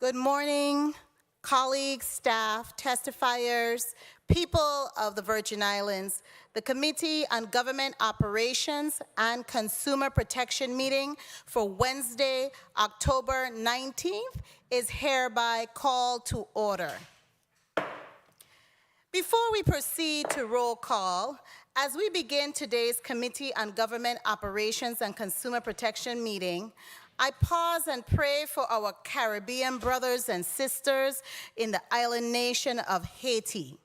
Good morning, colleagues, staff, testifiers, people of the Virgin Islands. The Committee on Government Operations and Consumer Protection meeting for Wednesday, October 19th is hereby called to order. Before we proceed to roll call, as we begin today's Committee on Government Operations and Consumer Protection meeting, I pause and pray for our Caribbean brothers and sisters in the island nation of Haiti.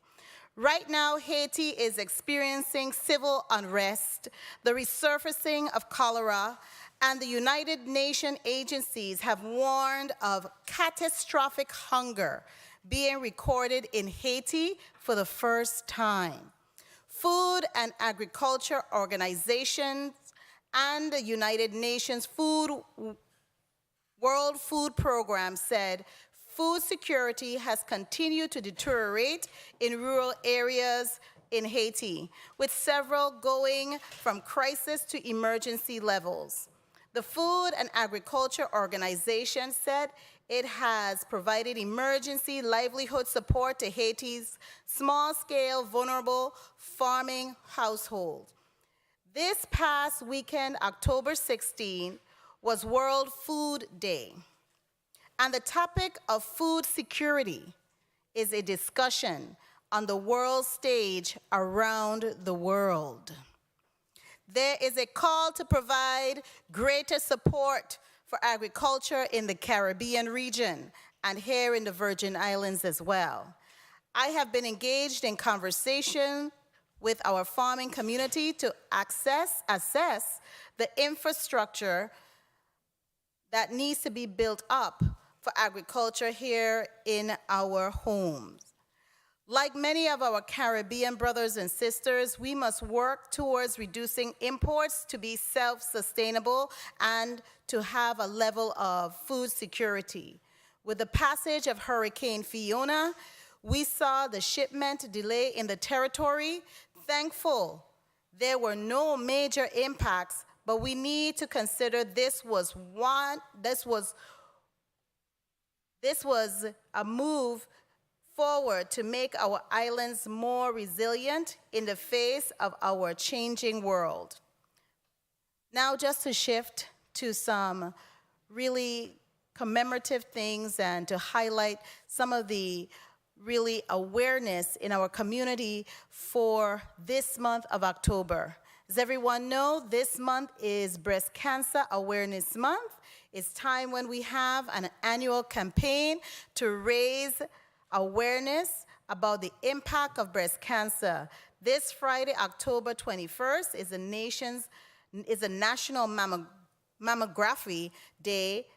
Right now, Haiti is experiencing civil unrest, the resurfacing of cholera, and the United Nations agencies have warned of catastrophic hunger being recorded in Haiti for the first time. Food and Agriculture Organizations and the United Nations World Food Program said food security has continued to deteriorate in rural areas in Haiti, with several going from crisis to emergency levels. The Food and Agriculture Organization said it has provided emergency livelihood support to Haiti's small-scale, vulnerable farming households. This past weekend, October 16, was World Food Day, and the topic of food security is a discussion on the world stage around the world. There is a call to provide greater support for agriculture in the Caribbean region and here in the Virgin Islands as well. I have been engaged in conversation with our farming community to assess the infrastructure that needs to be built up for agriculture here in our homes. Like many of our Caribbean brothers and sisters, we must work towards reducing imports to be self-sustainable and to have a level of food security. With the passage of Hurricane Fiona, we saw the shipment delay in the territory. Thankful there were no major impacts, but we need to consider this was a move forward to make our islands more resilient in the face of our changing world. Now, just to shift to some really commemorative things and to highlight some of the really awareness in our community for this month of October. As everyone knows, this month is Breast Cancer Awareness Month. It's time when we have an annual campaign to raise awareness about the impact of breast cancer. This Friday, October 21st, is a National Mammography Day,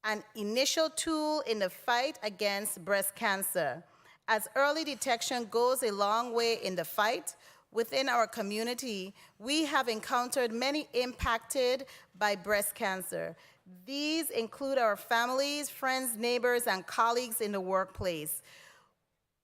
an initial tool in the fight against breast cancer. As early detection goes a long way in the fight, within our community, we have encountered many impacted by breast cancer. These include our families, friends, neighbors, and colleagues in the workplace.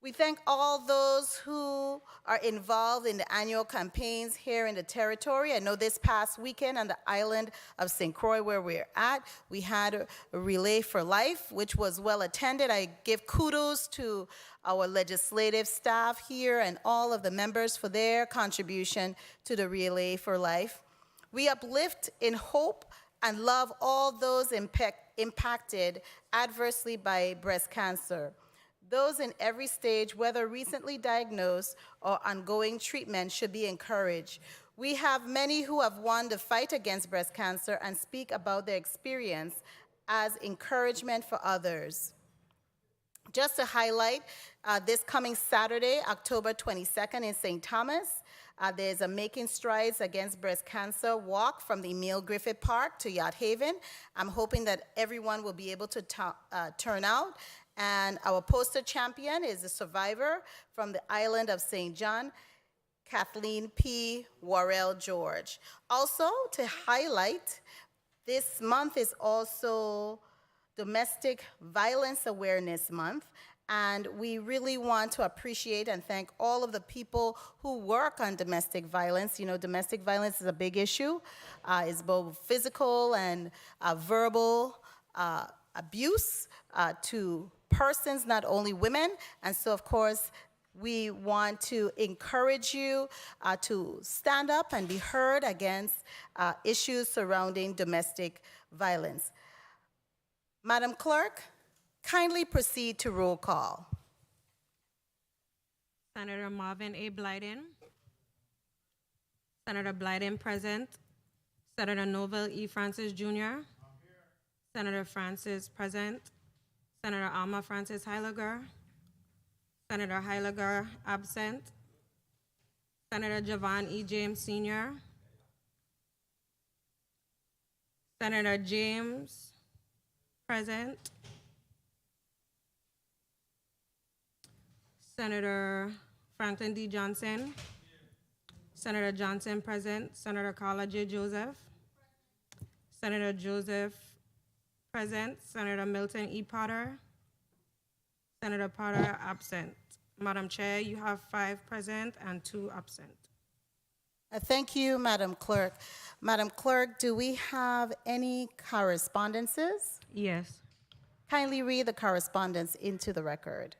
We thank all those who are involved in the annual campaigns here in the territory. I know this past weekend on the island of St. Croix, where we're at, we had a Relay for Life, which was well attended. I give kudos to our legislative staff here and all of the members for their contribution to the Relay for Life. We uplift in hope and love all those impacted adversely by breast cancer. Those in every stage, whether recently diagnosed or ongoing treatment, should be encouraged. We have many who have won the fight against breast cancer and speak about their experience as encouragement for others. Just to highlight, this coming Saturday, October 22nd in St. Thomas, there's a Making Strides Against Breast Cancer walk from the Emile Griffith Park to Yacht Haven. I'm hoping that everyone will be able to turn out. And our poster champion is a survivor from the island of St. John, Kathleen P. Worrell George. Also, to highlight, this month is also Domestic Violence Awareness Month, and we really want to appreciate and thank all of the people who work on domestic violence. You know, domestic violence is a big issue. It's both physical and verbal abuse to persons, not only women. And so, of course, we want to encourage you to stand up and be heard against issues surrounding domestic violence. Madam Clerk, kindly proceed to roll call. Senator Marvin A. Blyden. Senator Blyden present. Senator Novell E. Francis Jr. Senator Francis present. Senator Alma Francis Heiliger. Senator Heiliger absent. Senator Javon E. James Sr. Senator James present. Senator Franklin D. Johnson. Senator Johnson present. Senator Carla J. Joseph. Senator Joseph present. Senator Milton E. Potter. Senator Potter absent. Madam Chair, you have 5 present and 2 absent. Thank you, Madam Clerk. Madam Clerk, do we have any correspondences? Yes. Kindly read the correspondence into the record.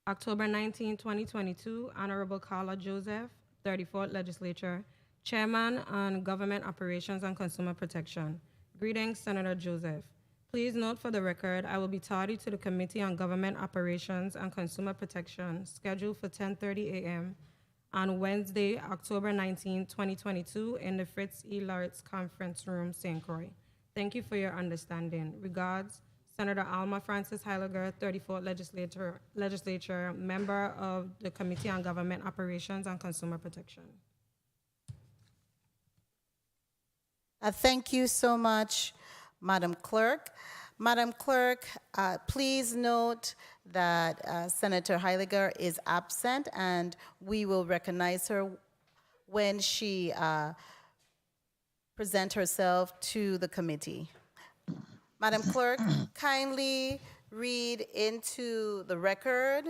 October 19, 2022, Honorable Carla Joseph, 34th Legislature, Chairman on Government Operations and Consumer Protection. Greetings, Senator Joseph. Please note for the record, I will be tardy to the Committee on Government Operations and Consumer Protection, scheduled for 10:30 a.m. on Wednesday, October 19, 2022, in the Fritz E. Lauritz Conference Room, St. Croix. Thank you for your understanding. Regards, Senator Alma Francis Heiliger, 34th Legislature, member of the Committee on Government Operations and Consumer Protection. Thank you so much, Madam Clerk. Madam Clerk, please note that Senator Heiliger is absent, and we will recognize her when she presents herself to the committee. Madam Clerk, kindly read into the record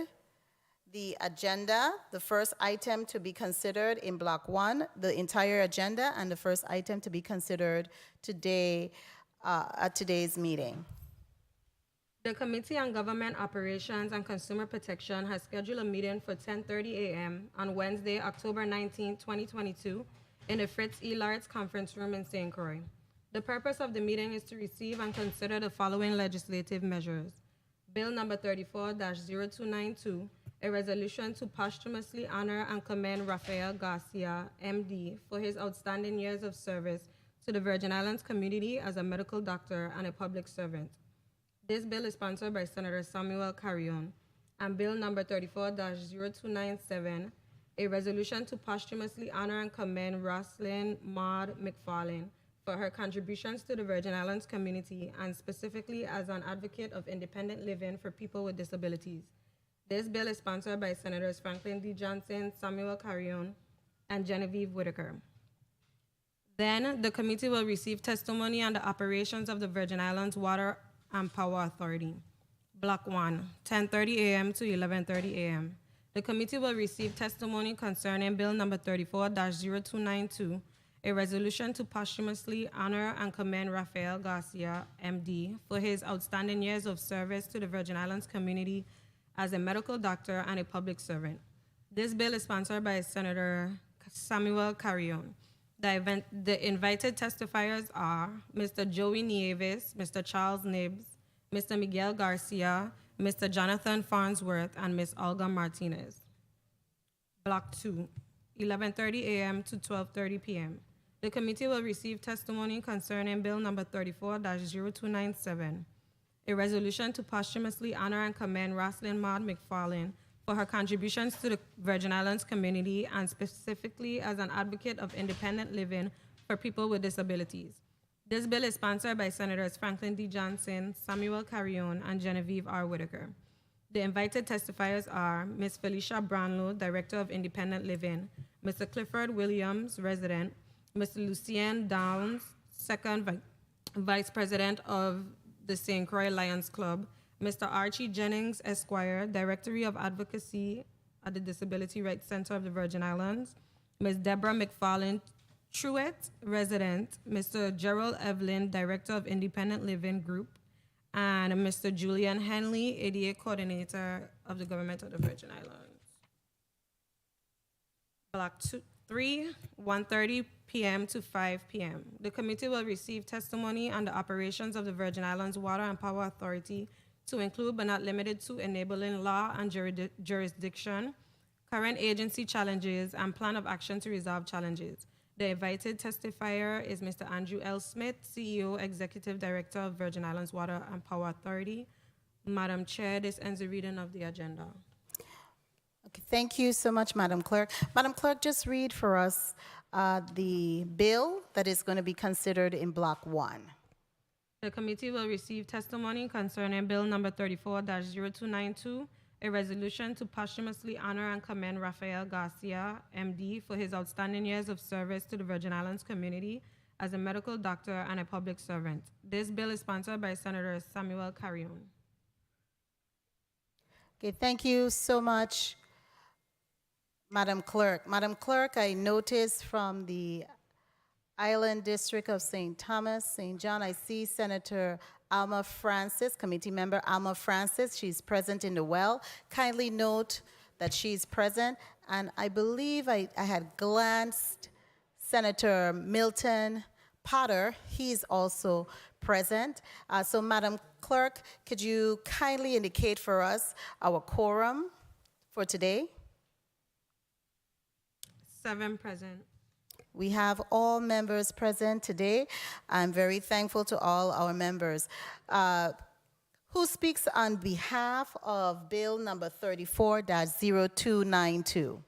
the agenda, the first item to be considered in Block 1, the entire agenda, and the first item to be considered today at today's meeting. The Committee on Government Operations and Consumer Protection has scheduled a meeting for 10:30 a.m. on Wednesday, October 19, 2022, in the Fritz E. Lauritz Conference Room in St. Croix. The purpose of the meeting is to receive and consider the following legislative measures. Bill number 34-0292, a resolution to posthumously honor and commend Rafael Garcia, MD, for his outstanding years of service to the Virgin Islands community as a medical doctor and a public servant. This bill is sponsored by Senator Samuel Carrion. And Bill number 34-0297, a resolution to posthumously honor and commend Roselin Maud McFarlane for her contributions to the Virgin Islands community and specifically as an advocate of independent living for people with disabilities. This bill is sponsored by Senators Franklin D. Johnson, Samuel Carrion, and Genevieve Whitaker. Then, the committee will receive testimony on the operations of the Virgin Islands Water and Power Authority. Block 1, 10:30 a.m. to 11:30 a.m. The committee will receive testimony concerning Bill number 34-0292, a resolution to posthumously honor and commend Rafael Garcia, MD, for his outstanding years of service to the Virgin Islands community as a medical doctor and a public servant. This bill is sponsored by Senator Samuel Carrion. The invited testifiers are Mr. Joey Nieves, Mr. Charles Nibbs, Mr. Miguel Garcia, Mr. Jonathan Farnsworth, and Ms. Olga Martinez. Block 2, 11:30 a.m. to 12:30 p.m. The committee will receive testimony concerning Bill number 34-0297, a resolution to posthumously honor and commend Roselin Maud McFarlane for her contributions to the Virgin Islands community and specifically as an advocate of independent living for people with disabilities. This bill is sponsored by Senators Franklin D. Johnson, Samuel Carrion, and Genevieve R. Whitaker. The invited testifiers are Ms. Felicia Brownlow, Director of Independent Living, Mr. Clifford Williams, resident, Mr. Lucien Downs, Second Vice President of the St. Croix Lions Club, Mr. Archie Jennings, Esquire, Directory of Advocacy at the Disability Rights Center of the Virgin Islands, Ms. Deborah McFarlane Truett, resident, Mr. Gerald Evelyn, Director of Independent Living Group, and Mr. Julian Henley, ADA Coordinator of the Government of the Virgin Islands. Block 3, 1:30 p.m. to 5 p.m. The committee will receive testimony on the operations of the Virgin Islands Water and Power Authority to include but not limited to enabling law and jurisdiction, current agency challenges, and plan of action to resolve challenges. The invited testifier is Mr. Andrew L. Smith, CEO, Executive Director of Virgin Islands Water and Power Authority. Madam Chair, this ends the reading of the agenda. Okay, thank you so much, Madam Clerk. Madam Clerk, just read for us the bill that is going to be considered in Block 1. The committee will receive testimony concerning Bill number 34-0292, a resolution to posthumously honor and commend Rafael Garcia, MD, for his outstanding years of service to the Virgin Islands community as a medical doctor and a public servant. This bill is sponsored by Senator Samuel Carrion. Okay, thank you so much, Madam Clerk. Madam Clerk, I noticed from the Island District of St. Thomas, St. John, I see Senator Alma Francis, committee member Alma Francis. She's present in the well. Kindly note that she's present. And I believe I had glanced Senator Milton Potter. He's also present. So Madam Clerk, could you kindly indicate for us our quorum for today? 7 present. We have all members present today. I'm very thankful to all our members. Who speaks on behalf of Bill number 34-0292?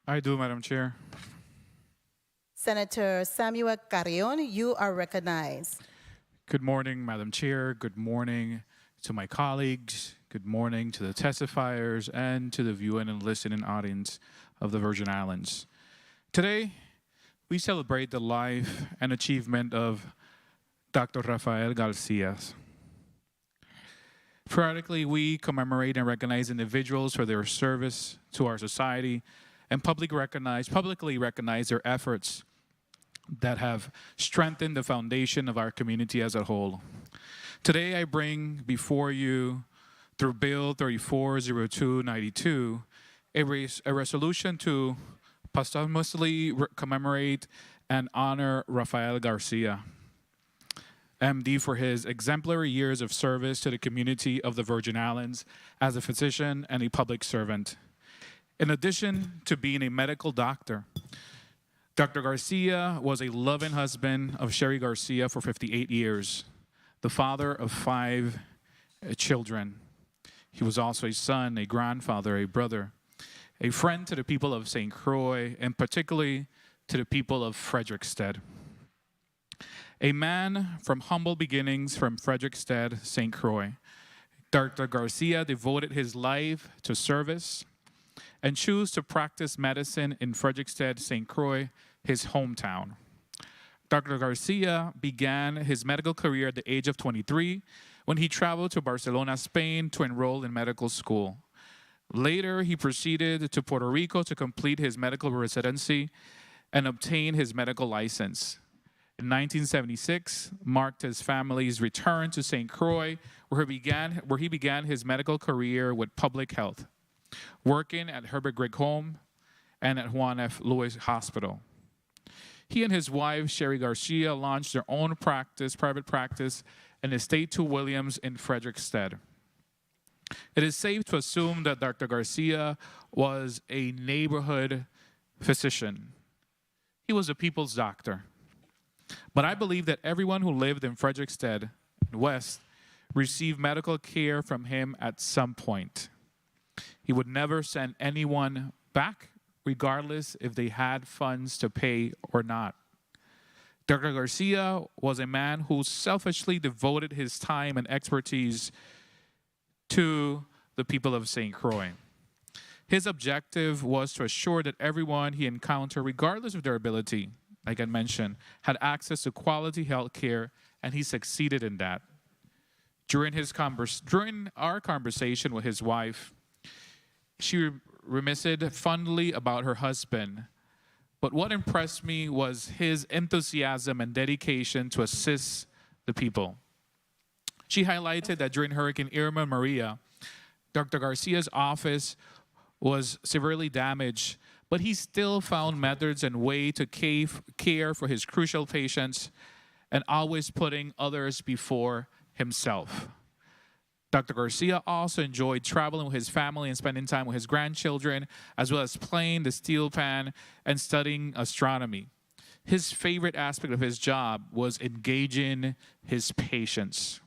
I do, Madam Chair. Senator Samuel Carrion, you are recognized. Good morning, Madam Chair. Good morning to my colleagues. Good morning to the testifiers and to the viewing and listening audience of the Virgin Islands. Today, we celebrate the life and achievement of Dr. Rafael Garcia. Periodically, we commemorate and recognize individuals for their service to our society and publicly recognize their efforts that have strengthened the foundation of our community as a whole. Today, I bring before you, through Bill 34-0292, a resolution to posthumously commemorate and honor Rafael Garcia, MD, for his exemplary years of service to the community of the Virgin Islands as a physician and a public servant. In addition to being a medical doctor, Dr. Garcia was a loving husband of Sherry Garcia for 58 years, the father of 5 children. He was also a son, a grandfather, a brother, a friend to the people of St. Croix, and particularly to the people of Frederiksted. A man from humble beginnings from Frederiksted, St. Croix, Dr. Garcia devoted his life to service and chose to practice medicine in Frederiksted, St. Croix, his hometown. Dr. Garcia began his medical career at the age of 23 when he traveled to Barcelona, Spain to enroll in medical school. Later, he proceeded to Puerto Rico to complete his medical residency and obtain his medical license. In 1976, marked his family's return to St. Croix, where he began his medical career with public health, working at Herbert Gregg Home and at Juan F. Lewis Hospital. He and his wife, Sherry Garcia, launched their own private practice, in Estate 2 Williams in Frederiksted. It is safe to assume that Dr. Garcia was a neighborhood physician. He was a people's doctor. But I believe that everyone who lived in Frederiksted West received medical care from him at some point. He would never send anyone back, regardless if they had funds to pay or not. Dr. Garcia was a man who selfishly devoted his time and expertise to the people of St. Croix. His objective was to assure that everyone he encountered, regardless of their ability, like I mentioned, had access to quality health care, and he succeeded in that. During our conversation with his wife, she reminisced fondly about her husband. But what impressed me was his enthusiasm and dedication to assist the people. She highlighted that during Hurricane Irma and Maria, Dr. Garcia's office was severely damaged, but he still found methods and ways to care for his crucial patients and always putting others before himself. Dr. Garcia also enjoyed traveling with his family and spending time with his grandchildren, as well as playing the steel pan and studying astronomy. His favorite aspect of his job was engaging his patients.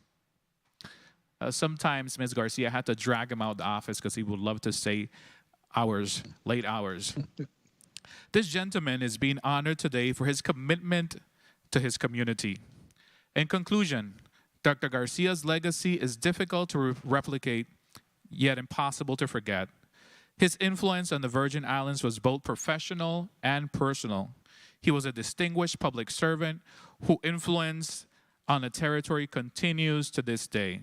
Sometimes Ms. Garcia had to drag him out of the office because he would love to stay hours, late hours. This gentleman is being honored today for his commitment to his community. In conclusion, Dr. Garcia's legacy is difficult to replicate, yet impossible to forget. His influence on the Virgin Islands was both professional and personal. He was a distinguished public servant whose influence on the territory continues to this day.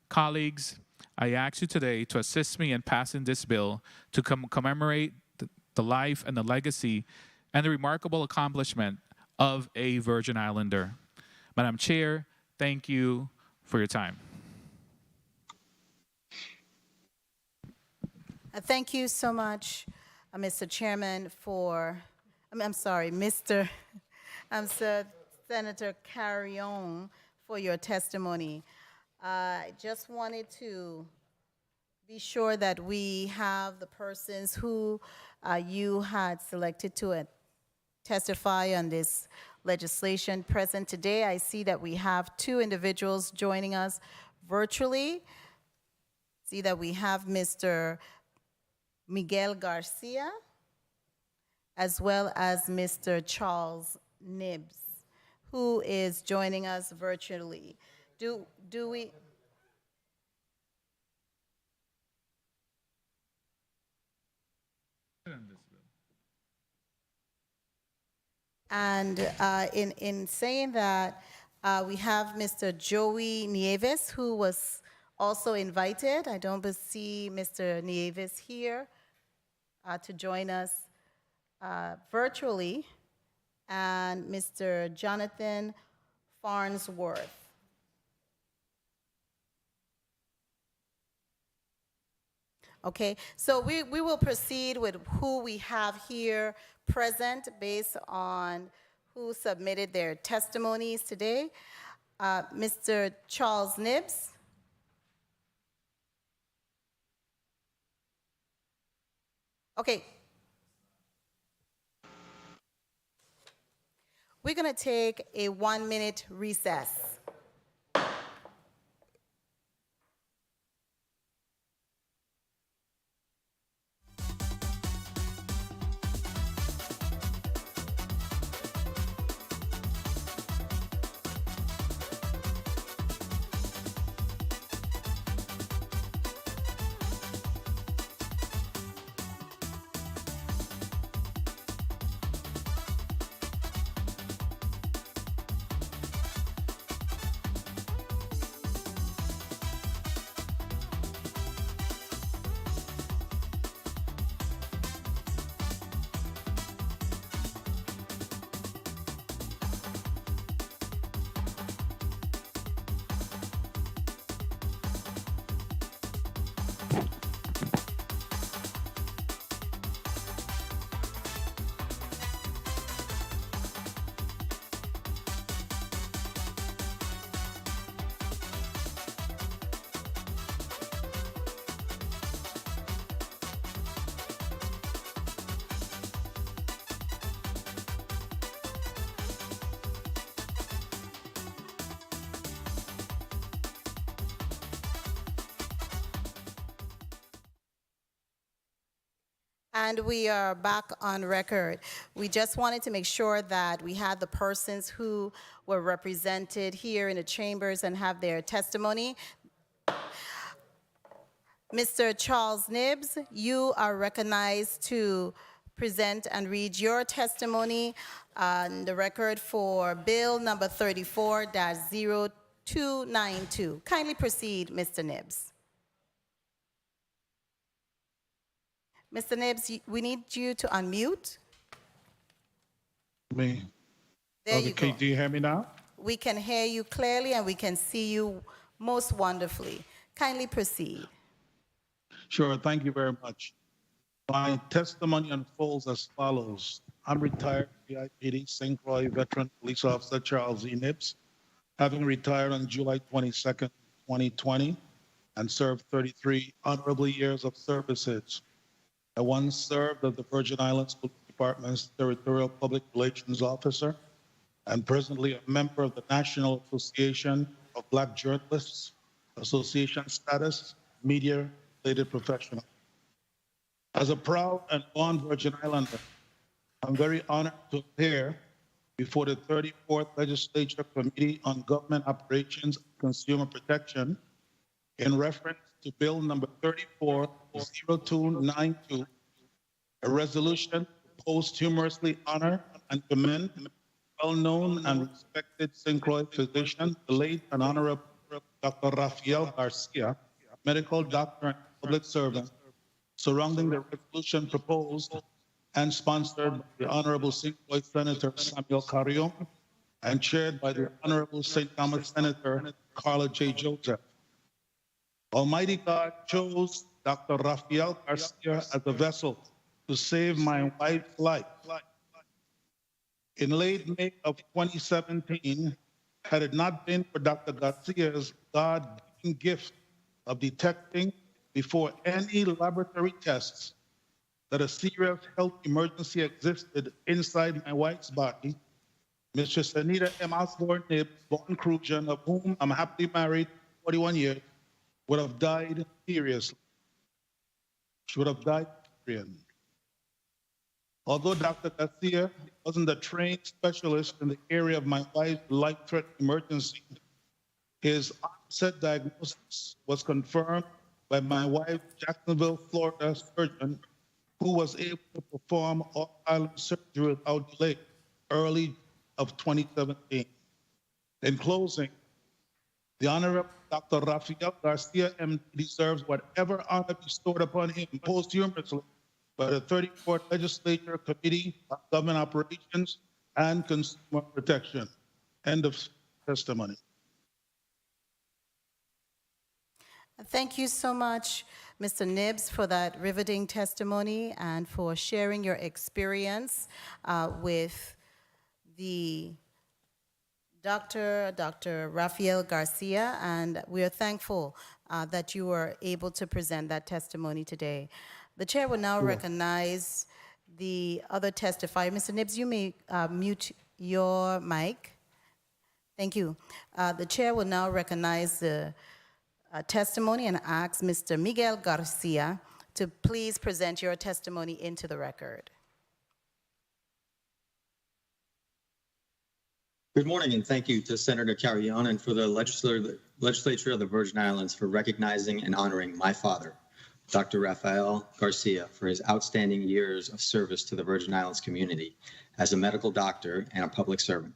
Colleagues, I ask you today to assist me in passing this bill to commemorate the life and the legacy and the remarkable accomplishment of a Virgin Islander. Madam Chair, thank you for your time. Thank you so much, Mr. Chairman, Mr. Senator Carrion, for your testimony. I just wanted to be sure that we have the persons who you had selected to testify on this legislation present today. I see that we have two individuals joining us virtually. See that we have Mr. Miguel Garcia, as well as Mr. Charles Nibbs, who is joining us virtually. Do we? And in saying that, we have Mr. Joey Nieves, who was also invited. I don't see Mr. Nieves here to join us virtually, and Mr. Jonathan Farnsworth. Okay, so we will proceed with who we have here present based on who submitted their testimonies today. Mr. Charles Nibbs. Okay. We're going to take a 1-minute recess. And we are back on record. We just wanted to make sure that we had the persons who were represented here in the chambers and have their testimony. Mr. Charles Nibbs, you are recognized to present and read your testimony on the record for Bill number 34-0292. Kindly proceed, Mr. Nibbs. Mr. Nibbs, we need you to unmute. Me. There Okay, you go. do you hear me now? We can hear you clearly and we can see you most wonderfully. Kindly proceed. Sure, thank you very much. My testimony unfolds as follows. I'm retired VIPD St. Croix veteran police officer Charles E. Nibbs, having retired on July 22nd, 2020, and served 33 honorable years of services. I once served as the Virgin Islands Police Department's Territorial Public Relations Officer and presently a member of the National Association of Black Journalists, Association Status, Media-Related Professional. As a proud and born Virgin Islander, I'm very honored to appear before the 34th Legislature Committee on Government Operations and Consumer Protection in reference to Bill number 340292, a resolution to posthumously honor and commend well-known and respected St. Croix physician, the late and Honorable Dr. Rafael Garcia, medical doctor and public servant, surrounding the resolution proposed and sponsored by the Honorable St. Croix Senator Samuel Carrion and chaired by the Honorable St. Thomas Senator Carla J. Joseph. Almighty God chose Dr. Rafael Garcia as a vessel to save my wife's life. In late May of 2017, had it not been for Dr. Garcia's God-given gift of detecting before any laboratory tests that a serious health emergency existed inside my wife's body, Mistress Anita M. Osborne Nibbs, Vaughn Benjamin, of whom I'm happily married 41 years, would have died seriously. She would have died period. Although Dr. Garcia wasn't a trained specialist in the area of my wife's life-threatening emergency, his onset diagnosis was confirmed by my wife's Jacksonville, Florida surgeon, who was able to perform off-island surgery without delay early of 2017. In closing, the Honorable Dr. Rafael Garcia MD deserves whatever honor bestowed upon him posthumously by the 34th Legislature Committee on Government Operations and Consumer Protection. End of testimony. Thank you so much, Mr. Nibbs, for that riveting testimony and for sharing your experience with the Dr. Rafael Garcia, and we are thankful that you were able to present that testimony today. The chair will now recognize the other testifier. Mr. Nibbs, you may mute your mic. Thank you. The chair will now recognize the testimony and ask Mr. Miguel Garcia to please present your testimony into the record. Good morning, and thank you to Senator Carrion and for the legislature of the Virgin Islands for recognizing and honoring my father, Dr. Rafael Garcia, for his outstanding years of service to the Virgin Islands community as a medical doctor and a public servant.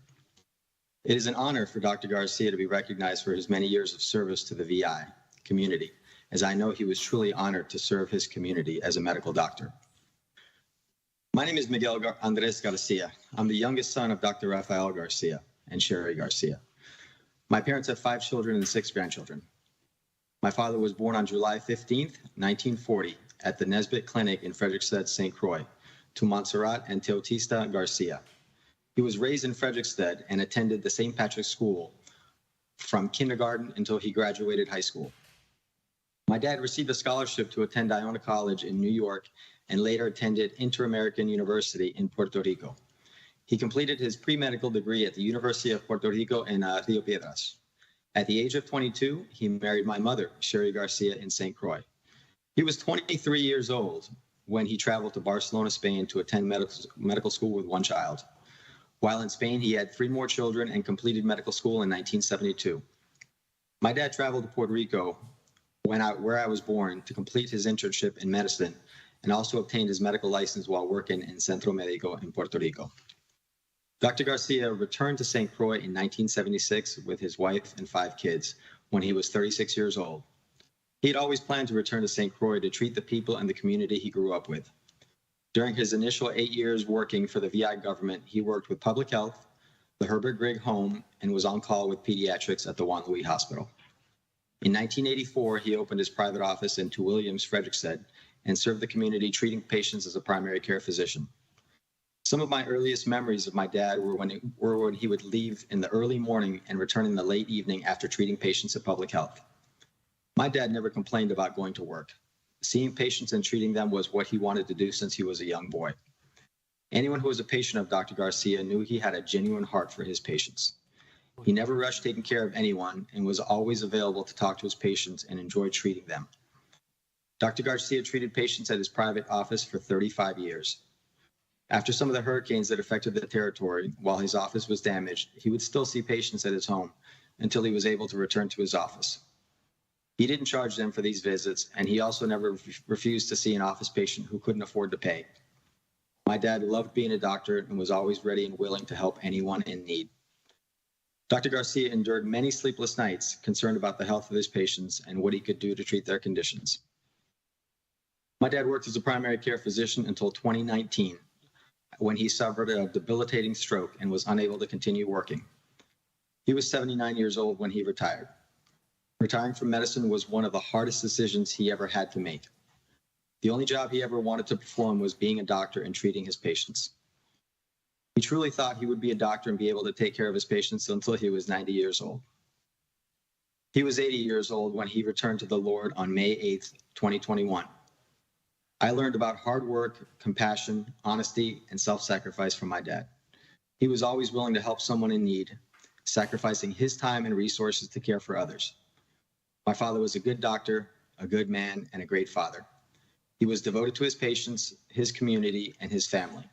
It is an honor for Dr. Garcia to be recognized for his many years of service to the VI community, as I know he was truly honored to serve his community as a medical doctor. My name is Miguel Andres Garcia. I'm the youngest son of Dr. Rafael Garcia and Sherry Garcia. My parents have 5 children and 6 grandchildren. My father was born on July 15th, 1940, at the Nesbitt Clinic in Frederiksted, St. Croix, to Montserrat and Teotista Garcia. He was raised in Frederiksted and attended the St. Patrick's School from kindergarten until he graduated high school. My dad received a scholarship to attend Iona College in New York and later attended Inter-American University in Puerto Rico. He completed his pre-medical degree at the University of Puerto Rico in Rio Piedras. At the age of 22, he married my mother, Sherry Garcia, in St. Croix. He was 23 years old when he traveled to Barcelona, Spain to attend medical school with 1 child. While in Spain, he had 3 more children and completed medical school in 1972. My dad traveled to Puerto Rico where I was born to complete his internship in medicine and also obtained his medical license while working in Centro Médico in Puerto Rico. Dr. Garcia returned to St. Croix in 1976 with his wife and 5 kids when he was 36 years old. He had always planned to return to St. Croix to treat the people and the community he grew up with. During his initial 8 years working for the VI government, he worked with public health, the Herbert Grigg Home, and was on call with pediatrics at the Juan Louis Hospital. In 1984, he opened his private office in 2 Williams, Frederiksted, and served the community treating patients as a primary care physician. Some of my earliest memories of my dad were when he would leave in the early morning and return in the late evening after treating patients at Public Health. My dad never complained about going to work. Seeing patients and treating them was what he wanted to do since he was a young boy. Anyone who was a patient of Dr. Garcia knew he had a genuine heart for his patients. He never rushed taking care of anyone and was always available to talk to his patients and enjoyed treating them. Dr. Garcia treated patients at his private office for 35 years. After some of the hurricanes that affected the territory, while his office was damaged, he would still see patients at his home until he was able to return to his office. He didn't charge them for these visits, and he also never refused to see an office patient who couldn't afford to pay. My dad loved being a doctor and was always ready and willing to help anyone in need. Dr. Garcia endured many sleepless nights concerned about the health of his patients and what he could do to treat their conditions. My dad worked as a primary care physician until 2019, when he suffered a debilitating stroke and was unable to continue working. He was 79 years old when he retired. Retiring from medicine was one of the hardest decisions he ever had to make. The only job he ever wanted to perform was being a doctor and treating his patients. He truly thought he would be a doctor and be able to take care of his patients until he was 90 years old. He was 80 years old when he returned to the Lord on May 8th, 2021. I learned about hard work, compassion, honesty, and self-sacrifice from my dad. He was always willing to help someone in need, sacrificing his time and resources to care for others. My father was a good doctor, a good man, and a great father. He was devoted to his patients, his community, and his family.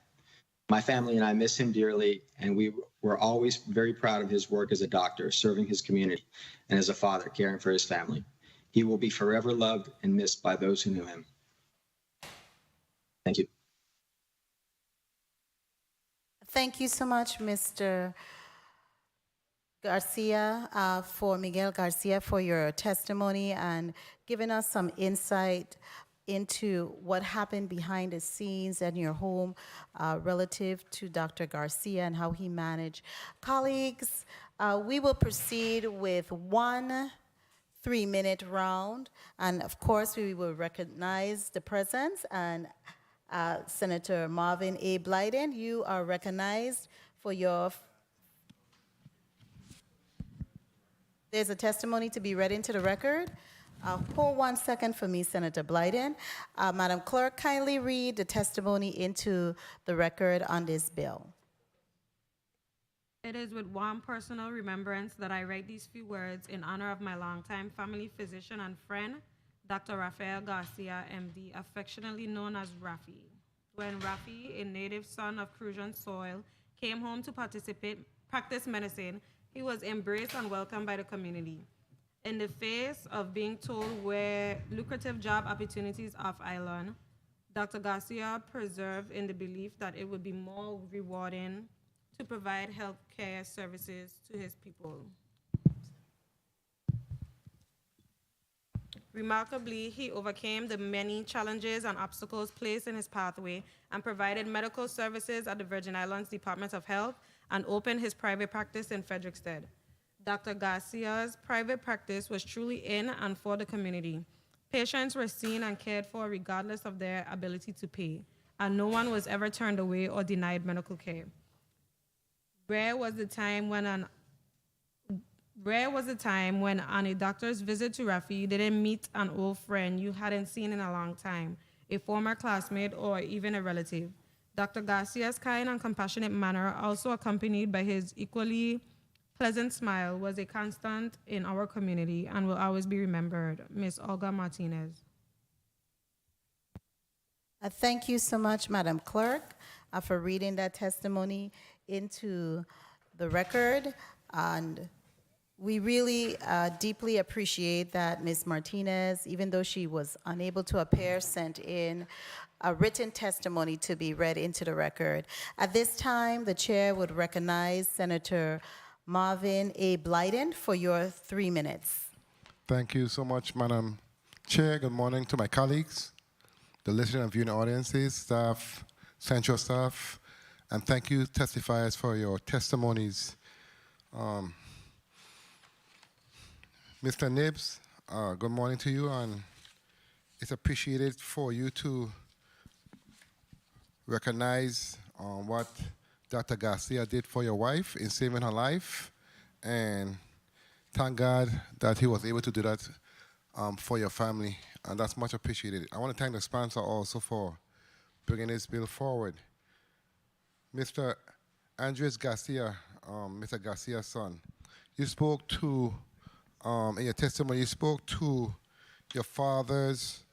My family and I miss him dearly, and we were always very proud of his work as a doctor, serving his community, and as a father, caring for his family. He will be forever loved and missed by those who knew him. Thank you. Thank you so much, Mr. Garcia, Miguel Garcia, for your testimony and giving us some insight into what happened behind the scenes at your home relative to Dr. Garcia and how he managed. Colleagues, we will proceed with 1 3-minute round, and of course we will recognize the presence, and Senator Marvin A. Blyden, you are recognized for your there's a testimony to be read into the record. Hold 1 second for me, Senator Blyden. Madam Clerk, kindly read the testimony into the record on this bill. It is with warm personal remembrance that I write these few words in honor of my longtime family physician and friend, Dr. Rafael Garcia, MD, affectionately known as Rafi. When Rafi, a native son of Crucian soil, came home to practice medicine, he was embraced and welcomed by the community. In the face of being told where lucrative job opportunities off island, Dr. Garcia persevered in the belief that it would be more rewarding to provide health care services to his people. Remarkably, he overcame the many challenges and obstacles placed in his pathway and provided medical services at the Virgin Islands Department of Health and opened his private practice in Frederiksted. Dr. Garcia's private practice was truly in and for the community. Patients were seen and cared for regardless of their ability to pay, and no one was ever turned away or denied medical care. Rare was the time when on a doctor's visit to Rafi, you didn't meet an old friend you hadn't seen in a long time, a former classmate, or even a relative. Dr. Garcia's kind and compassionate manner, also accompanied by his equally pleasant smile, was a constant in our community and will always be remembered. Ms. Olga Martinez. Thank you so much, Madam Clerk, for reading that testimony into the record. And we really deeply appreciate that Ms. Martinez, even though she was unable to appear, sent in a written testimony to be read into the record. At this time, the chair would recognize Senator Marvin A. Blyden for your 3 minutes. Thank you so much, Madam Chair. Good morning to my colleagues, the listening and viewing audiences, staff, central staff, And thank you, testifiers, for your testimonies. Mr. Nibs, good morning to you, and it's appreciated for you to recognize what Dr. Garcia did for your wife in saving her life, and thank God that he was able to do that for your family, and that's much appreciated. I want to thank the sponsor also for bringing this bill forward. Mr. Andres Garcia, Mr. Garcia's son, you spoke to, in your testimony, you spoke to your father's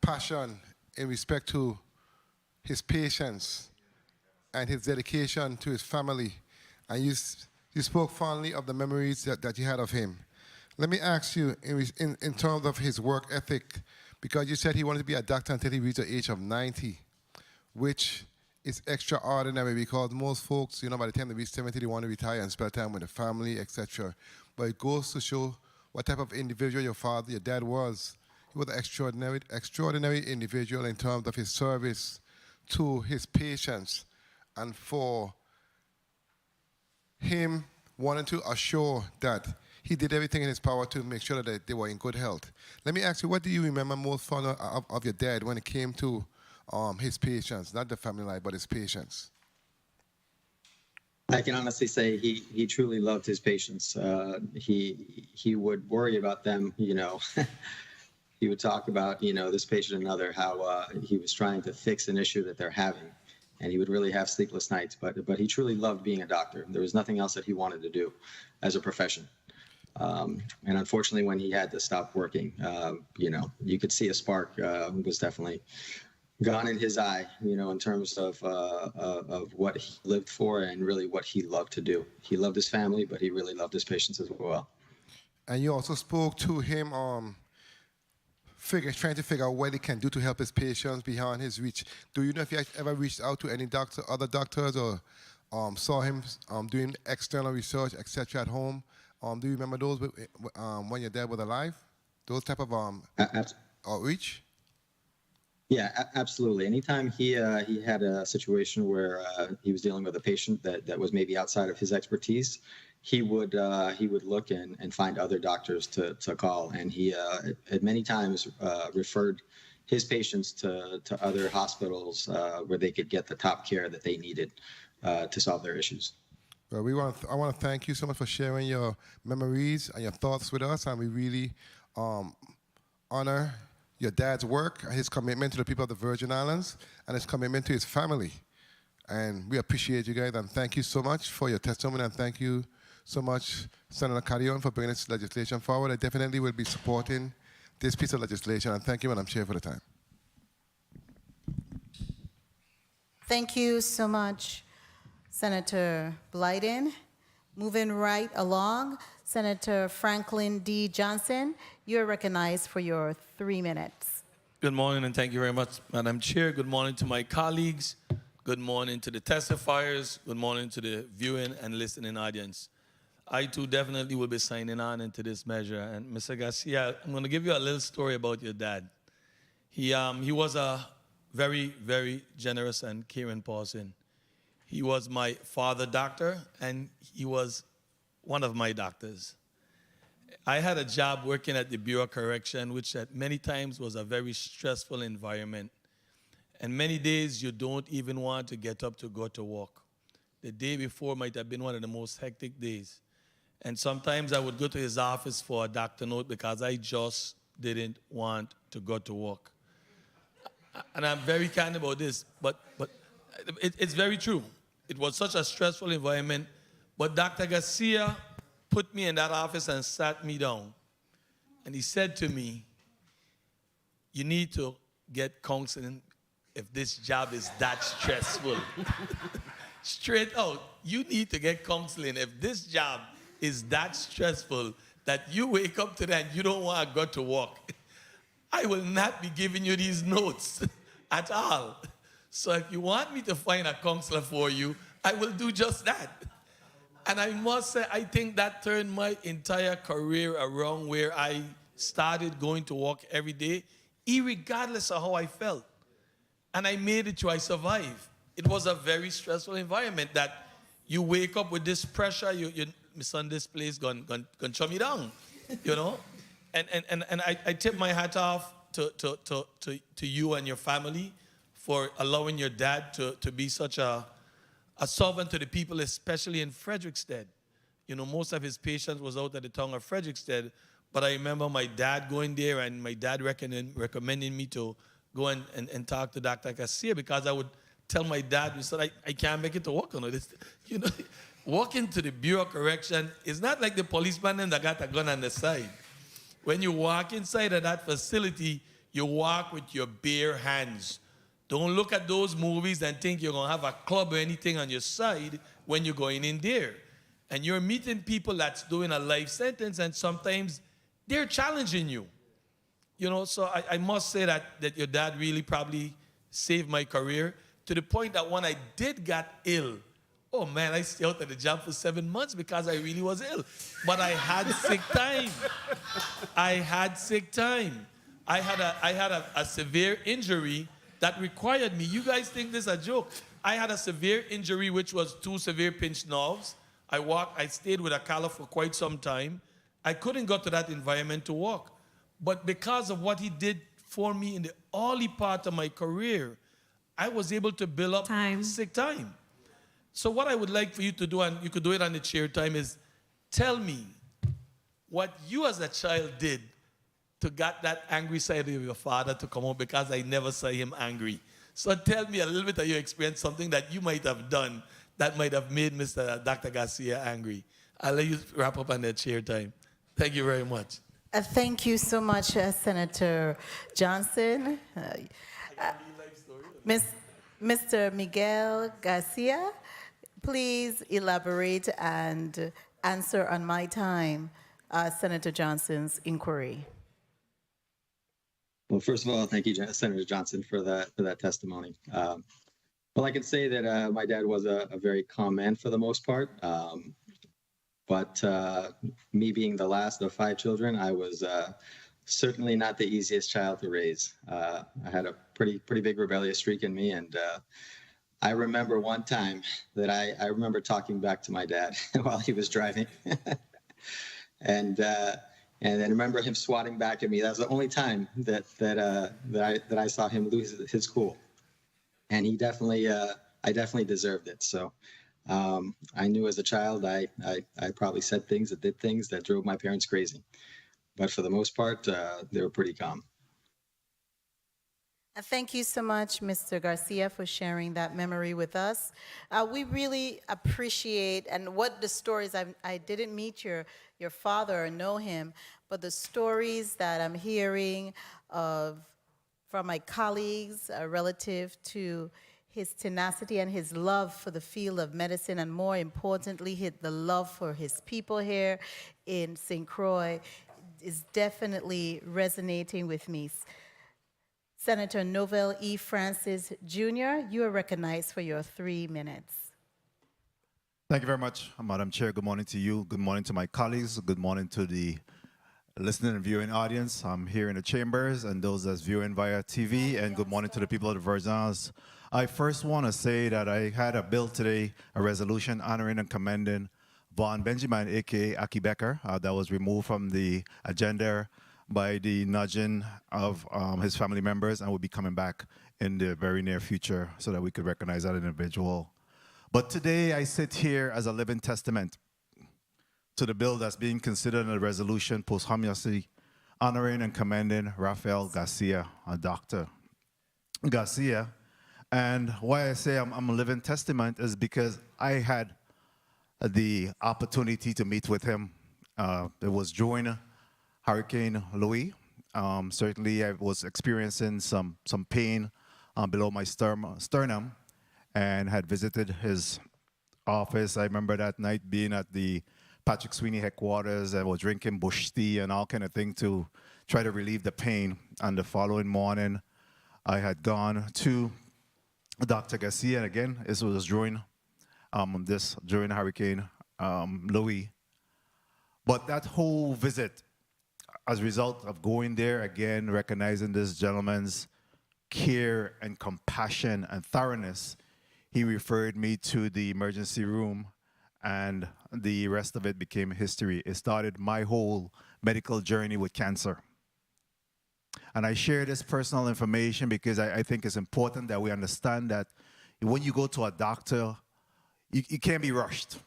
passion in respect to his patience and his dedication to his family. And you spoke fondly of the memories that you had of him. Let me ask you, in terms of his work ethic, because you said he wanted to be a doctor until he reached the age of 90, which is extraordinary because most folks, by the time they reach 70, they want to retire and spend time with the family, etc. But it goes to show what type of individual your dad was. He was an extraordinary individual in terms of his service to his patients, and for him wanting to assure that he did everything in his power to make sure that they were in good health. Let me ask you, what do you remember most fond of your dad when it came to his patients, not the family life, but his patients? I can honestly say he truly loved his patients. He would worry about them, He would talk about, this patient and another, how he was trying to fix an issue that they're having. And he would really have sleepless nights. But he truly loved being a doctor. There was nothing else that he wanted to do as a profession. And unfortunately, when he had to stop working, you could see a spark was definitely gone in his eye, in terms of what he lived for and really what he loved to do. He loved his family, but he really loved his patients as well. And you also spoke to him trying to figure out what he can do to help his patients beyond his reach. Do you know if he ever reached out to any other doctors, or saw him doing external research, etc. at home? Do you remember those when your dad was alive? Those type of outreach? Yeah, absolutely. Anytime he had a situation where he was dealing with a patient that was maybe outside of his expertise, he would look and find other doctors to call, and he had many times referred his patients to other hospitals where they could get the top care that they needed to solve their issues. Well, I want to thank you so much for sharing your memories and your thoughts with us, and we really honor your dad's work, his commitment to the people of the Virgin Islands, and his commitment to his family. And we appreciate you guys, and thank you so much for your testimony, and thank you so much, Senator Carrion, for bringing this legislation forward. I definitely will be supporting this piece of legislation, and thank you, Madam Chair, for the time. Thank you so much, Senator Blyden. Moving right along, Senator Franklin D. Johnson, you're recognized for your 3 minutes. Good morning, and thank you very much, Madam Chair. Good morning to my colleagues. Good morning to the testifiers. Good morning to the viewing and listening audience. I, too, definitely will be signing on into this measure. And Mr. Garcia, I'm going to give you a little story about your dad. He was a very, very generous and caring person. He was my father doctor, and he was one of my doctors. I had a job working at the Bureau of Correction, which at many times was a very stressful environment. And many days you don't even want to get up to go to work. The day before might have been one of the most hectic days. And sometimes I would go to his office for a doctor note because I just didn't want to go to work. And I'm very kind about this, but it's very true. It was such a stressful environment, but Dr. Garcia put me in that office and sat me down. And he said to me, you need to get counseling if this job is that stressful. Straight out, you need to get counseling if this job is that stressful that you wake up today and you don't want to go to work. I will not be giving you these notes at all. So if you want me to find a counselor for you, I will do just that. And I must say, I think that turned my entire career around, where I started going to work every day, irregardless of how I felt. And I made it through. I survived. it was a very stressful environment that you wake up with this pressure. My son, this place gonna shut me down, you know. And I tip my hat off to you and your family for allowing your dad to be such a servant to the people, especially in Frederickstead. You know, most of his patients was out at the town of Frederickstead, but I remember my dad going there and my dad recommending me to go and talk to Dr. Garcia, because I would tell my dad, he said, I can't make it to work on this. You know, walking to the Bureau of Correction is not like the policeman that got a gun on the side. When you walk inside of that facility, you walk with your bare hands. Don't look at those movies and think you're going to have a club or anything on your side when you're going in there. And you're meeting people that's doing a life sentence, and sometimes they're challenging you. You know, so I must say that your dad really probably saved my career, to the point that when I did get ill, oh man, I stayed out of the job for 7 months because I really was ill. But I had sick time. I had sick time. I had a severe injury that required me. You guys think this is a joke. I had a severe injury, which was 2 severe pinched nerves. I stayed with a collar for quite some time. I couldn't go to that environment to walk. But because of what he did for me in the early part of my career, I was able to build up sick time. So what I would like for you to do, and you could do it on the chair time, is tell me what you as a child did to get that angry side of your father to come out, because I never saw him angry. So tell me a little bit of your experience, something that you might have done that might have made Dr. Garcia angry. I'll let you wrap up on that chair time. Thank you very much. Thank you so much, Senator Johnson. Mr. Miguel Garcia, please elaborate and answer on my time Senator Johnson's inquiry. Well, first of all, thank you, Senator Johnson, for that testimony. Well, I can say that my dad was a very calm man for the most part. But me being the last of 5 children, I was certainly not the easiest child to raise. I had a pretty big rebellious streak in me, and I remember one time that I remember talking back to my dad while he was driving, and I remember him swatting back at me. That was the only time that I saw him lose his cool, and I definitely deserved it. So. I knew as a child I probably said things or did things that drove my parents crazy. But for the most part, they were pretty calm. Thank you so much, Mr. Garcia, for sharing that memory with us. We really appreciate, and what the stories, I didn't meet your father or know him, but the stories that I'm hearing from my colleagues relative to his tenacity and his love for the field of medicine, and more importantly, the love for his people here in St. Croix is definitely resonating with me. Senator Novell E. Francis, Jr., you are recognized for your 3 minutes. Thank you very much, Madam Chair. Good morning to you. Good morning to my colleagues. Good morning to the listening and viewing audience. I'm here in the chambers and those that's viewing via TV, and good morning to the people of the Virgin Islands. I first want to say that I had a bill today, a resolution honoring and commending Vaughn Benjamin, a.k.a. Aki Becker, that was removed from the agenda by the nudging of his family members, and will be coming back in the very near future so that we could recognize that individual. But today I sit here as a living testament to the bill that's being considered in the resolution posthumously honoring and commending Rafael Garcia, a Dr. Garcia. And why I say I'm a living testament is because I had the opportunity to meet with him. It was during Hurricane Louis. Certainly I was experiencing some pain below my sternum, and had visited his office. I remember that night being at the Patrick Sweeney headquarters, and was drinking bush tea and all kind of thing to try to relieve the pain. And the following morning, I had gone to Dr. Garcia, and again, this was during Hurricane Louis. But that whole visit, as a result of going there again, recognizing this gentleman's care and compassion and thoroughness, he referred me to the emergency room, and the rest of it became history. It started my whole medical journey with cancer. And I share this personal information because I think it's important that we understand that when you go to a doctor, you can't be rushed.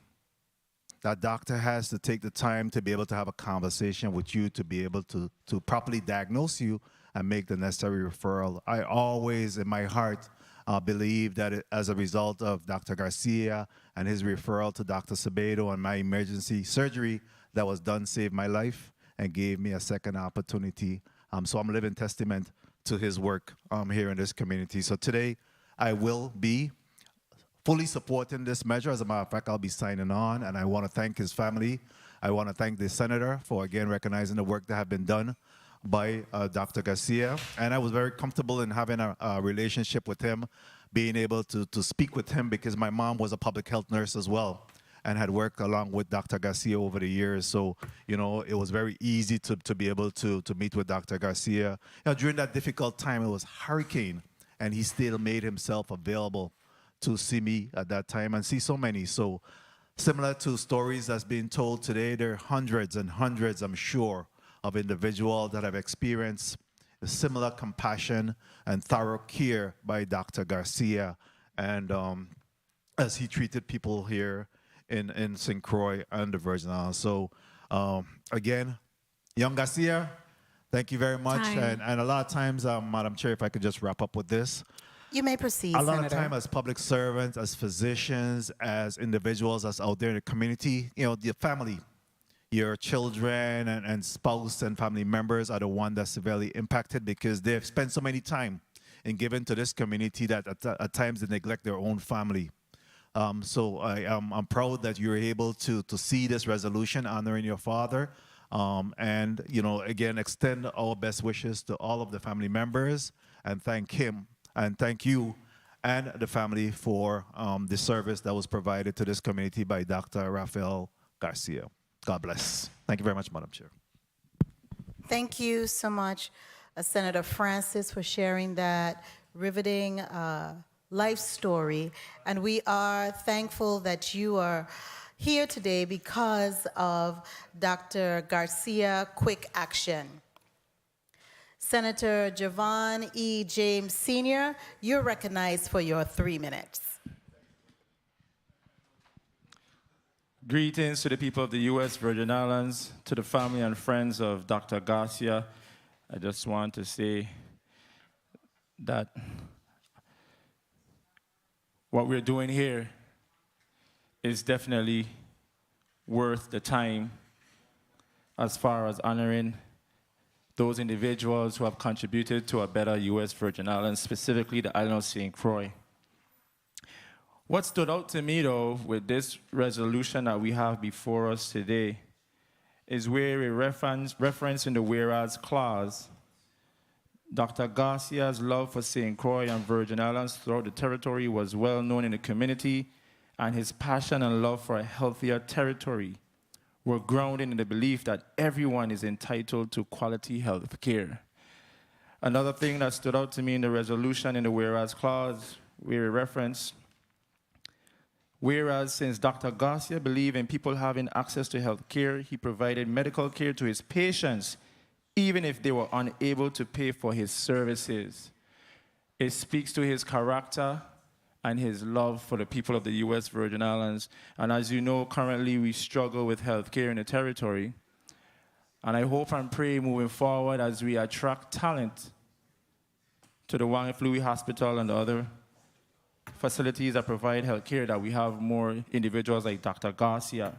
That doctor has to take the time to be able to have a conversation with you, to be able to properly diagnose you and make the necessary referral. I always, in my heart, believe that as a result of Dr. Garcia and his referral to Dr. Sabedo and my emergency surgery that was done saved my life and gave me a second opportunity. So I'm a living testament to his work here in this community. So today, I will be fully supporting this measure. As a matter of fact, I'll be signing on, and I want to thank his family. I want to thank the senator for, again, recognizing the work that have been done by Dr. Garcia. And I was very comfortable in having a relationship with him, being able to speak with him because my mom was a public health nurse as well and had worked along with Dr. Garcia over the years. So, you know, it was very easy to be able to meet with Dr. Garcia. You know, during that difficult time, it was hurricane, and he still made himself available to see me at that time and see so many. So similar to stories that's being told today, there are hundreds and hundreds, I'm sure, of individuals that have experienced similar compassion and thorough care by Dr. Garcia, and as he treated people here in St. Croix and the Virgin Islands. So again, young Garcia, thank you very much. And a lot of times, Madam Chair, if I could just wrap up with this. You may proceed, A lot Senator. of time as public servants, as physicians, as individuals that's out there in the community, you know, your family, your children and spouse and family members are the one that's severely impacted because they've spent so many time in giving to this community that at times they neglect their own family. So I'm proud that you're able to see this resolution honoring your father. And, you know, again, extend our best wishes to all of the family members and thank him and thank you and the family for the service that was provided to this community by Dr. Rafael Garcia. God bless. Thank you very much, Madam Chair. Thank you so much, Senator Francis, for sharing that riveting life story. And we are thankful that you are here today because of Dr. Garcia Quick Action. Senator Javon E. James Sr., you're recognized for your 3 minutes. Greetings to the people of the U.S. Virgin Islands, to the family and friends of Dr. Garcia. I just want to say that what we're doing here is definitely worth the time as far as honoring those individuals who have contributed to a better U.S. Virgin Islands, specifically the island of St. Croix. What stood out to me, though, with this resolution that we have before us today is where a reference in the whereas clause, Dr. Garcia's love for St. Croix and Virgin Islands throughout the territory was well known in the community, and his passion and love for a healthier territory were grounded in the belief that everyone is entitled to quality health care. Another thing that stood out to me in the resolution in the whereas clause, where a reference, whereas since Dr. Garcia believed in people having access to health care, he provided medical care to his patients, even if they were unable to pay for his services. It speaks to his character and his love for the people of the U.S. Virgin Islands. And as you know, currently we struggle with health care in the territory. And I hope and pray moving forward as we attract talent to the Wang Flui Hospital and the other facilities that provide health care, that we have more individuals like Dr. Garcia.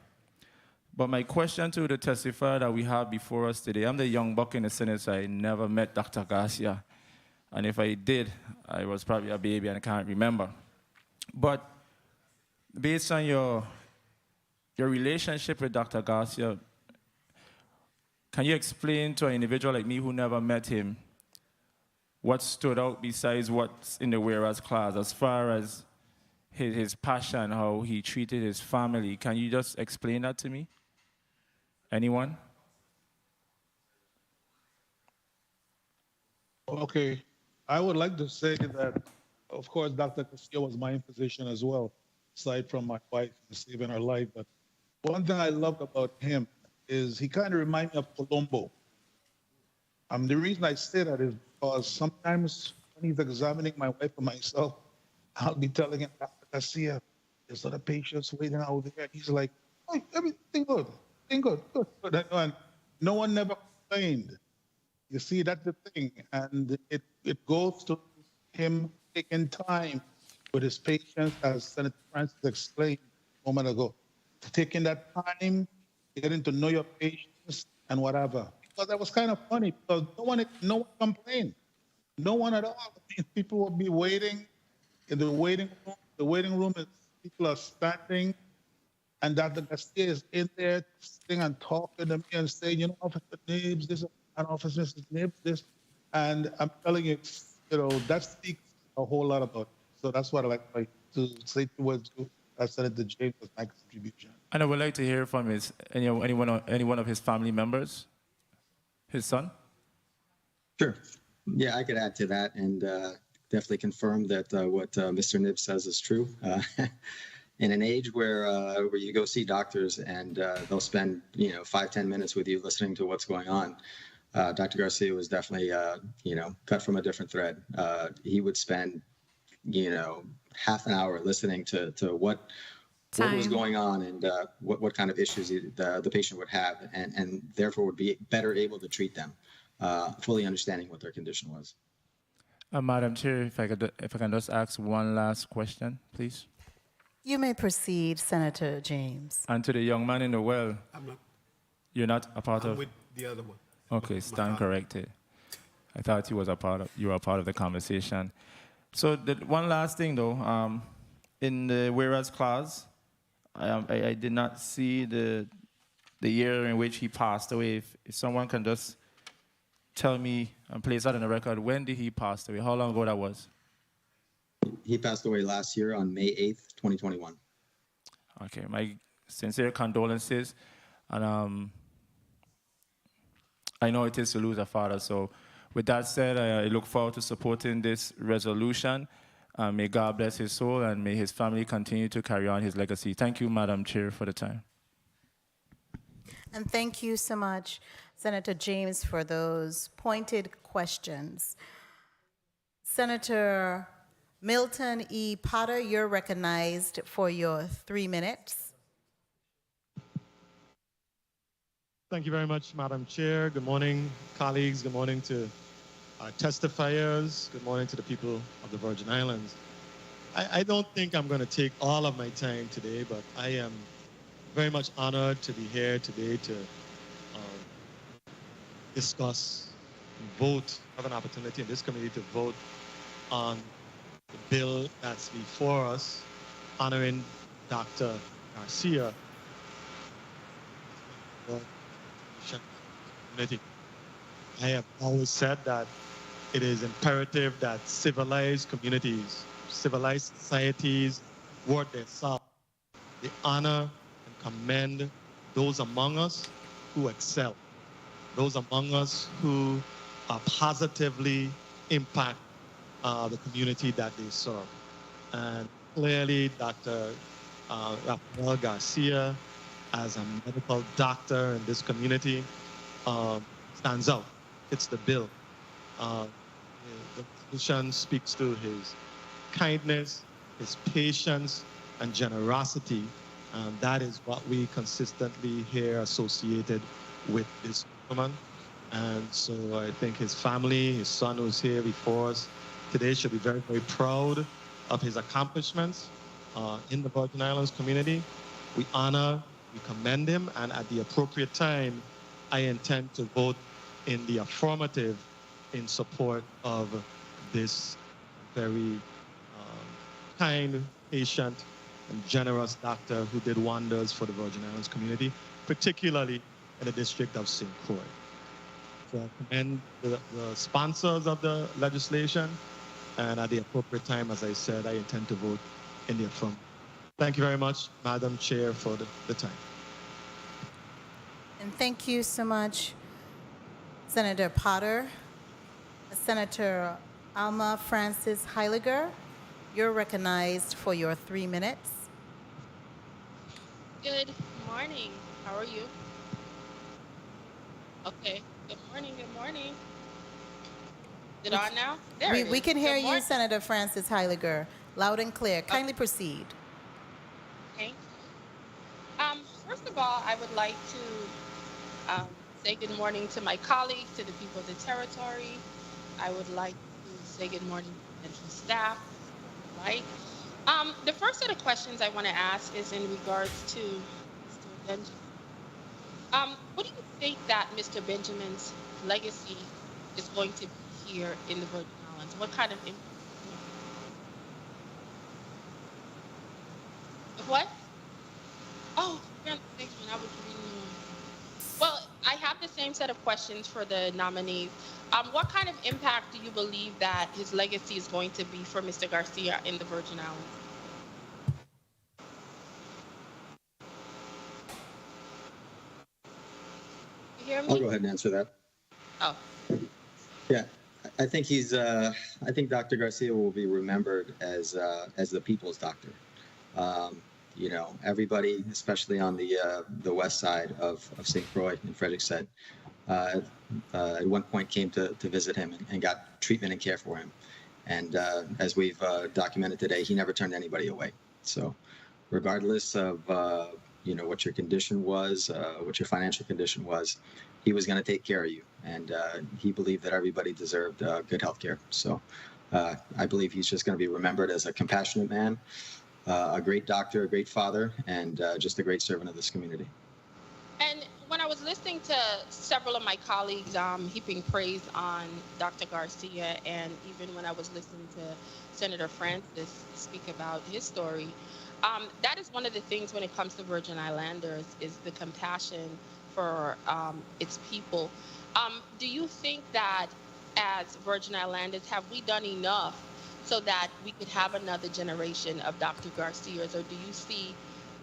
But my question to the testifier that we have before us today, I'm the young buck in the Senate, so I never met Dr. Garcia. And if I did, I was probably a baby and I can't remember. But based on your relationship with Dr. Garcia, can you explain to an individual like me who never met him what stood out besides what's in the whereas clause as far as his passion, how he treated his family? Can you just explain that to me? Anyone? Okay. I would like to say that Of course, Dr. Garcia was my physician as well, aside from my wife and saving her life. But one thing I loved about him is he kind of reminded me of Colombo. The reason I say that is because sometimes when he's examining my wife or myself, I'll be telling him, Dr. Garcia, there's other patients waiting out there. He's like, oh, everything good, everything good, good, good. And no one never complained. You see, that's the thing. And it goes to him taking time with his patients, as Senator Francis explained a moment ago. Taking that time, getting to know your patients and whatever. Because that was kind of funny because no one complained. No one at all. I mean, people will be waiting in the waiting room. The waiting room is people are standing, and Dr. Garcia is in there sitting and talking to me and saying, you know, Officer Nibs, this, and Officer Nibs, this. And I'm telling you, you know, that speaks a whole lot about it. So that's what I like to say towards you, as Senator James, was my contribution. And I would like to hear from any one of his family members, his son. Sure. Yeah, I could add to that and definitely confirm that what Mr. Nibs says is true. In an age where you go see doctors and they'll spend 5-10 minutes with you listening to what's going on, Dr. Garcia was definitely cut from a different thread. He would spend half an hour listening to what was going on and what kind of issues the patient would have, and therefore would be better able to treat them, fully understanding what their condition was. Madam Chair, if I can just ask one last question, please. You may proceed, Senator James. And to the young man in the well, I'm not. you're not a part I'm of. with the other one. Okay, stand corrected. I thought you were a part of the conversation. So one last thing though, in the whereas clause, I did not see the year in which he passed away. If someone can just tell me and place that in the record, when did he pass away? How long ago that was? He passed away last year on May 8th, 2021. Okay, my sincere condolences, and I know it is to lose a father. So, with that said, I look forward to supporting this resolution. May God bless his soul, and may his family continue to carry on his legacy. Thank you, Madam Chair, for the time. And thank you so much, Senator James, for those pointed questions. Senator Milton E. Potter, you're recognized for your 3 minutes. Thank you very much, Madam Chair. Good morning, colleagues. Good morning to our testifiers. Good morning to the people of the Virgin Islands. I don't think I'm going to take all of my time today, but I am very much honored to be here today to discuss, vote, have an opportunity in this committee to vote on the bill that's before us, honoring Dr. Garcia. I have always said that it is imperative that civilized communities, civilized societies, work their salt. They honor and commend those among us who excel, those among us who positively impact the community that they serve. And clearly, Dr. Rafael Garcia, as a medical doctor in this community, stands out. It's the bill. The resolution speaks to his kindness, his patience, and generosity. And that is what we consistently hear associated with this woman. And so I think his family, his son who's here before us today, should be very, very proud of his accomplishments in the Virgin Islands community. We honor, we commend him, and at the appropriate time, I intend to vote in the affirmative in support of this very kind, patient, and generous doctor who did wonders for the Virgin Islands community, particularly in the district of St. Croix. So I commend the sponsors of the legislation, and at the appropriate time, as I said, I intend to vote in the affirmative. Thank you very much, Madam Chair, for the time. And thank you so much, Senator Potter. Senator Alma Francis Heiliger, You're recognized for your 3 minutes. Good morning. How are you? Okay. Good morning. Good morning. Is it on now? There it is. We can hear Good you, morning. Senator Francis Heiliger, loud and clear. Oh. Kindly proceed. Okay. First of all, I would like to say good morning to my colleagues, to the people of the territory. I would like to say good morning to the staff. Right. The first set of questions I want to ask is in regards to Mr. Benjamin. What do you think that Mr. Benjamin's legacy is going to be here in the Virgin Islands? What kind of impact? What? Oh, thanks, man. I was reading. Well, I have the same set of questions for the nominees. What kind of impact do you believe that his legacy is going to be for Mr. Garcia in the Virgin Islands? You hear me? I'll go ahead and answer that. Oh. Yeah, I think I think Dr. Garcia will be remembered as the people's doctor. You know, everybody, especially on the west side of St. Croix and Frederiksted, at one point came to visit him and got treatment and care for him. And as we've documented today, he never turned anybody away. So regardless of, you know, what your condition was, what your financial condition was, he was going to take care of you. And he believed that everybody deserved good health care. So I believe he's just going to be remembered as a compassionate man, a great doctor, a great father, and just a great servant of this community. And when I was listening to several of my colleagues heaping praise on Dr. Garcia, and even when I was listening to Senator Francis speak about his story, that is one of the things when it comes to Virgin Islanders is the compassion for its people. Do you think that as Virgin Islanders, have we done enough so that we could have another generation of Dr. Garcias, or do you see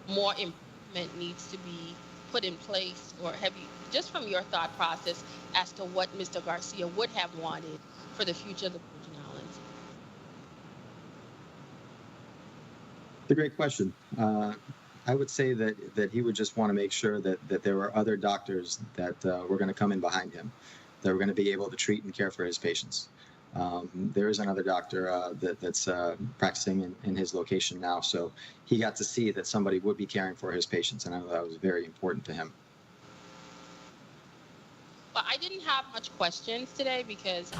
more improvement needs to be put in place, or have you, just from your thought process as to what Mr. Garcia would have wanted for the future of the Virgin Islands? It's a great question. I would say that he would just want to make sure that there were other doctors that were going to come in behind him, that were going to be able to treat and care for his patients. There is another doctor that's practicing in his location now, so he got to see that somebody would be caring for his patients, and I know that was very important to him. Well, I didn't have much questions today because,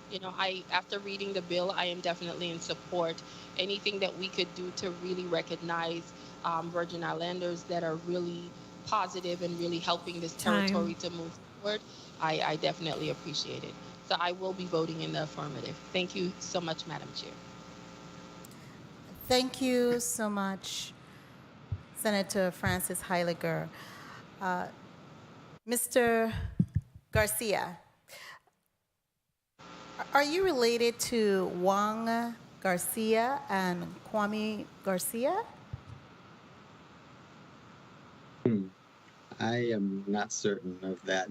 you know, after reading the bill, I am definitely in support. Anything that we could do to really recognize Virgin Islanders that are really positive and really helping this territory to move forward, I definitely appreciate it. So I will be voting in the affirmative. Thank you so much, Madam Chair. Thank you so much, Senator Francis Heiliger. Mr. Garcia, are you related to Vaughn Garcia and Kwame Garcia? I am not certain of that.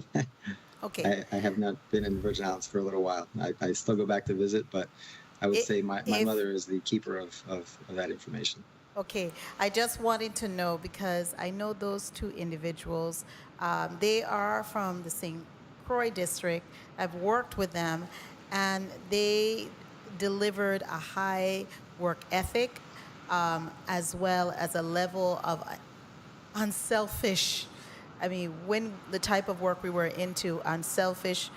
Okay. I have not been in the Virgin Islands for a little while. I still go back to visit, but I would say my mother is the keeper of that information. Okay, I just wanted to know because I know those two individuals. They are from the St. Croix district. I've worked with them, and they delivered a high work ethic as well as a level of unselfish. I mean, when the type of work we were into, unselfish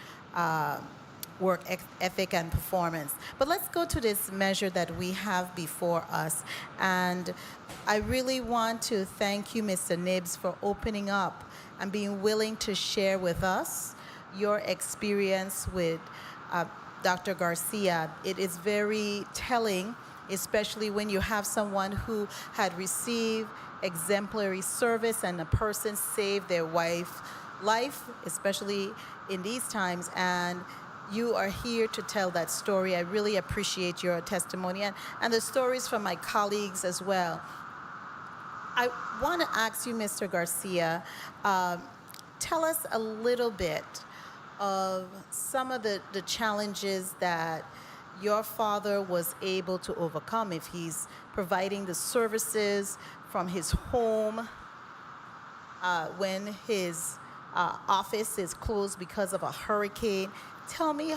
work ethic and performance. But let's go to this measure that we have before us. And I really want to thank you, Mr. Nibbs, for opening up and being willing to share with us your experience with Dr. Garcia. It is very telling, especially when you have someone who had received exemplary service and a person saved their wife's life, especially in these times, and you are here to tell that story. I really appreciate your testimony and the stories from my colleagues as well. I want to ask you, Mr. Garcia, tell us a little bit of some of the challenges that your father was able to overcome, if he's providing the services from his home when his office is closed because of a hurricane. Tell me,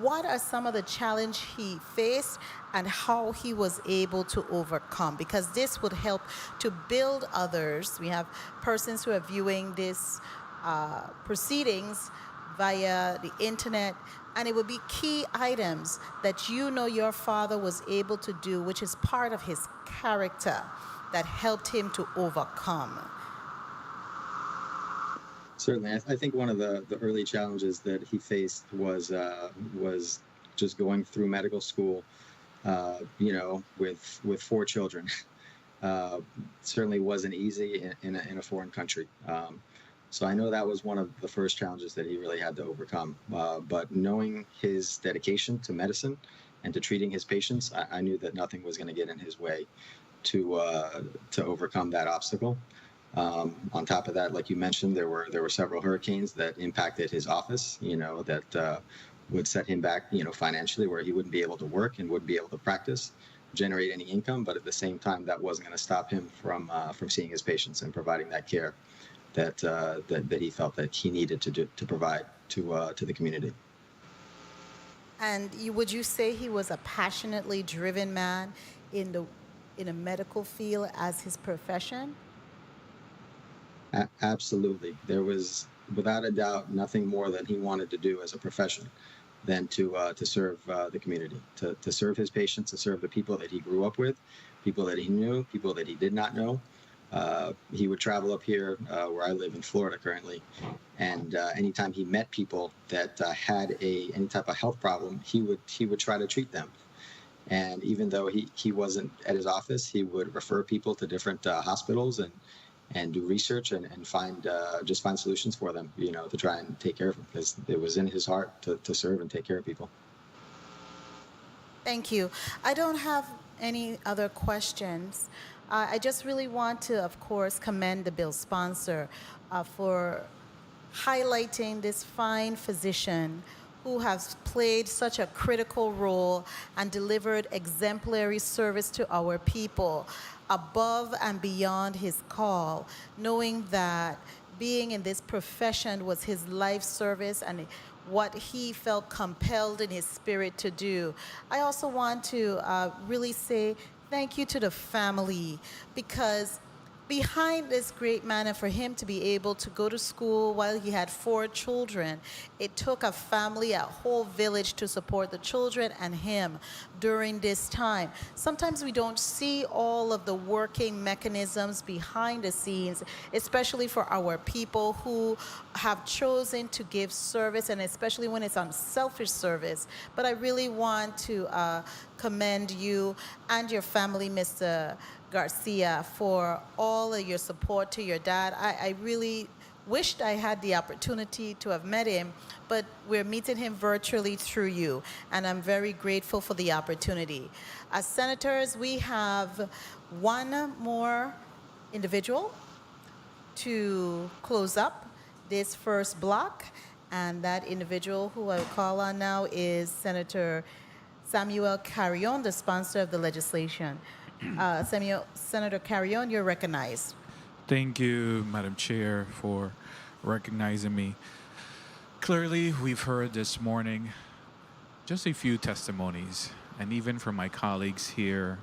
what are some of the challenges he faced and how he was able to overcome? Because this would help to build others. We have persons who are viewing this proceedings via the internet, and it would be key items that you know your father was able to do, which is part of his character that helped him to overcome. Certainly, I think one of the early challenges that he faced was just going through medical school, with 4 children. Certainly wasn't easy in a foreign country. So I know that was one of the first challenges that he really had to overcome. But knowing his dedication to medicine and to treating his patients, I knew that nothing was going to get in his way to overcome that obstacle. On top of that, like you mentioned, there were several hurricanes that impacted his office, that would set him back, financially, where he wouldn't be able to work and wouldn't be able to practice, generate any income. But at the same time, that wasn't going to stop him from seeing his patients and providing that care that he felt that he needed to provide to the community. And would you say he was a passionately driven man in a medical field as his profession? Absolutely. There was, without a doubt, nothing more that he wanted to do as a profession than to serve the community, to serve his patients, to serve the people that he grew up with, people that he knew, people that he did not know. He would travel up here where I live in Florida currently, and anytime he met people that had any type of health problem, he would try to treat them. And even though he wasn't at his office, he would refer people to different hospitals and do research and find solutions for them, to try and take care of them, because it was in his heart to serve and take care of people. Thank you. I don't have any other questions. I just really want to, of course, commend the bill sponsor for highlighting this fine physician who has played such a critical role and delivered exemplary service to our people above and beyond his call, knowing that being in this profession was his life service and what he felt compelled in his spirit to do. I also want to really say thank you to the family, because behind this great man, and for him to be able to go to school while he had 4 children, it took a family, a whole village to support the children and him during this time. Sometimes we don't see all of the working mechanisms behind the scenes, especially for our people who have chosen to give service, and especially when it's unselfish service. But I really want to commend you and your family, Mr. Garcia, for all of your support to your dad. I really wished I had the opportunity to have met him, but we're meeting him virtually through you, and I'm very grateful for the opportunity. As senators, we have one more individual to close up this first block, and that individual who I will call on now is Senator Samuel Carrion, the sponsor of the legislation. Senator Carrion, you're recognized. Thank you, Madam Chair, for recognizing me. Clearly, we've heard this morning just a few testimonies, and even from my colleagues here,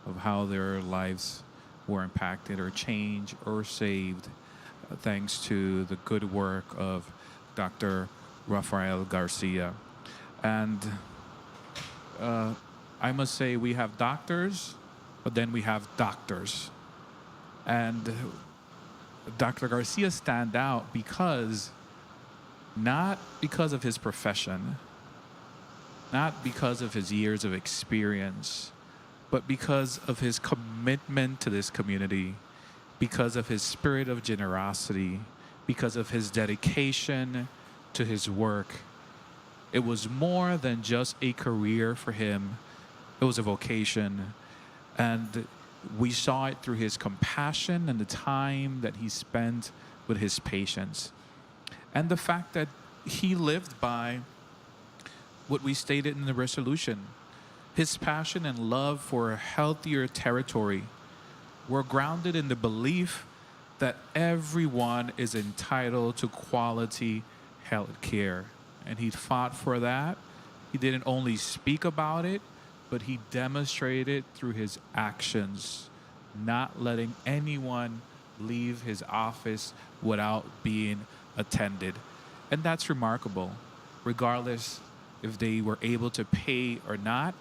of how their lives were impacted or changed or saved thanks to the good work of Dr. Rafael Garcia. And I must say, we have doctors, but then we have doctors. And Dr. Garcia stand out not because of his profession, not because of his years of experience, but because of his commitment to this community, because of his spirit of generosity, because of his dedication to his work. It was more than just a career for him. It was a vocation. And we saw it through his compassion and the time that he spent with his patients. And the fact that he lived by what we stated in the resolution. His passion and love for a healthier territory were grounded in the belief that everyone is entitled to quality health care. And he fought for that. He didn't only speak about it, but he demonstrated it through his actions, not letting anyone leave his office without being attended. And that's remarkable. Regardless if they were able to pay or not,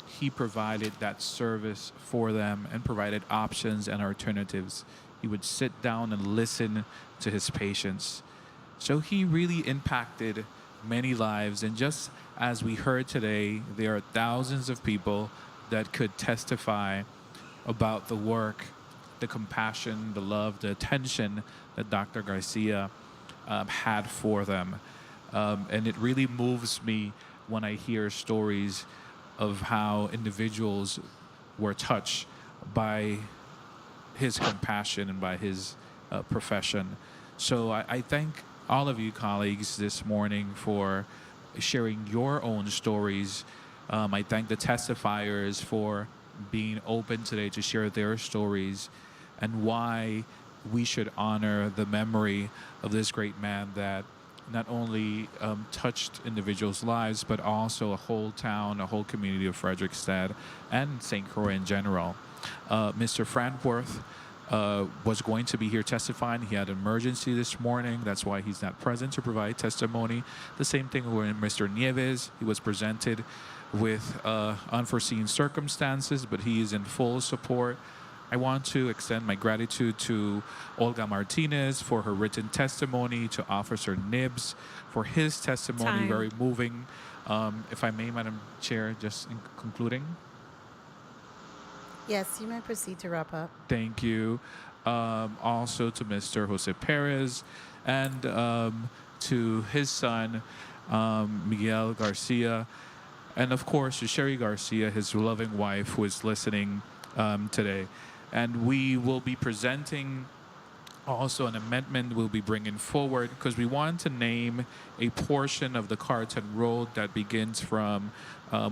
he provided that service for them and provided options and alternatives. He would sit down and listen to his patients. So he really impacted many lives. And just as we heard today, there are thousands of people that could testify about the work, the compassion, the love, the attention that Dr. Garcia had for them. And it really moves me when I hear stories of how individuals were touched by his compassion and by his profession. So I thank all of you colleagues this morning for sharing your own stories. I thank the testifiers for being open today to share their stories and why we should honor the memory of this great man that not only touched individuals' lives, but also a whole town, a whole community of Frederickstad and St. Croix in general. Mr. Frantworth was going to be here testifying. He had an emergency this morning. That's why he's not present to provide testimony. The same thing with Mr. Nieves. He was presented with unforeseen circumstances, but he is in full support. I want to extend my gratitude to Olga Martinez for her written testimony, to Officer Nibbs for his testimony, Time. very moving. If I may, Madam Chair, just in concluding. Yes, you may proceed to wrap up. Thank you. Also to Mr. Jose Perez and to his son, Miguel Garcia, and of course to Sherry Garcia, his loving wife, who is listening today. And we will be presenting also an amendment we'll be bringing forward because we want to name a portion of the Carlton Road that begins from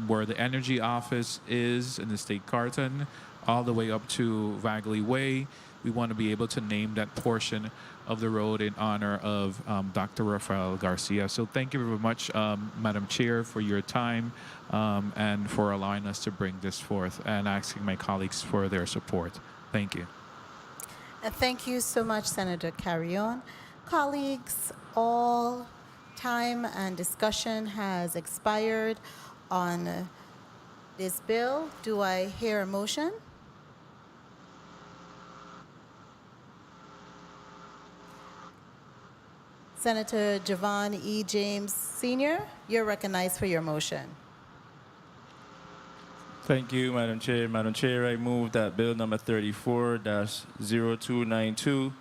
where the Energy Office is in the State Carlton all the way up to Vagley Way. We want to be able to name that portion of the road in honor of Dr. Rafael Garcia. So thank you very much, Madam Chair, for your time and for allowing us to bring this forth and asking my colleagues for their support. Thank you. Thank you so much, Senator Carrion. Colleagues, all time and discussion has expired on this bill. Do I hear a motion? Senator Javon E. James Sr., you're recognized for your motion. Thank you, Madam Chair. Madam Chair, I move that Bill number 34-0292,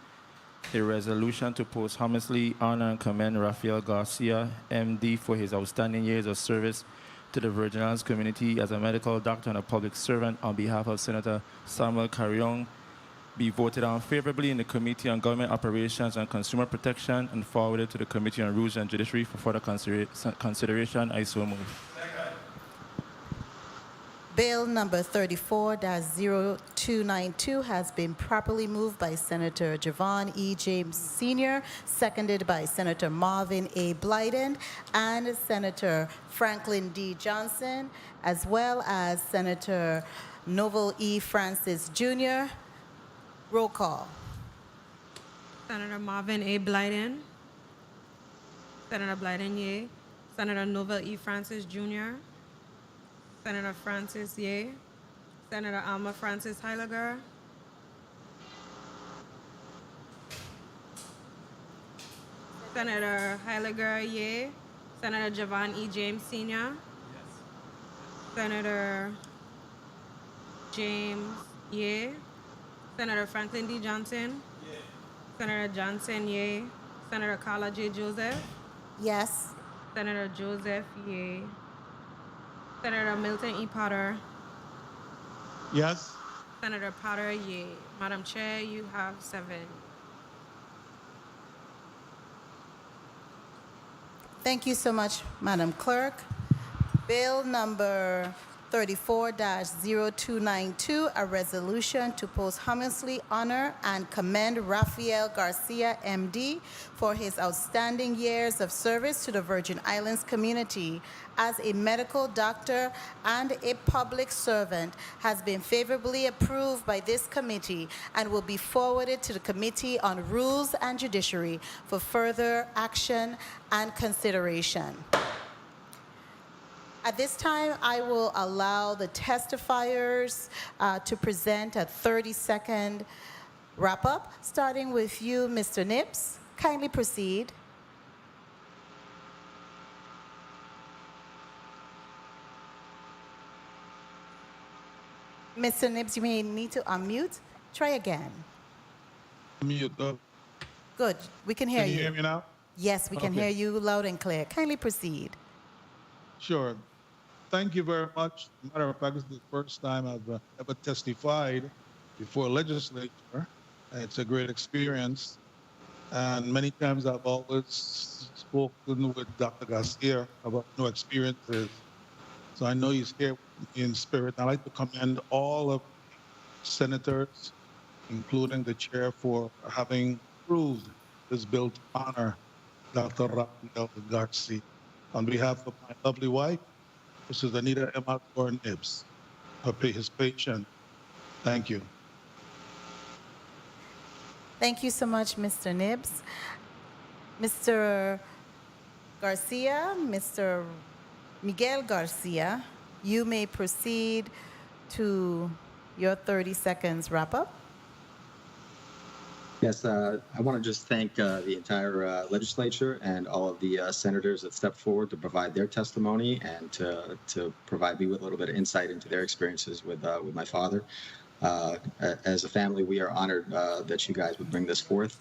a resolution to posthumously honor and commend Rafael Garcia, MD, for his outstanding years of service to the Virgin Islands community as a medical doctor and a public servant on behalf of Senator Samuel Carrion, be voted on favorably in the Committee on Government Operations and Consumer Protection and forwarded to the Committee on Rules and Judiciary for further consideration. I so move. Bill number 34-0292 has been properly moved by Senator Javon E. James Sr., seconded by Senator Marvin A. Blyden and Senator Franklin D. Johnson, as well as Senator Novel E. Francis Jr. Roll call. Senator Marvin A. Blyden. Senator Blyden, yea. Senator Novel E. Francis Jr. Senator Francis, yea. Senator Alma Francis Heiliger. Senator Heiliger, yea. Senator Javon E. James Sr. Yes. Senator James, yea. Senator Franklin D. Johnson. Yea. Senator Johnson, yea. Senator Carla J. Joseph. Yes. Senator Joseph, yea. Senator Milton E. Potter. Yes. Senator Potter, yea. Madam Chair, you have 7. Thank you so much, Madam Clerk. Bill number 34-0292, a resolution to posthumously honor and commend Rafael Garcia, MD, for his outstanding years of service to the Virgin Islands community as a medical doctor and a public servant, has been favorably approved by this committee and will be forwarded to the Committee on Rules and Judiciary for further action and consideration. At this time, I will allow the testifiers to present a 30-second wrap-up, starting with you, Mr. Nips. Kindly proceed. Mr. Nips, you may need to unmute. Try again. Mute. Good. We can hear Can you. you hear me now? Yes, we can Okay. hear you loud and clear. Kindly proceed. Sure. Thank you very much. Matter of fact, this is the first time I've ever testified before a legislature. It's a great experience. And many times I've always spoken with Dr. Garcia about new experiences. So I know he's here in spirit. I'd like to commend all of senators, including the chair, for having approved this bill to honor Dr. Rafael Garcia. On behalf of my lovely wife, Mrs. Anita Emma Nibbs, his patient. Thank you. Thank you so much, Mr. Nibbs. Mr. Garcia, Mr. Miguel Garcia, you may proceed to your 30 seconds wrap up. Yes, I want to just thank the entire legislature and all of the senators that stepped forward to provide their testimony and to provide me with a little bit of insight into their experiences with my father. As a family, we are honored that you guys would bring this forth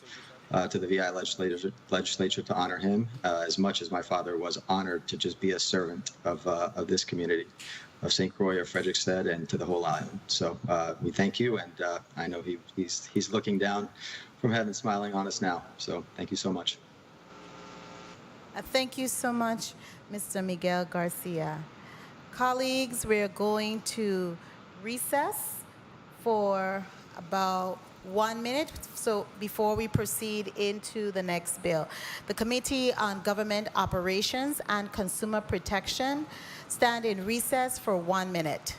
to the VI legislature to honor him, as much as my father was honored to just be a servant of this community, of St. Croix, of Frederiksted, and to the whole island. So we thank you, and I know he's looking down from heaven, smiling on us now. So thank you so much. Thank you so much, Mr. Miguel Garcia. Colleagues, we're going to recess for about 1 minute, so before we proceed into the next bill. The Committee on Government Operations and Consumer Protection stand in recess for 1 minute.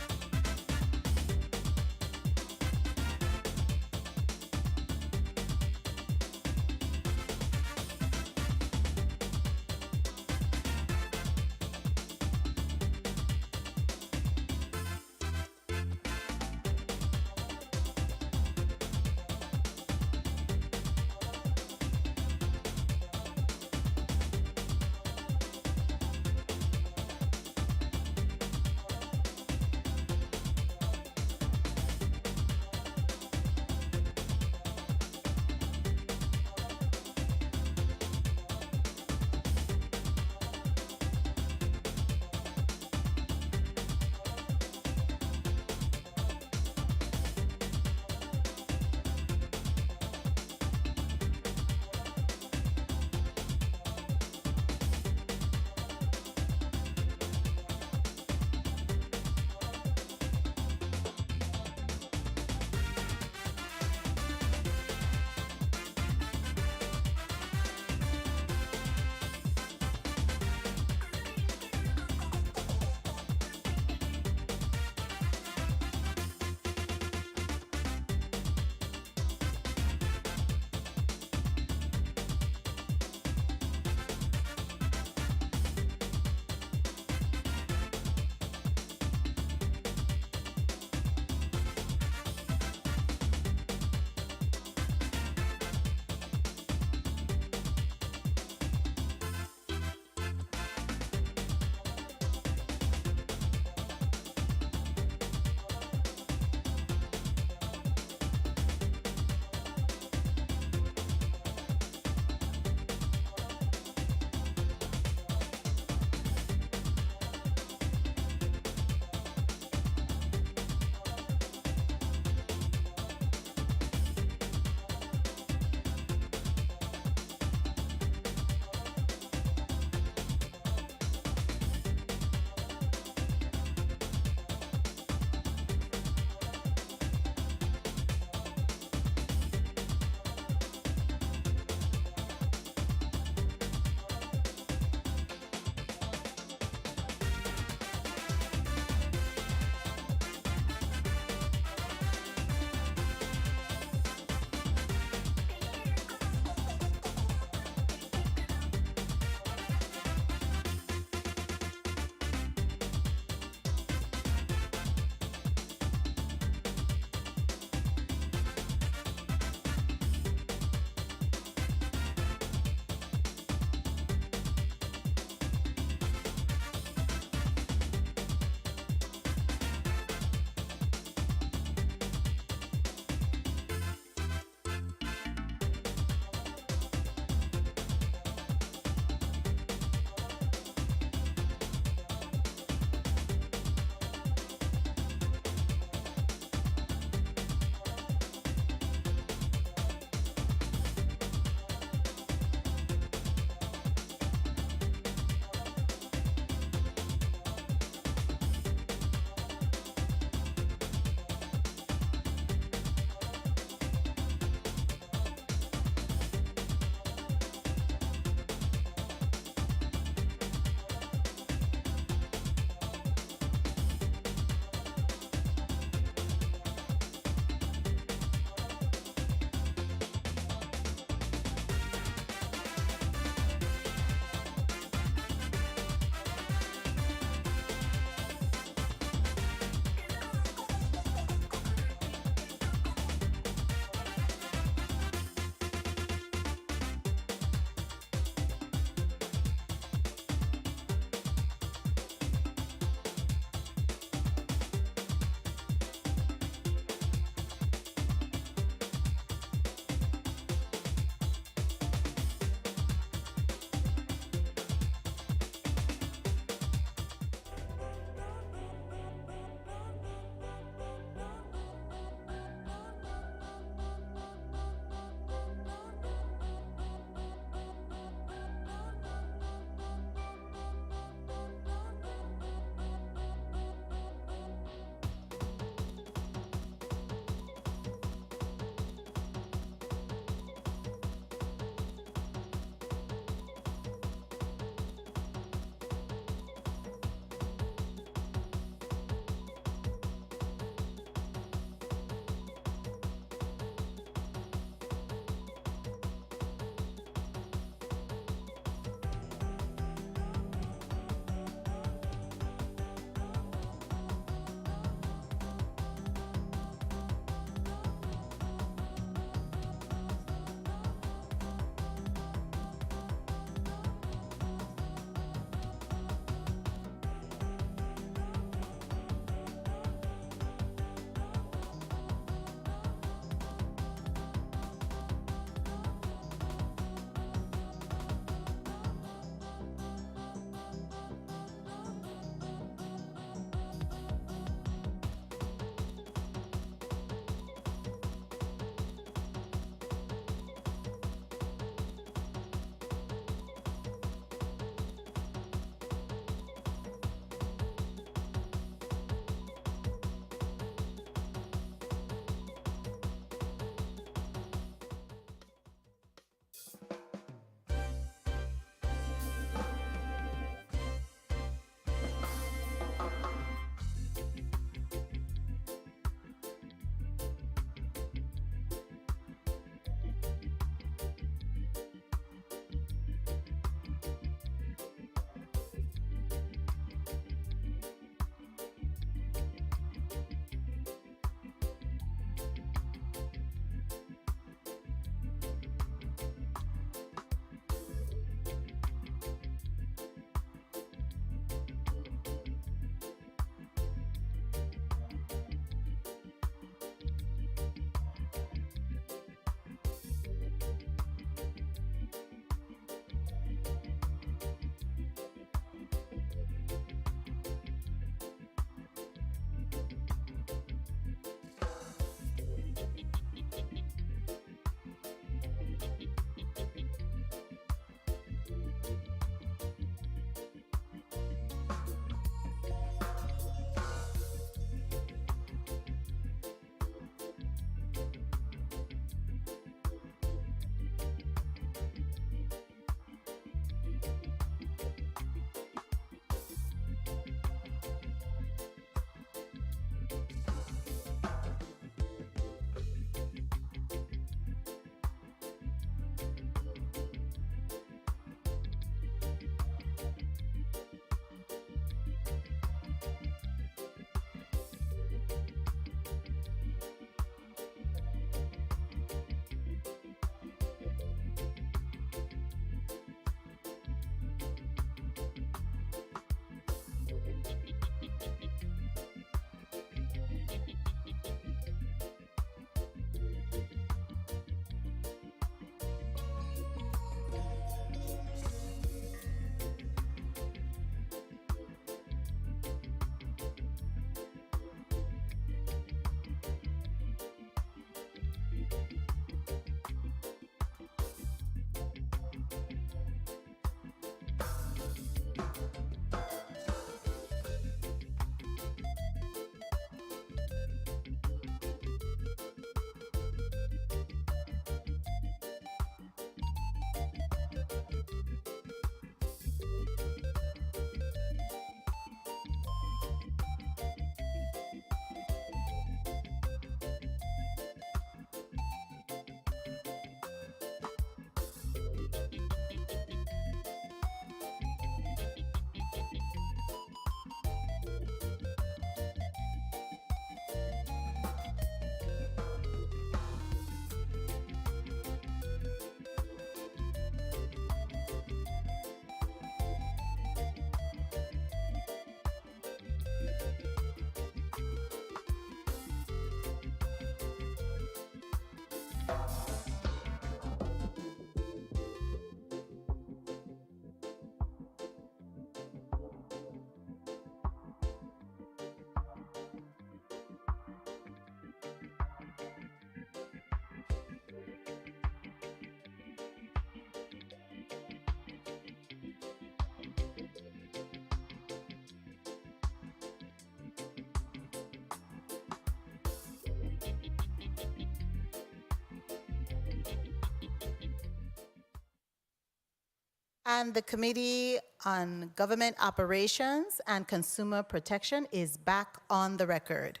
And the Committee on Government Operations and Consumer Protection is back on the record.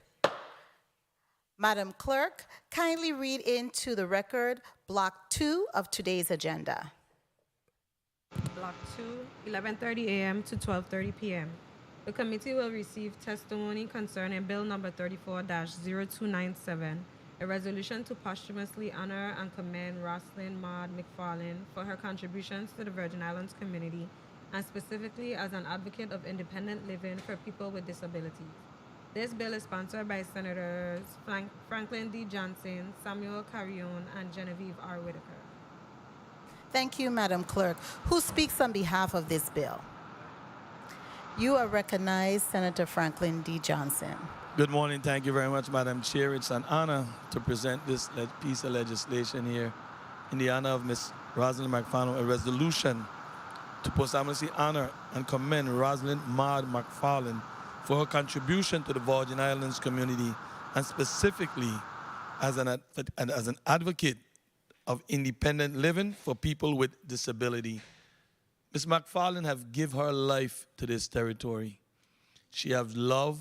Madam Clerk, kindly read into the record Block 2 of today's agenda. Block 2, 11:30 a.m. to 12:30 p.m. The committee will receive testimony concerning Bill number 34-0297, a resolution to posthumously honor and commend Roselin Maud McFarlane for her contributions to the Virgin Islands community, and specifically as an advocate of independent living for people with disabilities. This bill is sponsored by Senators Franklin D. Johnson, Samuel Carrion, and Genevieve R. Whitaker. Thank you, Madam Clerk. Who speaks on behalf of this bill? You are recognized, Senator Franklin D. Johnson. Good morning. Thank you very much, Madam Chair. It's an honor to present this piece of legislation here in the honor of Ms. Roselin McFarlane, a resolution to posthumously honor and commend Roselin Maud McFarlane for her contribution to the Virgin Islands community, and specifically as an advocate of independent living for people with disability. Ms. McFarlane have given her life to this territory. She have love,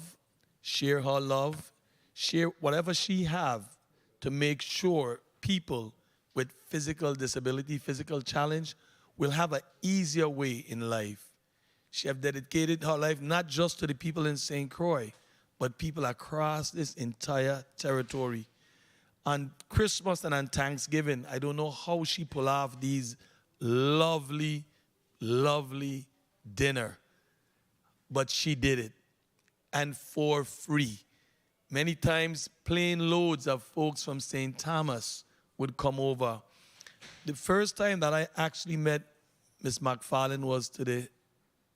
share her love, share whatever she have to make sure people with physical disability, physical challenge, will have an easier way in life. She have dedicated her life not just to the people in St. Croix, but people across this entire territory. On Christmas and on Thanksgiving, I don't know how she pull off these lovely, lovely dinner, but she did it, and for free. Many times, plane loads of folks from St. Thomas would come over. The first time that I actually met Ms. McFarlane was to the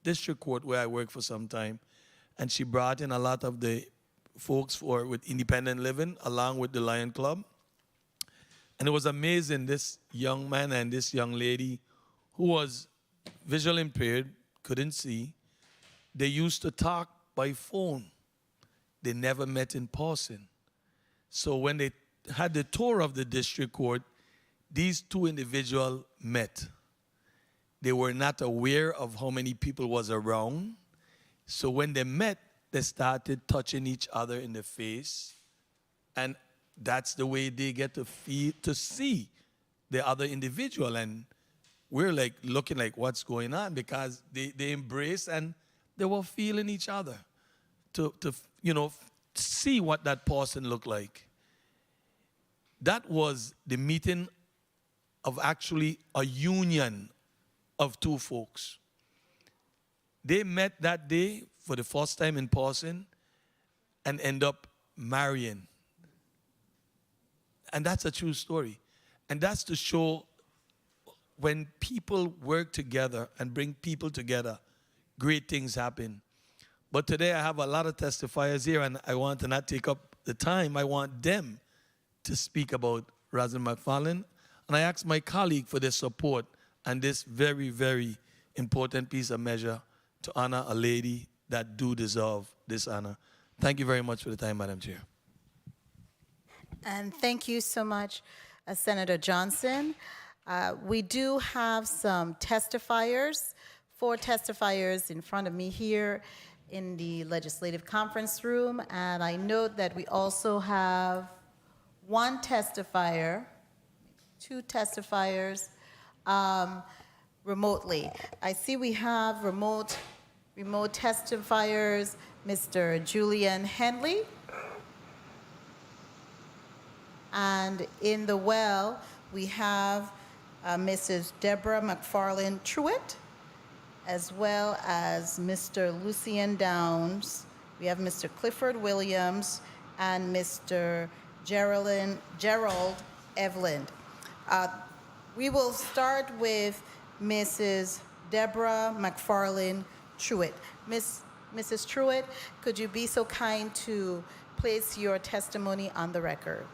district court where I worked for some time, and she brought in a lot of the folks with independent living along with the Lion Club. And it was amazing, this young man and this young lady who was visually impaired, couldn't see, they used to talk by phone. They never met in person. So when they had the tour of the district court, these two individuals met. They were not aware of how many people was around. So when they met, they started touching each other in the face. And that's the way they get to see the other individual. And we're like looking like what's going on, because they embrace and they were feeling each other to see what that person looked like. That was the meeting of actually a union of two folks. They met that day for the first time in person and end up marrying. And that's a true story. And that's to show when people work together and bring people together, great things happen. But today I have a lot of testifiers here, and I want to not take up the time. I want them to speak about Roselin McFarlane. And I ask my colleague for their support on this very, very important piece of measure to honor a lady that do deserve this honor. Thank you very much for the time, Madam Chair. And thank you so much, Senator Johnson. We do have some testifiers, 4 testifiers in front of me here in the Legislative Conference Room, and I note that we also have 1 testifier, 2 testifiers remotely. I see we have remote testifiers, Mr. Julian Henley, and in the well, we have Mrs. Deborah McFarlane Truitt, as well as Mr. Lucien Downs. We have Mr. Clifford Williams and Mr. Gerald Evelyn. We will start with Mrs. Deborah McFarlane Truitt. Mrs. Truitt, could you be so kind to place your testimony on the record?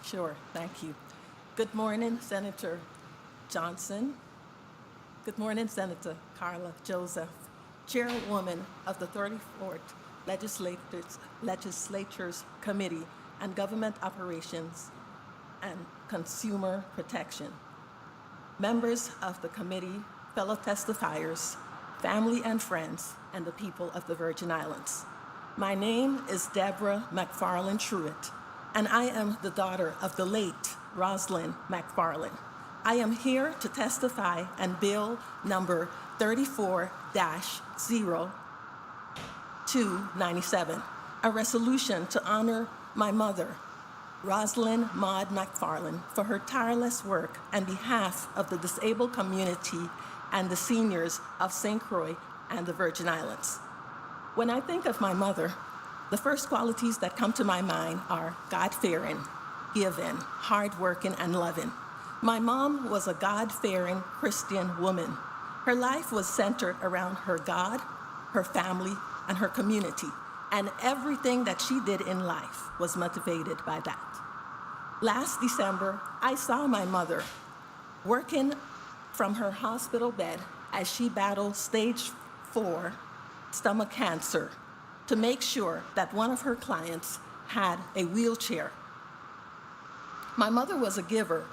Sure, thank you. Good morning, Senator Johnson. Good morning, Senator Carla Joseph, Chairwoman of the 34th Legislature's Committee on Government Operations and Consumer Protection. Members of the committee, fellow testifiers, family and friends, and the people of the Virgin Islands. My name is Deborah McFarlane Truitt, and I am the daughter of the late Roselin McFarlane. I am here to testify on Bill number 34-0297, a resolution to honor my mother, Roselin Maud McFarlane, for her tireless work on behalf of the disabled community and the seniors of St. Croix and the Virgin Islands. When I think of my mother, the first qualities that come to my mind are God-fearing, giving, hardworking, and loving. My mom was a God-fearing Christian woman. Her life was centered around her God, her family, and her community, and everything that she did in life was motivated by that. Last December, I saw my mother working from her hospital bed as she battled stage 4 stomach cancer to make sure that one of her clients had a wheelchair. My mother was a giver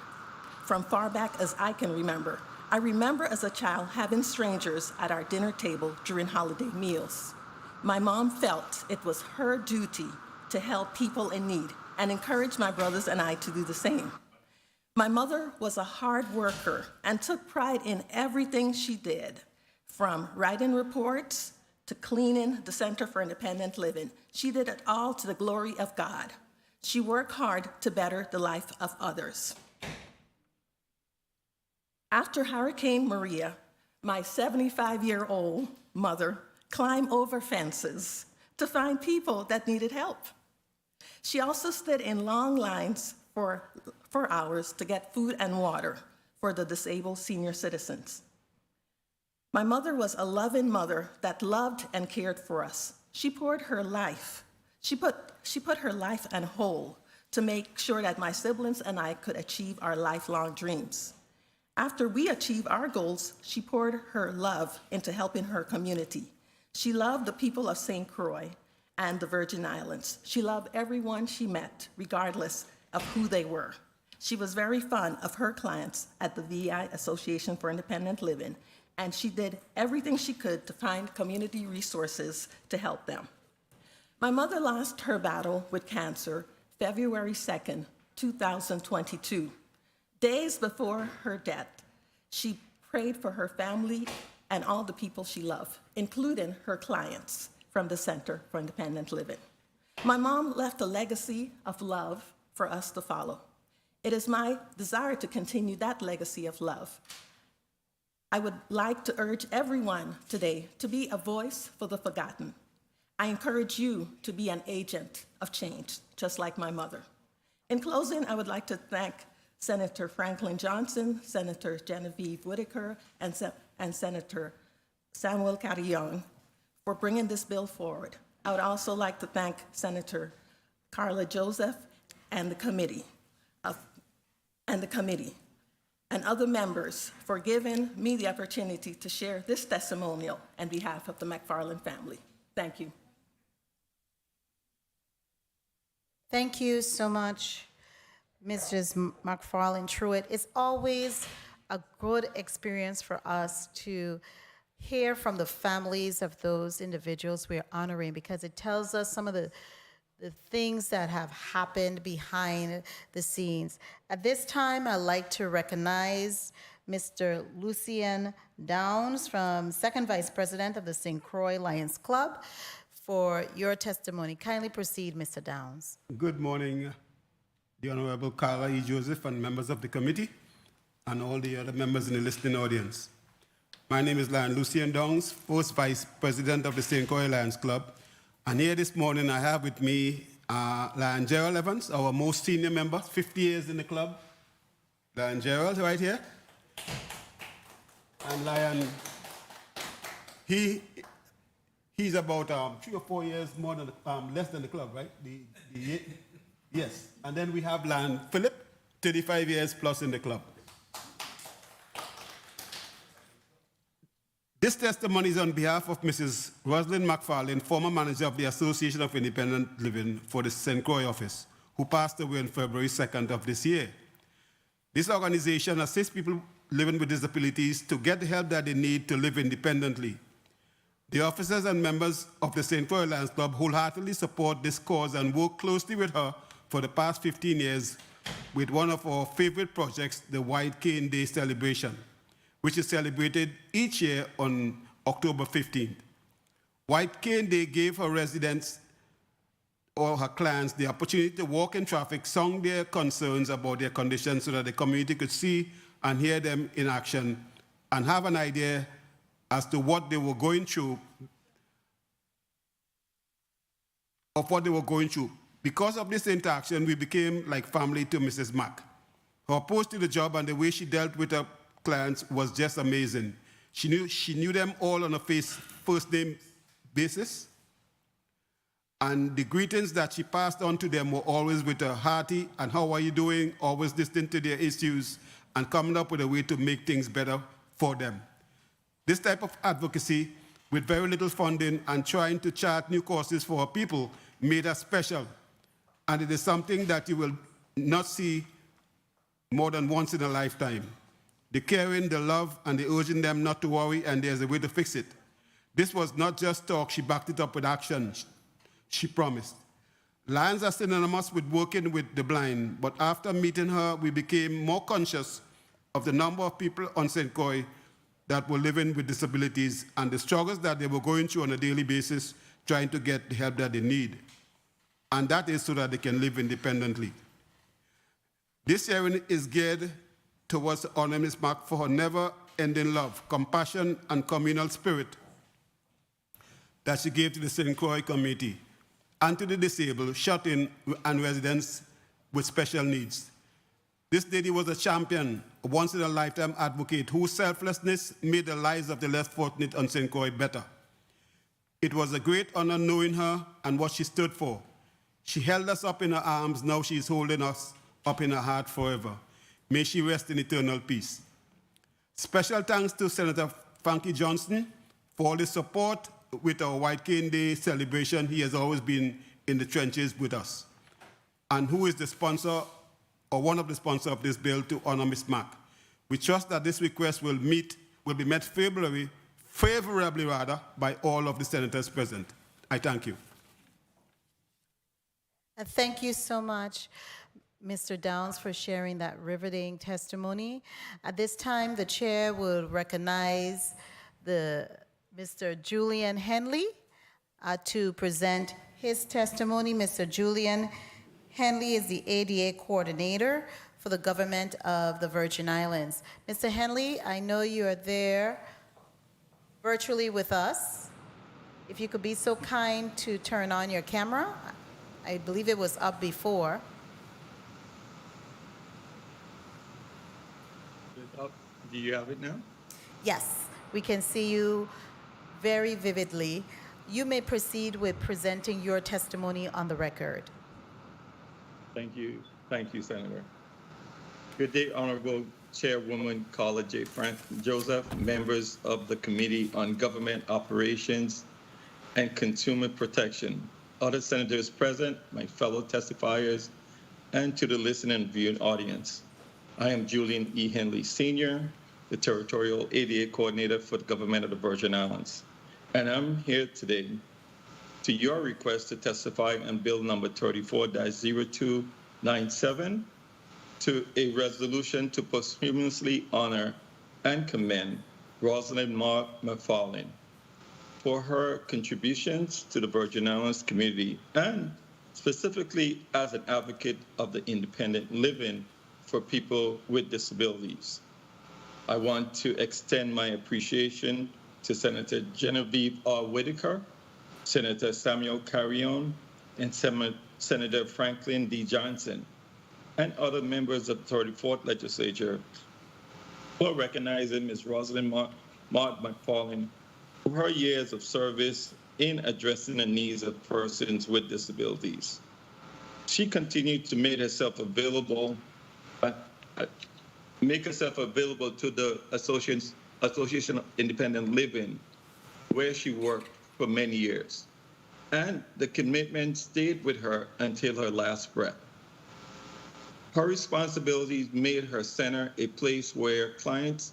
from far back as I can remember. I remember as a child having strangers at our dinner table during holiday meals. My mom felt it was her duty to help people in need and encouraged my brothers and I to do the same. My mother was a hard worker and took pride in everything she did, from writing reports to cleaning the Center for Independent Living. She did it all to the glory of God. She worked hard to better the life of others. After Hurricane Maria, my 75-year-old mother climbed over fences to find people that needed help. She also stood in long lines for hours to get food and water for the disabled senior citizens. My mother was a loving mother that loved and cared for us. She poured her life. She put her life on hold to make sure that my siblings and I could achieve our lifelong dreams. After we achieved our goals, she poured her love into helping her community. She loved the people of St. Croix and the Virgin Islands. She loved everyone she met, regardless of who they were. She was very fond of her clients at the VI Association for Independent Living, and she did everything she could to find community resources to help them. My mother lost her battle with cancer February 2nd, 2022. Days before her death, she prayed for her family and all the people she loved, including her clients from the Center for Independent Living. My mom left a legacy of love for us to follow. It is my desire to continue that legacy of love. I would like to urge everyone today to be a voice for the forgotten. I encourage you to be an agent of change, just like my mother. In closing, I would like to thank Senator Franklin Johnson, Senator Genevieve Whitaker, and Senator Samuel Carillon for bringing this bill forward. I would also like to thank Senator Carla Joseph and the committee, and other members for giving me the opportunity to share this testimonial on behalf of the McFarlane family. Thank you. Thank you so much, Mrs. McFarlane Truitt. It's always a good experience for us to hear from the families of those individuals we're honoring, because it tells us some of the things that have happened behind the scenes. At this time, I'd like to recognize Mr. Lucien Downs, Second Vice President of the St. Croix Lions Club, for your testimony. Kindly proceed, Mr. Downs. Good morning, the Honorable Carla E. Joseph and members of the committee and all the other members in the listening audience. My name is Lucien Downs, First Vice President of the St. Croix Lions Club. And here this morning I have with me Lion Gerald Evans, our most senior member, 50 years in the club. Lion Gerald, right here. And Lion, he's about 3 or 4 years more than less than the club, right? Yes. And then we have Lion Philip, 35 years plus in the club. This testimony is on behalf of Mrs. Roselin McFarlane, former manager of the Association of Independent Living for the St. Croix office, who passed away on February 2nd of this year. This organization assists people living with disabilities to get the help that they need to live independently. The officers and members of the St. Croix Lions Club wholeheartedly support this cause and work closely with her for the past 15 years with one of our favorite projects, the White Cane Day celebration, which is celebrated each year on October 15th. White Cane Day gave her residents or her clients the opportunity to walk in traffic, sing their concerns about their condition so that the community could see and hear them in action and have an idea as to what they were going through, Because of this interaction, we became like family to Mrs. Mack. Her approach to the job and the way she dealt with her clients was just amazing. She knew them all on a first name basis, and the greetings that she passed on to them were always with a hearty and how are you doing, always listening to their issues and coming up with a way to make things better for them. This type of advocacy with very little funding and trying to chart new courses for our people made us special, and it is something that you will not see more than once in a lifetime. The caring, the love, and the urging them not to worry, and there's a way to fix it. This was not just talk, she backed it up with action, she promised. Lions are synonymous with working with the blind, but after meeting her, we became more conscious of the number of people on St. Croix that were living with disabilities and the struggles that they were going through on a daily basis trying to get the help that they need. And that is so that they can live independently. This hearing is geared towards honor Ms. Mack for her never-ending love, compassion, and communal spirit that she gave to the St. Croix community and to the disabled, shut-in, and residents with special needs. This lady was a champion, a once-in-a-lifetime advocate whose selflessness made the lives of the less fortunate on St. Croix better. It was a great honor knowing her and what she stood for. She held us up in her arms, now she is holding us up in her heart forever. May she rest in eternal peace. Special thanks to Senator Frankie Johnson for all his support with our White Cane Day celebration. He has always been in the trenches with us. And who is the sponsor, or one of the sponsors of this bill to honor Ms. Mack. We trust that this request will be met favorably by all of the senators present. I thank you. And thank you so much, Mr. Downs, for sharing that riveting testimony. At this time, the chair will recognize Mr. Julian Henley to present his testimony. Mr. Julian Henley is the ADA coordinator for the government of the Virgin Islands. Mr. Henley, I know you are there virtually with us. If you could be so kind to turn on your camera. I believe it was up before. Do you have it now? Yes, we can see you very vividly. You may proceed with presenting your testimony on the record. Thank you, Senator. Good day, Honorable Chairwoman Carla J. Frank Joseph, members of the Committee on Government Operations and Consumer Protection, other senators present, my fellow testifiers, and to the listening and viewing audience. I am Julian E. Henley Sr., the Territorial ADA Coordinator for the Government of the Virgin Islands. And I'm here today to your request to testify on Bill number 34-0297 to a resolution to posthumously honor and commend Roselin Maud McFarlane for her contributions to the Virgin Islands community and specifically as an advocate of the independent living for people with disabilities. I want to extend my appreciation to Senator Genevieve R. Whitaker, Senator Samuel Carrion, and Senator Franklin D. Johnson, and other members of the 34th Legislature for recognizing Ms. Roselin Maud McFarlane for her years of service in addressing the needs of persons with disabilities. She continued to make herself available to the Association of Independent Living, where she worked for many years. And the commitment stayed with her until her last breath. Her responsibilities made her center a place where clients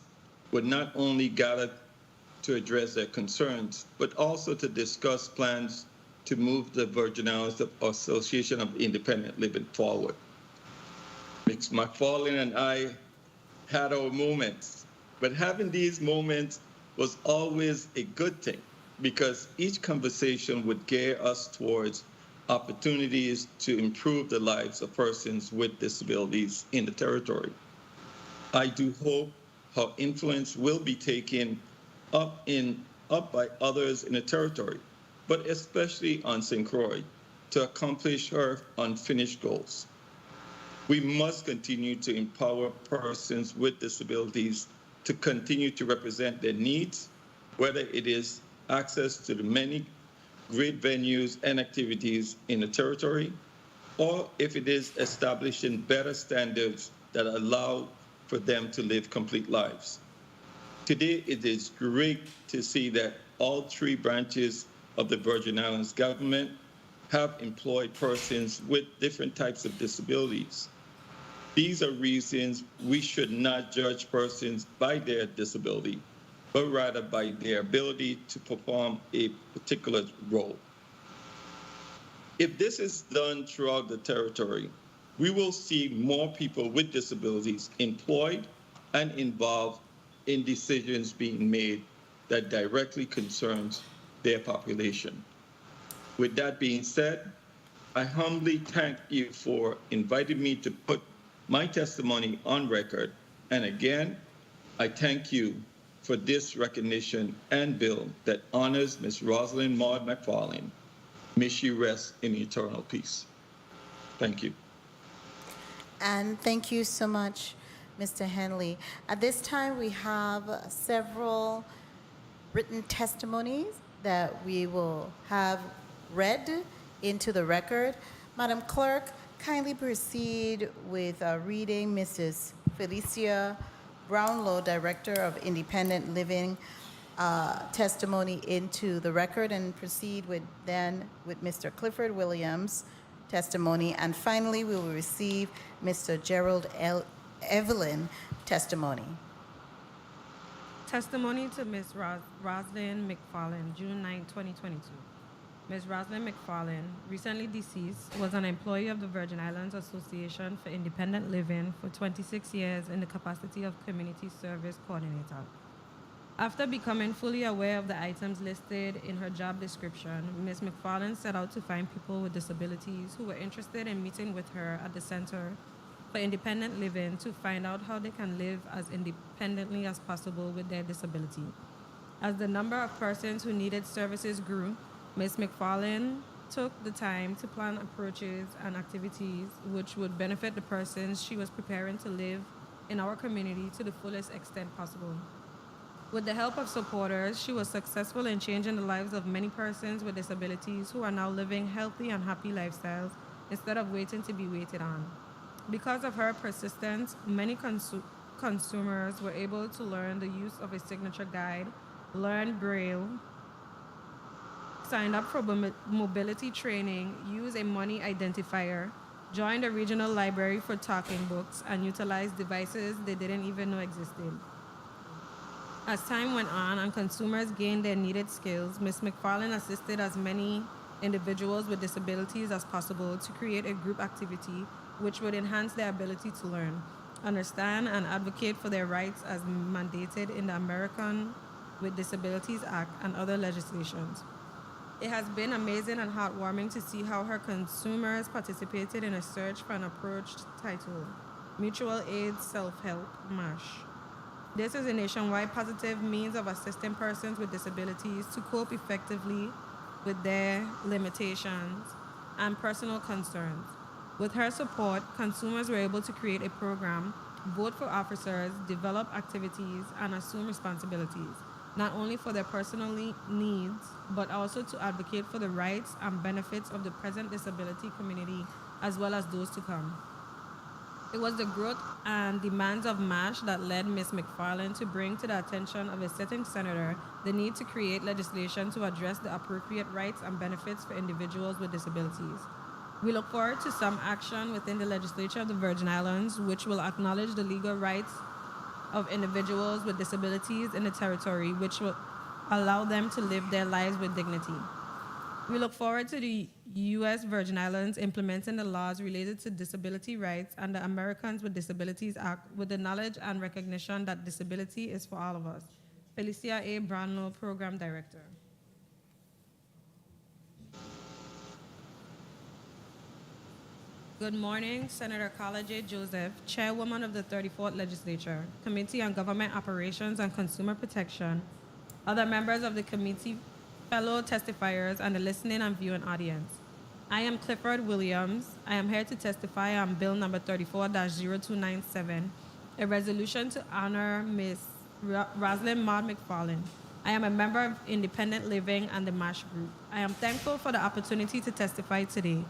would not only gather to address their concerns, but also to discuss plans to move the Virgin Islands Association of Independent Living forward. Ms. McFarlane and I had our moments, but having these moments was always a good thing because each conversation would gear us towards opportunities to improve the lives of persons with disabilities in the territory. I do hope her influence will be taken up by others in the territory, but especially on St. Croix, to accomplish her unfinished goals. We must continue to empower persons with disabilities to continue to represent their needs, whether it is access to the many great venues and activities in the territory, or if it is establishing better standards that allow for them to live complete lives. Today, it is great to see that all three branches of the Virgin Islands government have employed persons with different types of disabilities. These are reasons we should not judge persons by their disability, but rather by their ability to perform a particular role. If this is done throughout the territory, we will see more people with disabilities employed and involved in decisions being made that directly concerns their population. With that being said, I humbly thank you for inviting me to put my testimony on record. And again, I thank you for this recognition and bill that honors Ms. Roselin Maud McFarlane. May she rest in eternal peace. Thank you. And thank you so much, Mr. Henley. At this time, we have several written testimonies that we will have read into the record. Madam Clerk, kindly proceed with reading Mrs. Felicia Brownlow, Director of Independent Living, testimony into the record, and proceed with Mr. Clifford Williams' testimony. And finally, we will receive Mr. Gerald Evelyn testimony. Testimony to Ms. Roselin McFarlane, June 9, 2022. Ms. Roselin McFarlane, recently deceased, was an employee of the Virgin Islands Association for Independent Living for 26 years in the capacity of Community Service Coordinator. After becoming fully aware of the items listed in her job description, Ms. McFarlane set out to find people with disabilities who were interested in meeting with her at the Center for Independent Living to find out how they can live as independently as possible with their disability. As the number of persons who needed services grew, Ms. McFarlane took the time to plan approaches and activities which would benefit the persons she was preparing to live in our community to the fullest extent possible. With the help of supporters, she was successful in changing the lives of many persons with disabilities who are now living healthy and happy lifestyles instead of waiting to be waited on. Because of her persistence, many consumers were able to learn the use of a signature guide, learn Braille, signed up for mobility training, use a money identifier, joined a regional library for talking books, and utilized devices they didn't even know existed. As time went on and consumers gained their needed skills, Ms. McFarlane assisted as many individuals with disabilities as possible to create a group activity which would enhance their ability to learn, understand, and advocate for their rights as mandated in the American with Disabilities Act and other legislations. It has been amazing and heartwarming to see how her consumers participated in a search for an approach titled Mutual Aid Self-Help MASH. This is a nationwide positive means of assisting persons with disabilities to cope effectively with their limitations and personal concerns. With her support, consumers were able to create a program, vote for officers, develop activities, and assume responsibilities, not only for their personal needs, but also to advocate for the rights and benefits of the present disability community as well as those to come. It was the growth and demands of MASH that led Ms. McFarlane to bring to the attention of a sitting senator the need to create legislation to address the appropriate rights and benefits for individuals with disabilities. We look forward to some action within the legislature of the Virgin Islands, which will acknowledge the legal rights of individuals with disabilities in the territory, which will allow them to live their lives with dignity. We look forward to the U.S. Virgin Islands implementing the laws related to disability rights and the Americans with Disabilities Act with the knowledge and recognition that disability is for all of us. Felicia A. Brownlow, Program Director. Good morning, Senator Carla J. Joseph, Chairwoman of the 34th Legislature, Committee on Government Operations and Consumer Protection, other members of the committee, fellow testifiers, and the listening and viewing audience. I am Clifford Williams. I am here to testify on Bill number 34-0297, a resolution to honor Ms. Roselin Maud McFarlane. I am a member of Independent Living and the MASH Group. I am thankful for the opportunity to testify today.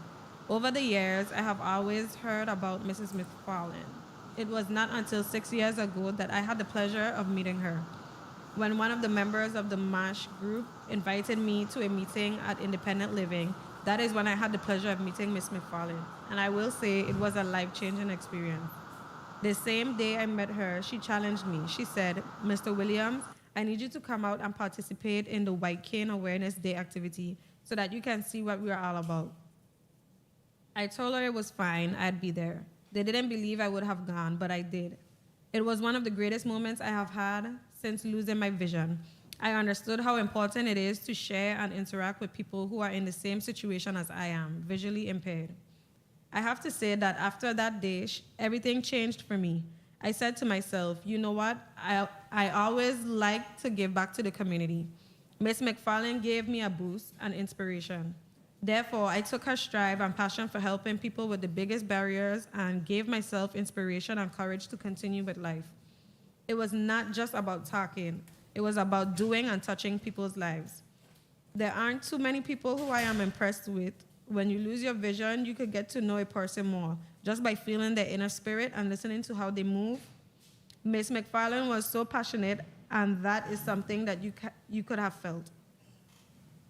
Over the years, I have always heard about Mrs. McFarlane. It was not until 6 years ago that I had the pleasure of meeting her, when one of the members of the MASH group invited me to a meeting at Independent Living. That is when I had the pleasure of meeting Ms. McFarlane, and I will say it was a life-changing experience. The same day I met her, she challenged me. She said, "Mr. Williams, I need you to come out and participate in the White Cane Awareness Day activity so that you can see what we are all about." I told her it was fine, I'd be there. They didn't believe I would have gone, but I did. It was one of the greatest moments I have had since losing my vision. I understood how important it is to share and interact with people who are in the same situation as I am, visually impaired. I have to say that after that day, everything changed for me. I said to myself, you know what? I always like to give back to the community. Ms. McFarlane gave me a boost and inspiration. Therefore, I took her strive and passion for helping people with the biggest barriers and gave myself inspiration and courage to continue with life. It was not just about talking. It was about doing and touching people's lives. There aren't too many people who I am impressed with. When you lose your vision, you could get to know a person more just by feeling their inner spirit and listening to how they move. Ms. McFarlane was so passionate, and that is something that you could have felt.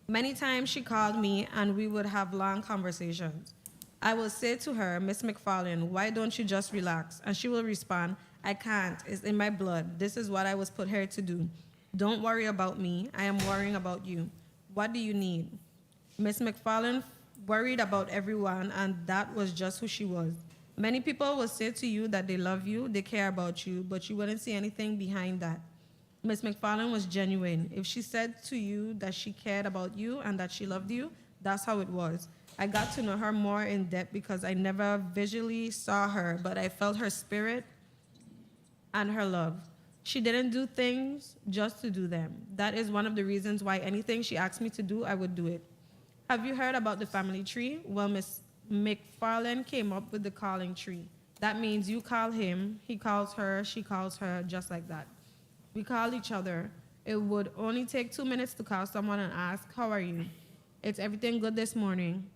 Many times she called me and we would have long conversations. I will say to her, "Ms. McFarlane, why don't you just relax?" And she will respond, "I can't, it's in my blood. This is what I was put here to do. Don't worry about me, I am worrying about you. What do you need?" Ms. McFarlane worried about everyone, and that was just who she was. Many people will say to you that they love you, they care about you, but you wouldn't see anything behind that. Ms. McFarlane was genuine. If she said to you that she cared about you and that she loved you, that's how it was. I got to know her more in depth because I never visually saw her, but I felt her spirit and her love. She didn't do things just to do them. That is one of the reasons why anything she asked me to do, I would do it. Have you heard about the family tree? Well, Ms. McFarlane came up with the calling tree. That means you call him, he calls her, she calls her, just like that. We call each other. It would only take 2 minutes to call someone and ask, "How are you? It's everything good this morning?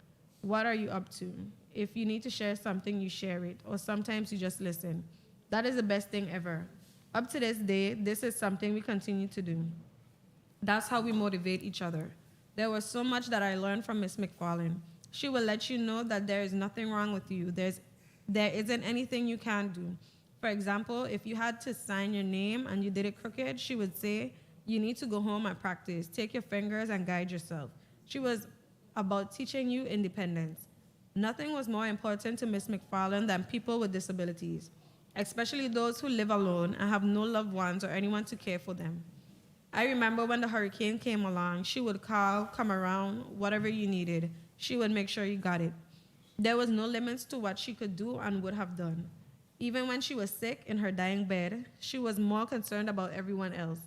What are you up to?" If you need to share something, you share it, or sometimes you just listen. That is the best thing ever. Up to this day, this is something we continue to do. That's how we motivate each other. There was so much that I learned from Ms. McFarlane. She will let you know that there is nothing wrong with you. There isn't anything you can't do. For example, if you had to sign your name and you did it crooked, she would say, "You need to go home and practice. Take your fingers and guide yourself." She was about teaching you independence. Nothing was more important to Ms. McFarlane than people with disabilities, especially those who live alone and have no loved ones or anyone to care for them. I remember when the hurricane came along, she would call, come around, whatever you needed. She would make sure you got it. There was no limits to what she could do and would have done. Even when she was sick in her dying bed, she was more concerned about everyone else.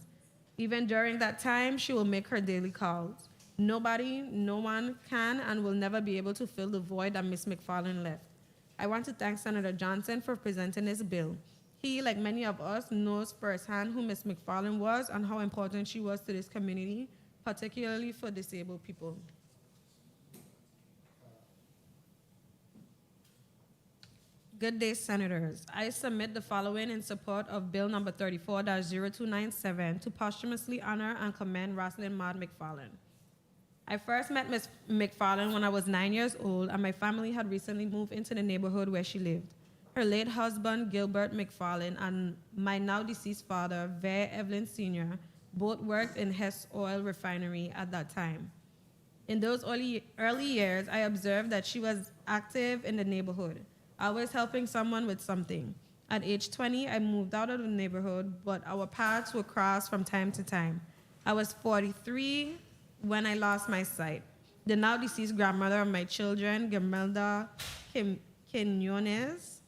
Even during that time, she will make her daily calls. Nobody, no one can and will never be able to fill the void that Ms. McFarlane left. I want to thank Senator Johnson for presenting this bill. He, like many of us, knows firsthand who Ms. McFarlane was and how important she was to this community, particularly for disabled people. Good day, Senators. I submit the following in support of Bill number 34-0297 to posthumously honor and commend Roselin Maud McFarlane. I first met Ms. McFarlane when I was 9 years old, and my family had recently moved into the neighborhood where she lived. Her late husband, Gilbert McFarlane, and my now deceased father, Vaughn Evelyn Sr., both worked in Hess Oil Refinery at that time. In those early years, I observed that she was active in the neighborhood, always helping someone with something. At age 20, I moved out of the neighborhood, but our paths would cross from time to time. I was 43 when I lost my sight. The now deceased grandmother of my children, Gamelda Quinones,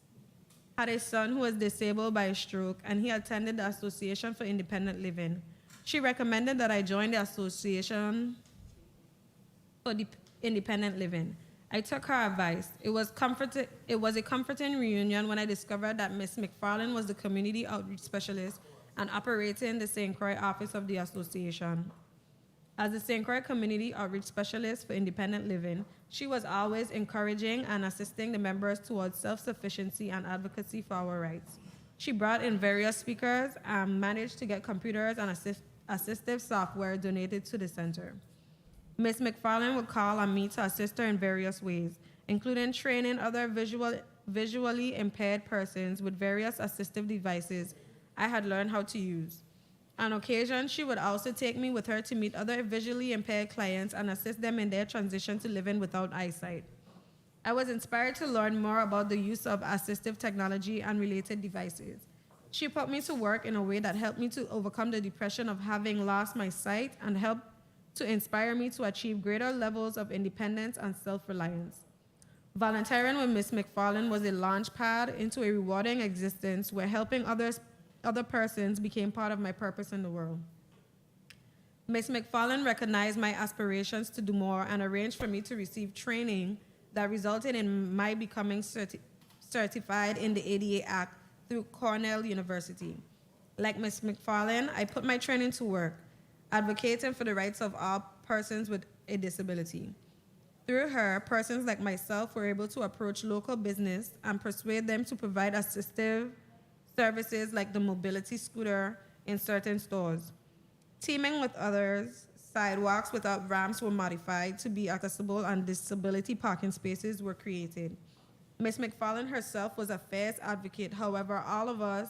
had a son who was disabled by a stroke, and he attended the Association for Independent Living. She recommended that I join the Association for Independent Living. I took her advice. It was a comforting reunion when I discovered that Ms. McFarlane was the community outreach specialist and operating the St. Croix office of the association. As the St. Croix Community Outreach Specialist for Independent Living, she was always encouraging and assisting the members towards self-sufficiency and advocacy for our rights. She brought in various speakers and managed to get computers and assistive software donated to the center. Ms. McFarlane would call on me to assist her in various ways, including training other visually impaired persons with various assistive devices I had learned how to use. On occasion, she would also take me with her to meet other visually impaired clients and assist them in their transition to living without eyesight. I was inspired to learn more about the use of assistive technology and related devices. She put me to work in a way that helped me to overcome the depression of having lost my sight and helped to inspire me to achieve greater levels of independence and self-reliance. Volunteering with Ms. McFarlane was a launch pad into a rewarding existence where helping other persons became part of my purpose in the world. Ms. McFarlane recognized my aspirations to do more and arranged for me to receive training that resulted in my becoming certified in the ADA Act through Cornell University. Like Ms. McFarlane, I put my training to work, advocating for the rights of all persons with a disability. Through her, persons like myself were able to approach local business and persuade them to provide assistive services like the mobility scooter in certain stores. Teaming with others, sidewalks without ramps were modified to be accessible and disability parking spaces were created. Ms. McFarlane herself was a fierce advocate. However, all of us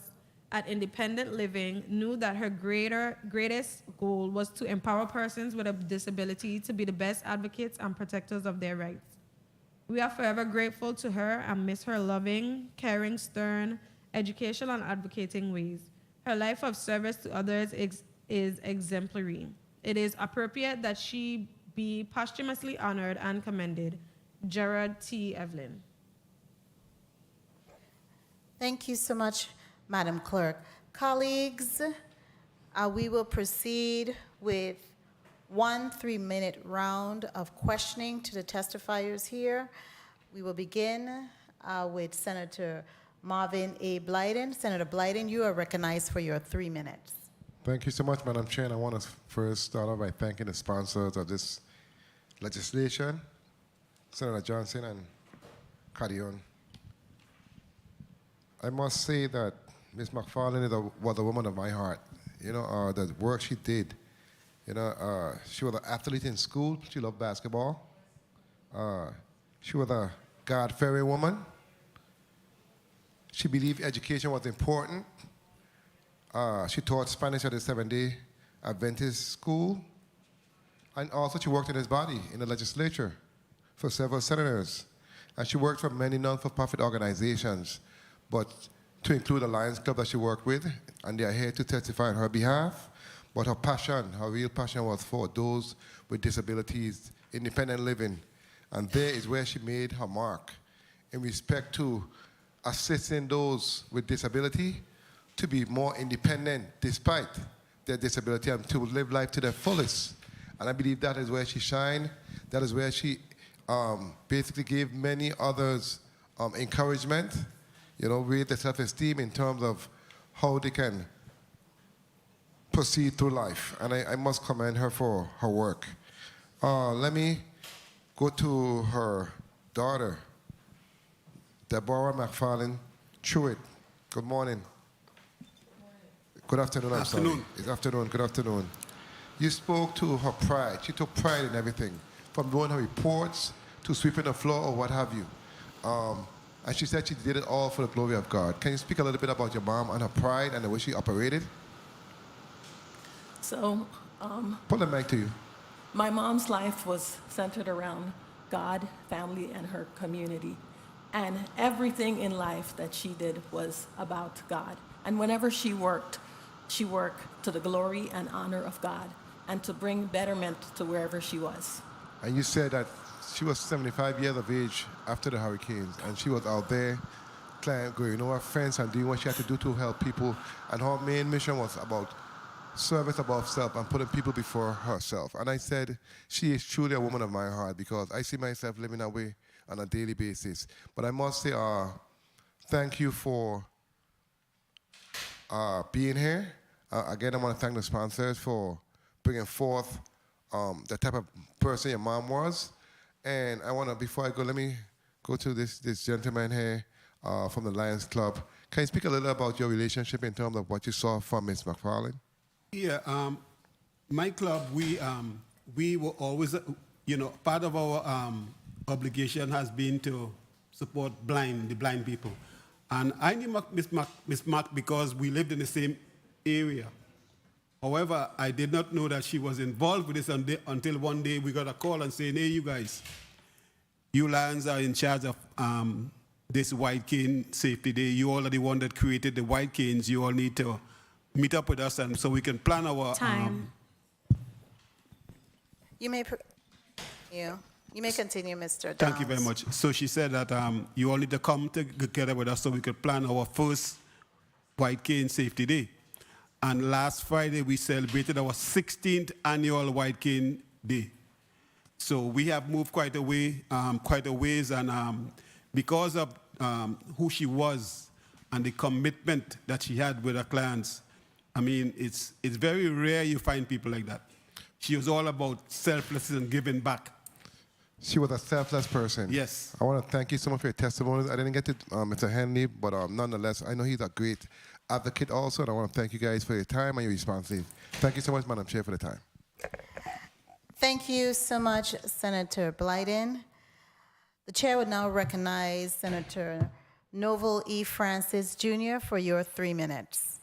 at Independent Living knew that her greatest goal was to empower persons with a disability to be the best advocates and protectors of their rights. We are forever grateful to her and miss her loving, caring, stern, educational and advocating ways. Her life of service to others is exemplary. It is appropriate that she be posthumously honored and commended. Gerard T. Evelyn. Thank you so much, Madam Clerk. Colleagues, we will proceed with 1 3-minute round of questioning to the testifiers here. We will begin with Senator Marvin A. Blyden. Senator Blyden, you are recognized for your 3 minutes. Thank you so much, Madam Chair. And I want to first start off by thanking the sponsors of this legislation, Senator Johnson and Carrion. I must say that Ms. McFarlane was a woman of my heart. You know, the work she did. You know, she was an athlete in school. She loved basketball. She was a God-fearing woman. She believed education was important. She taught Spanish at the Seventh-day Adventist school. And also she worked in his body in the legislature for several senators. And she worked for many non-for-profit organizations, but to include the Lions Club that she worked with, and they are here to testify on her behalf. But her passion, her real passion was for those with disabilities, independent living. And there is where she made her mark in respect to assisting those with disability to be more independent despite their disability and to live life to their fullest. And I believe that is where she shined. That is where she basically gave many others encouragement, raise their self-esteem in terms of how they can proceed through life. And I must commend her for her work. Let me go to her daughter, Deborah McFarlane Truitt. Good morning. Good afternoon, I'm sorry. It's afternoon, good afternoon. You spoke to her pride. She took pride in everything, from doing her reports to sweeping the floor or what have you. And she said she did it all for the glory of God. Can you speak a little bit about your mom and her pride and the way she operated? So, Put the mic to you. my mom's life was centered around God, family, and her community. And everything in life that she did was about God. And whenever she worked to the glory and honor of God and to bring betterment to wherever she was. And you said that she was 75 years of age after the hurricanes, and she was out there going over fence and doing what she had to do to help people. And her main mission was about service above self and putting people before herself. And I said, she is truly a woman of my heart, because I see myself living that way on a daily basis. But I must say, thank you for being here. Again, I want to thank the sponsors for bringing forth the type of person your mom was. And I want to, before I go, let me go to this gentleman here from the Lions Club. Can you speak a little about your relationship in terms of what you saw from Ms. McFarlane? Yeah, my club, we were always, part of our obligation has been to support the blind people. And I knew Miss Mac because we lived in the same area. However, I did not know that she was involved with this until one day we got a call and saying, hey, you guys, you Lions are in charge of this White Cane Safety Day. You all are the one that created the White Canes. You all need to meet up with us and so we can plan our... Time. You may continue, Mr. Downs. Thank you very much. So she said that you all need to come together with us so we could plan our first White Cane Safety Day. And last Friday, we celebrated our 16th annual White Cane Day. So we have moved quite a ways, and because of who she was and the commitment that she had with her clients, I mean, it's very rare you find people like that. She was all about selflessness and giving back. She was a selfless person. Yes. I want to thank you so much for your testimonies. I didn't get to Mr. Henley, but nonetheless, I know he's a great advocate also, and I want to thank you guys for your time and your responsibility. Thank you so much, Madam Chair, for the time. Thank you so much, Senator Blyden. The chair would now recognize Senator Novel E. Francis, Jr. for your 3 minutes.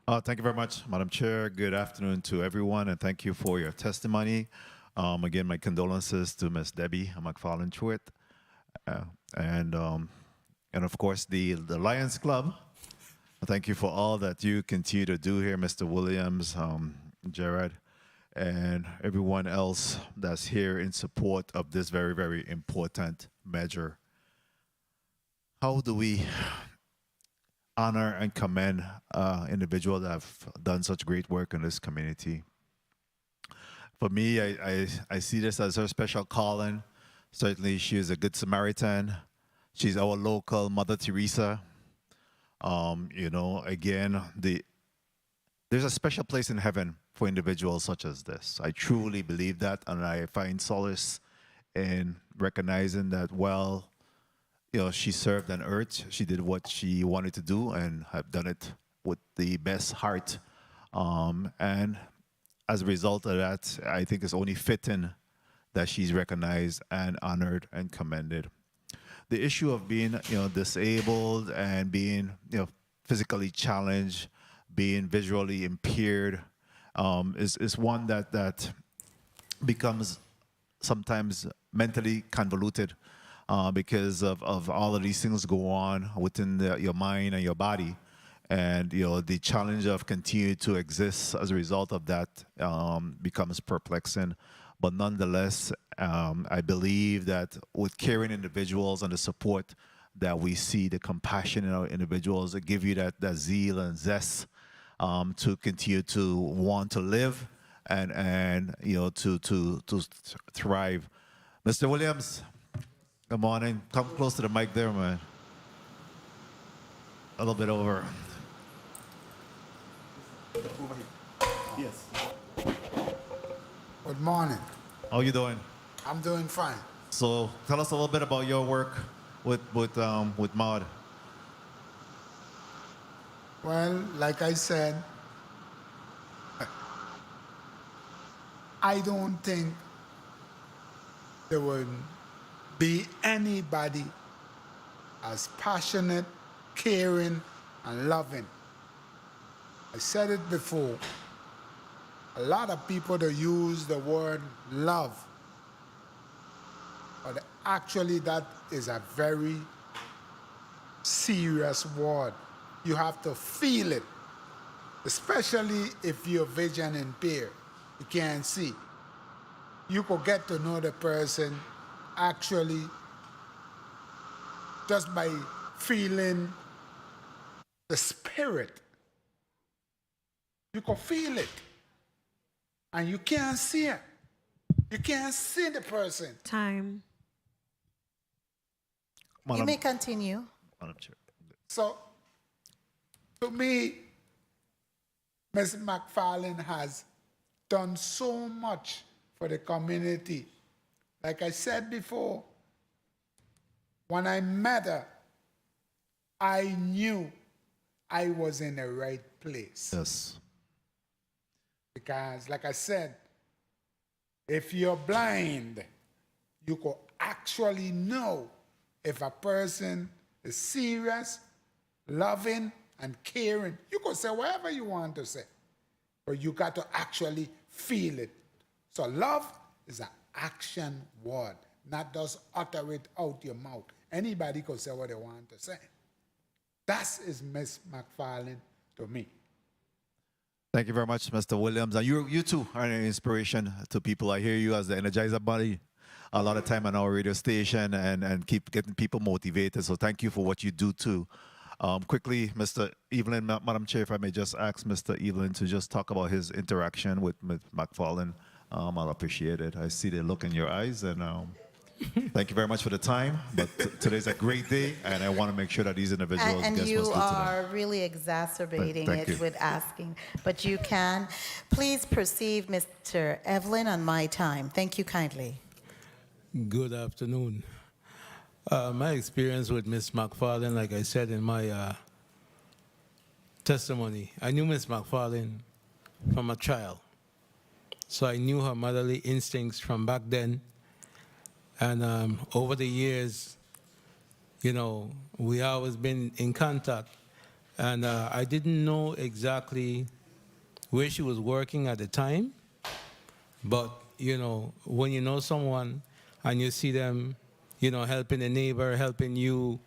Thank you very much, Madam Chair. Good afternoon to everyone, and thank you for your testimony. Again, my condolences to Ms. Debbie McFarlane Truitt, and of course the Lions Club. Thank you for all that you continue to do here, Mr. Williams, Jared, and everyone else that's here in support of this very, very important measure. How do we honor and commend individuals that have done such great work in this community? For me, I see this as her special calling. Certainly, she is a good Samaritan. She's our local Mother Teresa. Again, there's a special place in heaven for individuals such as this. I truly believe that, and I find solace in recognizing that, well, she served on earth. She did what she wanted to do and have done it with the best heart. And as a result of that, I think it's only fitting that she's recognized and honored and commended. The issue of being, disabled and being, physically challenged, being visually impaired, is one that becomes sometimes mentally convoluted because of all of these things go on within your mind and your body. And the challenge of continuing to exist as a result of that becomes perplexing. But nonetheless, I believe that with caring individuals and the support that we see, the compassion in our individuals that give you that zeal and zest to continue to want to live and you know, to thrive. Mr. Williams, good morning. Come close to the mic there, man. A little bit over. Yes. Good morning. How you doing? I'm doing fine. So tell us a little bit about your work with Maud. Well, like I said, I don't think there would be anybody as passionate, caring, and loving. I said it before. A lot of people that use the word love, but actually that is a very serious word. You have to feel it, especially if you're vision impaired. You can't see. You could get to know the person actually just by feeling the spirit. You can feel it. And you can't see it. You can't see the person. Time. You may continue. Madam Chair. So, to me, Ms. McFarlane has done so much for the community. Like I said before, when I met her, I knew I was in the right place. Yes. Because, like I said, if you're blind, you could actually know if a person is serious, loving, and caring. You could say whatever you want to say, but you got to actually feel it. So love is an action word, not just utter it out your mouth. Anybody could say what they want to say. That is Miss McFarlane to me. Thank you very much, Mr. Williams. And you too are an inspiration to people. I hear you as the Energizer Bunny a lot of time on our radio station and keep getting people motivated. So thank you for what you do too. Quickly, Mr. Evelyn, Madam Chair, if I may just ask Mr. Evelyn to just talk about his interaction with McFarlane. I'll appreciate it. I see the look in your eyes, and thank you very much for the time. But today's a great day, and I want to make sure that these individuals And get you what's due to them. are really exacerbating Thank it you. with asking, but you can. Please perceive Mr. Evelyn on my time. Thank you kindly. Good afternoon. My experience with Miss McFarlane, like I said in my testimony, I knew Miss McFarlane from a child. So I knew her motherly instincts from back then. And over the years, you know, we always been in contact. And I didn't know exactly where she was working at the time. But, you know, when you know someone and you see them, you know, helping a neighbor, helping you,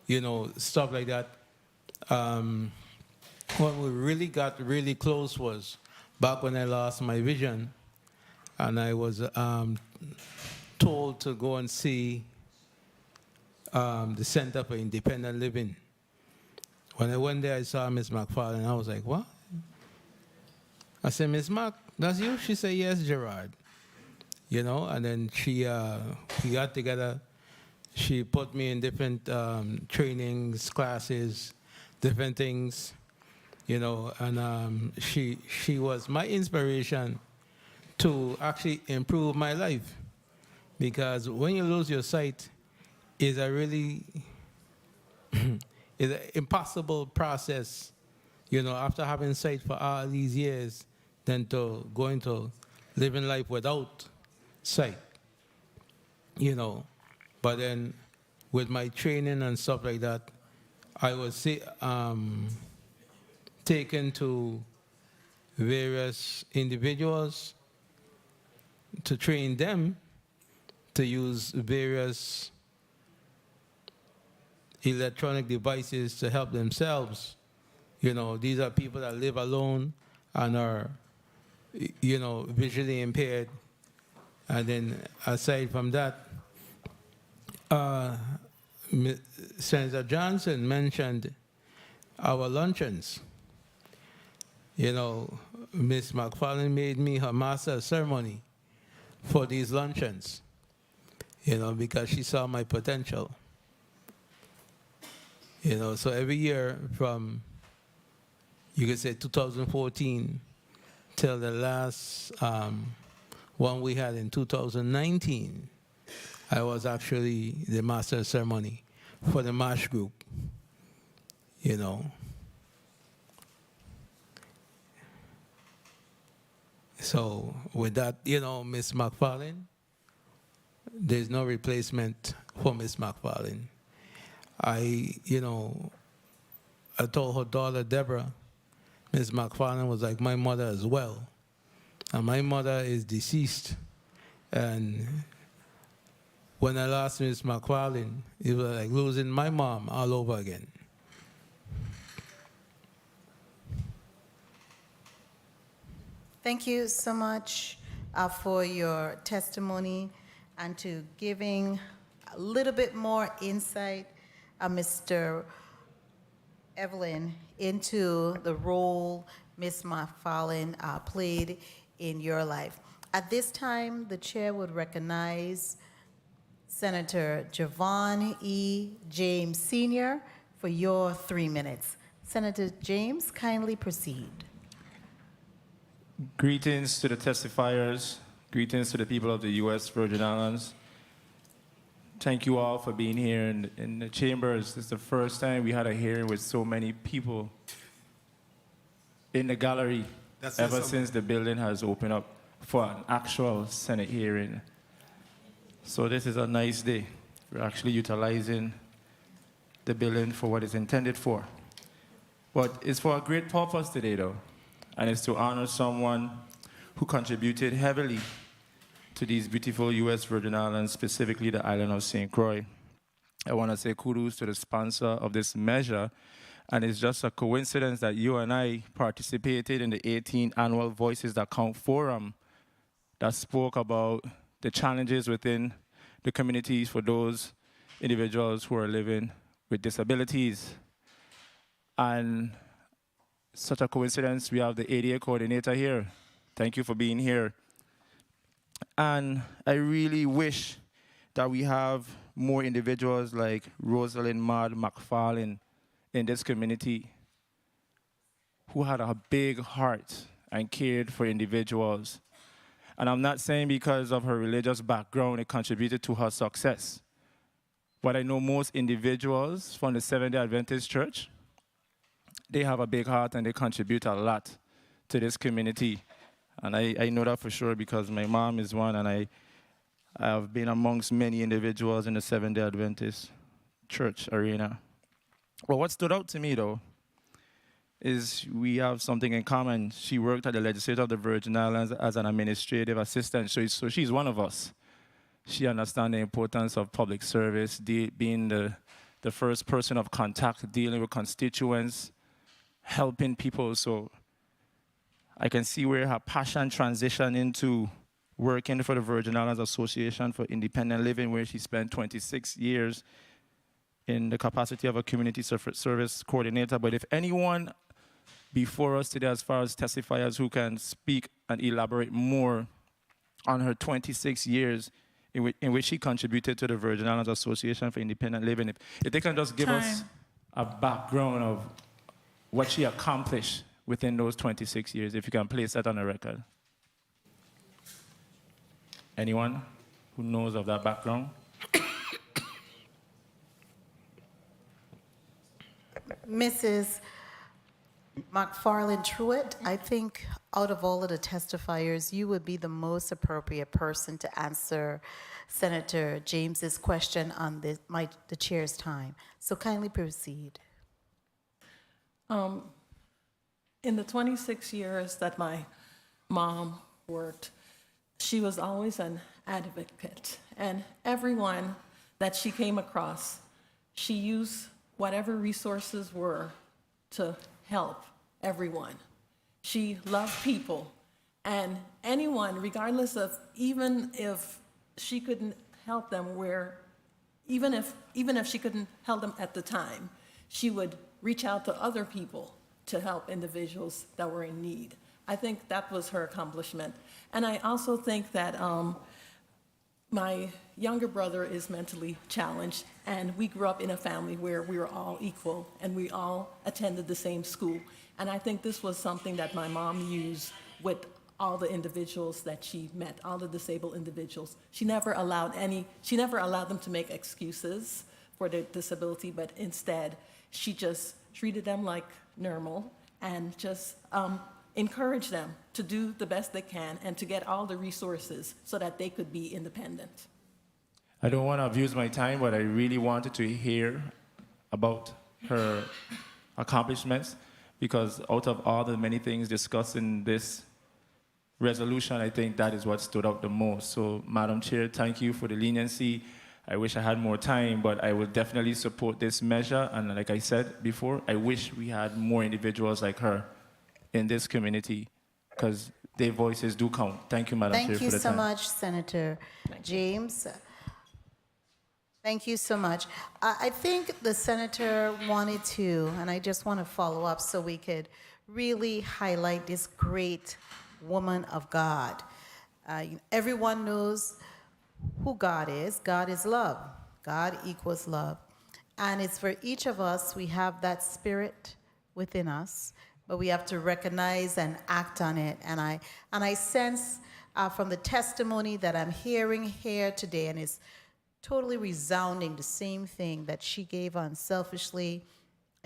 you know, stuff like that. When we really got really close was back when I lost my vision. And I was told to go and see the Center for Independent Living. When I went there, I saw Miss McFarlane. I was like, what? I said, Miss Mac, that's you? She said, yes, Gerard. You know, and then we got together. She put me in different trainings, classes, different things, you know, and she was my inspiration to actually improve my life. Because when you lose your sight, it's a really it's an impossible process, you know, after having sight for all these years, then to go into living life without sight, you know. But then with my training and stuff like that, I was taken to various individuals to train them to use various electronic devices to help themselves. You know, these are people that live alone and are, you know, visually impaired. And then aside from that, Senator Johnson mentioned our luncheons. You know, Miss McFarlane made me her master of ceremony for these luncheons, because she saw my potential. So every year from, you could say 2014 till the last one we had in 2019, I was actually the master of ceremony for the MASH group, So with that, Miss McFarlane, there's no replacement for Miss McFarlane. I told her daughter, Deborah, Miss McFarlane was like my mother as well. And my mother is deceased. And when I lost Miss McFarlane, it was like losing my mom all over again. Thank you so much for your testimony and to giving a little bit more insight, Mr. Evelyn, into the role Ms. McFarlane played in your life. At this time, the chair would recognize Senator Javon E. James Sr. for your 3 minutes. Senator James, kindly proceed. Greetings to the testifiers. Greetings to the people of the U.S. Virgin Islands. Thank you all for being here in the chambers. This is the first time we had a hearing with so many people in the gallery ever since the building has opened up for an actual Senate hearing. So this is a nice day. We're actually utilizing the building for what it's intended for. But it's for a great purpose today, though, and it's to honor someone who contributed heavily to these beautiful U.S. Virgin Islands, specifically the island of St. Croix. I want to say kudos to the sponsor of this measure, and it's just a coincidence that you and I participated in the 18th Annual Voices That Count Forum that spoke about the challenges within the communities for those individuals who are living with disabilities. And such a coincidence, we have the ADA coordinator here. Thank you for being here. And I really wish that we have more individuals like Roselin Maud McFarlane in this community who had a big heart and cared for individuals. And I'm not saying because of her religious background it contributed to her success. But I know most individuals from the Seventh-day Adventist Church, they have a big heart and they contribute a lot to this community. And I know that for sure because my mom is one, and I have been amongst many individuals in the Seventh-day Adventist Church arena. Well, what stood out to me, though, is we have something in common. She worked at the Legislature of the Virgin Islands as an administrative assistant, so she's one of us. She understands the importance of public service, being the first person of contact, dealing with constituents, helping people. So I can see where her passion transitioned into working for the Virgin Islands Association for Independent Living, where she spent 26 years in the capacity of a community service coordinator. But if anyone before us today, as far as testifiers who can speak and elaborate more on her 26 years in which she contributed to the Virgin Islands Association for Independent Living, if they can just give us a background of what she accomplished within those 26 years, if you can place that on the record. Anyone who knows of that background? Mrs. McFarlane Truitt, I think out of all of the testifiers, you would be the most appropriate person to answer Senator James's question on the chair's time. So kindly proceed. In the 26 years that my mom worked, she was always an advocate. And everyone that she came across, she used whatever resources were to help everyone. She loved people. And anyone, regardless of, even if she couldn't help them even if she couldn't help them at the time, she would reach out to other people to help individuals that were in need. I think that was her accomplishment. And I also think that my younger brother is mentally challenged, and we grew up in a family where we were all equal and we all attended the same school. And I think this was something that my mom used with all the individuals that she met, all the disabled individuals. She never allowed them to make excuses for their disability, but instead she just treated them like normal and just encouraged them to do the best they can and to get all the resources so that they could be independent. I don't want to abuse my time, but I really wanted to hear about her accomplishments, because out of all the many things discussed in this resolution, I think that is what stood out the most. So, Madam Chair, thank you for the leniency. I wish I had more time, but I will definitely support this measure. And like I said before, I wish we had more individuals like her in this community, because their voices do count. Thank you, Madam Chair, for the time. Thank you so much, Senator James. Thank you so much. I think the senator wanted to, and I just want to follow up so we could really highlight this great woman of God. Everyone knows who God is. God is love. God equals love. And it's for each of us, we have that spirit within us, but we have to recognize and act on it. And I sense from the testimony that I'm hearing here today, and it's totally resounding, the same thing that she gave unselfishly.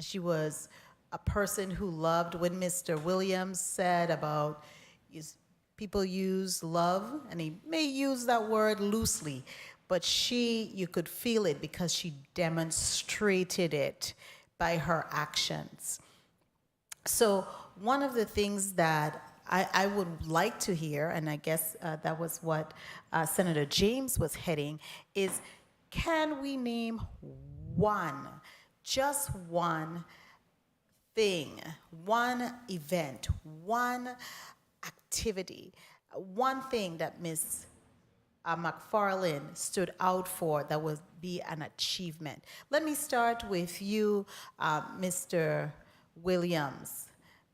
She was a person who loved. When Mr. Williams said about people use love, and he may use that word loosely, but you could feel it because she demonstrated it by her actions. So one of the things that I would like to hear, and I guess that was what Senator James was heading, is can we name just one thing, one event, one activity, one thing that Ms. McFarlane stood out for that would be an achievement? Let me start with you, Mr. Williams.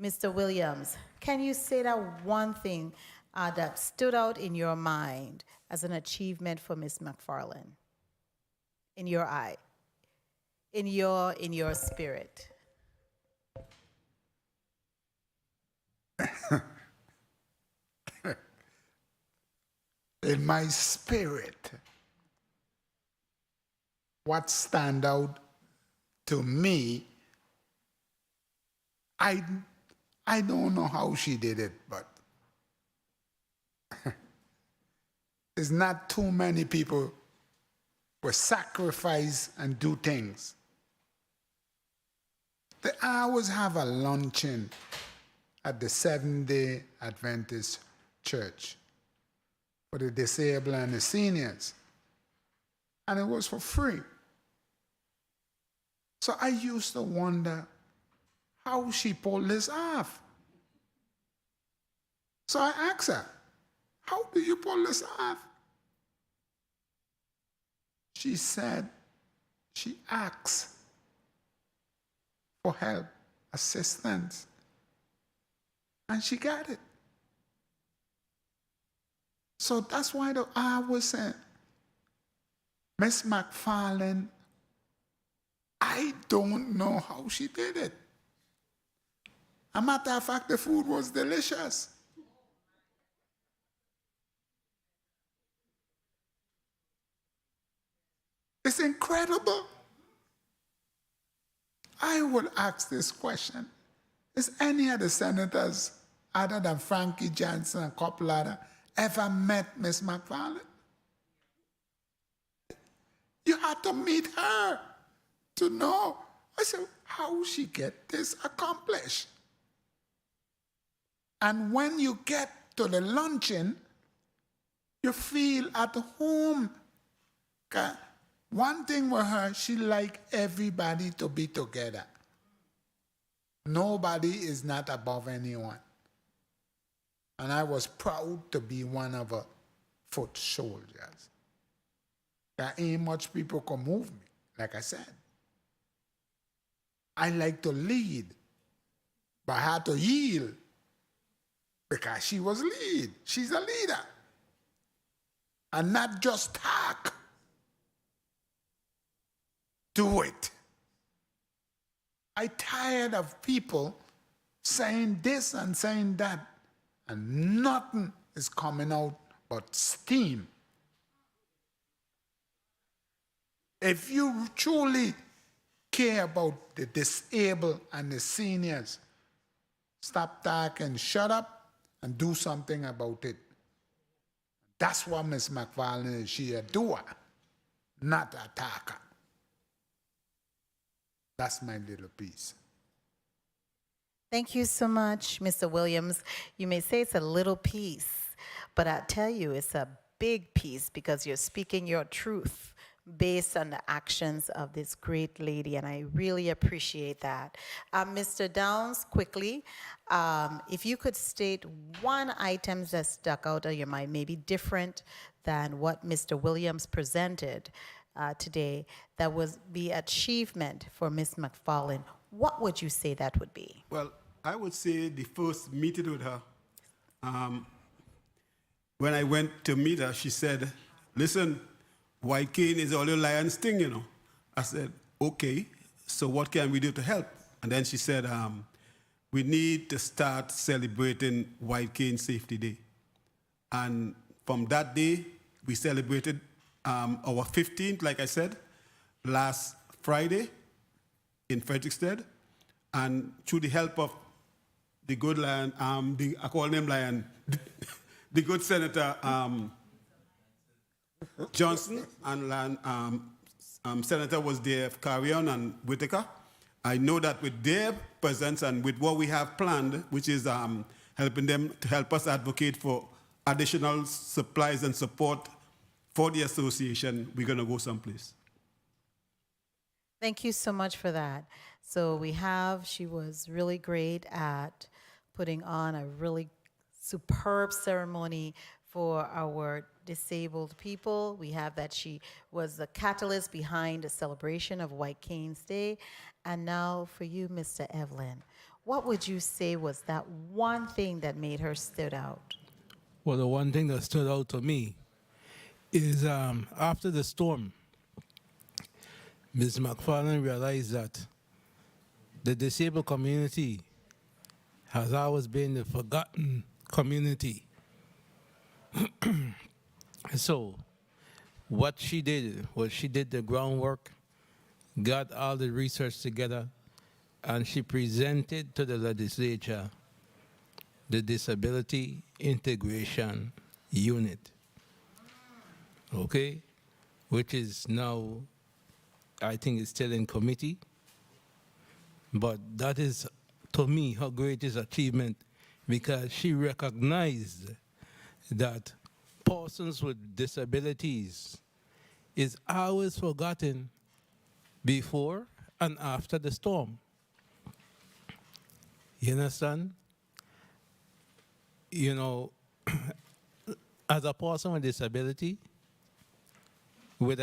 Mr. Williams, can you say that one thing that stood out in your mind as an achievement for Ms. McFarlane? In your eye, in your spirit? In my spirit, what stand out to me, I don't know how she did it, but there's not too many people who sacrifice and do things. They always have a luncheon at the Seventh-day Adventist Church for the disabled and the seniors. And it was for free. So I used to wonder how she pulled this off. So I asked her, how do you pull this off? She said she asked for help, assistance, and she got it. So that's why I was saying, Miss McFarlane, I don't know how she did it. As a matter of fact, the food was delicious. It's incredible. I would ask this question. Is any of the senators, other than Frankie Johnson and Coplada, ever met Miss McFarlane? You had to meet her to know. I said, how she get this accomplished? And when you get to the luncheon, you feel at home. One thing with her, she liked everybody to be together. Nobody is not above anyone. And I was proud to be one of her foot soldiers. There ain't much people can move me, like I said. I like to lead, but I had to yield. because she was lead. She's a leader. And not just talk. Do it. I'm tired of people saying this and saying that, and nothing is coming out but steam. If you truly care about the disabled and the seniors, stop talking, shut up, and do something about it. That's what Ms. McFarlane is. She's a doer, not a talker. That's my little piece. Thank you so much, Mr. Williams. You may say it's a little piece, but I tell you it's a big piece because you're speaking your truth based on the actions of this great lady, and I really appreciate that. Mr. Downs, quickly, if you could state one item that stuck out of your mind, maybe different than what Mr. Williams presented today, that would be achievement for Ms. McFarlane, what would you say that would be? Well, I would say the first meeting with her, when I went to meet her, she said, listen, white cane is all your lion's thing, you know. I said, okay, so what can we do to help? And then she said, we need to start celebrating White Cane Safety Day. And from that day, we celebrated our 15th, like I said, last Friday in Frederiksted. And through the help of the good lion, I call him Lion, the good Senator Johnson, and Senator was there, Carrion and Whitaker. I know that with their presence and with what we have planned, which is helping them to help us advocate for additional supplies and support for the association, we're going to go someplace. Thank you so much for that. So she was really great at putting on a really superb ceremony for our disabled people. We have that she was the catalyst behind the celebration of White Canes Day. And now for you, Mr. Evelyn, what would you say was that one thing that made her stood out? Well, the one thing that stood out to me is after the storm, Ms. McFarlane realized that the disabled community has always been the forgotten community. So what she did was she did the groundwork, got all the research together, and she presented to the legislature the Disability Integration Unit, okay, which is now, I think it's still in committee, but that is, to me, her greatest achievement, because she recognized that persons with disabilities is always forgotten before and after the storm. You understand? You know, as a person with a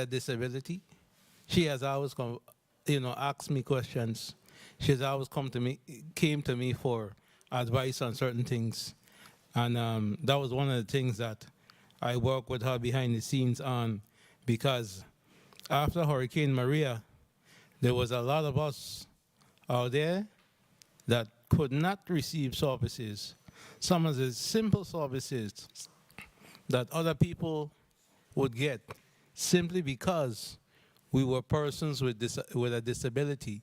disability, she has always come, asked me questions. She's always came to me for advice on certain things. And that was one of the things that I worked with her behind the scenes on, because after Hurricane Maria, there was a lot of us out there that could not receive services. Some of the simple services that other people would get simply because we were persons with a disability,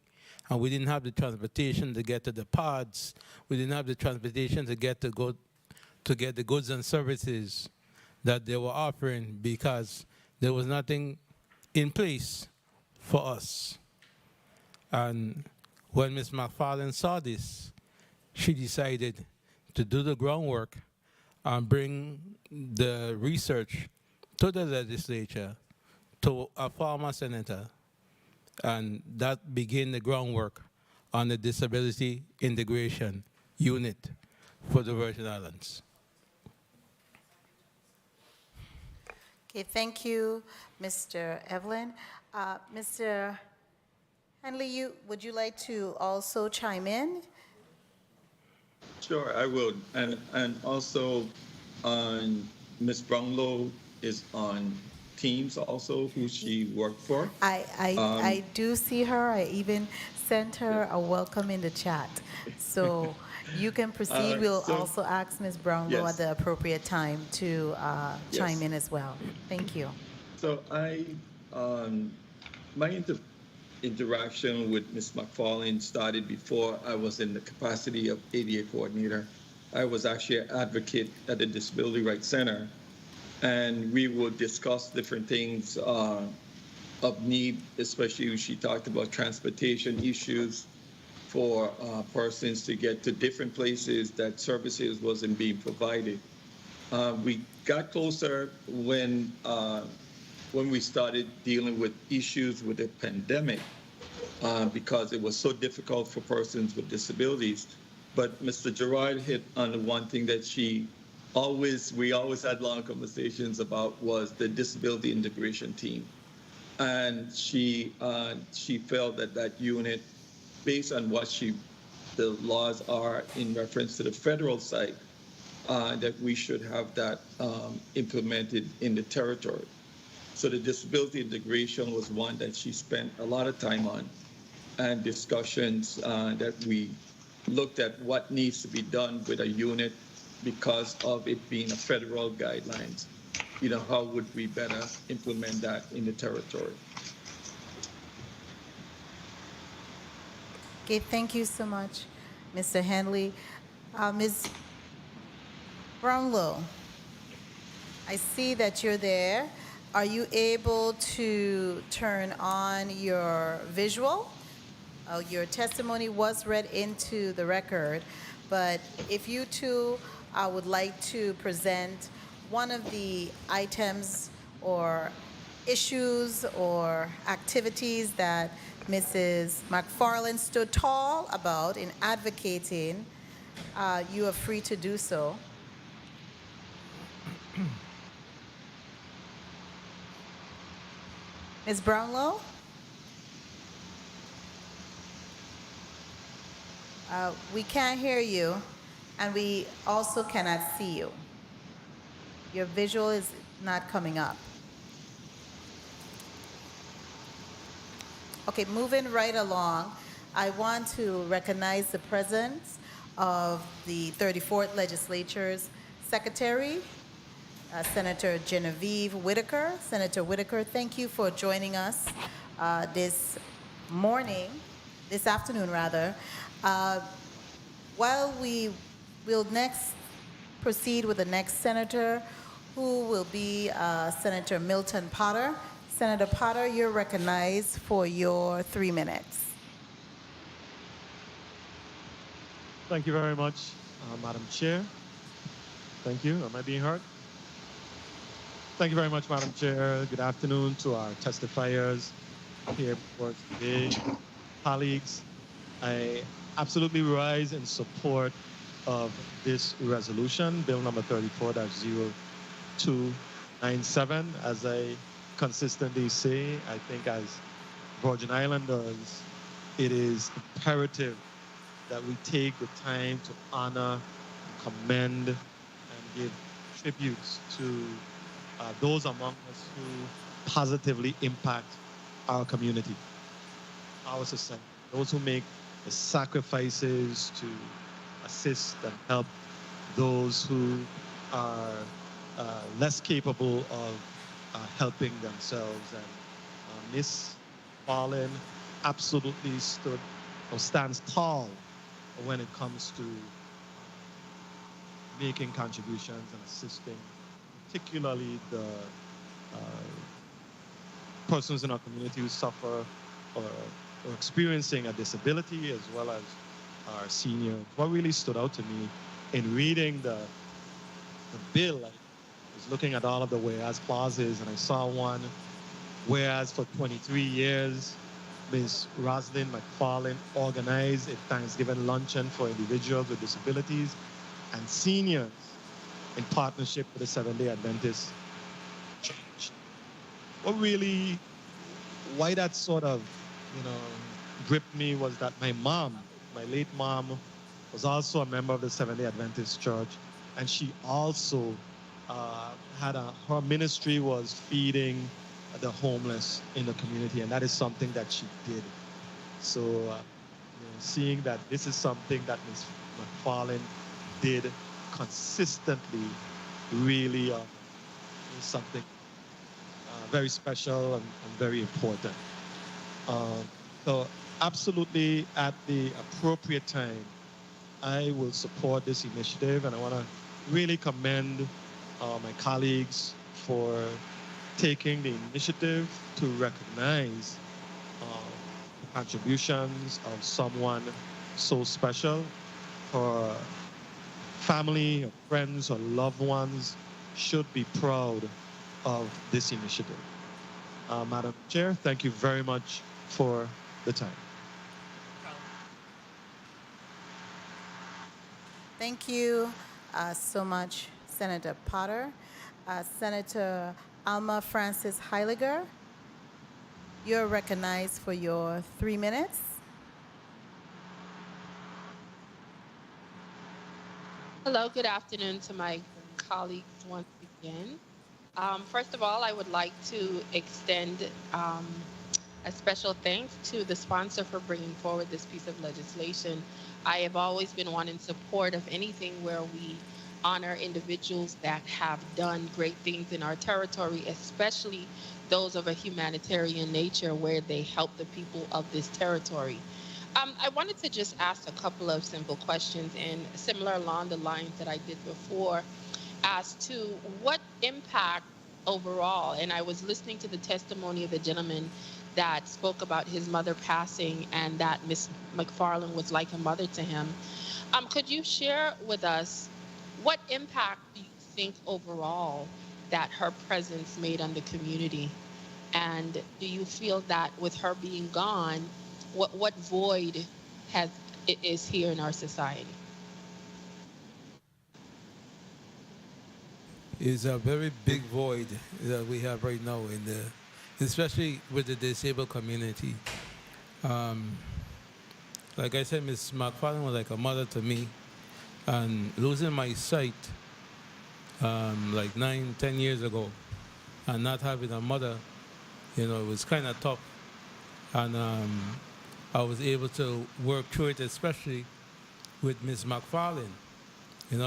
and we didn't have the transportation to get to the pods. We didn't have the transportation to get the goods and services that they were offering, because there was nothing in place for us. And when Ms. McFarlane saw this, she decided to do the groundwork and bring the research to the legislature, to a former senator, and that began the groundwork on the Disability Integration Unit for the Virgin Islands. Okay, thank you, Mr. Evelyn. Mr. Henley, would you like to also chime in? Sure, I will. And also, Miss Brownlow is on Teams also, who she worked for. I do see her. I even sent Yeah. her a welcome in the chat. So you can proceed. We'll So also ask Ms. Brownlow at yes, the appropriate time to chime yes. in as well. Thank you. So um, my interaction with Ms. McFarlane started before I was in the capacity of ADA coordinator. I was actually an advocate at the Disability Rights Center, and we would discuss different things of need, especially when she talked about transportation issues for persons to get to different places that services wasn't being provided. We got closer when we started dealing with issues with the pandemic because it was so difficult for persons with disabilities. But Mr. Gerard hit on the one thing that we always had long conversations about was the disability integration team. And she felt that that unit, based on what the laws are in reference to the federal side, that we should have that implemented in the territory. So the disability integration was one that she spent a lot of time on, and discussions that we looked at what needs to be done with a unit because of it being a federal guidelines. You know, how would we better implement that in the territory? Okay, thank you so much, Mr. Henley. Ms. Brownlow, I see that you're there. Are you able to turn on your visual? Your testimony was read into the record, but if you two would like to present one of the items or issues or activities that Mrs. McFarlane stood tall about in advocating, you are free to do so. Ms. Brownlow? We can't hear you, and we also cannot see you. Your visual is not coming up. Okay, moving right along, I want to recognize the presence of the 34th Legislature's Secretary, Senator Genevieve Whitaker. Senator Whitaker, thank you for joining us this afternoon rather. While we will next proceed with the next senator, who will be Senator Milton Potter. Senator Potter, you're recognized for your 3 minutes. Thank you very much, Madam Chair. Thank you. Am I being heard? Thank you very much, Madam Chair. Good afternoon to our testifiers here for today. Colleagues, I absolutely rise in support of this resolution, Bill number 34-0297. As I consistently say, I think as Virgin Islanders, it is imperative that we take the time to honor, commend, and give tributes to those among us who positively impact our community, our society, those who make the sacrifices to assist and help those who are less capable of helping themselves. And Ms. Farlane absolutely stands tall when it comes to making contributions and assisting, particularly the persons in our community who suffer or experiencing a disability, as well as our seniors. What really stood out to me in reading the bill, I was looking at all of the whereas clauses, and I saw one, whereas for 23 years, Ms. Roselin McFarlane organized a Thanksgiving luncheon for individuals with disabilities and seniors in partnership with the Seventh-day Adventist Church. Why that sort of, gripped me was that my mom, my late mom, was also a member of the Seventh-day Adventist Church, and she also her ministry was feeding the homeless in the community, and that is something that she did. So, seeing that this is something that Ms. McFarlane did consistently, really is something very special and very important. So, absolutely, at the appropriate time, I will support this initiative, and I want to really commend my colleagues for taking the initiative to recognize the contributions of someone so special. For family, or friends, or loved ones should be proud of this initiative. Madam Chair, thank you very much for the time. Thank you so much, Senator Potter. Senator Alma Francis Heiliger, you're recognized for your 3 minutes. Hello, good afternoon to my colleagues once again. First of all, I would like to extend a special thanks to the sponsor for bringing forward this piece of legislation. I have always been one in support of anything where we honor individuals that have done great things in our territory, especially those of a humanitarian nature where they help the people of this territory. I wanted to just ask a couple of simple questions, and similar along the lines that I did before, as to what impact overall, and I was listening to the testimony of the gentleman that spoke about his mother passing and that Ms. McFarlane was like a mother to him. Could you share with us what impact do you think overall that her presence made on the community? And do you feel that with her being gone, what void is here in our society? Is a very big void that we have right now in the, especially with the disabled community. Like I said, Ms. McFarlane was like a mother to me, and losing my sight like 9-10 years ago, and not having a mother, it was kind of tough. And I was able to work through it, especially with Ms. McFarlane,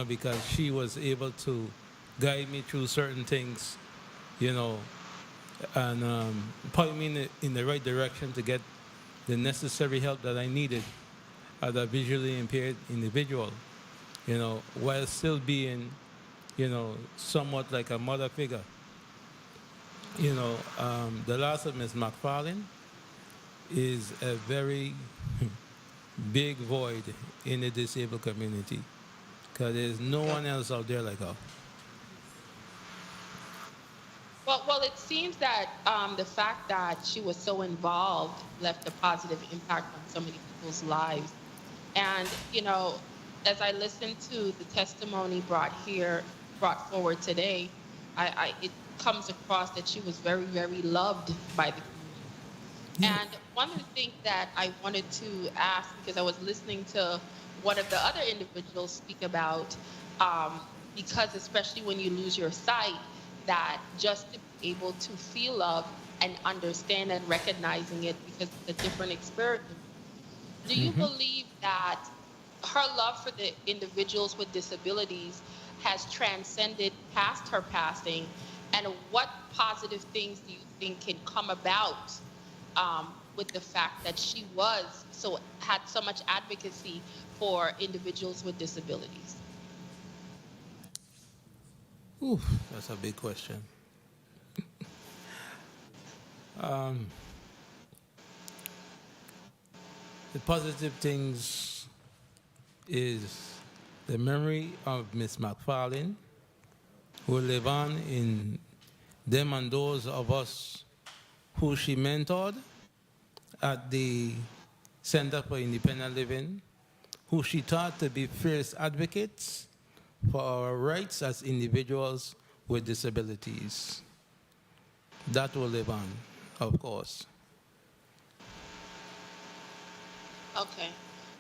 because she was able to guide me through certain things, and point me in the right direction to get the necessary help that I needed as a visually impaired individual, while still being, somewhat like a mother figure. The loss of Ms. McFarlane is a very big void in the disabled community, because there's no one else out there like her. Well, it seems that the fact that she was so involved left a positive impact on so many people's lives. And, as I listened to the testimony brought forward today, it comes across that she was very, very loved by the community. And one of the things that I wanted to ask, because I was listening to one of the other individuals speak about, because especially when you lose your sight, that just to be able to feel love and understand and recognizing it because it's a different experience. Do you believe that her love for the individuals with disabilities has transcended past her passing? And what positive things do you think can come about with the fact that she had so much advocacy for individuals with disabilities? Ooh, that's a big question. The positive things is the memory of Miss McFarlane, who will live on in them and those of us who she mentored at the Center for Independent Living, who she taught to be fierce advocates for our rights as individuals with disabilities. That will live on, of course. Okay.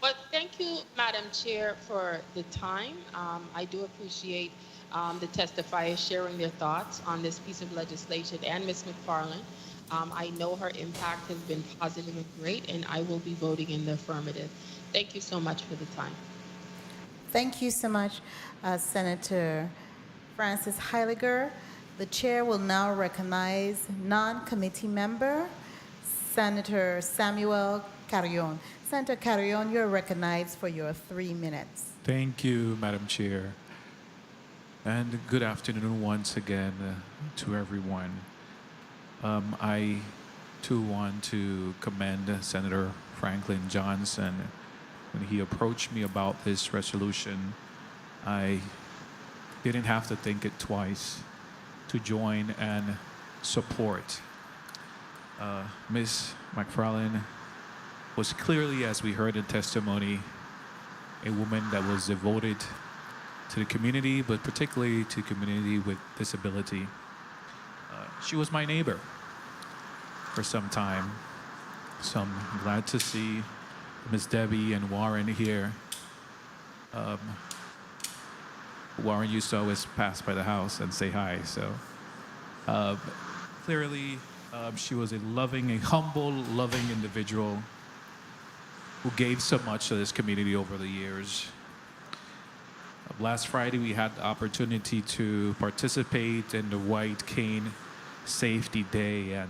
Well, thank you, Madam Chair, for the time. I do appreciate the testifiers sharing their thoughts on this piece of legislation and Ms. McFarlane. I know her impact has been positive and great, and I will be voting in the affirmative. Thank you so much for the time. Thank you so much, Senator Francis Heiliger. The chair will now recognize non-committee member, Senator Samuel Carrion. Senator Carrion, you're recognized for your 3 minutes. Thank you, Madam Chair. And good afternoon once again to everyone. I too want to commend Senator Franklin Johnson. When he approached me about this resolution, I didn't have to think it twice to join and support. Ms. McFarlane was clearly, as we heard in testimony, a woman that was devoted to the community, but particularly to community with disability. She was my neighbor for some time, so I'm glad to see Ms. Debbie and Warren here. Warren used to always pass by the house and say hi, so clearly she was a humble, loving individual who gave so much to this community over the years. Last Friday, we had the opportunity to participate in the White Cane Safety Day, and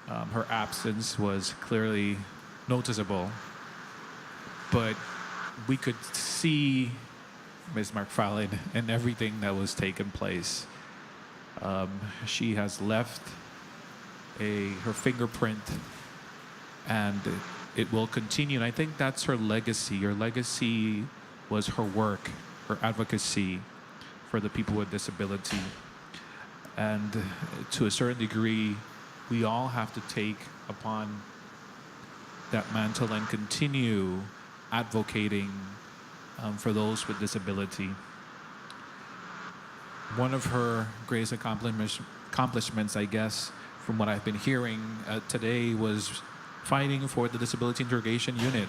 her absence was clearly noticeable. But we could see Ms. McFarlane in everything that was taking place. She has left her fingerprint, and it will continue. And I think that's her legacy. Her legacy was her work, her advocacy for the people with disability. And to a certain degree, we all have to take upon that mantle and continue advocating for those with disability. One of her greatest accomplishments, I guess, from what I've been hearing today, was fighting for the Disability Integration Unit.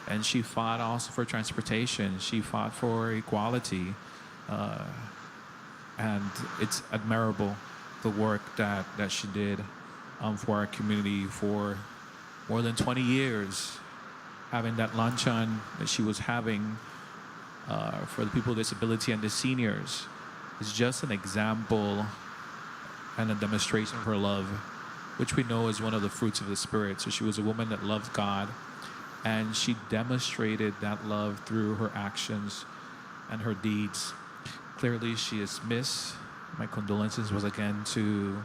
And she fought also for transportation. She fought for equality. And it's admirable, the work that she did for our community for more than 20 years. Having that luncheon that she was having for the people with disability and the seniors is just an example and a demonstration of her love, which we know is one of the fruits of the Spirit. So she was a woman that loved God, and she demonstrated that love through her actions and her deeds. Clearly, she is missed. My condolences was again to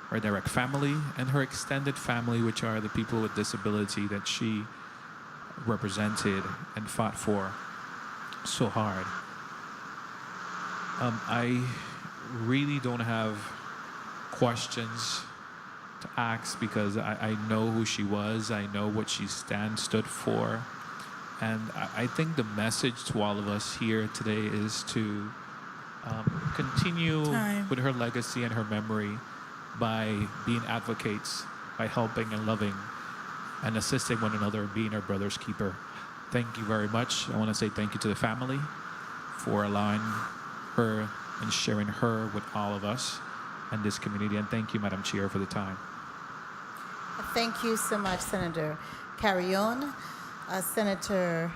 her direct family and her extended family, which are the people with disability that she represented and fought for so hard. I really don't have questions to ask because I know who she was. I know what she stood for. And I think the message to all of us here today is to continue with her legacy and her memory by being advocates, by helping and loving and assisting one another and being our brother's keeper. Thank you very much. I want to say thank you to the family for allowing her and sharing her with all of us and this community. And thank you, Madam Chair, for the time. Thank you so much, Senator Carrion. Senator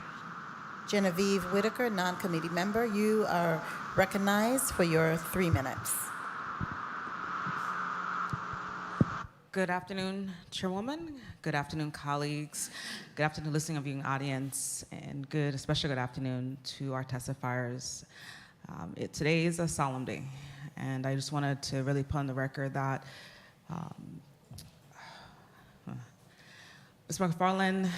Genevieve Whitaker, non-committee member, you are recognized for your 3 minutes. Good afternoon, Chairwoman. Good afternoon, colleagues. Good afternoon, listening and viewing audience, and especially good afternoon to our testifiers. Today is a solemn day, and I just wanted to really put on the record that Ms. McFarlane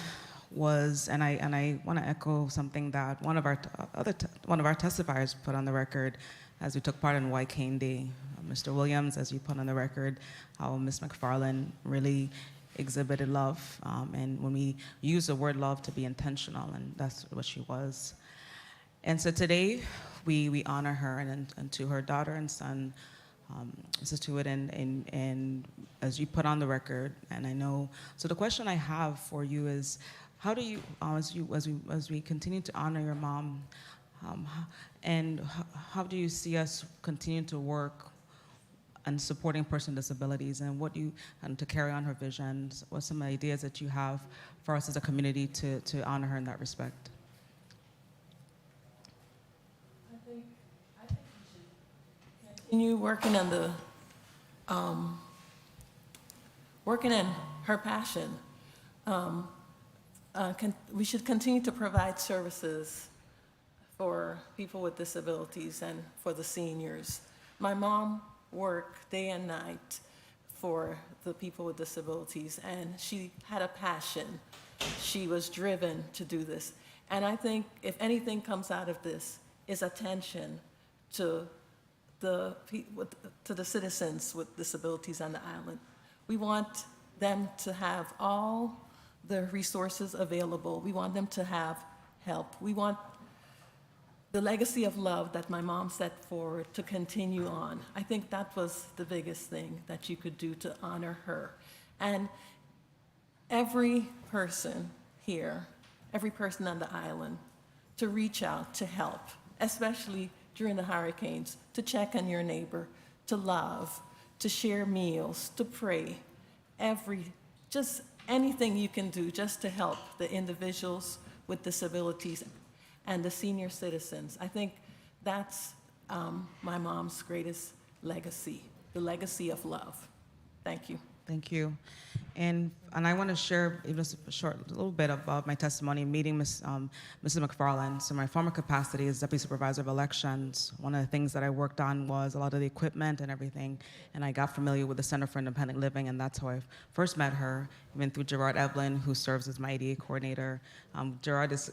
was, and I want to echo something that one of our testifiers put on the record as we took part in White Cane Day. Mr. Williams, as you put on the record, how Ms. McFarlane really exhibited love, and when we use the word love, to be intentional, and that's what she was. And so today, we honor her and to her daughter and son, Mrs. Tewitt, and as you put on the record, and I know, so the question I have for you is, how do you, as we continue to honor your mom, how do you see us continue to work and supporting person with disabilities, and and to carry on her visions? What are some ideas that you have for us as a community to honor her in that respect? I think we should continue working on the working in her passion. We should continue to provide services for people with disabilities and for the seniors. My mom worked day and night for the people with disabilities, and she had a passion. She was driven to do this. And I think if anything comes out of this is attention to the citizens with disabilities on the island. We want them to have all the resources available. We want them to have help. We want the legacy of love that my mom set forward to continue on. I think that was the biggest thing that you could do to honor her. And every person here, every person on the island, to reach out to help, especially during the hurricanes, to check on your neighbor, to love, to share meals, to pray, just anything you can do just to help the individuals with disabilities and the senior citizens. I think that's my mom's greatest legacy, the legacy of love. Thank you. Thank you. And I want to share just a little bit about my testimony meeting Mrs. McFarlane. So my former capacity as Deputy Supervisor of Elections, one of the things that I worked on was a lot of the equipment and everything, and I got familiar with the Center for Independent Living, and that's how I first met her, even through Gerard Evelyn, who serves as my ADA coordinator. Gerard is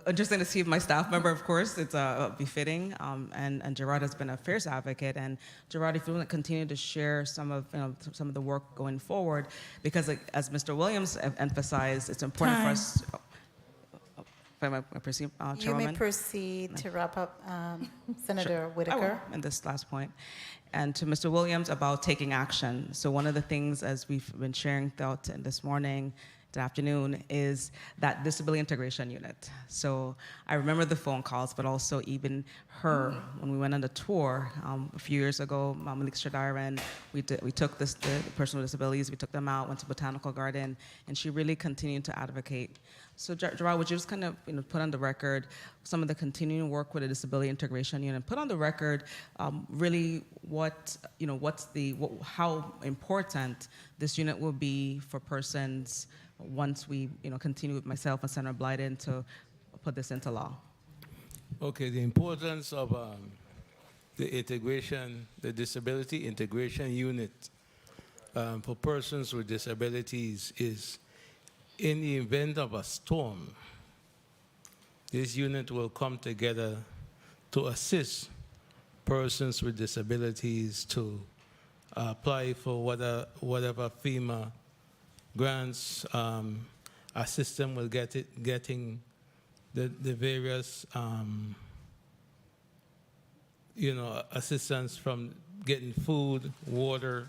interesting to see my staff member, of course, it's befitting, and Gerard has been a fierce advocate. And Gerard, if you want to continue to share some of the work going forward, because as Mr. Williams emphasized, it's important for us. You may proceed to wrap up, Senator Whitaker. And this last point. And to Mr. Williams about taking action. So one of the things, as we've been sharing throughout this morning, this afternoon, is that disability integration unit. So I remember the phone calls, but also even her, when we went on the tour a few years ago, Malik Shadar, and we took the person with disabilities, we took them out, went to Botanical Garden, and she really continued to advocate. So Gerard, would you just kind of put on the record some of the continuing work with the disability integration unit, put on the record really how important this unit will be for persons once we continue with myself and Senator Blyden to put this into law? Okay, the importance of the disability integration unit for persons with disabilities is, in the event of a storm, this unit will come together to assist persons with disabilities to apply for whatever FEMA grants, our system will getting the various assistance from getting food, water,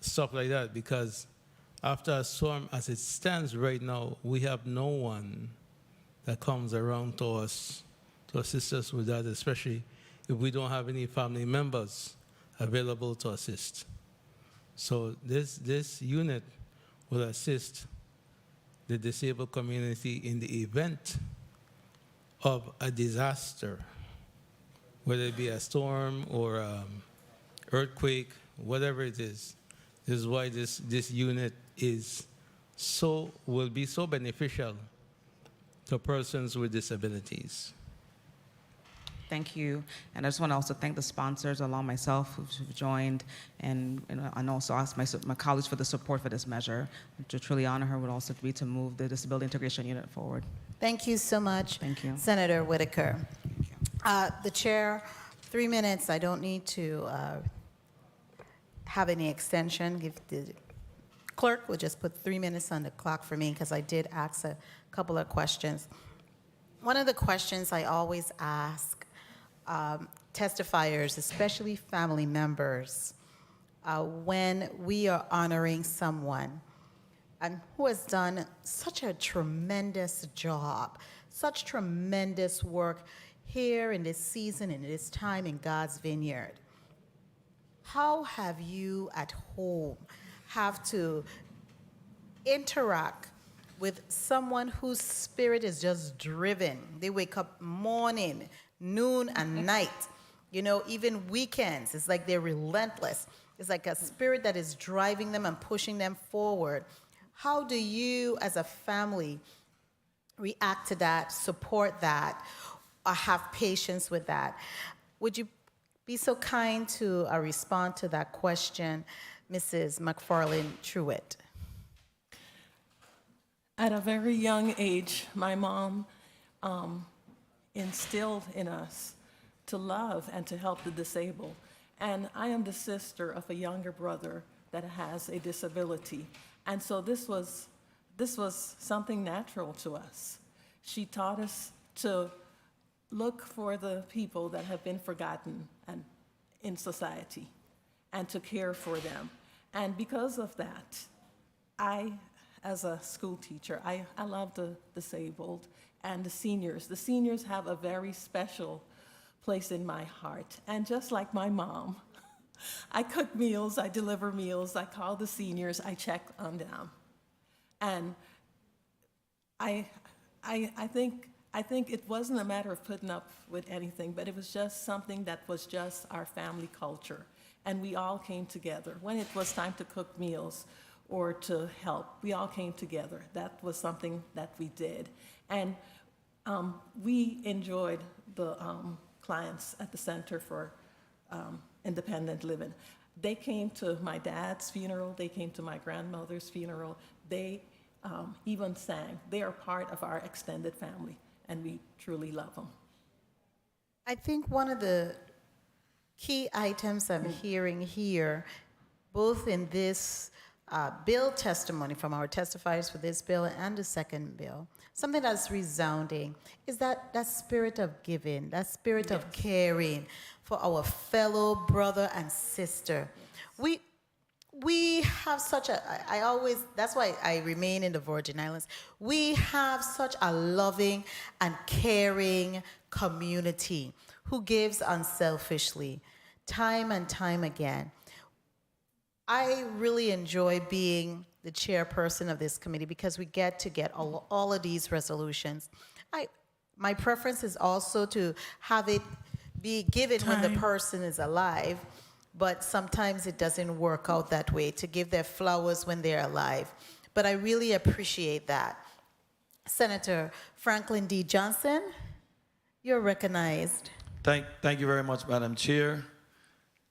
stuff like that. Because after a storm, as it stands right now, we have no one that comes around to us to assist us with that, especially if we don't have any family members available to assist. So this unit will assist the disabled community in the event of a disaster, whether it be a storm or earthquake, whatever it is. This is why this unit will be so beneficial to persons with disabilities. Thank you. And I just want to also thank the sponsors, along myself, who've joined, and also ask my colleagues for the support for this measure. To truly honor her would also be to move the disability integration unit forward. Thank you so much, Thank you. Senator Whitaker. The chair, 3 minutes. I don't need to have any extension. Give the clerk will just put 3 minutes on the clock for me, because I did ask a couple of questions. One of the questions I always ask testifiers, especially family members, when we are honoring someone, and who has done such a tremendous job, such tremendous work here in this season, in this time in God's vineyard. How have you at home have to interact with someone whose spirit is just driven? They wake up morning, noon, and night. You know, even weekends, it's like they're relentless. It's like a spirit that is driving them and pushing them forward. How do you, as a family, react to that, support that, or have patience with that? Would you be so kind to respond to that question, Mrs. McFarlane Truitt? At a very young age, my mom instilled in us to love and to help the disabled. And I am the sister of a younger brother that has a disability. And so this was something natural to us. She taught us to look for the people that have been forgotten and in society and to care for them. And because of that, I, as a school teacher, I love the disabled and the seniors. The seniors have a very special place in my heart. And just like my mom, I cook meals, I deliver meals, I call the seniors, I check on them. And I think it wasn't a matter of putting up with anything, but it was just something that was just our family culture. And we all came together. When it was time to cook meals or to help, we all came together. That was something that we did. And we enjoyed the clients at the Center for Independent Living. They came to my dad's funeral, they came to my grandmother's funeral, they even sang. They are part of our extended family, and we truly love them. I think one of the key items I'm hearing here, both in this bill testimony from our testifiers for this bill and the second bill, something that's resounding is that spirit of giving, that spirit of caring for our fellow brother and sister. We have such a, that's why I remain in the Virgin Islands. We have such a loving and caring community who gives unselfishly, time and time again. I really enjoy being the chairperson of this committee because we get to get all of these resolutions. My preference is also to have it be given when the person is alive, but sometimes it doesn't work out that way, to give their flowers when they're alive. But I really appreciate that. Senator Franklin D. Johnson, you're recognized. Thank you very much, Madam Chair.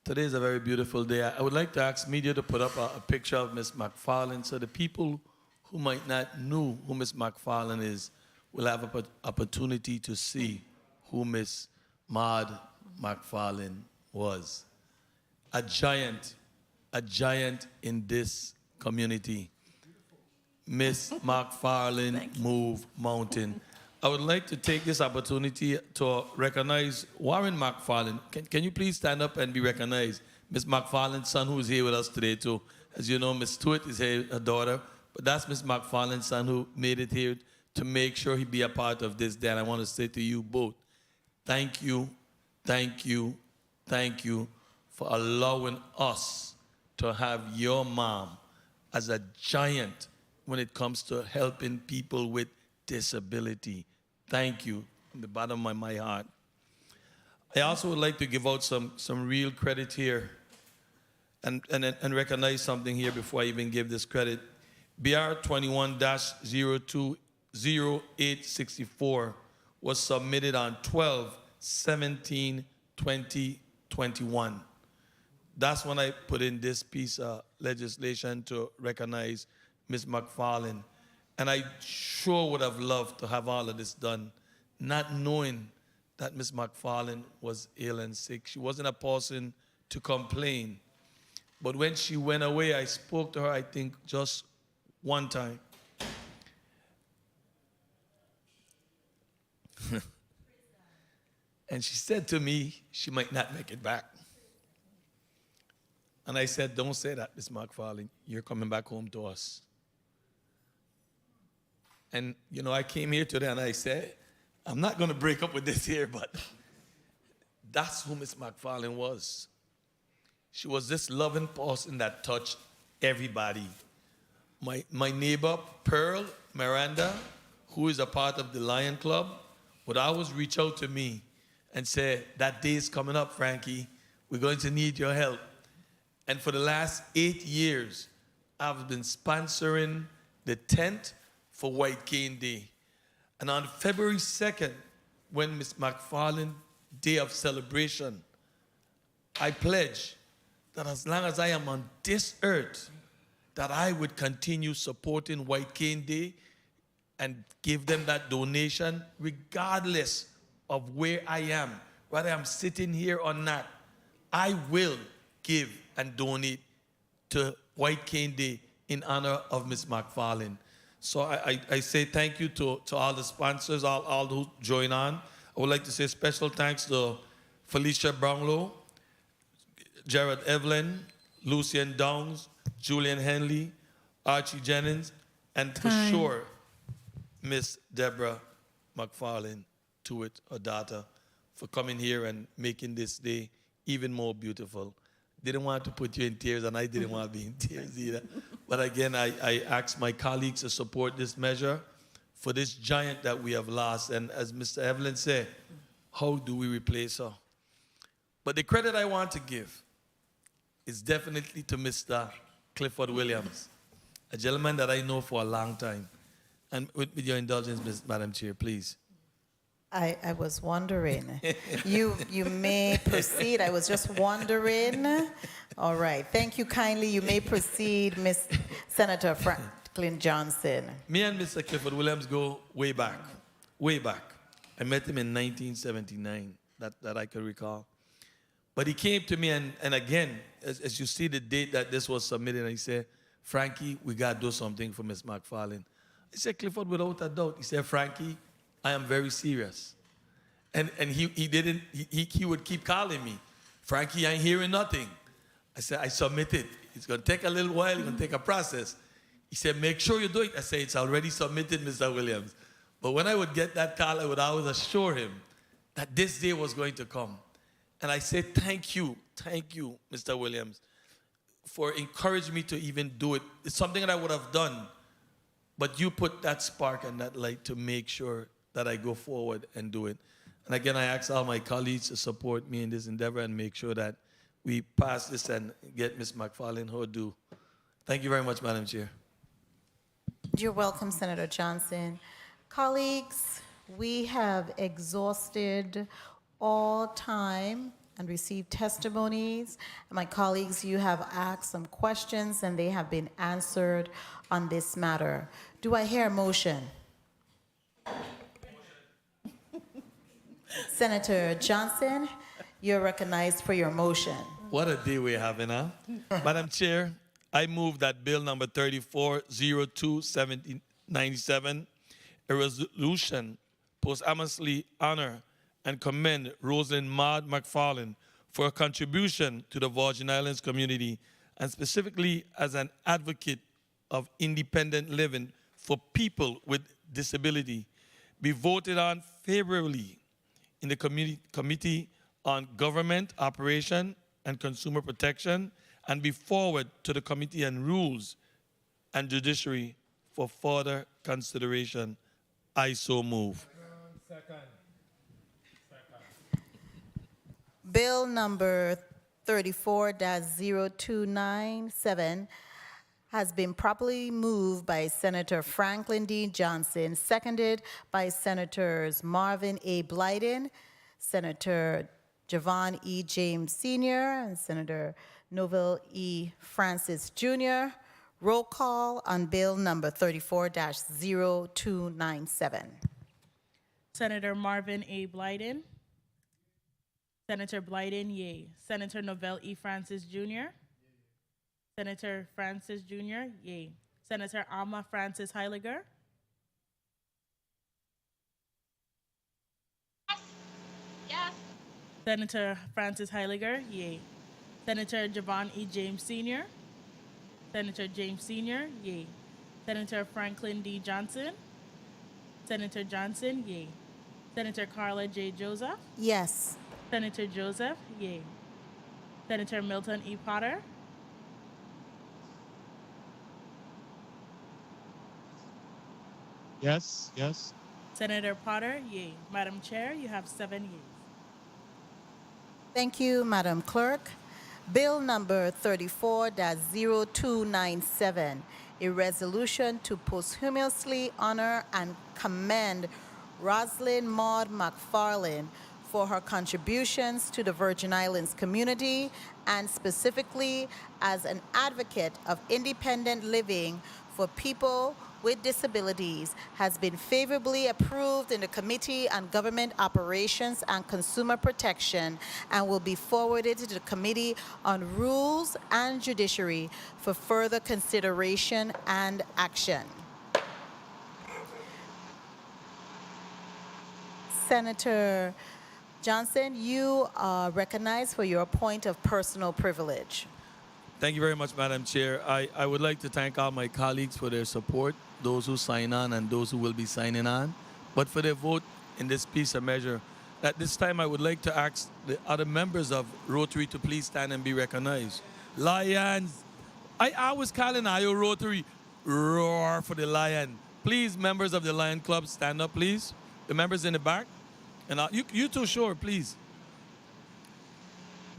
Today is a very beautiful day. I would like to ask media to put up a picture of Ms. McFarlane so the people who might not know who Ms. McFarlane is will have an opportunity to see who Ms. Maud McFarlane was. A giant in this community. Ms. McFarlane moved mountain. I would like to take this opportunity to recognize Warren McFarlane. Can you please stand up and be recognized? Ms. McFarlane's son, who is here with us today too. As you know, Ms. Stewart is here, her daughter, but that's Ms. McFarlane's son who made it here to make sure he be a part of this day. And I want to say to you both, thank you for allowing us to have your mom as a giant when it comes to helping people with disability. Thank you from the bottom of my heart. I also would like to give out some real credit here and recognize something here before I even give this credit. BR 21-020864 was submitted on 12/17/2021. That's when I put in this piece of legislation to recognize Ms. McFarlane. And I sure would have loved to have all of this done, not knowing that Ms. McFarlane was ill and sick. She wasn't a person to complain. But when she went away, I spoke to her, I think, just one time. And she said to me, she might not make it back. And I said, don't say that, Ms. McFarlane. You're coming back home to us. And, you know, I came here today and I said, I'm not going to break up with this here, but that's who Miss McFarlane was. She was this loving person that touched everybody. My neighbor, Pearl Miranda, who is a part of the Lion Club, would always reach out to me and say, that day is coming up, Frankie. We're going to need your help. And for the last 8 years, I've been sponsoring the tent for White Cane Day. And on February 2nd, when Miss McFarlane Day of celebration, I pledge that as long as I am on this earth, that I would continue supporting White Cane Day and give them that donation regardless of where I am, whether I'm sitting here or not. I will give and donate to White Cane Day in honor of Miss McFarlane. So I say thank you to all the sponsors, all who join on. I would like to say special thanks to Felicia Brownlow, Jared Evelyn, Lucien Downs, Julian Henley, Archie Jennings, and for sure, Miss Deborah McFarlane Tuitt, her daughter, for coming here and making this day even more beautiful. Didn't want to put you in tears, and I didn't want to be in tears either. But again, I ask my colleagues to support this measure for this giant that we have lost. And as Mr. Evelyn said, how do we replace her? But the credit I want to give is definitely to Mr. Clifford Williams, a gentleman that I know for a long time. And with your indulgence, Madam Chair, please. I was wondering. You may proceed. I was just wondering. All right. Thank you kindly. You may proceed, Miss Senator Franklin Johnson. Me and Mr. Clifford Williams go way back. Way back. I met him in 1979, that I can recall. But he came to me, and again, as you see the date that this was submitted, and he said, Frankie, we got to do something for Miss McFarlane. I said, Clifford, without a doubt. He said, Frankie, I am very serious. And he would keep calling me, Frankie, I ain't hearing nothing. I said, I submitted. It's going to take a little while. It's going to take a process. He said, make sure you do it. I said, it's already submitted, Mr. Williams. But when I would get that call, I would always assure him that this day was going to come. And I said, thank you, Mr. Williams, for encouraging me to even do it. It's something that I would have done, but you put that spark and that light to make sure that I go forward and do it. And again, I ask all my colleagues to support me in this endeavor and make sure that we pass this and get Ms. McFarlane her due. Thank you very much, Madam Chair. You're welcome, Senator Johnson. Colleagues, we have exhausted all time and received testimonies. My colleagues, you have asked some questions and they have been answered on this matter. Do I hear a motion? Senator Johnson, you're recognized for your motion. What a day we're having, huh? Madam Chair, I move that Bill number 3402-1797, a resolution posthumously honor and commend Roselin Maud McFarlane for her contribution to the Virgin Islands community, and specifically as an advocate of independent living for people with disability, be voted on favorably in the Committee on Government, Operation, and Consumer Protection, and be forward to the Committee on Rules and Judiciary for further consideration. I so move. Second. Bill number 34-0297 has been properly moved by Senator Franklin D. Johnson, seconded by Senators Marvin A. Blyden, Senator Javon E. James Sr., and Senator Novell E. Francis Jr. Roll call on Bill number 34-0297. Senator Marvin A. Blyden. Senator Blyden, yea. Senator Novell E. Francis Jr. Senator Francis Jr., yea. Senator Alma Francis Heiliger. Yes. Senator Francis Heiliger, yea. Senator Javon E. James Sr. Senator James Sr., yea. Senator Franklin D. Johnson. Senator Johnson, yay. Senator Carla J. Joseph, Yes. Senator Joseph, yay. Senator Milton E. Potter, Yes, yes. Senator Potter, yay. Madam Chair, you have 7 yeas. Thank you, Madam Clerk. Bill number 34-0297, a resolution to posthumously honor and commend Roselin Maud McFarlane for her contributions to the Virgin Islands community and specifically as an advocate of independent living for people with disabilities, has been favorably approved in the Committee on Government Operations and Consumer Protection and will be forwarded to the Committee on Rules and Judiciary for further consideration and action. Senator Johnson, you are recognized for your point of personal privilege. Thank you very much, Madam Chair. I would like to thank all my colleagues for their support, those who sign on and those who will be signing on, but for their vote in this piece of measure. At this time, I would like to ask the other members of Rotary to please stand and be recognized. Lions, I was calling IO Rotary, roar for the lion. Please, members of the Lion Club, stand up, please. The members in the back. And you too, sure, please.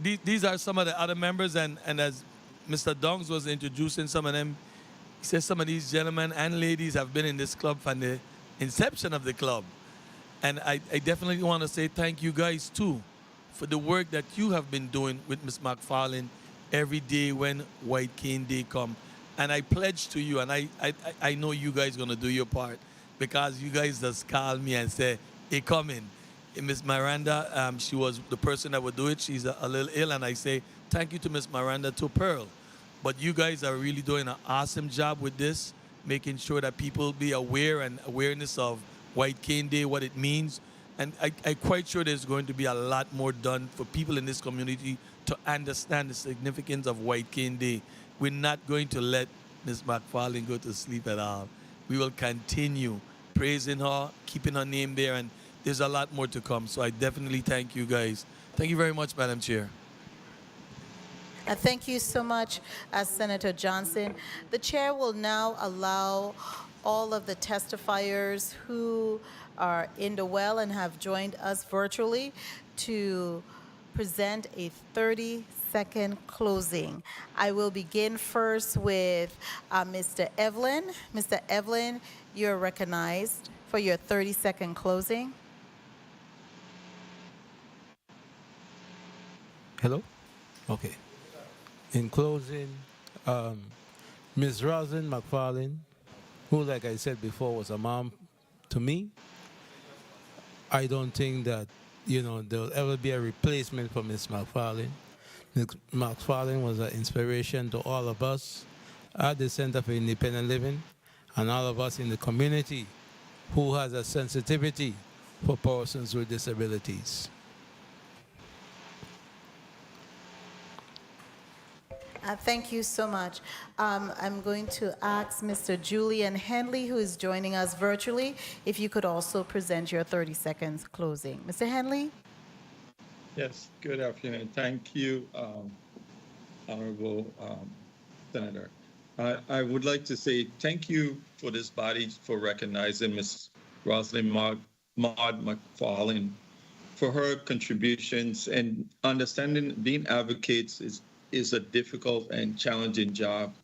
These are some of the other members, and as Mr. Dongs was introducing some of them, he says some of these gentlemen and ladies have been in this club from the inception of the club. And I definitely want to say thank you guys too for the work that you have been doing with Ms. McFarlane every day when White Cane Day come. And I pledge to you, and I know you guys going to do your part, because you guys just call me and say, hey, come in. Miss Miranda, she was the person that would do it. She's a little ill, and I say thank you to Miss Miranda, to Pearl. But you guys are really doing an awesome job with this, making sure that people be aware and awareness of White Cane Day, what it means. And I'm quite sure there's going to be a lot more done for people in this community to understand the significance of White Cane Day. We're not going to let Ms. McFarlane go to sleep at all. We will continue praising her, keeping her name there, and there's a lot more to come. So I definitely thank you guys. Thank you very much, Madam Chair. Thank you so much, Senator Johnson. The chair will now allow all of the testifiers who are in the well and have joined us virtually to present a 30-second closing. I will begin first with Mr. Evelyn. Mr. Evelyn, you're recognized for your 30-second closing. Hello? Okay. In closing, Ms. Roselin McFarlane, who, like I said before, was a mom to me, I don't think that, there'll ever be a replacement for Ms. McFarlane. Ms. McFarlane was an inspiration to all of us at the Center for Independent Living and all of us in the community who has a sensitivity for persons with disabilities. Thank you so much. I'm going to ask Mr. Julian Henley, who is joining us virtually, if you could also present your 30 seconds closing. Mr. Henley? Yes, good afternoon. Thank you, Honorable Senator. I would like to say thank you for this body for recognizing Ms. Roselin Maud McFarlane for her contributions, and understanding being advocates is a difficult and challenging job,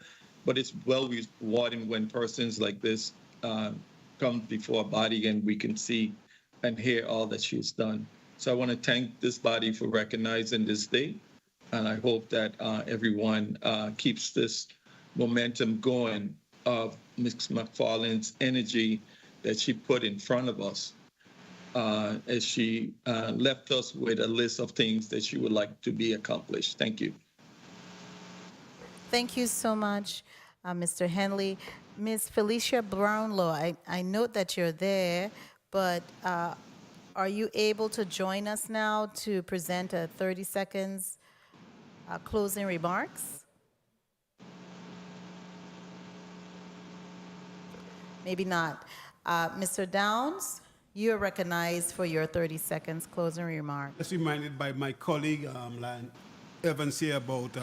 but it's well rewarding when persons like this come before a body and we can see and hear all that she's done. So I want to thank this body for recognizing this day, and I hope that everyone keeps this momentum going of Ms. McFarlane's energy that she put in front of us as she left us with a list of things that she would like to be accomplished. Thank you. Thank you so much, Mr. Henley. Ms. Felicia Brownlow, I note that you're there, but are you able to join us now to present a 30 seconds closing remarks? Maybe not. Mr. Downs, you are recognized for your 30 seconds closing remark. Just reminded by my colleague, Evans here, about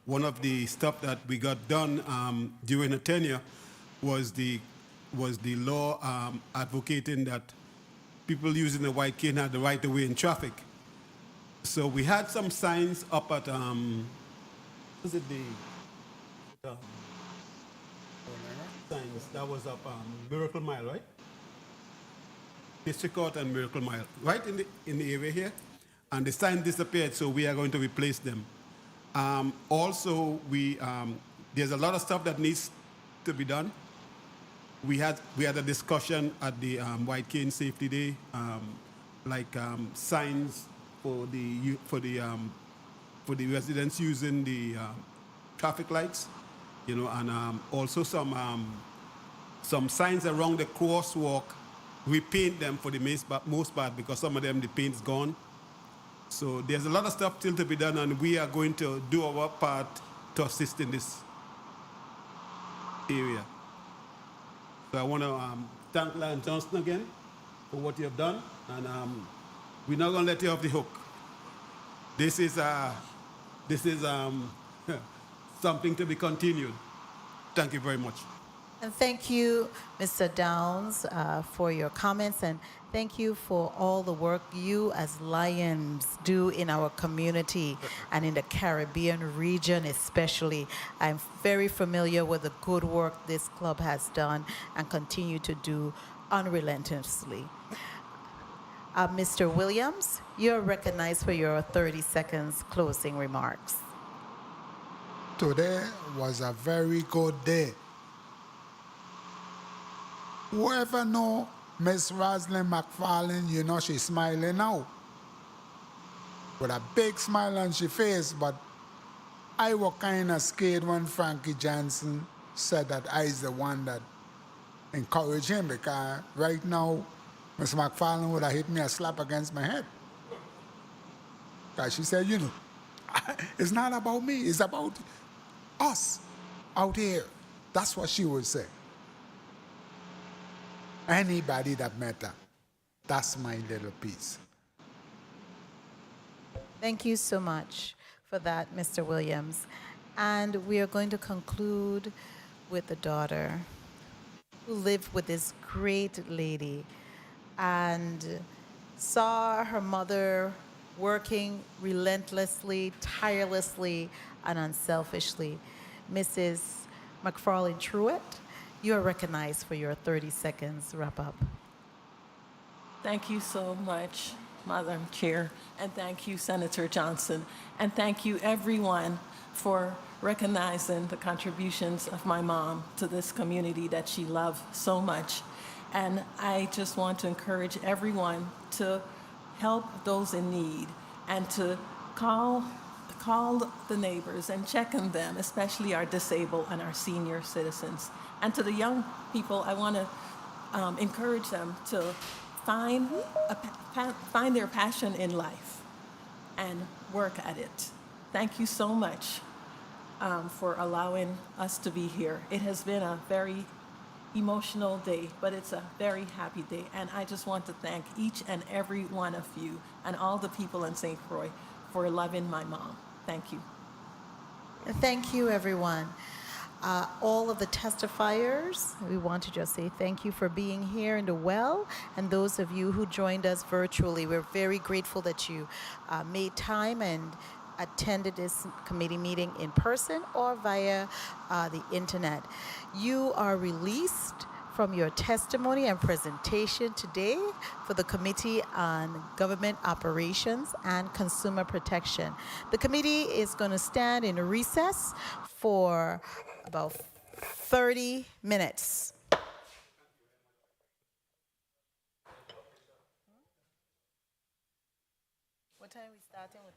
one of the stuff that we got done during her tenure was the law advocating that people using the white cane had the right to way in traffic. So we had some signs up at was it the signs that was up Miracle Mile, right? District Court and Miracle Mile, right in the area here, and the sign disappeared. So we are going to replace them. Also, there's a lot of stuff that needs to be done. We had a discussion at the White Cane Safety Day, like signs for the residents using the traffic lights, you know, and also some signs around the crosswalk. We paint them for the most part because some of them the paint's gone. So there's a lot of stuff still to be done, and we are going to do our part to assist in this area. So I want to thank Lion Johnson again for what you have done, and we're not going to let you off the hook. This is something to be continued. Thank you very much. And thank you, Mr. Downs, for your comments, and thank you for all the work you as Lions do in our community and in the Caribbean region especially. I'm very familiar with the good work this club has done and continue to do unrelentingly. Mr. Williams, you're recognized for your 30 seconds closing remarks. Today was a very good day. Whoever know Miss Roselin McFarlane, you know she's smiling now. With a big smile on her face, but I was kind of scared when Frankie Johnson said that I is the one that encouraged him, because right now, Miss McFarlane would have hit me a slap against my head. Because she said, you know, it's not about me, it's about us out here. That's what she would say. Anybody that met her, that's my little piece. Thank you so much for that, Mr. Williams. And we are going to conclude with the daughter who lived with this great lady and saw her mother working relentlessly, tirelessly, and unselfishly. Mrs. McFarlane Truitt, you are recognized for your 30 seconds wrap up. Thank you so much, Madam Chair, and thank you, Senator Johnson, and thank you everyone for recognizing the contributions of my mom to this community that she loved so much. And I just want to encourage everyone to help those in need and to call the neighbors and check on them, especially our disabled and our senior citizens. And to the young people, I want to encourage them to find their passion in life and work at it. Thank you so much for allowing us to be here. It has been a very emotional day, but it's a very happy day. And I just want to thank each and every one of you and all the people in St. Croix for loving my mom. Thank you. Thank you, everyone. All of the testifiers, we want to just say thank you for being here in the well, and those of you who joined us virtually. We're very grateful that you made time and attended this committee meeting in person or via the internet. You are released from your testimony and presentation today for the Committee on Government Operations and Consumer Protection. The committee is going to stand in recess for about 30 minutes. What time are we starting with?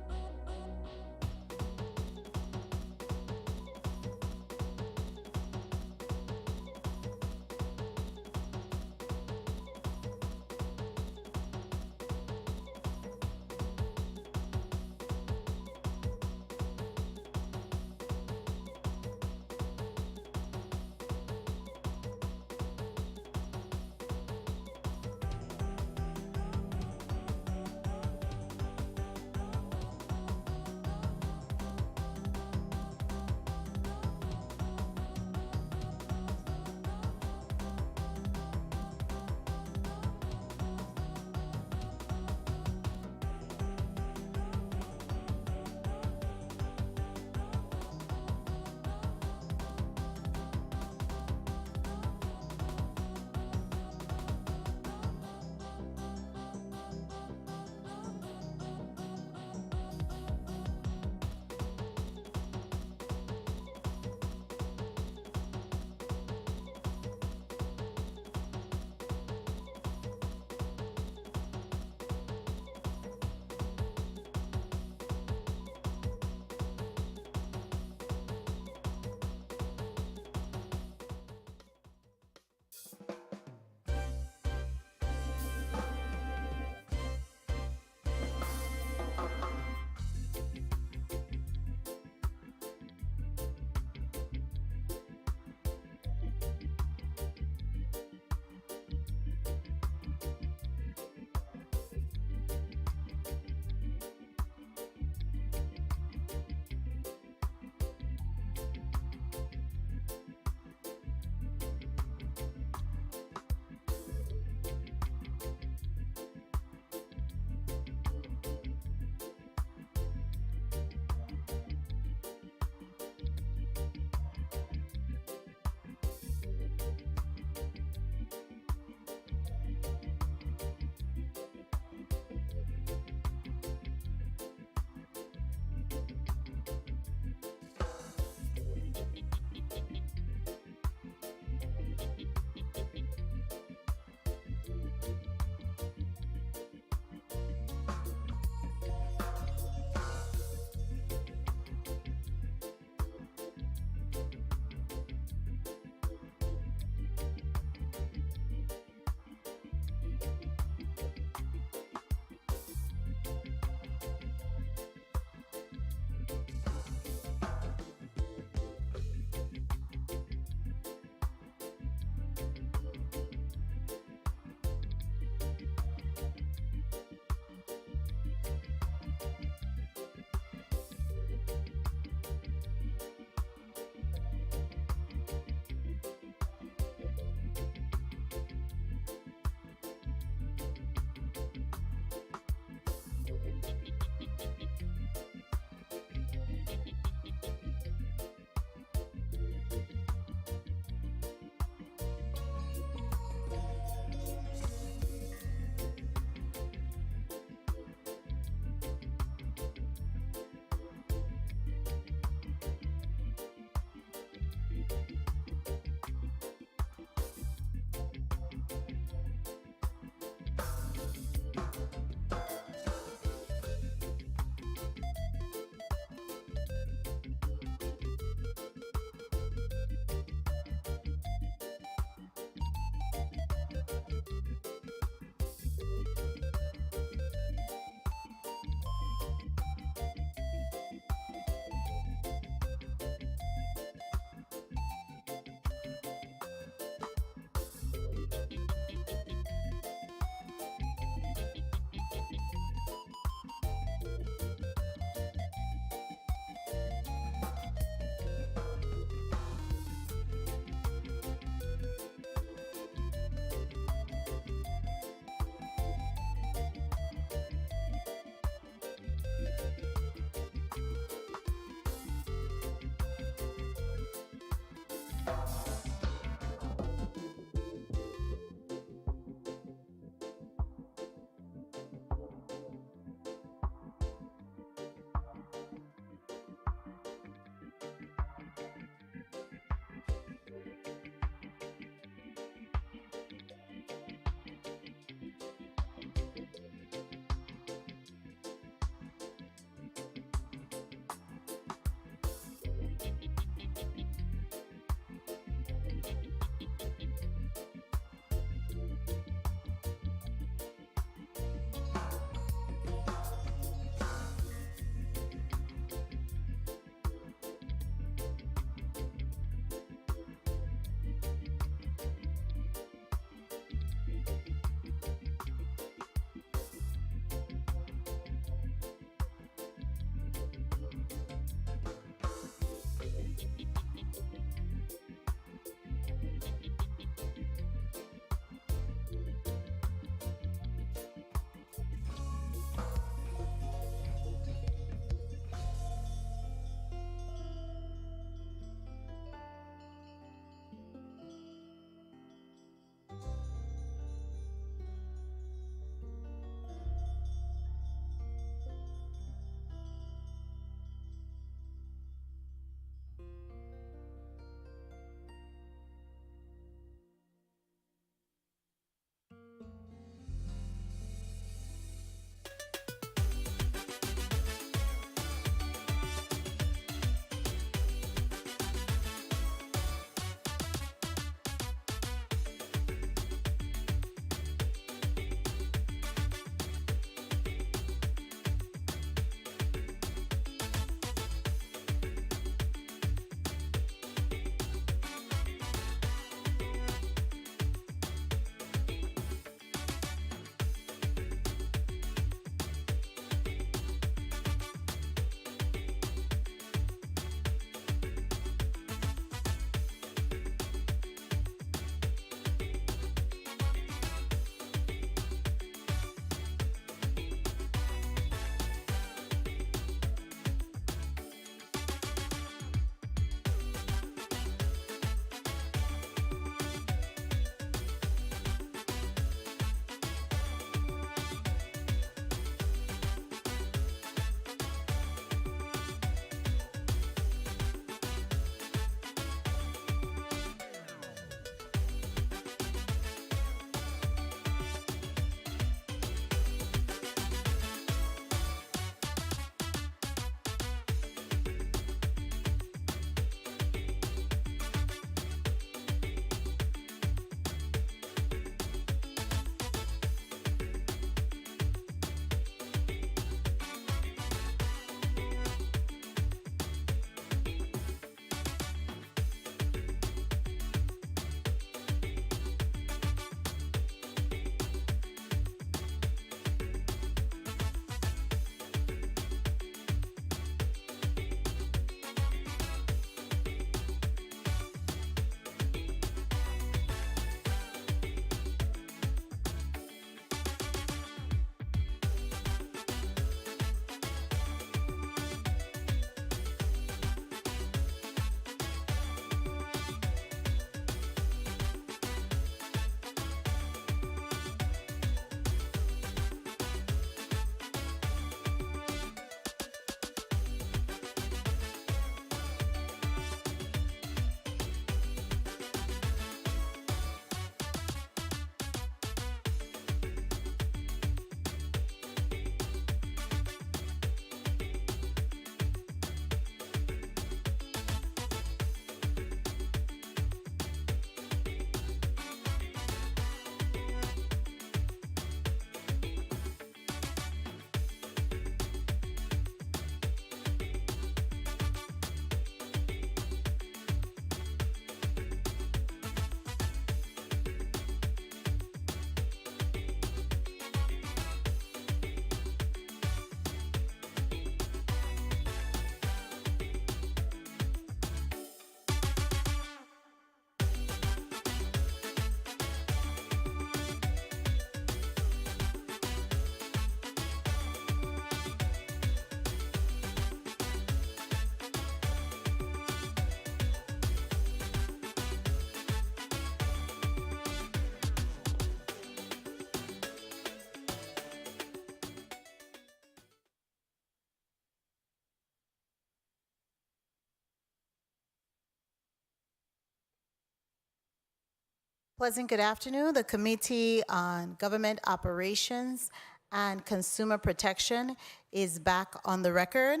Pleasant good afternoon. The Committee on Government Operations and Consumer Protection is back on the record.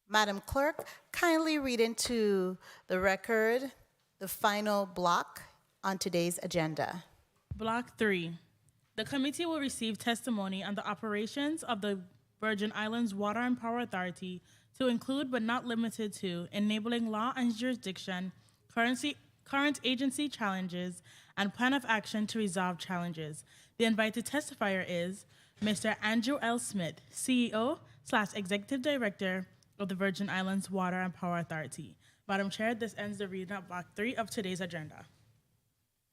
Madam Clerk, kindly read into the record the final block on today's agenda. Block 3. The committee will receive testimony on the operations of the Virgin Islands Water and Power Authority to include but not limited to enabling law and jurisdiction, current agency challenges, and plan of action to resolve challenges. The invited testifier is Mr. Andrew L. Smith, CEO/Executive Director of the Virgin Islands Water and Power Authority. Madam Chair, this ends the reading of Block 3 of today's agenda.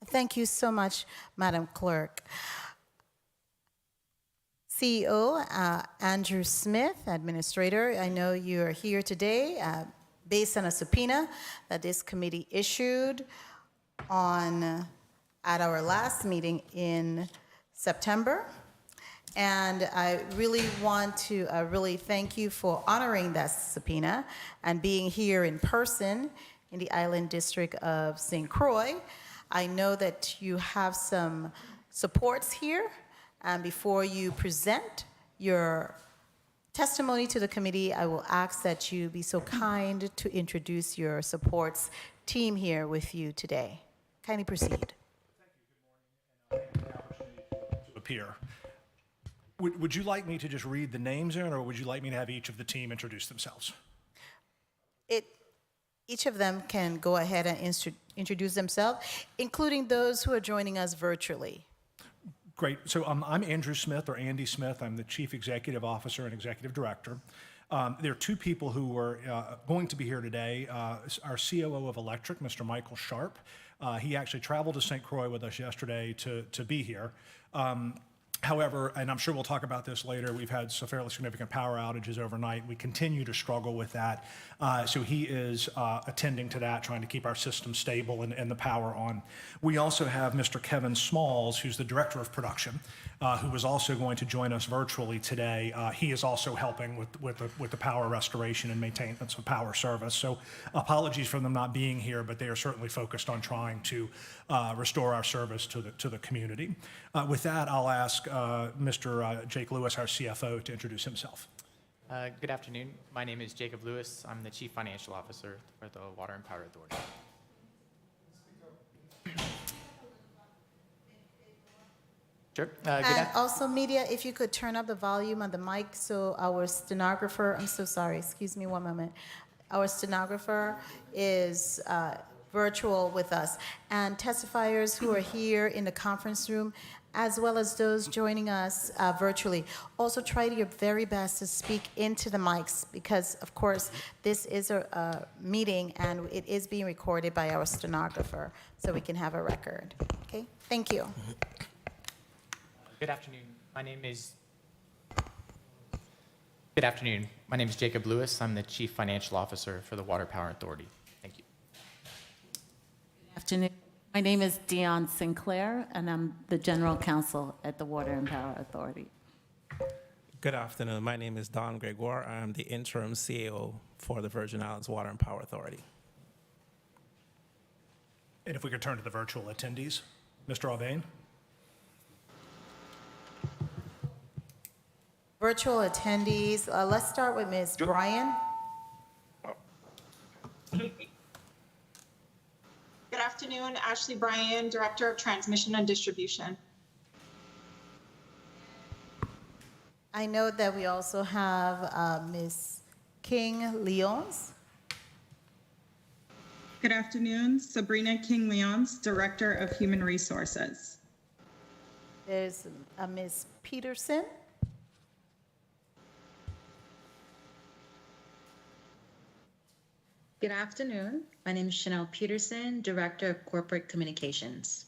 Thank you so much, Madam Clerk. CEO Andrew Smith, Administrator, I know you are here today based on a subpoena that this committee issued at our last meeting in September. And I really want to really thank you for honoring that subpoena and being here in person in the Island District of St. Croix. I know that you have some supports here, and before you present your testimony to the committee, I will ask that you be so kind to introduce your supports team here with you today. Kindly proceed. Thank you. Good morning, and the opportunity to appear. Would you like me to just read the names in, or would you like me to have each of the team introduce themselves? Each of them can go ahead and introduce themselves, including those who are joining us virtually. Great. So I'm Andrew Smith, or Andy Smith. I'm the Chief Executive Officer and Executive Director. There are two people who are going to be here today. Our COO of Electric, Mr. Michael Sharp. He actually traveled to St. Croix with us yesterday to be here. However, and I'm sure we'll talk about this later, we've had some fairly significant power outages overnight. We continue to struggle with that. So he is attending to that, trying to keep our system stable and the power on. We also have Mr. Kevin Smalls, who's the Director of Production, who is also going to join us virtually today. He is also helping with the power restoration and maintenance of power service. So apologies for them not being here, but they are certainly focused on trying to restore our service to the community. With that, I'll ask Mr. Jake Lewis, our CFO, to introduce himself. Good afternoon. My name is Jacob Lewis. I'm the Chief Financial Officer for the Water and Power Authority. Sure. And also, media, if you could turn up the volume on the mic so our stenographer, I'm so sorry, excuse me one moment. Our stenographer is virtual with us. And testifiers who are here in the conference room, as well as those joining us virtually, also try your very best to speak into the mics because, of course, this is a meeting and it is being recorded by our stenographer so we can have a record. Okay, thank you. Good afternoon. My name is Jacob Lewis. I'm the Chief Financial Officer for the Water Power Authority. Thank you. Good afternoon. My name is Dion Sinclair, and I'm the General Counsel at the Water and Power Authority. Good afternoon. My name is Don Gregoire. I'm the interim CEO for the Virgin Islands Water and Power Authority. And if we could turn to the virtual attendees, Mr. Albain. Virtual attendees, let's start with Ms. Bryan. Good afternoon, Ashley Bryan, Director of Transmission and Distribution. I know that we also have Ms. King-Leons. Good afternoon, Sabrina King-Leons, Director of Human Resources. There's Ms. Peterson. Good afternoon. My name is Chanel Peterson, Director of Corporate Communications.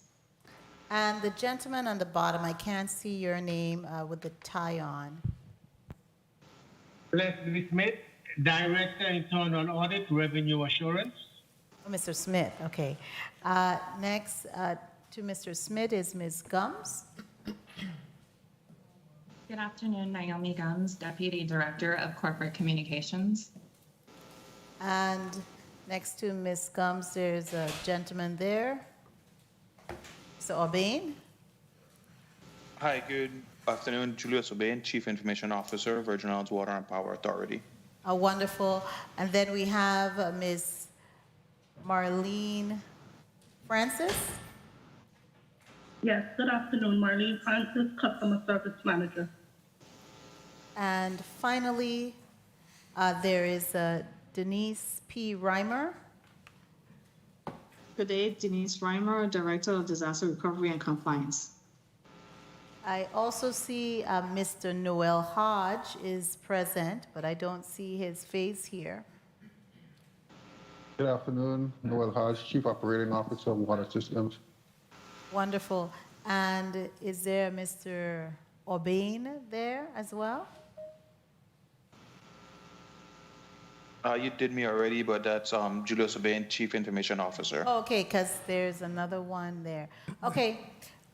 And the gentleman on the bottom, I can't see your name with the tie on. Leslie Smith, Director, Internal Audit, Revenue Assurance. Oh, Mr. Smith, okay. Next to Mr. Smith is Ms. Gums. Good afternoon, Naomi Gums, Deputy Director of Corporate Communications. And next to Ms. Gums, there's a gentleman there. Mr. O'Bain? Hi, good afternoon. Julius O'Bain, Chief Information Officer, Virgin Islands Water and Power Authority. Wonderful. And then we have Ms. Marlene Francis. Yes, good afternoon. Marlene Francis, Customer Service Manager. And finally, there is Denise P. Reimer. Good day, Denise Reimer, Director of Disaster Recovery and Compliance. I also see Mr. Noel Hodge is present, but I don't see his face here. Good afternoon, Noel Hodge, Chief Operating Officer of Water Systems. Wonderful. And is there Mr. O'Bain there as well? You did me already, but that's Julius O'Bain, Chief Information Officer. Okay, because there's another one there. Okay,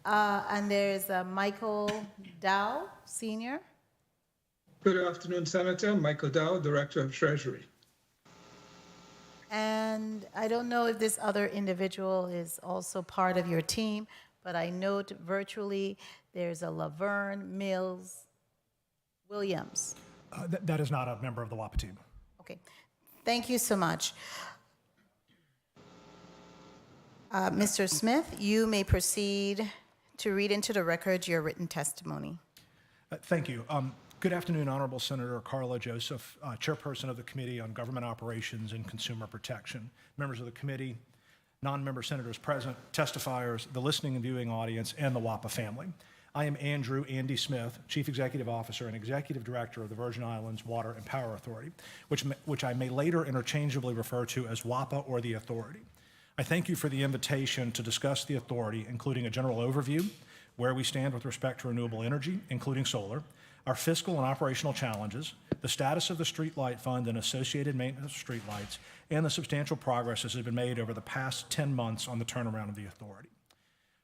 and there's Michael Dow, Senior. Good afternoon, Senator. Michael Dow, Director of Treasury. And I don't know if this other individual is also part of your team, but I note virtually there's a Laverne Mills Williams. That is not a member of the WAPA team. Okay, thank you so much. Mr. Smith, you may proceed to read into the record your written testimony. Thank you. Good afternoon, Honorable Senator Carla Joseph, Chairperson of the Committee on Government Operations and Consumer Protection, members of the committee, non-member senators present, testifiers, the listening and viewing audience, and the WAPA family. I am Andy Smith, Chief Executive Officer and Executive Director of the Virgin Islands Water and Power Authority, which I may later interchangeably refer to as WAPA or the Authority. I thank you for the invitation to discuss the Authority, including a general overview, where we stand with respect to renewable energy, including solar, our fiscal and operational challenges, the status of the Streetlight Fund and associated maintenance of streetlights, and the substantial progress that has been made over the past 10 months on the turnaround of the Authority.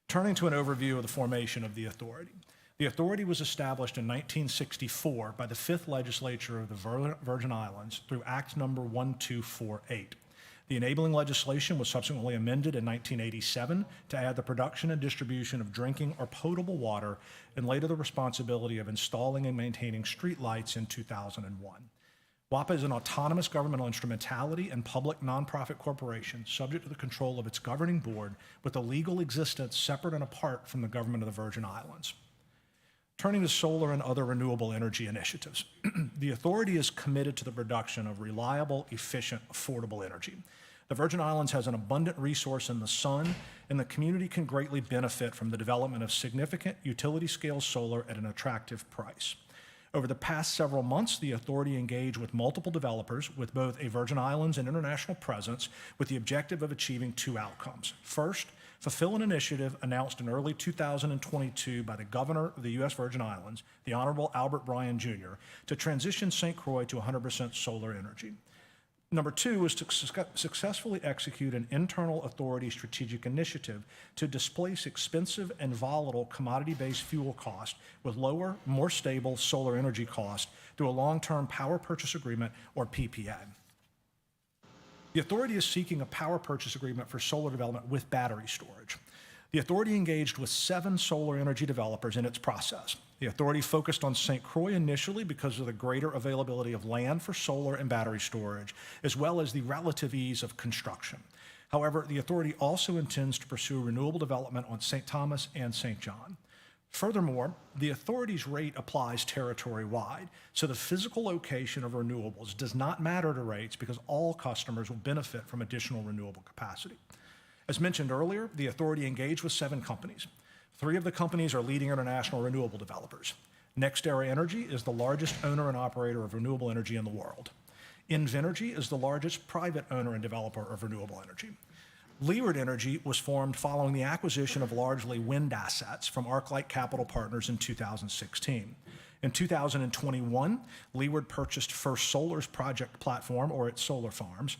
Turning to an overview of the formation of the Authority. The Authority was established in 1964 by the 5th Legislature of the Virgin Islands through Act Number 1248. The enabling legislation was subsequently amended in 1987 to add the production and distribution of drinking or potable water, and later the responsibility of installing and maintaining streetlights in 2001. WAPA is an autonomous governmental instrumentality and public nonprofit corporation subject to the control of its governing board with a legal existence separate and apart from the government of the Virgin Islands. Turning to solar and other renewable energy initiatives, the Authority is committed to the production of reliable, efficient, affordable energy. The Virgin Islands has an abundant resource in the sun, and the community can greatly benefit from the development of significant utility-scale solar at an attractive price. Over the past several months, the Authority engaged with multiple developers with both a Virgin Islands and international presence with the objective of achieving two outcomes. First, fulfill an initiative announced in early 2022 by the Governor of the U.S. Virgin Islands, the Honorable Albert Bryan Jr., to transition St. Croix to 100% solar energy. Number two is to successfully execute an internal Authority strategic initiative to displace expensive and volatile commodity-based fuel costs with lower, more stable solar energy costs through a long-term power purchase agreement or PPA. The Authority is seeking a power purchase agreement for solar development with battery storage. The Authority engaged with 7 solar energy developers in its process. The Authority focused on St. Croix initially because of the greater availability of land for solar and battery storage, as well as the relative ease of construction. However, the Authority also intends to pursue renewable development on St. Thomas and St. John. Furthermore, the Authority's rate applies territory-wide, so the physical location of renewables does not matter to rates because all customers will benefit from additional renewable capacity. As mentioned earlier, the Authority engaged with 7 companies. 3 of the companies are leading international renewable developers. NextEra Energy is the largest owner and operator of renewable energy in the world. Invenergy is the largest private owner and developer of renewable energy. Leeward Energy was formed following the acquisition of largely wind assets from ArcLight Capital Partners in 2016. In 2021, Leeward purchased First Solar's project platform, or its solar farms.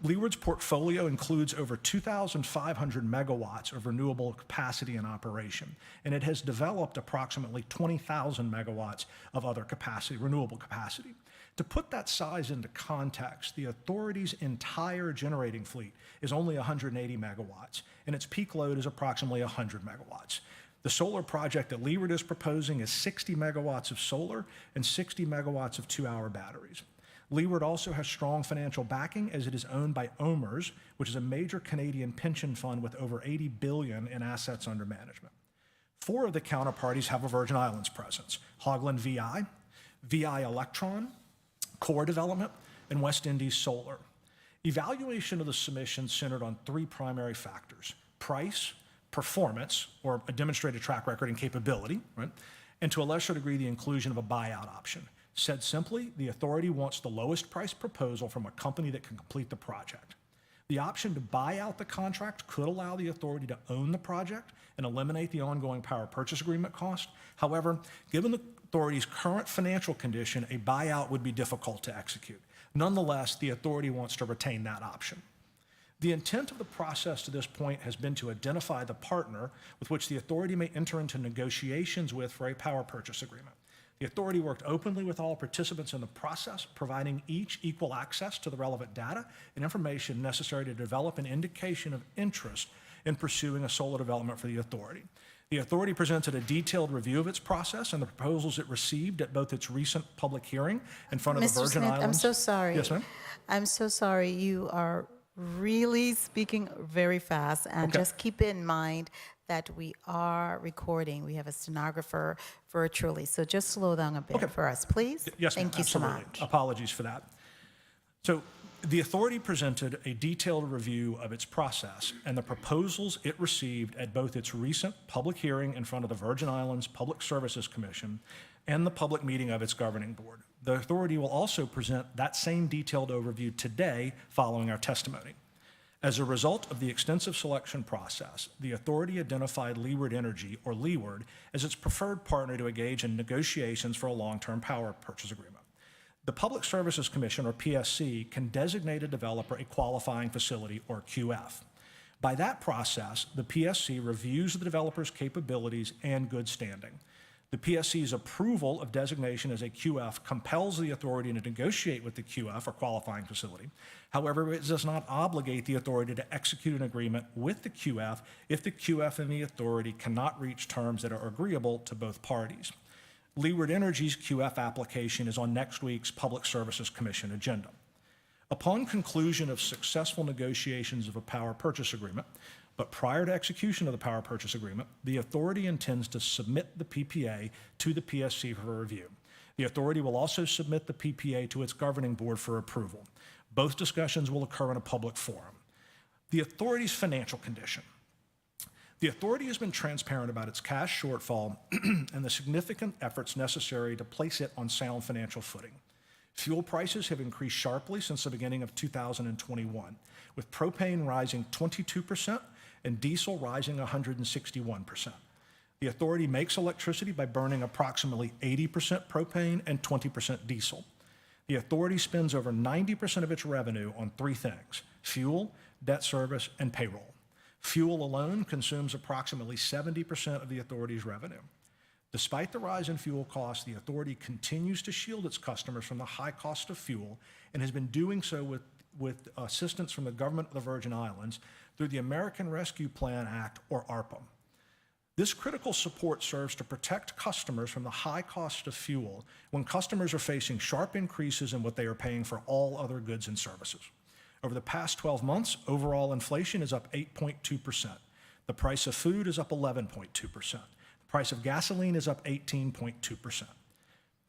Leeward's portfolio includes over 2,500 megawatts of renewable capacity in operation, and it has developed approximately 20,000 megawatts of other capacity, renewable capacity. To put that size into context, the authority's entire generating fleet is only 180 megawatts, and its peak load is approximately 100 megawatts. The solar project that Leeward is proposing is 60 megawatts of solar and 60 megawatts of 2-hour batteries. Leeward also has strong financial backing as it is owned by OMERS, which is a major Canadian pension fund with over $80 billion in assets under management. 4 of the counterparties have a Virgin Islands presence: Hogland VI, VI Electron, Core Development, and West Indies Solar. Evaluation of the submission centered on 3 primary factors: price, performance, or a demonstrated track record and capability, right? And to a lesser degree, the inclusion of a buyout option. Said simply, the authority wants the lowest price proposal from a company that can complete the project. The option to buy out the contract could allow the authority to own the project and eliminate the ongoing power purchase agreement cost. However, given the authority's current financial condition, a buyout would be difficult to execute. Nonetheless, the authority wants to retain that option. The intent of the process to this point has been to identify the partner with which the authority may enter into negotiations with for a power purchase agreement. The authority worked openly with all participants in the process, providing each equal access to the relevant data and information necessary to develop an indication of interest in pursuing a solar development for the authority. The authority presented a detailed review of its process and the proposals it received at both its recent public hearing in front of the Mr. Virgin Smith, Islands. I'm so sorry. Yes, ma'am. I'm so sorry. You are really speaking very fast, and Okay. just keep in mind that we are recording. We have a stenographer virtually, so just slow down a bit for us, please. Yes, ma'am, Thank you so absolutely. much. Apologies for that. So the authority presented a detailed review of its process and the proposals it received at both its recent public hearing in front of the Virgin Islands Public Services Commission and the public meeting of its governing board. The authority will also present that same detailed overview today following our testimony. As a result of the extensive selection process, the authority identified Leeward Energy, or Leeward, as its preferred partner to engage in negotiations for a long-term power purchase agreement. The Public Services Commission, or PSC, can designate a developer a qualifying facility, or QF. By that process, the PSC reviews the developer's capabilities and good standing. The PSC's approval of designation as a QF compels the authority to negotiate with the QF, or qualifying facility. However, it does not obligate the authority to execute an agreement with the QF if the QF and the authority cannot reach terms that are agreeable to both parties. Leeward Energy's QF application is on next week's Public Services Commission agenda. Upon conclusion of successful negotiations of a power purchase agreement, but prior to execution of the power purchase agreement, the authority intends to submit the PPA to the PSC for review. The authority will also submit the PPA to its governing board for approval. Both discussions will occur in a public forum. The authority's financial condition. The authority has been transparent about its cash shortfall and the significant efforts necessary to place it on sound financial footing. Fuel prices have increased sharply since the beginning of 2021, with propane rising 22% and diesel rising 161%. The authority makes electricity by burning approximately 80% propane and 20% diesel. The authority spends over 90% of its revenue on 3 things: fuel, debt service, and payroll. Fuel alone consumes approximately 70% of the authority's revenue. Despite the rise in fuel costs, the authority continues to shield its customers from the high cost of fuel and has been doing so with assistance from the government of the Virgin Islands through the American Rescue Plan Act, or ARPA. This critical support serves to protect customers from the high cost of fuel when customers are facing sharp increases in what they are paying for all other goods and services. Over the past 12 months, overall inflation is up 8.2%. The price of food is up 11.2%. The price of gasoline is up 18.2%.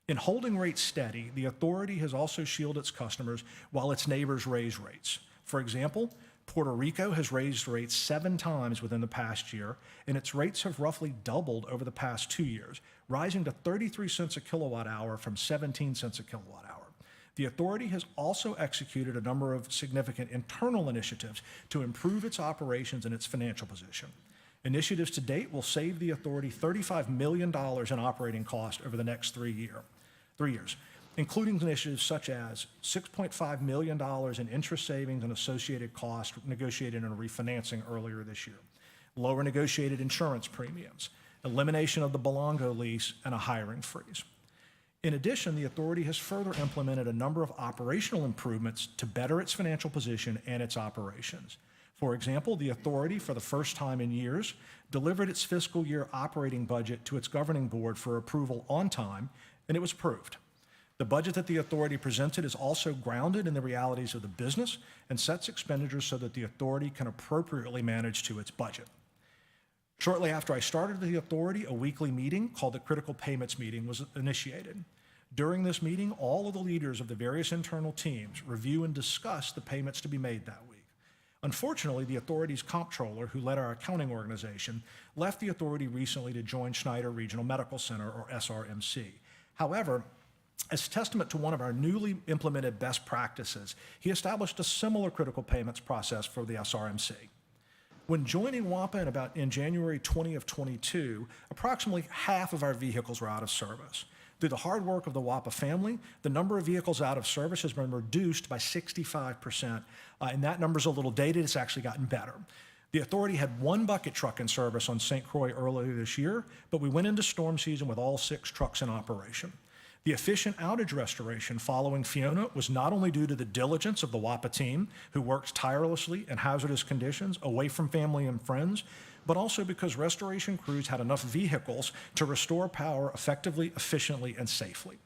In holding rates steady, the authority has also shielded its customers while its neighbors raise rates. For example, Puerto Rico has raised rates 7 times within the past year, and its rates have roughly doubled over the past 2 years, rising to 33 cents a kilowatt hour from 17 cents a kilowatt hour. The authority has also executed a number of significant internal initiatives to improve its operations and its financial position. Initiatives to date will save the authority $35 million in operating costs over the next 3 years, including initiatives such as $6.5 million in interest savings and associated costs negotiated in a refinancing earlier this year, lower negotiated insurance premiums, elimination of the Belongo lease, and a hiring freeze. In addition, the authority has further implemented a number of operational improvements to better its financial position and its operations. For example, the authority, for the first time in years, delivered its fiscal year operating budget to its governing board for approval on time, and it was approved. The budget that the authority presented is also grounded in the realities of the business and sets expenditures so that the authority can appropriately manage to its budget. Shortly after I started the authority, a weekly meeting called the Critical Payments Meeting was initiated. During this meeting, all of the leaders of the various internal teams review and discuss the payments to be made that week. Unfortunately, the authority's comptroller, who led our accounting organization, left the authority recently to join Schneider Regional Medical Center, or SRMC. However, as testament to one of our newly implemented best practices, he established a similar critical payments process for the SRMC. When joining WAPA in January 2022, approximately half of our vehicles were out of service. Through the hard work of the WAPA family, the number of vehicles out of service has been reduced by 65%, and that number's a little dated. It's actually gotten better. The authority had one bucket truck in service on St. Croix earlier this year, but we went into storm season with all 6 trucks in operation. The efficient outage restoration following Fiona was not only due to the diligence of the WAPA team, who works tirelessly in hazardous conditions away from family and friends, but also because restoration crews had enough vehicles to restore power effectively, efficiently, and safely.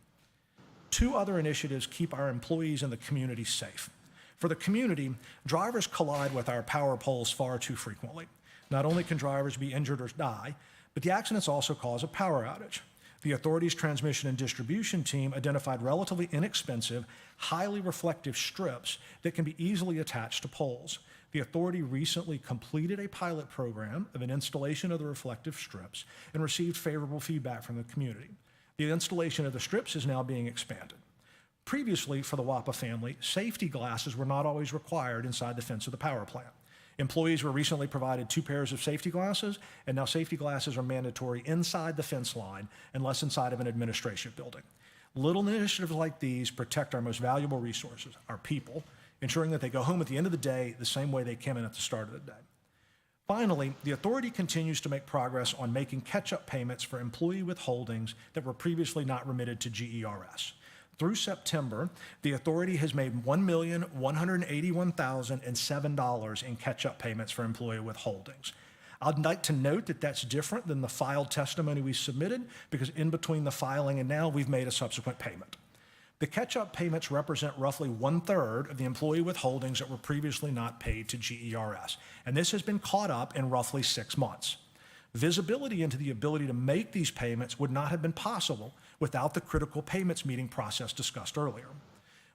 2 other initiatives keep our employees and the community safe. For the community, drivers collide with our power poles far too frequently. Not only can drivers be injured or die, but the accidents also cause a power outage. The authority's transmission and distribution team identified relatively inexpensive, highly reflective strips that can be easily attached to poles. The authority recently completed a pilot program of an installation of the reflective strips and received favorable feedback from the community. The installation of the strips is now being expanded. Previously, for the WAPA family, safety glasses were not always required inside the fence of the power plant. Employees were recently provided 2 pairs of safety glasses, and now safety glasses are mandatory inside the fence line unless inside of an administration building. Little initiatives like these protect our most valuable resources, our people, ensuring that they go home at the end of the day the same way they came in at the start of the day. Finally, the authority continues to make progress on making catch-up payments for employee withholdings that were previously not remitted to GERS. Through September, the authority has made $1,181,007 in catch-up payments for employee withholdings. I'd like to note that that's different than the filed testimony we submitted, because in between the filing and now, we've made a subsequent payment. The catch-up payments represent roughly 1/3 of the employee withholdings that were previously not paid to GERS, and this has been caught up in roughly 6 months. Visibility into the ability to make these payments would not have been possible without the critical payments meeting process discussed earlier.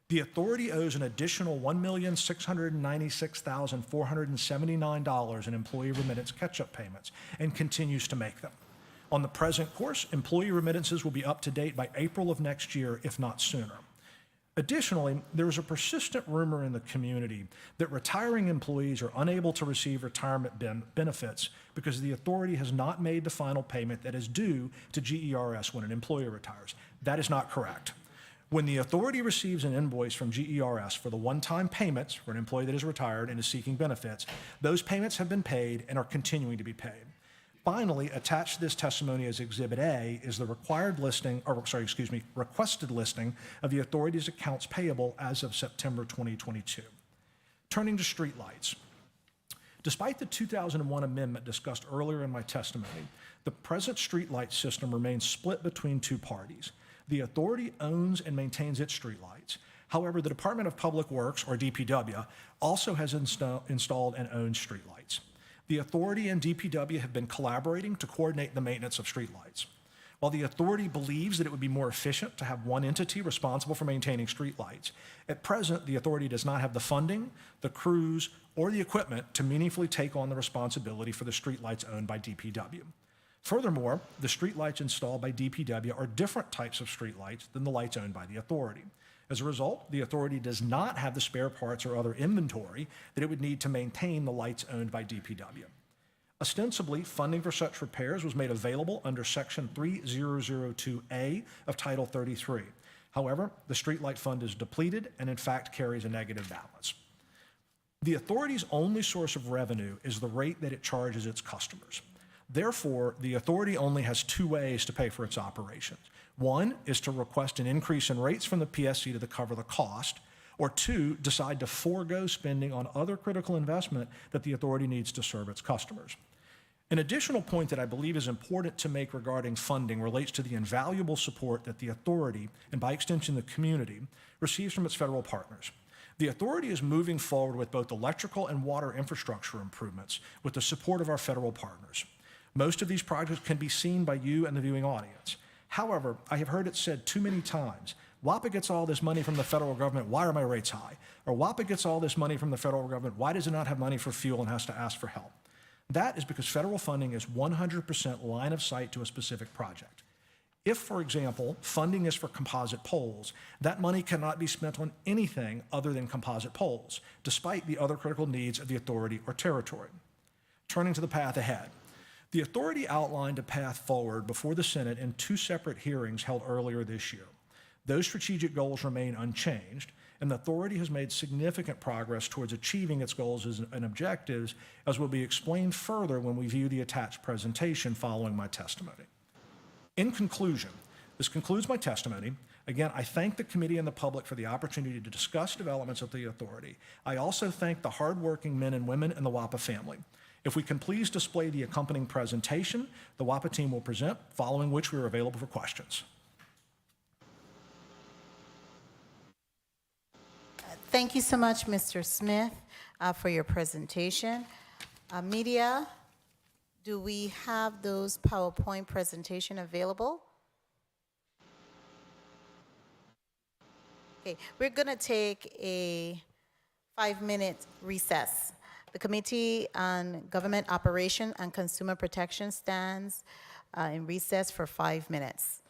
The authority owes an additional $1,696,479 in employee remittance catch-up payments and continues to make them. On the present course, employee remittances will be up to date by April of next year, if not sooner. Additionally, there is a persistent rumor in the community that retiring employees are unable to receive retirement benefits because the authority has not made the final payment that is due to GERS when an employee retires. That is not correct. When the authority receives an invoice from GERS for the one-time payments for an employee that is retired and is seeking benefits, those payments have been paid and are continuing to be paid. Finally, attached to this testimony as Exhibit A is the required listing, requested listing of the authority's accounts payable as of September 2022. Turning to streetlights. Despite the 2001 amendment discussed earlier in my testimony, the present streetlight system remains split between 2 parties. The authority owns and maintains its streetlights. However, the Department of Public Works, or DPW, also has installed and owns streetlights. The authority and DPW have been collaborating to coordinate the maintenance of streetlights. While the authority believes that it would be more efficient to have one entity responsible for maintaining streetlights, at present, the authority does not have the funding, the crews, or the equipment to meaningfully take on the responsibility for the streetlights owned by DPW. Furthermore, the streetlights installed by DPW are different types of streetlights than the lights owned by the authority. As a result, the authority does not have the spare parts or other inventory that it would need to maintain the lights owned by DPW. Ostensibly, funding for such repairs was made available under Section 3002A of Title 33. However, the streetlight fund is depleted and in fact carries a negative balance. The authority's only source of revenue is the rate that it charges its customers. Therefore, the authority only has two ways to pay for its operations. One is to request an increase in rates from the PSC to cover the cost, or two, decide to forego spending on other critical investment that the authority needs to serve its customers. An additional point that I believe is important to make regarding funding relates to the invaluable support that the authority, and by extension the community, receives from its federal partners. The authority is moving forward with both electrical and water infrastructure improvements with the support of our federal partners. Most of these projects can be seen by you and the viewing audience. However, I have heard it said too many times, WAPA gets all this money from the federal government, why are my rates high? Or WAPA gets all this money from the federal government, why does it not have money for fuel and has to ask for help? That is because federal funding is 100% line of sight to a specific project. If, for example, funding is for composite poles, that money cannot be spent on anything other than composite poles, despite the other critical needs of the authority or territory. Turning to the path ahead. The authority outlined a path forward before the Senate in two separate hearings held earlier this year. Those strategic goals remain unchanged, and the authority has made significant progress towards achieving its goals and objectives, as will be explained further when we view the attached presentation following my testimony. In conclusion, this concludes my testimony. Again, I thank the committee and the public for the opportunity to discuss developments of the authority. I also thank the hardworking men and women in the WAPA family. If we can please display the accompanying presentation, the WAPA team will present, following which we are available for questions. Thank you so much, Mr. Smith, for your presentation. Media, do we have those PowerPoint presentation available? Okay, we're going to take a 5-minute recess. The Committee on Government Operation and Consumer Protection stands in recess for 5 minutes.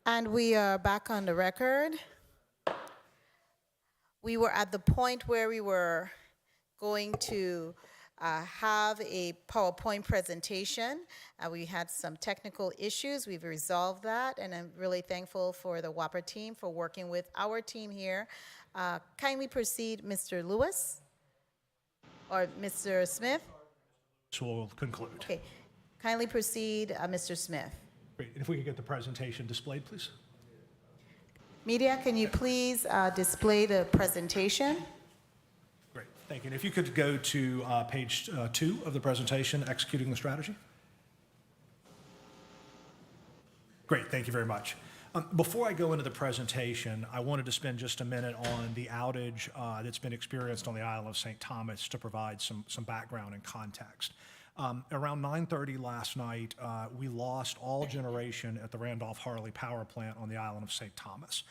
And we are back on the record. We were at the point where we were going to have a PowerPoint presentation. We had some technical issues. We've resolved that, and I'm really thankful for the WAPR team for working with our team here. Kindly proceed, Mr. Lewis or Mr. Smith. So we'll conclude. Okay, kindly proceed, Mr. Smith. Great. If we could get the presentation displayed, please. Media, can you please display the presentation? Great, thank you. And if you could go to page 2 of the presentation, Executing the Strategy. Great, thank you very much. Before I go into the presentation, I wanted to spend just a minute on the outage that's been experienced on the island of St. Thomas to provide some background and context. Around 9:30 last night, we lost all generation at the Randolph-Harley power plant on the island of St. Thomas.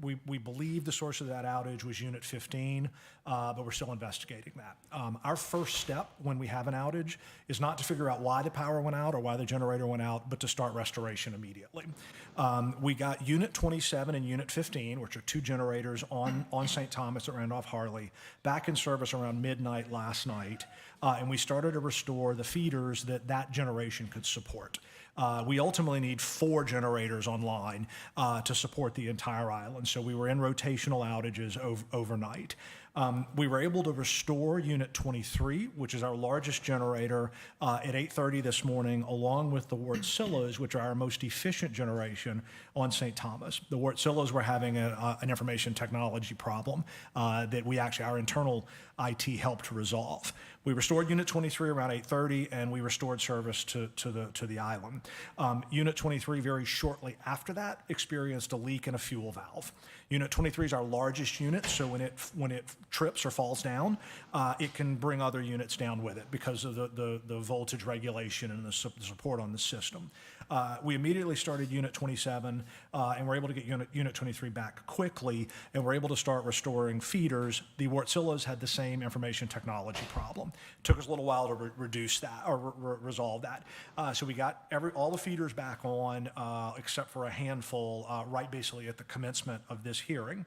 We believe the source of that outage was Unit 15, but we're still investigating that. Our first step when we have an outage is not to figure out why the power went out or why the generator went out, but to start restoration immediately. We got Unit 27 and Unit 15, which are 2 generators on St. Thomas at Randolph-Harley, back in service around midnight last night, and we started to restore the feeders that generation could support. We ultimately need 4 generators online to support the entire island, so we were in rotational outages overnight. We were able to restore Unit 23, which is our largest generator, at 8:30 this morning, along with the Wartsillas, which are our most efficient generation on St. Thomas. The Wartsillas were having an information technology problem that our internal IT helped to resolve. We restored Unit 23 around 8:30, and we restored service to the island. Unit 23, very shortly after that, experienced a leak in a fuel valve. Unit 23 is our largest unit, so when it trips or falls down, it can bring other units down with it because of the voltage regulation and the support on the system. We immediately started Unit 27, and were able to get Unit 23 back quickly, and were able to start restoring feeders. The Wartsillas had the same information technology problem. It took us a little while to reduce that or resolve that. So we got all the feeders back on, except for a handful, right basically at the commencement of this hearing.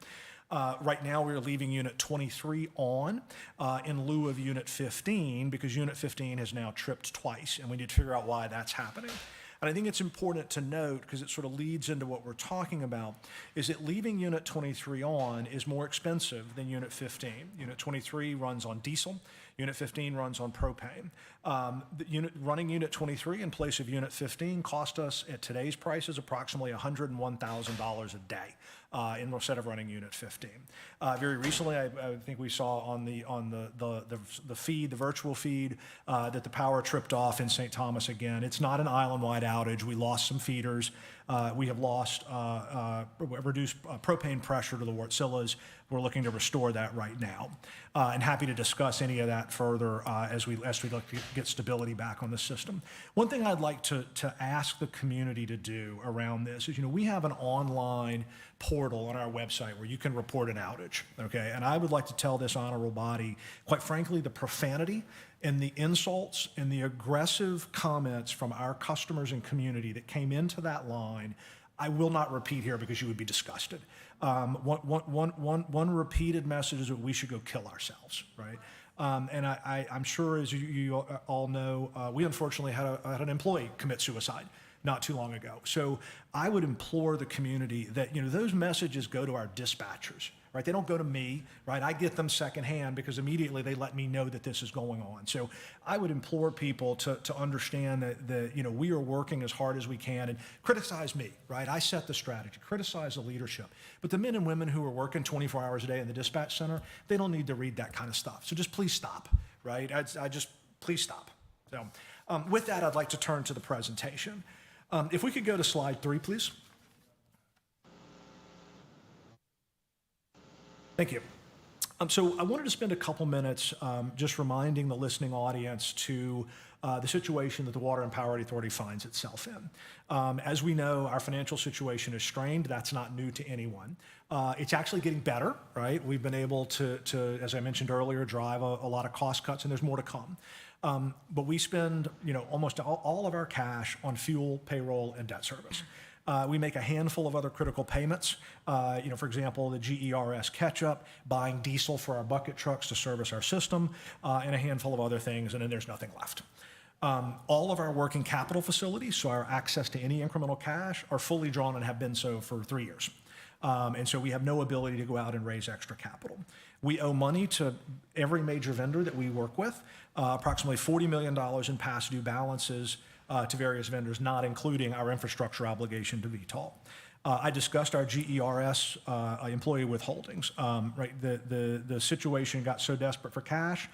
Right now, we're leaving Unit 23 on in lieu of Unit 15 because Unit 15 has now tripped twice, and we need to figure out why that's happening. And I think it's important to note, because it sort of leads into what we're talking about, is that leaving Unit 23 on is more expensive than Unit 15. Unit 23 runs on diesel. Unit 15 runs on propane. Running Unit 23 in place of Unit 15 cost us, at today's prices, approximately $101,000 a day instead of running Unit 15. Very recently, I think we saw on the feed, the virtual feed, that the power tripped off in St. Thomas again. It's not an island-wide outage. We lost some feeders. We have reduced propane pressure to the Wartsillas. We're looking to restore that right now, and happy to discuss any of that further as we look to get stability back on the system. One thing I'd like to ask the community to do around this is, we have an online portal on our website where you can report an outage, okay? And I would like to tell this honorable body, quite frankly, the profanity and the insults and the aggressive comments from our customers and community that came into that line, I will not repeat here because you would be disgusted. One repeated message is that we should go kill ourselves, right? And I'm sure, as you all know, we unfortunately had an employee commit suicide not too long ago. So I would implore the community that, those messages go to our dispatchers, right? They don't go to me, right? I get them secondhand because immediately they let me know that this is going on. So I would implore people to understand that we are working as hard as we can, and criticize me, right? I set the strategy, criticize the leadership. But the men and women who are working 24 hours a day in the dispatch center, they don't need to read that kind of stuff. So just please stop, right? Please stop. So with that, I'd like to turn to the presentation. If we could go to slide 3, please. Thank you. So I wanted to spend a couple minutes just reminding the listening audience to the situation that the Water and Power Authority finds itself in. As we know, our financial situation is strained. That's not new to anyone. It's actually getting better, right? We've been able to as I mentioned earlier, drive a lot of cost cuts, and there's more to come. But we spend, almost all of our cash on fuel, payroll, and debt service. We make a handful of other critical payments. For example, the GERS catch-up, buying diesel for our bucket trucks to service our system, and a handful of other things, and then there's nothing left. All of our working capital facilities, so our access to any incremental cash, are fully drawn and have been so for 3 years. And so we have no ability to go out and raise extra capital. We owe money to every major vendor that we work with, approximately $40 million in past due balances to various vendors, not including our infrastructure obligation to VTOL. I discussed our GERS employee withholdings. The situation got so desperate for cash.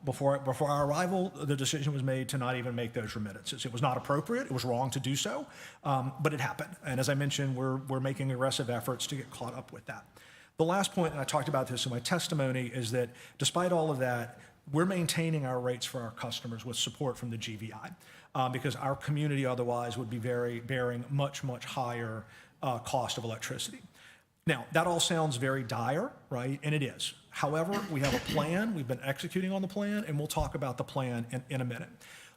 Before our arrival, the decision was made to not even make those remittances. It was not appropriate. It was wrong to do so, but it happened. And as I mentioned, we're making aggressive efforts to get caught up with that. The last point, and I talked about this in my testimony, is that despite all of that, we're maintaining our rates for our customers with support from the GVI because our community otherwise would be bearing much, much higher cost of electricity. Now, that all sounds very dire, right? And it is. However, we have a plan. We've been executing on the plan, and we'll talk about the plan in a minute.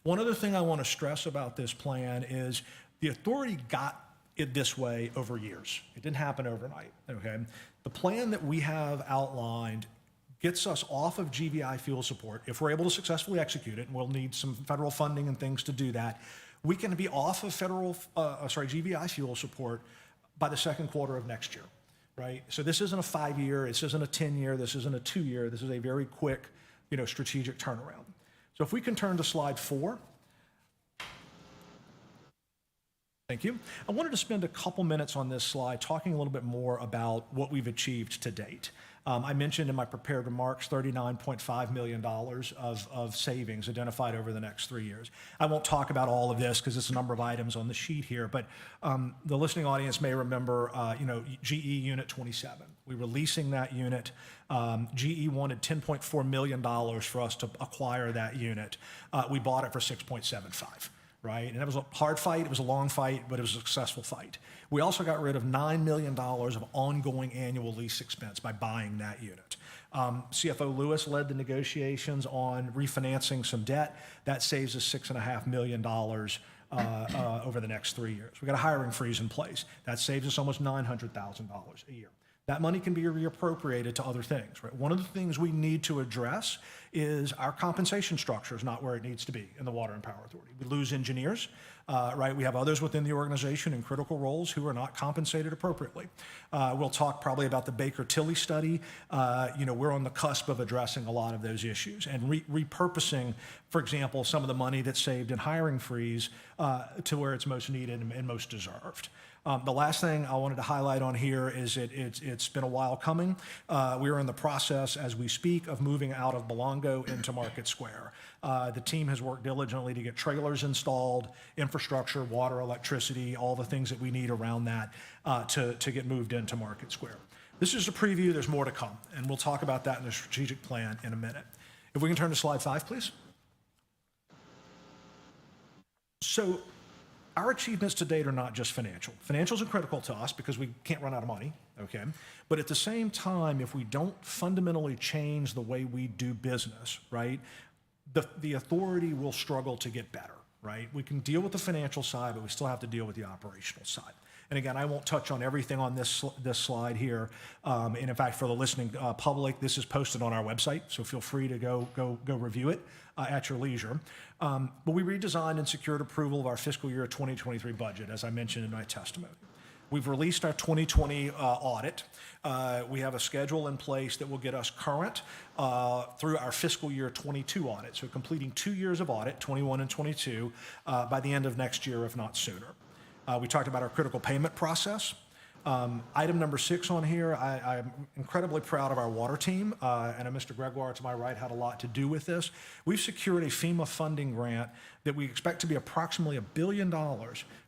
One other thing I want to stress about this plan is the authority got it this way over years. It didn't happen overnight, okay? The plan that we have outlined gets us off of GVI fuel support. If we're able to successfully execute it, and we'll need some federal funding and things to do that, we can be off of GVI fuel support by the second quarter of next year. Right? So this isn't a 5-year, this isn't a 10-year, this isn't a 2-year, this is a very quick, strategic turnaround. So if we can turn to slide 4. Thank you. I wanted to spend a couple minutes on this slide talking a little bit more about what we've achieved to date. I mentioned in my prepared remarks $39.5 million of savings identified over the next 3 years. I won't talk about all of this because it's a number of items on the sheet here, but the listening audience may remember, GE Unit 27. We're releasing that unit. GE wanted $10.4 million for us to acquire that unit. We bought it for $6.75. Right? And it was a hard fight, it was a long fight, but it was a successful fight. We also got rid of $9 million of ongoing annual lease expense by buying that unit. CFO Lewis led the negotiations on refinancing some debt. That saves us $6.5 million over the next 3 years. We got a hiring freeze in place. That saves us almost $900,000 a year. That money can be reappropriated to other things, right? One of the things we need to address is our compensation structure is not where it needs to be in the Water and Power Authority. We lose engineers, right? We have others within the organization in critical roles who are not compensated appropriately. We'll talk probably about the Baker-Tilly study. We're on the cusp of addressing a lot of those issues and repurposing, for example, some of the money that's saved in hiring freeze to where it's most needed and most deserved. The last thing I wanted to highlight on here is it's been a while coming. We are in the process, as we speak, of moving out of Belongo into Market Square. The team has worked diligently to get trailers installed, infrastructure, water, electricity, all the things that we need around that to get moved into Market Square. This is a preview. There's more to come, and we'll talk about that in the strategic plan in a minute. If we can turn to slide 5, please. So, our achievements to date are not just financial. Financials are critical to us because we can't run out of money, okay? But at the same time, if we don't fundamentally change the way we do business, right, the authority will struggle to get better, right? We can deal with the financial side, but we still have to deal with the operational side. And again, I won't touch on everything on this slide here. And in fact, for the listening public, this is posted on our website, so feel free to go review it at your leisure. But we redesigned and secured approval of our fiscal year 2023 budget, as I mentioned in my testimony. We've released our 2020 audit. We have a schedule in place that will get us current through our fiscal year 22 audit. So completing 2 years of audit, 21 and 22, by the end of next year, if not sooner. We talked about our critical payment process. Item number 6 on here, I'm incredibly proud of our water team, and Mr. Gregoire to my right had a lot to do with this. We've secured a FEMA funding grant that we expect to be approximately $1 billion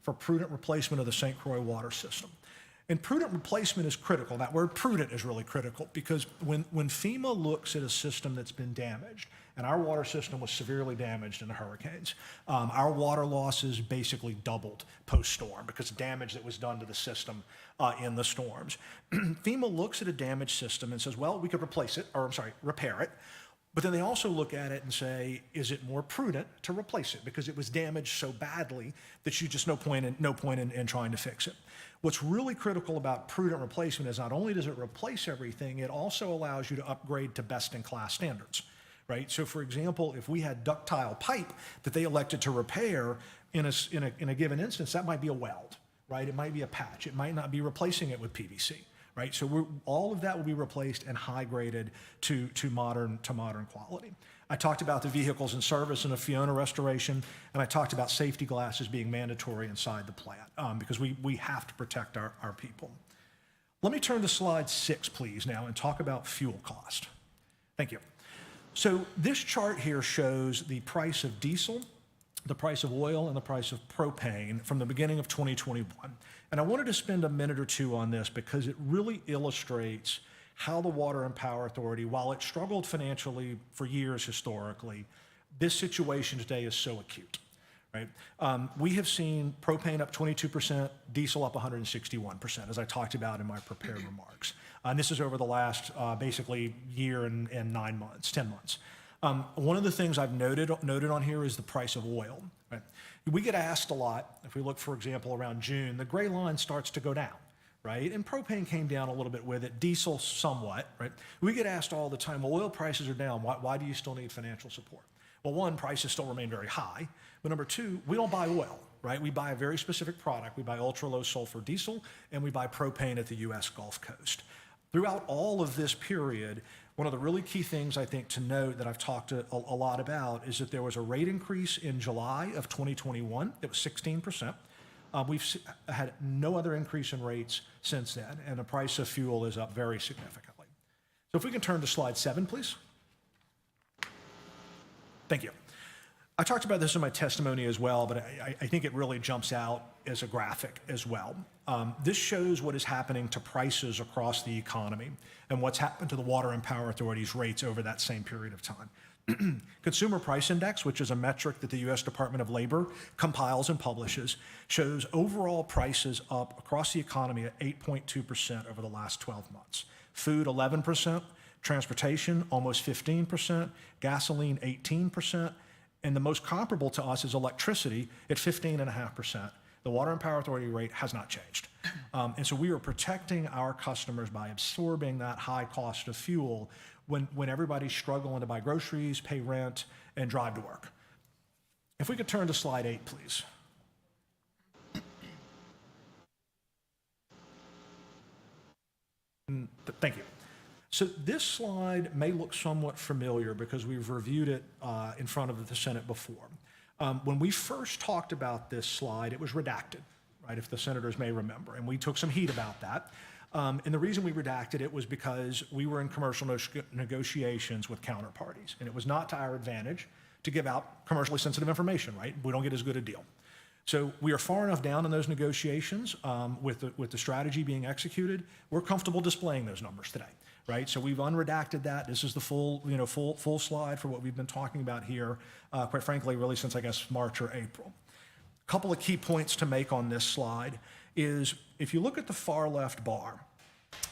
for prudent replacement of the St. Croix water system. And prudent replacement is critical. That word prudent is really critical because when FEMA looks at a system that's been damaged, and our water system was severely damaged in the hurricanes, our water losses basically doubled post-storm because of damage that was done to the system in the storms. FEMA looks at a damaged system and says, well, we could replace it, or I'm sorry, repair it, But then they also look at it and say, is it more prudent to replace it because it was damaged so badly that you just no point in trying to fix it. What's really critical about prudent replacement is not only does it replace everything, it also allows you to upgrade to best-in-class standards, right? So for example, if we had ductile pipe that they elected to repair in a given instance, that might be a weld, right? It might be a patch. It might not be replacing it with PVC. Right, so all of that will be replaced and high graded to modern quality. I talked about the vehicles in service and the Fiona restoration, and I talked about safety glasses being mandatory inside the plant because we have to protect our people. Let me turn to slide 6, please, now, and talk about fuel cost. Thank you. So this chart here shows the price of diesel, the price of oil, and the price of propane from the beginning of 2021. And I wanted to spend a minute or two on this because it really illustrates how the Water and Power Authority, while it struggled financially for years historically, this situation today is so acute, right? We have seen propane up 22%, diesel up 161%, as I talked about in my prepared remarks. And this is over the last basically year and 9 months, 10 months. One of the things I've noted on here is the price of oil. Right? We get asked a lot, if we look, for example, around June, the gray line starts to go down, right? And propane came down a little bit with it, diesel somewhat, right? We get asked all the time, well, oil prices are down. Why do you still need financial support? Well, one, prices still remain very high. But number two, we don't buy oil, right? We buy a very specific product. We buy ultra-low sulfur diesel, and we buy propane at the U.S. Gulf Coast. Throughout all of this period, one of the really key things I think to note that I've talked a lot about is that there was a rate increase in July of 2021. It was 16%. We've had no other increase in rates since then, and the price of fuel is up very significantly. So if we can turn to slide 7, please. Thank you. I talked about this in my testimony as well, but I think it really jumps out as a graphic as well. This shows what is happening to prices across the economy and what's happened to the Water and Power Authority's rates over that same period of time. Consumer Price Index, which is a metric that the U.S. Department of Labor compiles and publishes, shows overall prices up across the economy at 8.2% over the last 12 months. Food, 11%, transportation, almost 15%, gasoline, 18%, and the most comparable to us is electricity at 15.5%. The Water and Power Authority rate has not changed. And so we are protecting our customers by absorbing that high cost of fuel when everybody's struggling to buy groceries, pay rent, and drive to work. If we could turn to slide 8, please. Thank you. So this slide may look somewhat familiar because we've reviewed it in front of the Senate before. When we first talked about this slide, it was redacted, right, if the senators may remember, and we took some heat about that. And the reason we redacted it was because we were in commercial negotiations with counterparties, and it was not to our advantage to give out commercially sensitive information, right? We don't get as good a deal. So we are far enough down in those negotiations with the strategy being executed. We're comfortable displaying those numbers today, right? So we've unredacted that. This is the full slide for what we've been talking about here, quite frankly, really since, I guess, March or April. A couple of key points to make on this slide is if you look at the far left bar,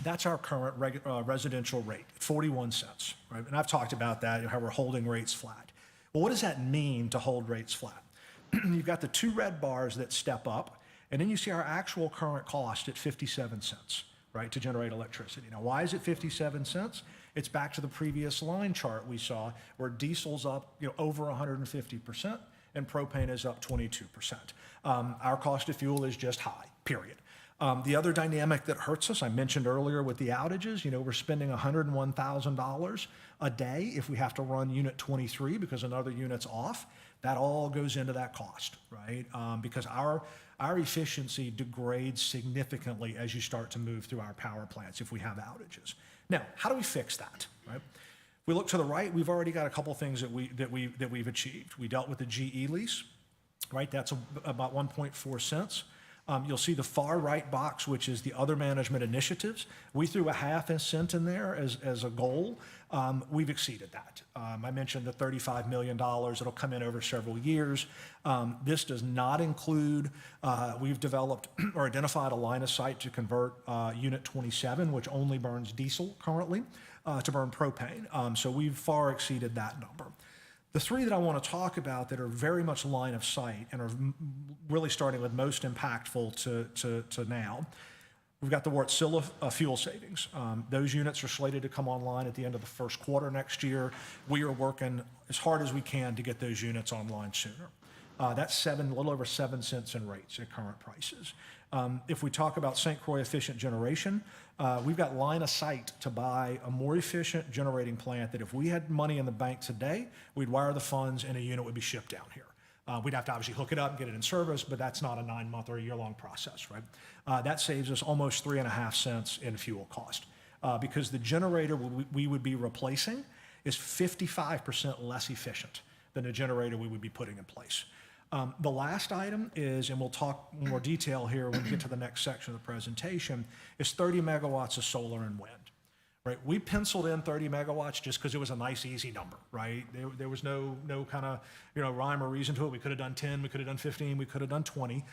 that's our current residential rate, 41 cents, right? And I've talked about that, how we're holding rates flat. Well, what does that mean to hold rates flat? You've got the two red bars that step up, and then you see our actual current cost at 57 cents, right, to generate electricity. Now, why is it 57 cents? It's back to the previous line chart we saw where diesel's up over 150% and propane is up 22%. Our cost of fuel is just high, period. The other dynamic that hurts us, I mentioned earlier with the outages, we're spending $101,000 a day if we have to run unit 23 because another unit's off. That all goes into that cost, right? Because our efficiency degrades significantly as you start to move through our power plants if we have outages. Now, how do we fix that, right? If we look to the right, we've already got a couple things that we've achieved. We dealt with the GE lease, right? That's about 1.4 cents. You'll see the far right box, which is the other management initiatives. We threw a half-cent in there as a goal. We've exceeded that. I mentioned the $35 million. It'll come in over several years. This does not include, we've developed or identified a line of sight to convert Unit 27, which only burns diesel currently, to burn propane. So we've far exceeded that number. The three that I want to talk about that are very much line of sight and are really starting with most impactful to now, we've got the Wärtsilä fuel savings. Those units are slated to come online at the end of the first quarter next year. We are working as hard as we can to get those units online sooner. That's a little over 7 cents in rates at current prices. If we talk about St. Croix efficient generation, we've got line of sight to buy a more efficient generating plant that if we had money in the bank today, we'd wire the funds and a unit would be shipped down here. We'd have to obviously hook it up and get it in service, but that's not a 9-month or a year-long process, right? That saves us almost 3.5 cents in fuel cost because the generator we would be replacing is 55% less efficient than the generator we would be putting in place. The last item is, and we'll talk more detail here when we get to the next section of the presentation, is 30 megawatts of solar and wind. Right? We penciled in 30 megawatts just because it was a nice, easy number, right? There was no kind of rhyme or reason to it. We could have done 10, we could have done 15, we could have done 20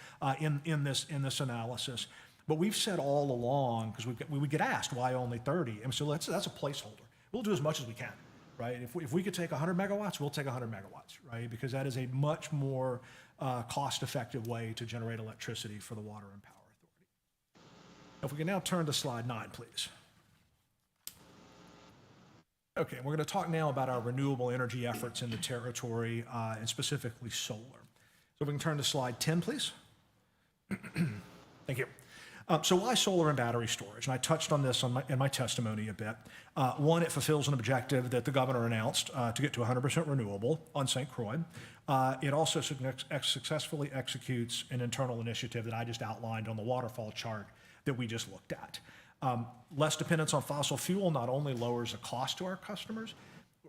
in this analysis. But we've said all along, because we would get asked why only 30, and so that's a placeholder. We'll do as much as we can. Right? If we could take 100 megawatts, we'll take 100 megawatts, right? Because that is a much more cost-effective way to generate electricity for the Water and Power Authority. If we can now turn to slide 9, please. Okay, we're going to talk now about our renewable energy efforts in the territory, and specifically solar. So if we can turn to slide 10, please. Thank you. So why solar and battery storage? And I touched on this in my testimony a bit. One, it fulfills an objective that the governor announced to get to 100% renewable on St. Croix. It also successfully executes an internal initiative that I just outlined on the waterfall chart that we just looked at. Less dependence on fossil fuel not only lowers the cost to our customers,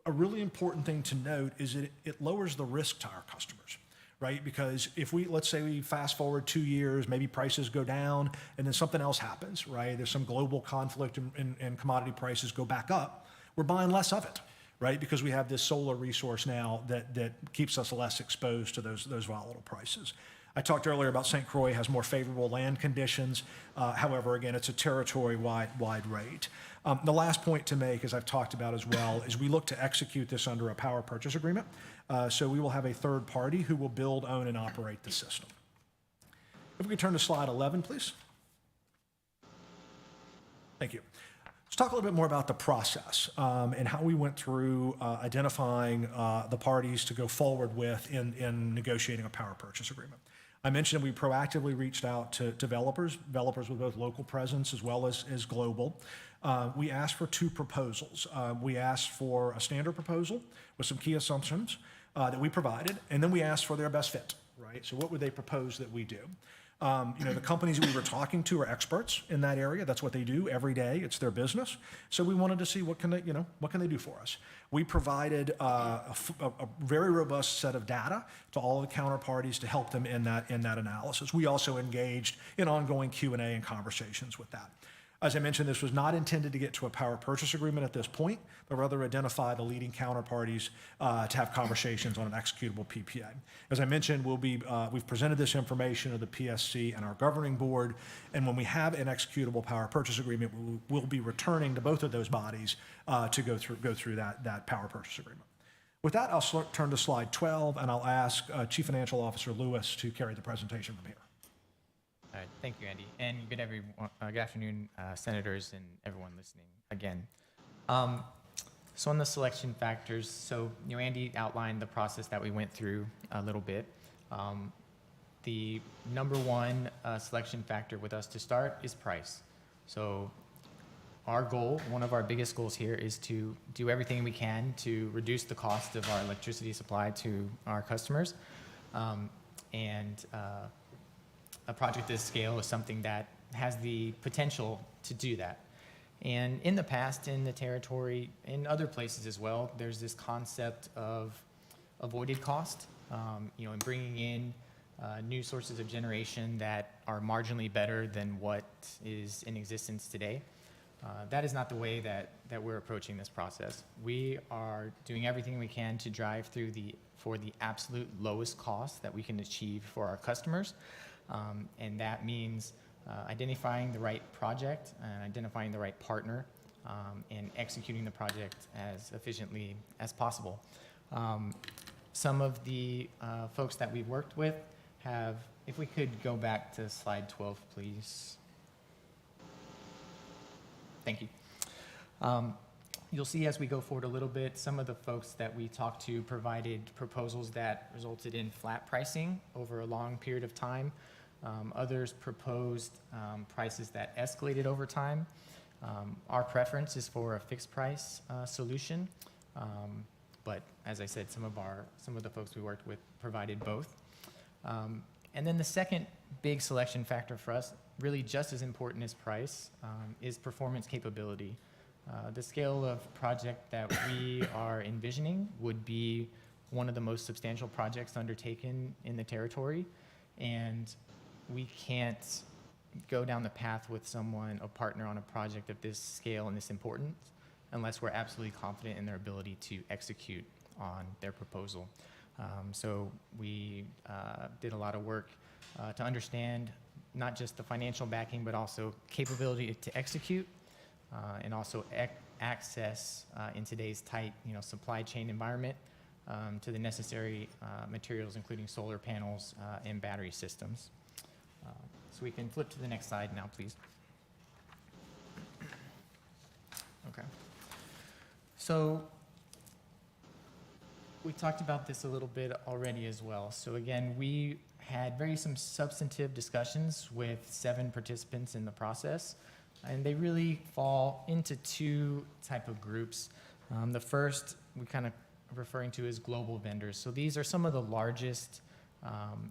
a really important thing to note is that it lowers the risk to our customers. Right? Because if let's say we fast forward 2 years, maybe prices go down and then something else happens, right? There's some global conflict and commodity prices go back up. We're buying less of it, right? Because we have this solar resource now that keeps us less exposed to those volatile prices. I talked earlier about St. Croix has more favorable land conditions. However, again, it's a territory-wide rate. The last point to make, as I've talked about as well, is we look to execute this under a power purchase agreement. So we will have a third party who will build, own, and operate the system. If we could turn to slide 11, please. Thank you. Let's talk a little bit more about the process and how we went through identifying the parties to go forward with in negotiating a power purchase agreement. I mentioned we proactively reached out to developers with both local presence as well as global. We asked for 2 proposals. We asked for a standard proposal with some key assumptions that we provided, and then we asked for their best fit, right? So what would they propose that we do? The companies we were talking to are experts in that area. That's what they do every day. It's their business. So we wanted to see what can they do for us. We provided a very robust set of data to all the counterparties to help them in that analysis. We also engaged in ongoing Q&A and conversations with that. As I mentioned, this was not intended to get to a power purchase agreement at this point, but rather identify the leading counterparties to have conversations on an executable PPA. As I mentioned, we've presented this information to the PSC and our governing board, and when we have an executable power purchase agreement, we'll be returning to both of those bodies to go through that power purchase agreement. With that, I'll turn to slide 12, and I'll ask Chief Financial Officer Lewis to carry the presentation from here. All right, thank you, Andy. And good afternoon, senators and everyone listening again. So on the selection factors, Andy outlined the process that we went through a little bit. The number one selection factor with us to start is price. So our goal, one of our biggest goals here, is to do everything we can to reduce the cost of our electricity supply to our customers. A project this scale is something that has the potential to do that. And in the past, in the territory, in other places as well, there's this concept of avoided cost, and bringing in new sources of generation that are marginally better than what is in existence today. That is not the way that we're approaching this process. We are doing everything we can to drive for the absolute lowest cost that we can achieve for our customers. And that means identifying the right project and identifying the right partner and executing the project as efficiently as possible. Some of the folks that we've worked with have, if we could go back to slide 12, please. Thank you. You'll see as we go forward a little bit, some of the folks that we talked to provided proposals that resulted in flat pricing over a long period of time. Others proposed prices that escalated over time. Our preference is for a fixed price solution, but as I said, some of the folks we worked with provided both. And then the second big selection factor for us, really just as important as price, is performance capability. The scale of project that we are envisioning would be one of the most substantial projects undertaken in the territory, and we can't go down the path with someone, a partner on a project of this scale and this importance, unless we're absolutely confident in their ability to execute on their proposal. So we did a lot of work to understand not just the financial backing, but also capability to execute and also access in today's tight supply chain environment to the necessary materials, including solar panels and battery systems. So we can flip to the next slide now, please. Okay. So we talked about this a little bit already as well. So again, we had some substantive discussions with 7 participants in the process, and they really fall into 2 type of groups. The first we kind of referring to as global vendors. So these are some of the largest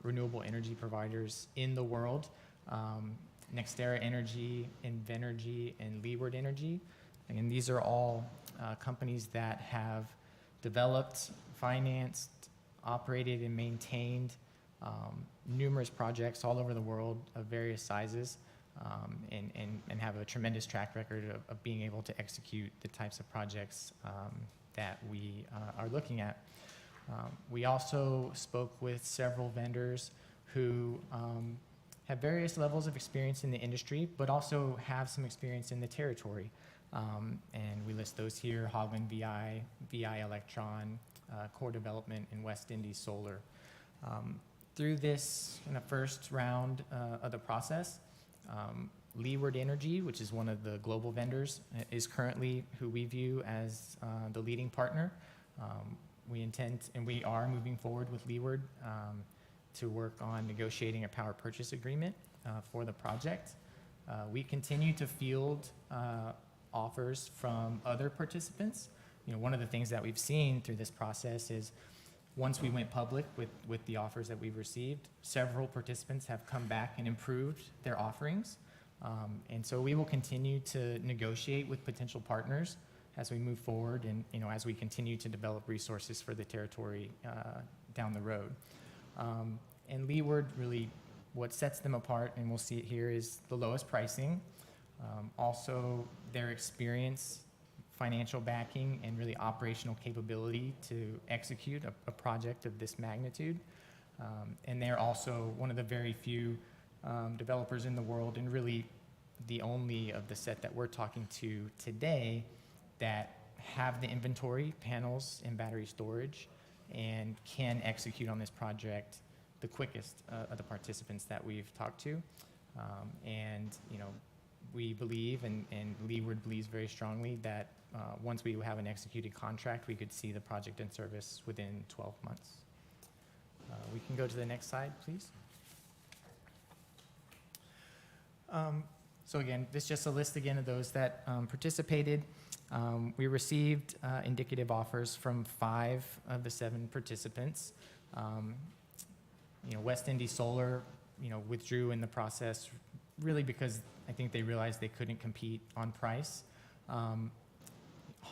renewable energy providers in the world. NextEra Energy, Invenergy, and Leeward Energy. And these are all companies that have developed, financed, operated, and maintained numerous projects all over the world of various sizes, and have a tremendous track record of being able to execute the types of projects that we are looking at. We also spoke with several vendors who have various levels of experience in the industry, but also have some experience in the territory. And we list those here: Hogland VI, VI Electron, Core Development, and West Indies Solar. Through this first round of the process, Leeward Energy, which is one of the global vendors, is currently who we view as the leading partner. We intend, and we are moving forward with Leeward to work on negotiating a power purchase agreement for the project. We continue to field offers from other participants. One of the things that we've seen through this process is once we went public with the offers that we've received, several participants have come back and improved their offerings. And so we will continue to negotiate with potential partners as we move forward and as we continue to develop resources for the territory down the road. And Leeward, really what sets them apart, and we'll see it here, is the lowest pricing, also their experience, financial backing, and really operational capability to execute a project of this magnitude. And they're also one of the very few developers in the world, and really the only of the set that we're talking to today that have the inventory, panels, and battery storage, and can execute on this project the quickest of the participants that we've talked to. And we believe, and Leeward believes very strongly, that once we have an executed contract, we could see the project in service within 12 months. We can go to the next slide, please. So again, this is just a list again of those that participated. We received indicative offers from 5 of the 7 participants. West Indies Solar, withdrew in the process really because I think they realized they couldn't compete on price.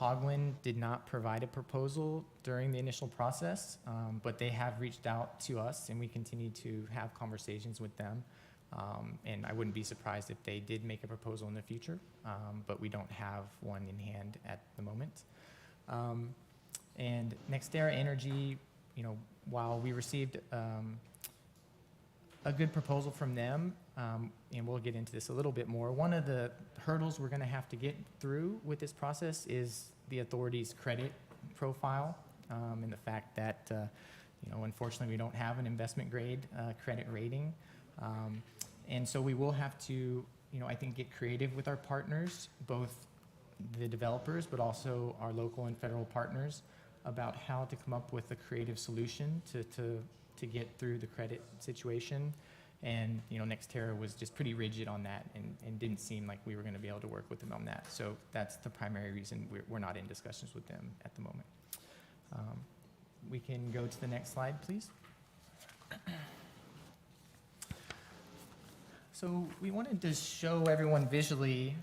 Hoagland did not provide a proposal during the initial process, but they have reached out to us, and we continue to have conversations with them. And I wouldn't be surprised if they did make a proposal in the future, but we don't have one in hand at the moment. And NextEra Energy, while we received a good proposal from them, and we'll get into this a little bit more, one of the hurdles we're going to have to get through with this process is the authority's credit profile, and the fact that, unfortunately, we don't have an investment grade credit rating. And so we will have to, I think, get creative with our partners, both the developers, but also our local and federal partners, about how to come up with a creative solution to get through the credit situation. And NextEra was just pretty rigid on that, and didn't seem like we were going to be able to work with them on that. So that's the primary reason we're not in discussions with them at the moment. We can go to the next slide, please. So we wanted to show everyone visually,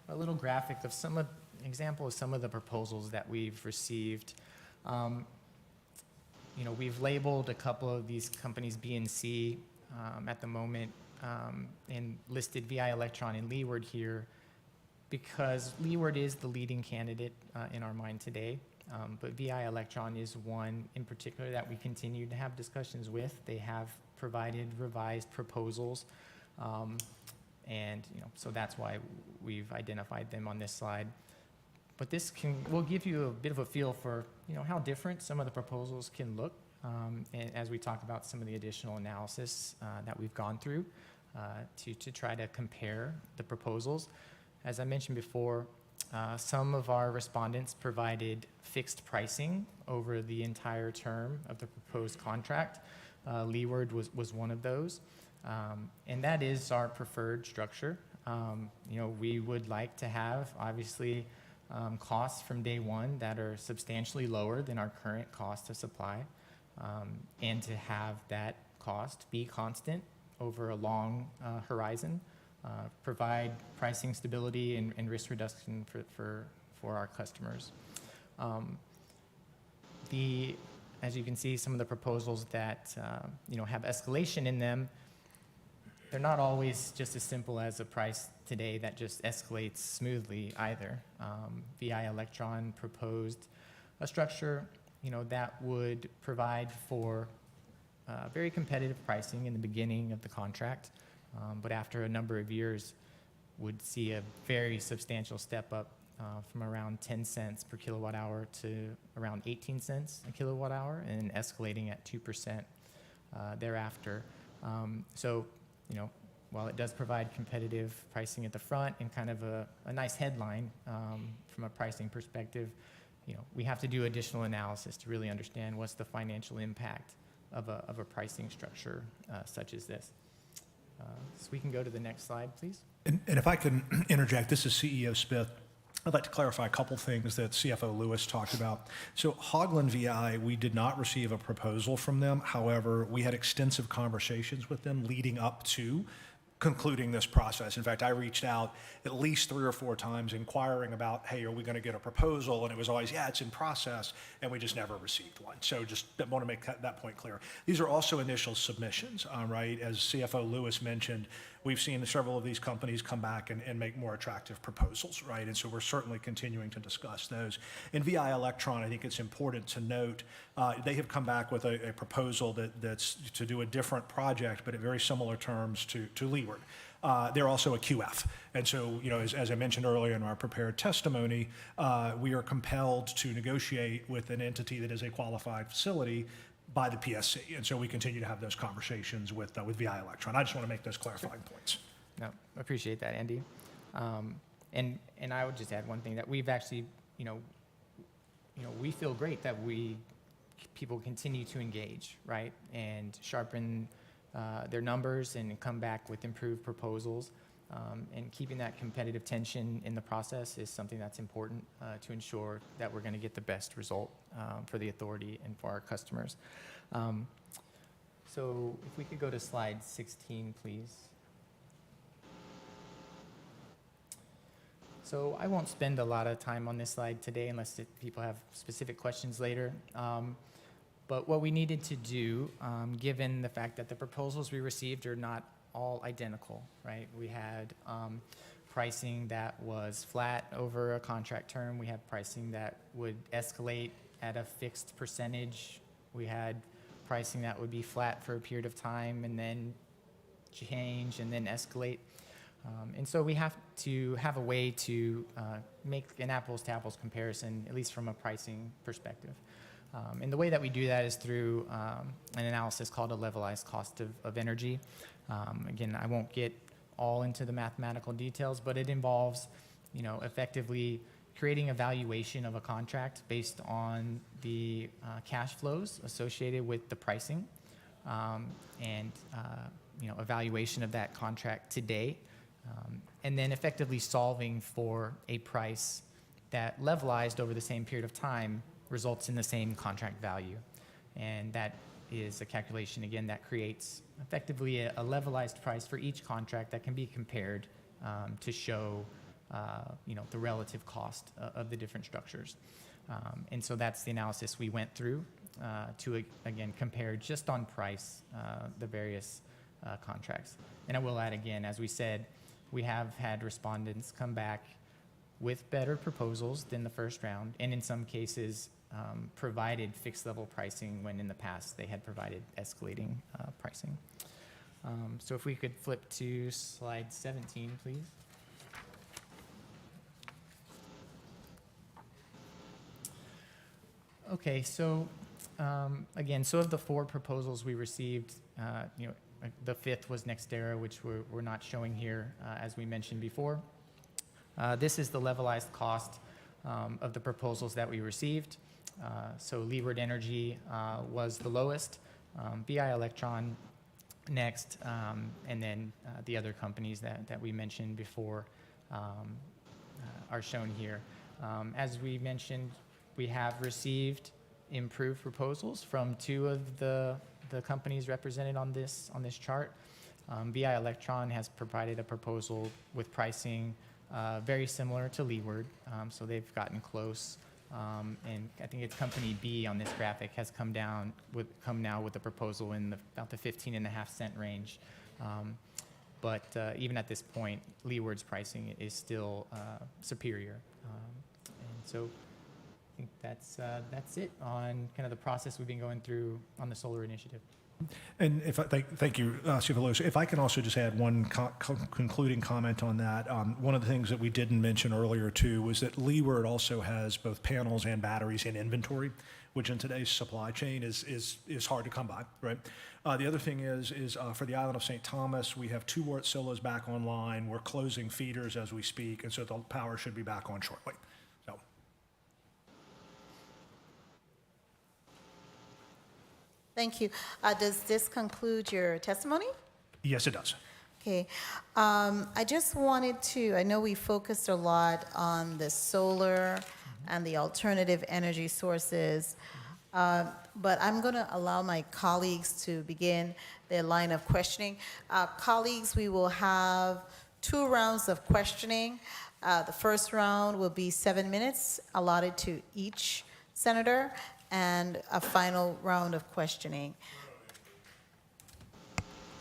a little graphic of example of some of the proposals that we've received. We've labeled a couple of these companies B and C at the moment, and listed VI Electron and Leeward here because Leeward is the leading candidate in our mind today. But VI Electron is one in particular that we continue to have discussions with. They have provided revised proposals. So that's why we've identified them on this slide. But this will give you a bit of a feel for how different some of the proposals can look, and as we talk about some of the additional analysis that we've gone through to try to compare the proposals. As I mentioned before, some of our respondents provided fixed pricing over the entire term of the proposed contract. Leeward was one of those. And that is our preferred structure. We would like to have, obviously, costs from day one that are substantially lower than our current cost of supply, and to have that cost be constant over a long horizon, provide pricing stability and risk reduction for our customers. As you can see, some of the proposals that have escalation in them, they're not always just as simple as a price today that just escalates smoothly either. VI Electron proposed a structure, that would provide for very competitive pricing in the beginning of the contract, but after a number of years would see a very substantial step up from around 10 cents per kilowatt hour to around 18 cents a kilowatt hour, and escalating at 2% thereafter. While it does provide competitive pricing at the front and kind of a nice headline from a pricing perspective, we have to do additional analysis to really understand what's the financial impact of a pricing structure such as this. So we can go to the next slide, please. And if I can interject, this is CEO Smith. I'd like to clarify a couple things that CFO Lewis talked about. So Hoagland VI, we did not receive a proposal from them. However, we had extensive conversations with them leading up to concluding this process. In fact, I reached out at least 3 or 4 times inquiring about, hey, are we going to get a proposal? And it was always, yeah, it's in process, and we just never received one. So just want to make that point clear. These are also initial submissions, right? As CFO Lewis mentioned, we've seen several of these companies come back and make more attractive proposals, right? And so we're certainly continuing to discuss those. In VI Electron, I think it's important to note, they have come back with a proposal that's to do a different project, but at very similar terms to Leeward. They're also a QF. And so, as I mentioned earlier in our prepared testimony, we are compelled to negotiate with an entity that is a qualified facility by the PSC. And so we continue to have those conversations with VI Electron. I just want to make those clarifying points. No, appreciate that, Andy. And I would just add one thing, that we've actually, we feel great that people continue to engage, right, and sharpen their numbers and come back with improved proposals. And keeping that competitive tension in the process is something that's important to ensure that we're going to get the best result for the authority and for our customers. So if we could go to slide 16, please. So I won't spend a lot of time on this slide today unless people have specific questions later. But what we needed to do, given the fact that the proposals we received are not all identical, right? We had pricing that was flat over a contract term. We had pricing that would escalate at a fixed percentage. We had pricing that would be flat for a period of time and then change and then escalate. And so we have to have a way to make an apples to apples comparison, at least from a pricing perspective. And the way that we do that is through an analysis called a levelized cost of energy. Again, I won't get all into the mathematical details, but it involves, effectively creating a valuation of a contract based on the cash flows associated with the pricing, and evaluation of that contract today, and then effectively solving for a price that levelized over the same period of time results in the same contract value. And that is a calculation, again, that creates effectively a levelized price for each contract that can be compared to show the relative cost of the different structures. And so that's the analysis we went through to, again, compare just on price the various contracts. And I will add again, as we said, we have had respondents come back with better proposals than the first round, and in some cases provided fixed level pricing when in the past they had provided escalating pricing. So if we could flip to slide 17, please. Okay, so again, so of the 4 proposals we received, the 5th was Nextera, which we're not showing here, as we mentioned before. This is the levelized cost of the proposals that we received. So Leeward Energy was the lowest, BI Electron next, and then the other companies that we mentioned before are shown here. As we mentioned, we have received improved proposals from 2 of the companies represented on this chart. BI Electron has provided a proposal with pricing very similar to Leeward, so they've gotten close. And I think it's company B on this graphic has come now with a proposal in about the 15.5-cent range. But even at this point, Leeward's pricing is still superior. And so I think that's it on kind of the process we've been going through on the solar initiative. And thank you, Supervisor. If I can also just add one concluding comment on that. One of the things that we didn't mention earlier too was that Leeward also has both panels and batteries in inventory, which in today's supply chain is hard to come by, right? The other thing is for the island of St. Thomas, we have 2 Wartsilas back online. We're closing feeders as we speak, and so the power should be back on shortly. So. Thank you. Does this conclude your testimony? Yes, it does. Okay. I just wanted to, I know we focused a lot on the solar and the alternative energy sources, but I'm going to allow my colleagues to begin their line of questioning. Colleagues, we will have 2 rounds of questioning. The first round will be 7 minutes allotted to each senator, and a final round of questioning.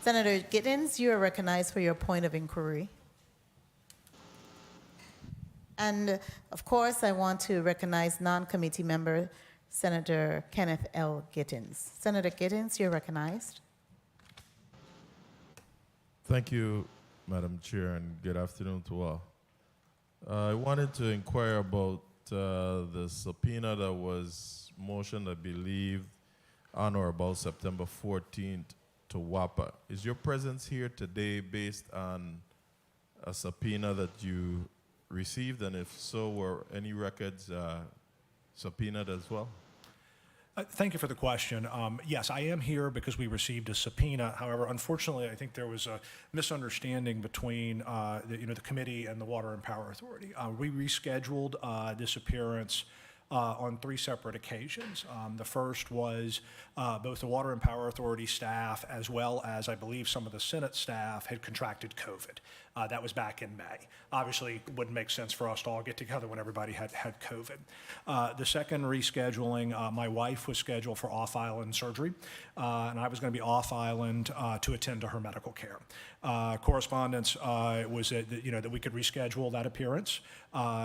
Senator Gittins, you are recognized for your point of inquiry. And of course, I want to recognize non-committee member, Senator Kenneth L. Gittins. Senator Gittins, you're recognized. Thank you, Madam Chair, and good afternoon to all. I wanted to inquire about the subpoena that was motion, I believe, on or about September 14th to WAPA. Is your presence here today based on a subpoena that you received? And if so, were any records subpoenaed as well? Thank you for the question. Yes, I am here because we received a subpoena. However, unfortunately, I think there was a misunderstanding between the committee and the Water and Power Authority. We rescheduled this appearance on 3 separate occasions. The first was both the Water and Power Authority staff as well as, I believe, some of the Senate staff had contracted COVID. That was back in May. Obviously, it wouldn't make sense for us to all get together when everybody had COVID. The second rescheduling, my wife was scheduled for off-island surgery, and I was going to be off-island to attend to her medical care. Correspondence was that we could reschedule that appearance.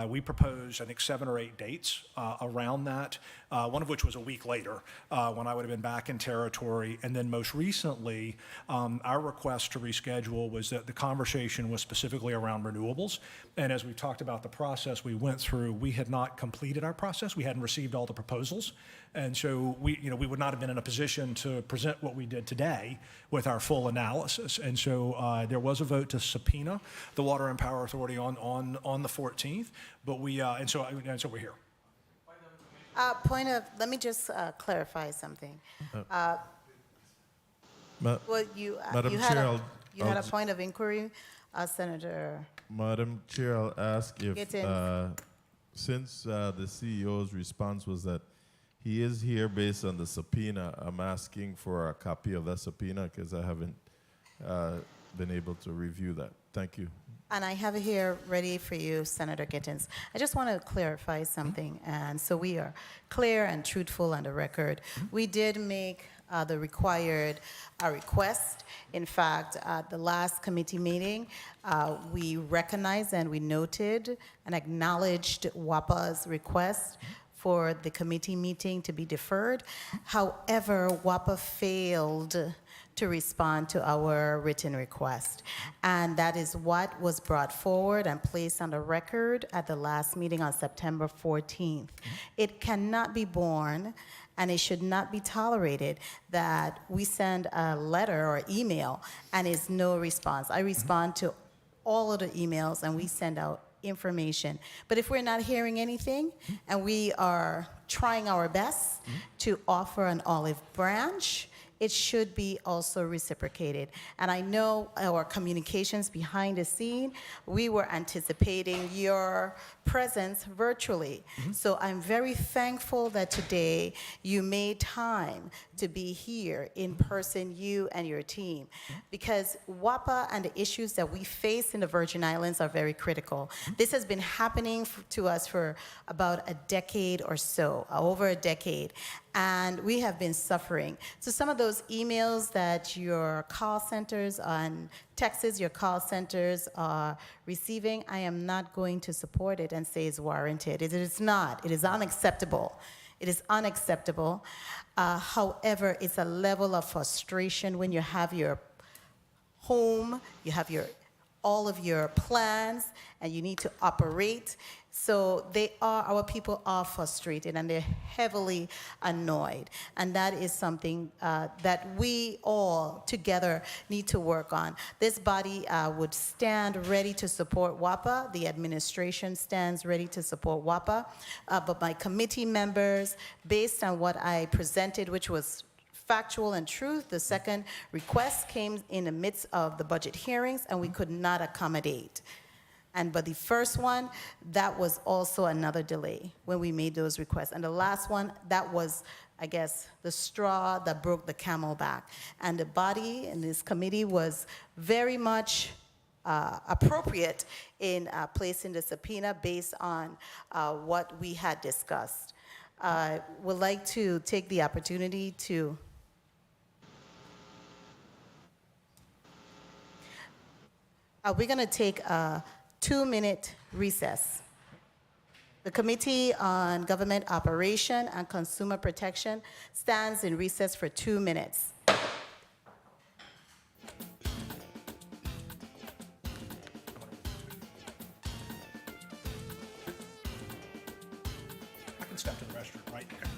We proposed, I think, 7 or 8 dates around that, one of which was a week later when I would have been back in territory. And then most recently, our request to reschedule was that the conversation was specifically around renewables. And as we talked about the process we went through, we had not completed our process. We hadn't received all the proposals. And so we would not have been in a position to present what we did today with our full analysis. And so there was a vote to subpoena the Water and Power Authority on the 14th. But and so we're here. Let me just clarify something. Madam Chair, you had a point of inquiry, Senator. Madam Chair, I'll ask if, Gittins. since the CEO's response was that he is here based on the subpoena, I'm asking for a copy of that subpoena because I haven't been able to review that. Thank you. And I have it here ready for you, Senator Gittins. I just want to clarify something, and so we are clear and truthful on the record. We did make the required request. In fact, at the last committee meeting, we recognized and we noted and acknowledged WAPA's request for the committee meeting to be deferred. However, WAPA failed to respond to our written request. And that is what was brought forward and placed on the record at the last meeting on September 14th. It cannot be borne and it should not be tolerated that we send a letter or email and is no response. I respond to all of the emails and we send out information. But if we're not hearing anything and we are trying our best to offer an olive branch, it should be also reciprocated. And I know our communications behind the scene, we were anticipating your presence virtually. So I'm very thankful that today you made time to be here in person, you and your team, because WAPA and the issues that we face in the Virgin Islands are very critical. This has been happening to us for about a decade or so, over a decade. And we have been suffering. So some of those emails that your call centers on Texas, your call centers are receiving, I am not going to support it and say it's warranted. It is not. It is unacceptable. It is unacceptable. However, it's a level of frustration when you have your home, you have all of your plans, and you need to operate. So our people are frustrated and they're heavily annoyed. And that is something that we all together need to work on. This body would stand ready to support WAPA. The administration stands ready to support WAPA. But my committee members, based on what I presented, which was factual and truth, the second request came in the midst of the budget hearings and we could not accommodate. But the first one, that was also another delay when we made those requests. And the last one, that was, I guess, the straw that broke the camel back. And the body in this committee was very much appropriate in placing the subpoena based on what we had discussed. Would like to take the opportunity to we're going to take a 2-minute recess. The Committee on Government Operation and Consumer Protection stands in recess for 2 minutes. I can step to the restroom, right? Okay.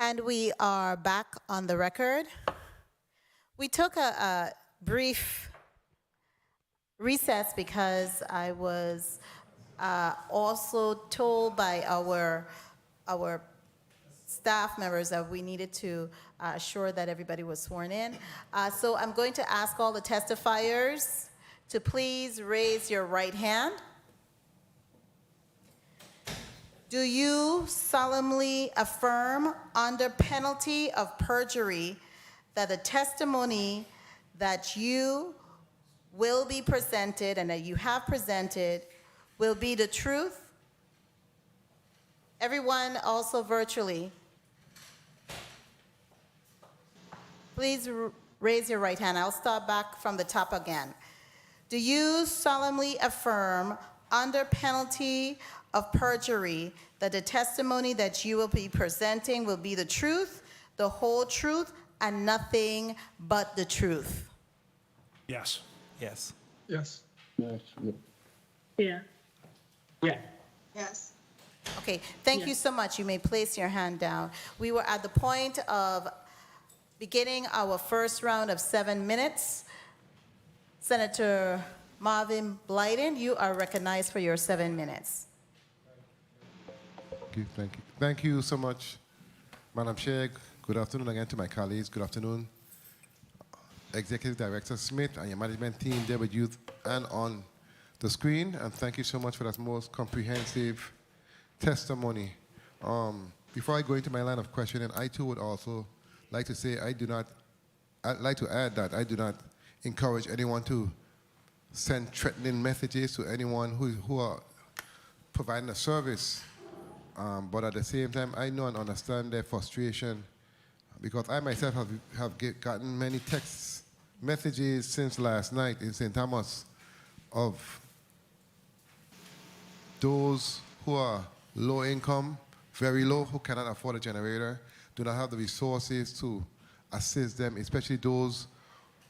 And we are back on the record. We took a brief recess because I was also told by our staff members that we needed to assure that everybody was sworn in. So I'm going to ask all the testifiers to please raise your right hand. Do you solemnly affirm under penalty of perjury that the testimony that you will be presented and that you have presented will be the truth? Everyone also virtually, please raise your right hand. I'll start back from the top again. Do you solemnly affirm under penalty of perjury that the testimony that you will be presenting will be the truth, the whole truth, and nothing but the truth? Yes. Yes. Yes. Yes. Yeah. Yeah. Yes. Okay, thank you so much. You may place your hand down. We were at the point of beginning our first round of 7 minutes. Senator Marvin Blyden, you are recognized for your 7 minutes. Thank you. Thank you so much, Madam Chair. Good afternoon again to my colleagues. Good afternoon, Executive Director Smith and your management team there with you and on the screen. And thank you so much for that most comprehensive testimony. Before I go into my line of questioning, I too would also like to say I'd like to add that I do not encourage anyone to send threatening messages to anyone who are providing a service. But at the same time, I know and understand their frustration because I myself have gotten many text messages since last night in St. Thomas of those who are low income, very low, who cannot afford a generator, do not have the resources to assist them, especially those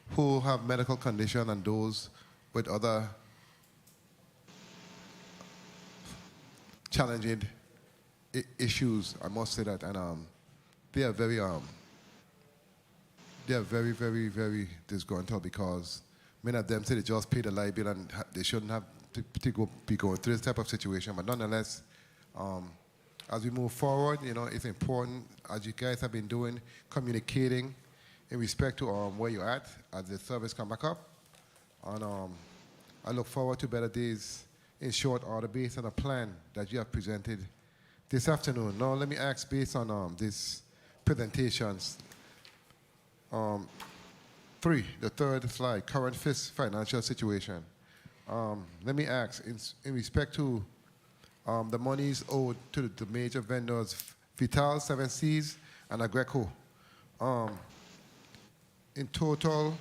who have medical condition and those with other challenging issues, I must say that, and they are very, very, very disgruntled because many of them say they just paid the light bill and they shouldn't have to be going through this type of situation. But nonetheless, as we move forward, you know, it's important, as you guys have been doing, communicating in respect to where you're at as the service come back up. And I look forward to better days in short order based on a plan that you have presented this afternoon. Now, let me ask, based on these presentations, the third slide, current financial situation. Let me ask, in respect to the monies owed to the major vendors, Vital, 7Cs, and Agreco, in total,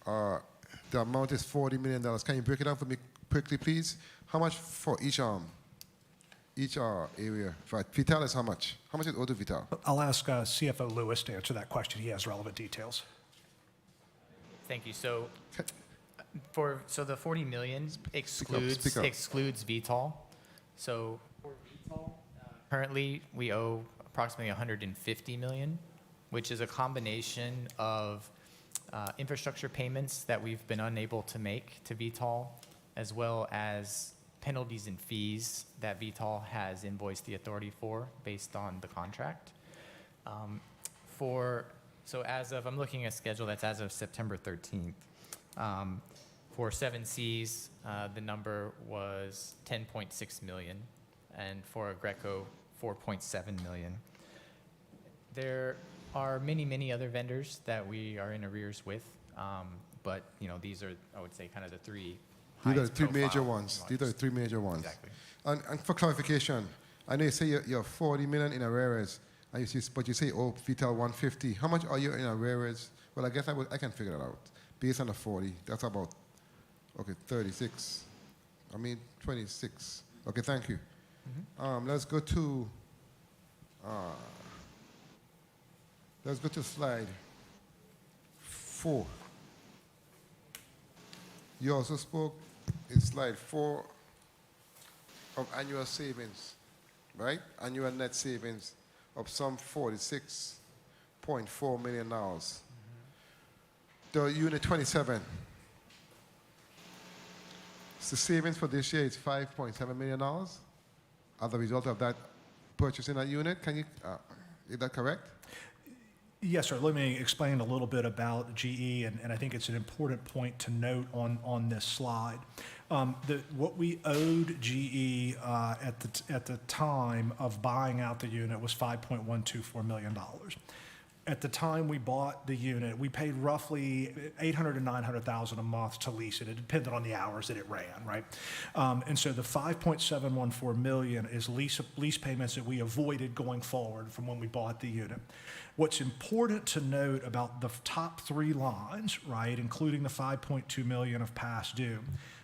the amount is $40 million. Can you break it down for me quickly, please? How much for each area? For Vital is how much? How much is owed to Vital? I'll ask CFO Lewis to answer that question. He has relevant details. Thank you. So, the 40 million excludes VTOL. So for VTOL, currently we owe approximately 150 million, which is a combination of infrastructure payments that we've been unable to make to VTOL, as well as penalties and fees that VTOL has invoiced the authority for based on the contract. So as of, I'm looking at a schedule that's as of September 13th. For 7Cs, the number was 10.6 million, and for Agreco, 4.7 million. There are many, many other vendors that we are in arrears with, but you know, these are, I would say, kind of the three. These are the three major ones. These are the three major ones. Exactly. And for clarification, I know you say you're 40 million in arrears, and but you say, oh, Vital 150. How much are you in arrears? Well, I guess I can figure that out. Based on the 40, that's about, okay, 36. I mean, 26. Okay, thank you. Mm-hmm. Let's go to slide 4. You also spoke in slide 4 of annual savings, right? Annual net savings of some $46.4 million. The Unit 27, the savings for this year is $5.7 million as a result of that purchasing that unit. Can you, is that correct? Yes, sir. Let me explain a little bit about GE, and I think it's an important point to note on this slide. What we owed GE at the time of buying out the unit was $5.124 million. At the time we bought the unit, we paid roughly $800,000 to $900,000 a month to lease it. It depended on the hours that it ran, right? And so the $5.714 million is lease payments that we avoided going forward from when we bought the unit. What's important to note about the top three lines, right, including the $5.2 million of past due,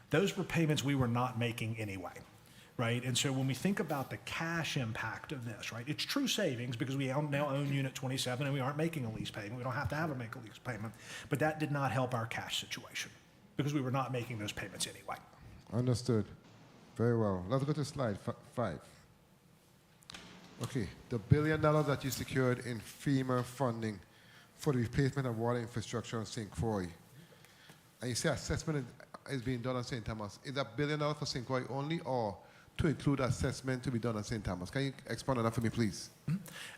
those were payments we were not making anyway. Right? And so when we think about the cash impact of this, right, it's true savings because we now own Unit 27 and we aren't making a lease payment. We don't have to make a lease payment. But that did not help our cash situation because we were not making those payments anyway. Understood. Very well. Let's go to slide 5. Okay, the $1 billion that you secured in FEMA funding for the replacement of water infrastructure on St. Croix. And you say assessment is being done on St. Thomas. Is that $1 billion for St. Croix only or to include assessment to be done at St. Thomas? Can you expand on that for me, please?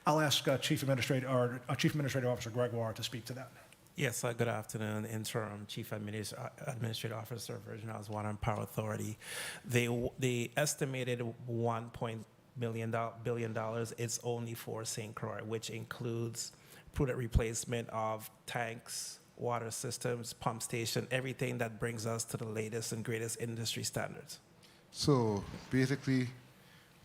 I'll ask Chief Administrative Officer Gregoire to speak to that. Yes, good afternoon, Interim Chief Administrative Officer, Virgin Islands Water and Power Authority. The estimated $1 billion is only for St. Croix, which includes prudent replacement of tanks, water systems, pump station, everything that brings us to the latest and greatest industry standards. So basically,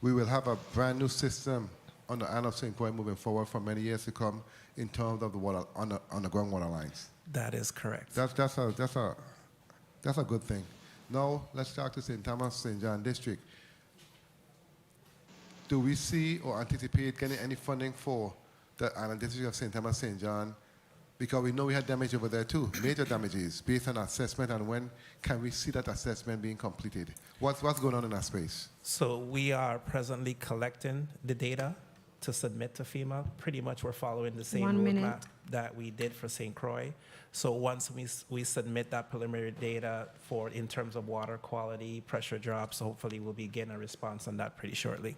we will have a brand new system on the island of St. Croix moving forward for many years to come in terms of the water underground water lines. That is correct. That's a good thing. Now let's talk to St. Thomas, St. John District. Do we see or anticipate getting any funding for the island district of St. Thomas, St. John? Because we know we had damage over there too, major damages, based on assessment, and when can we see that assessment being completed? What's going on in that space? So we are presently collecting the data to submit to FEMA. Pretty much we're following the same roadmap that we did for St. Croix. So once we submit that preliminary data in terms of water quality, pressure drops, hopefully we'll be getting a response on that pretty shortly.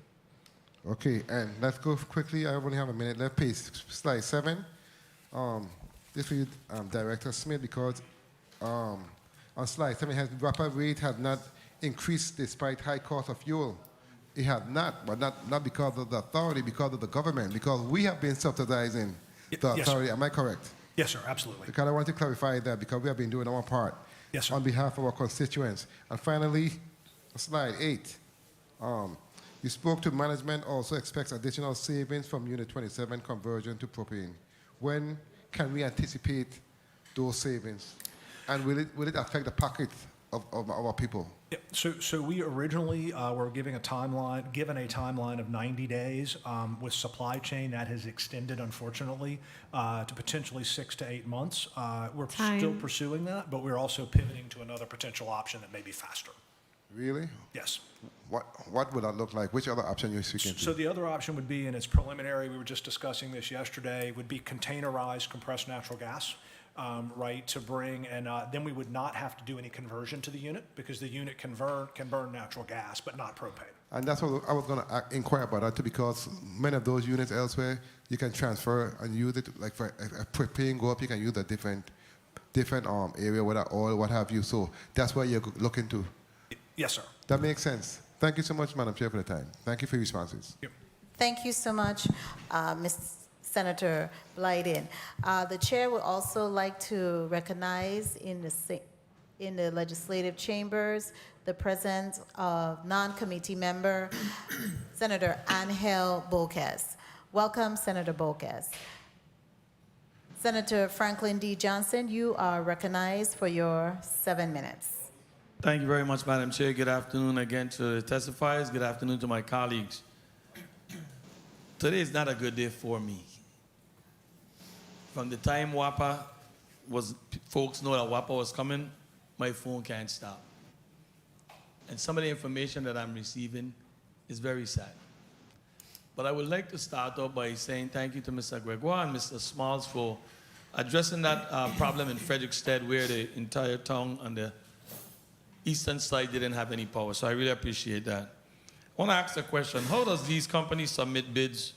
Okay, and let's go quickly. I only have a minute left. Please, slide 7. This for you, Director Smith, because on slide 7, rapid rate has not increased despite high cost of fuel. It has not, but not because of the authority, because of the government, because we have been subsidizing the authority. Am I correct? Yes, sir, absolutely. Because I want to clarify that because we have been doing our part on behalf of our constituents. And finally, slide 8. You spoke to management also expects additional savings from Unit 27 conversion to propane. When can we anticipate those savings? And will it affect the pocket of our people? Yeah, so we originally were given a timeline of 90 days. With supply chain, that has extended, unfortunately, to potentially 6 to 8 months. We're still pursuing that, but we're also pivoting to another potential option that may be faster. Really? Yes. What would that look like? Which other option you're speaking to? So the other option would be, and it's preliminary, we were just discussing this yesterday, would be containerized compressed natural gas, right, to bring, and then we would not have to do any conversion to the unit because the unit can burn natural gas, but not propane. And that's what I was going to inquire about that too, because many of those units elsewhere, you can transfer and use it, like for a propane go up, you can use a different area, whether oil, what have you. So that's what you're looking to. Yes, sir. That makes sense. Thank you so much, Madam Chair, for the time. Thank you for your responses. Yep. Thank you so much, Ms. Senator Blyden. The chair would also like to recognize in the legislative chambers the presence of non-committee member, Senator Angel Boquez. Welcome, Senator Boquez. Senator Franklin D. Johnson, you are recognized for your 7 minutes. Thank you very much, Madam Chair. Good afternoon again to the testifiers. Good afternoon to my colleagues. Today is not a good day for me. From the time folks know that WAPA was coming, my phone can't stop. And some of the information that I'm receiving is very sad. But I would like to start off by saying thank you to Mr. Gregoire and Mr. Smalls for addressing that problem in Frederickstead where the entire town on the eastern side didn't have any power. So I really appreciate that. I want to ask a question. How does these companies submit bids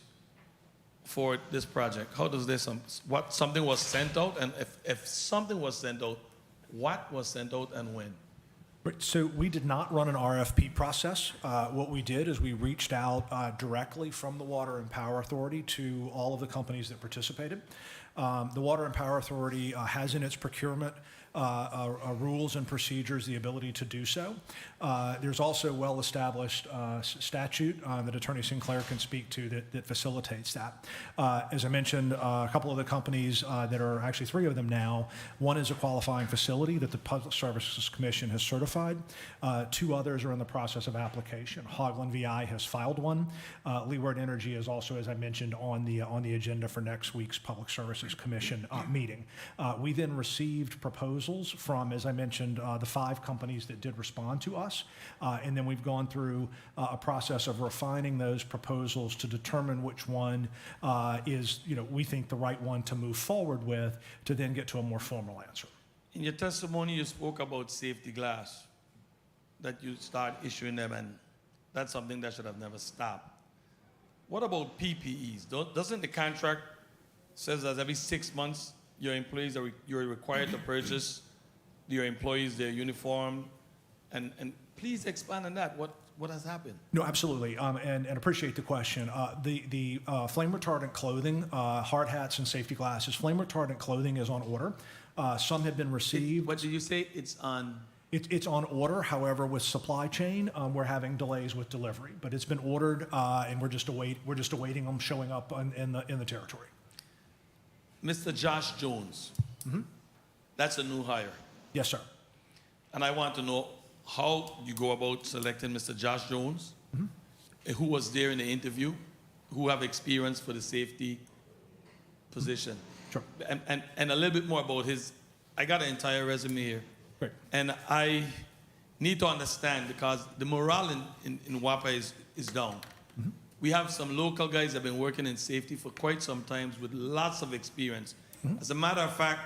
for this project? How does this, something was sent out? And if something was sent out, what was sent out and when? Right, so we did not run an RFP process. What we did is we reached out directly from the Water and Power Authority to all of the companies that participated. The Water and Power Authority has in its procurement rules and procedures the ability to do so. There's also well-established statute that Attorney Sinclair can speak to that facilitates that. As I mentioned, a couple of the companies that are actually 3 of them now, one is a qualifying facility that the Public Services Commission has certified. 2 others are in the process of application. Haugland VI has filed one. Leeward Energy is also, as I mentioned, on the agenda for next week's Public Services Commission meeting. We then received proposals from, as I mentioned, the 5 companies that did respond to us. And then we've gone through a process of refining those proposals to determine which one is, we think the right one to move forward with to then get to a more formal answer. In your testimony, you spoke about safety glass, that you start issuing them, and that's something that should have never stopped. What about PPEs? Doesn't the contract says that every 6 months your employees you're required to purchase your employees their uniform, and please expand on that. What has happened? No, absolutely, and appreciate the question. The flame retardant clothing, hard hats and safety glasses, flame retardant clothing is on order. Some have been received. What did you say? It's on? It's on order. However, with supply chain, we're having delays with delivery, but it's been ordered, and we're just awaiting them showing up in the territory. Mr. Josh Jones, that's a new hire. Yes, sir. And I want to know how you go about selecting Mr. Josh Jones, who was there in the interview, who have experience for the safety position. Sure. And a little bit more about I got an entire resume here. Great. And I need to understand because the morale in WAPA is down. We have some local guys that have been working in safety for quite some time with lots of experience. As a matter of fact,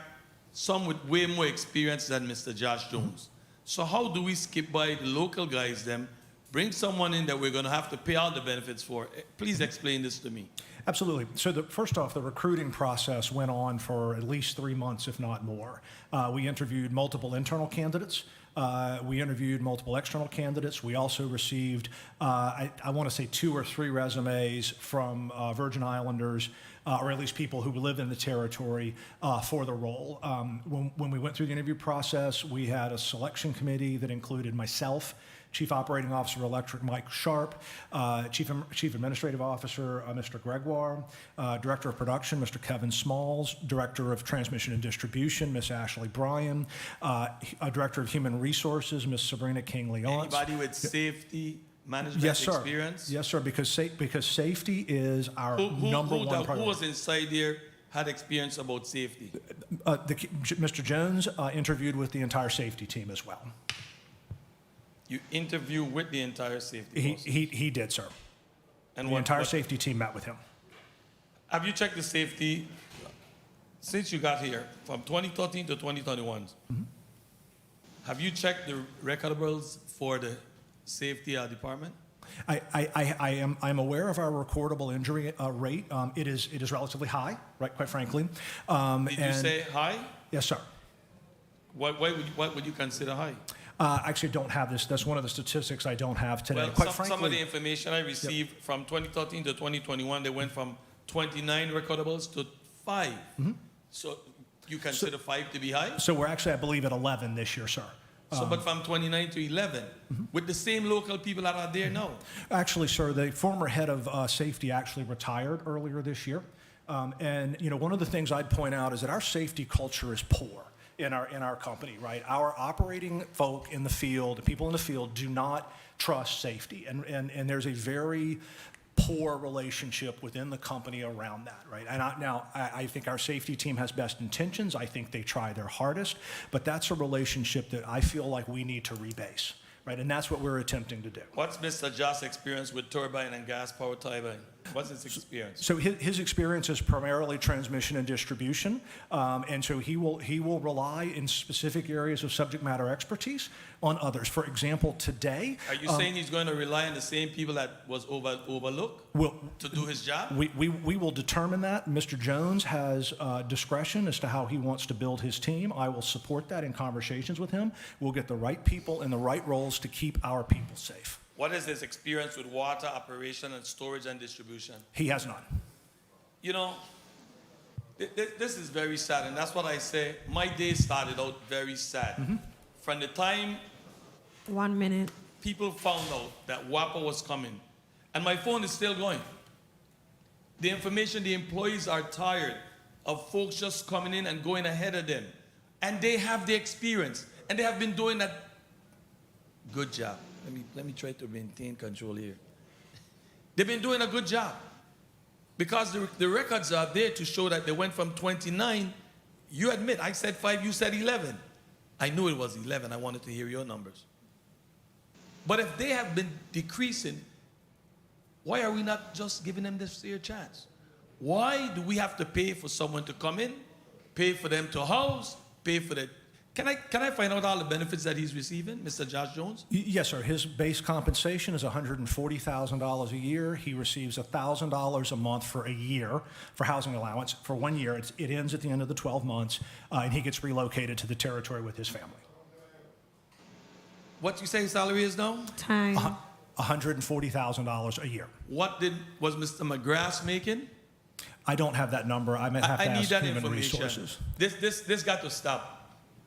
some with way more experience than Mr. Josh Jones. So how do we skip by the local guys then, bring someone in that we're going to have to pay all the benefits for? Please explain this to me. Absolutely. So first off, the recruiting process went on for at least 3 months, if not more. We interviewed multiple internal candidates. We interviewed multiple external candidates. We also received, I want to say 2 or 3 resumes from Virgin Islanders, or at least people who live in the territory for the role. When we went through the interview process, we had a selection committee that included myself, Chief Operating Officer Electric Mike Sharp, Chief Administrative Officer Mr. Gregoire, Director of Production Mr. Kevin Smalls, Director of Transmission and Distribution Ms. Ashley Bryan, Director of Human Resources Ms. Sabrina King-Leonce. Anybody with safety management experience? Yes, sir, because safety is our number one priority. Who was inside there had experience about safety? Mr. Jones interviewed with the entire safety team as well. You interview with the entire safety force? He did, sir. And the entire safety team met with him. Have you checked the safety since you got here, from 2013 to 2021? Have you checked the recordables for the safety department? I'm aware of our recordable injury rate. It is relatively high, right? Quite frankly. Did you say high? Yes, sir. What would you consider high? I actually don't have this. That's one of the statistics I don't have today. Well, Quite frankly, some of the information I received from 2013 to 2021, they went from 29 recordables to 5. So you consider 5 to be high? So we're actually, I believe, at 11 this year, sir. But from 29 to 11, with the same local people that are there now? Actually, sir, the former head of safety actually retired earlier this year. And one of the things I'd point out is that our safety culture is poor in our company, right? Our operating folk in the field, the people in the field, do not trust safety, and there's a very poor relationship within the company around that, right? And I think our safety team has best intentions. I think they try their hardest, but that's a relationship that I feel like we need to rebase. right? And that's what we're attempting to do. What's Mr. Joss' experience with turbine and gas power turbine? What's his experience? So his experience is primarily transmission and distribution, and so he will rely in specific areas of subject matter expertise on others. For example, today. Are you saying he's going to rely on the same people that was overlooked to do his job? We will determine that. Mr. Jones has discretion as to how he wants to build his team. I will support that in conversations with him. We'll get the right people in the right roles to keep our people safe. What is his experience with water operation and storage and distribution? He has none. You know, this is very sad, and that's what I say. My day started out very sad. From the time 1 minute people found out that WAPA was coming, and my phone is still going. The information, the employees are tired of folks just coming in and going ahead of them. And they have the experience, and they have been doing that good job. Let me try to maintain control here. They've been doing a good job because the records are there to show that they went from 29. You admit, I said 5, you said 11. I knew it was 11. I wanted to hear your numbers. But if they have been decreasing, why are we not just giving them this fair chance? Why do we have to pay for someone to come in, pay for them to house, pay for the... Can I find out all the benefits that he's receiving, Mr. Josh Jones? Yes, sir. His base compensation is $140,000 a year. He receives $1,000 a month for a year for housing allowance. For 1 year, it ends at the end of the 12 months, and he gets relocated to the territory with his family. What you say his salary is now? Time. $140,000 a year. What was Mr. McGrath making? I don't have that number. I might have to I need ask that Human information. Resources. This got to stop.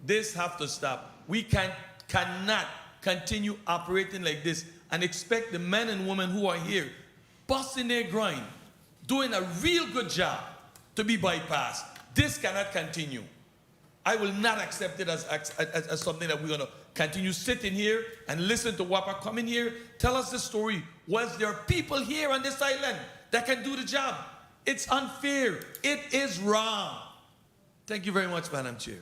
This have to stop. We cannot continue operating like this and expect the men and women who are here, busting their grind, doing a real good job, to be bypassed. This cannot continue. I will not accept it as something that we're going to continue sitting here and listen to WAPA come in here, tell us the story. Was there people here on this island that can do the job? It's unfair. It is wrong. Thank you very much, Madam Chair.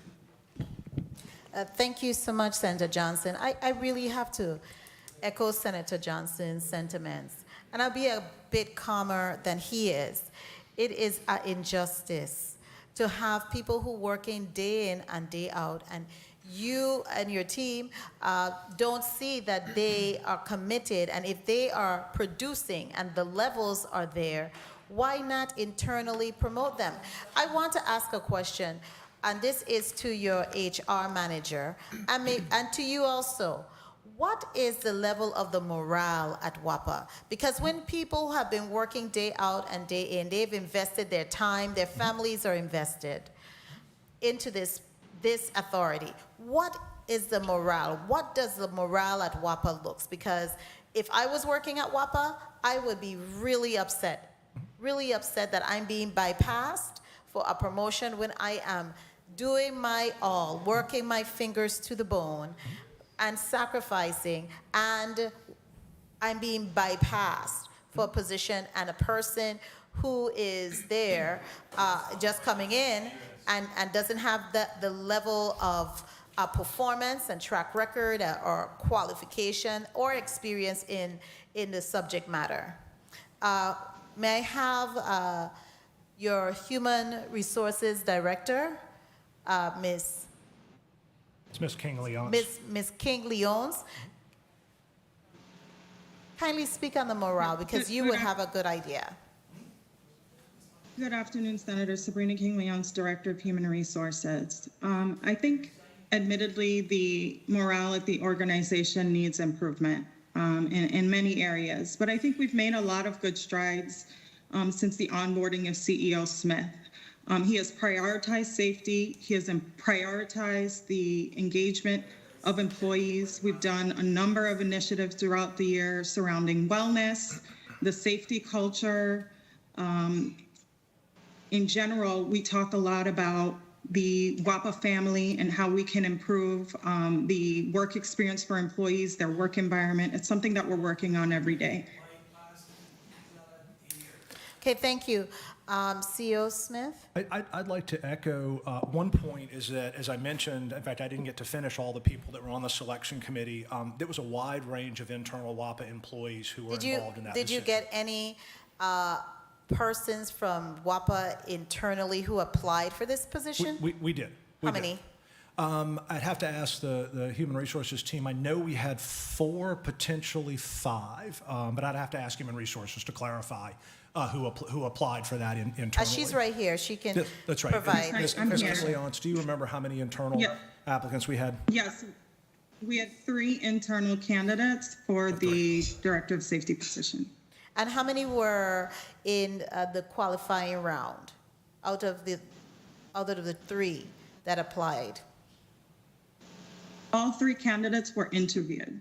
Thank you so much, Senator Johnson. I really have to echo Senator Johnson's sentiments, and I'll be a bit calmer than he is. It is an injustice to have people who work in day in and day out, and you and your team don't see that they are committed, and if they are producing and the levels are there, why not internally promote them? I want to ask a question. And this is to your HR manager, and to you also. What is the level of the morale at WAPA? Because when people have been working day out and day in, they've invested their time, their families are invested into this authority. What is the morale? What does the morale at WAPA looks? Because if I was working at WAPA, I would be really upset that I'm being bypassed for a promotion when I am doing my all, working my fingers to the bone and sacrificing, and I'm being bypassed for a position and a person who is there just coming in and doesn't have the level of performance and track record or qualification or experience in the subject matter. May I have your Human Resources Director, Ms. King-Leons. Ms. King-Leons. Kindly speak on the morale, because you would have a good idea. Good afternoon, Senator. Sabrina King-Leons, Director of Human Resources. I think, admittedly, the morale at the organization needs improvement in many areas, but I think we've made a lot of good strides since the onboarding of CEO Smith. He has prioritized safety. He has prioritized the engagement of employees. We've done a number of initiatives throughout the year surrounding wellness, the safety culture. In general, we talk a lot about the WAPA family and how we can improve the work experience for employees, their work environment. It's something that we're working on every day. Okay, thank you. CEO Smith? I'd like to echo one point is that, as I mentioned, in fact, I didn't get to finish all the people that were on the selection committee. There was a wide range of internal WAPA employees who were involved in that Did you decision. get any persons from WAPA internally who applied for this position? We did. How many? I'd have to ask the Human Resources team. I know we had 4, potentially 5, but I'd have to ask Human Resources to clarify who applied for that internally. She's right here. She can That's right. provide. Ms. Leonce, do you remember how many internal applicants we had? Yes, we had 3 internal candidates for the Director of Safety position. And how many were in the qualifying round out of the 3 that applied? All 3 candidates were interviewed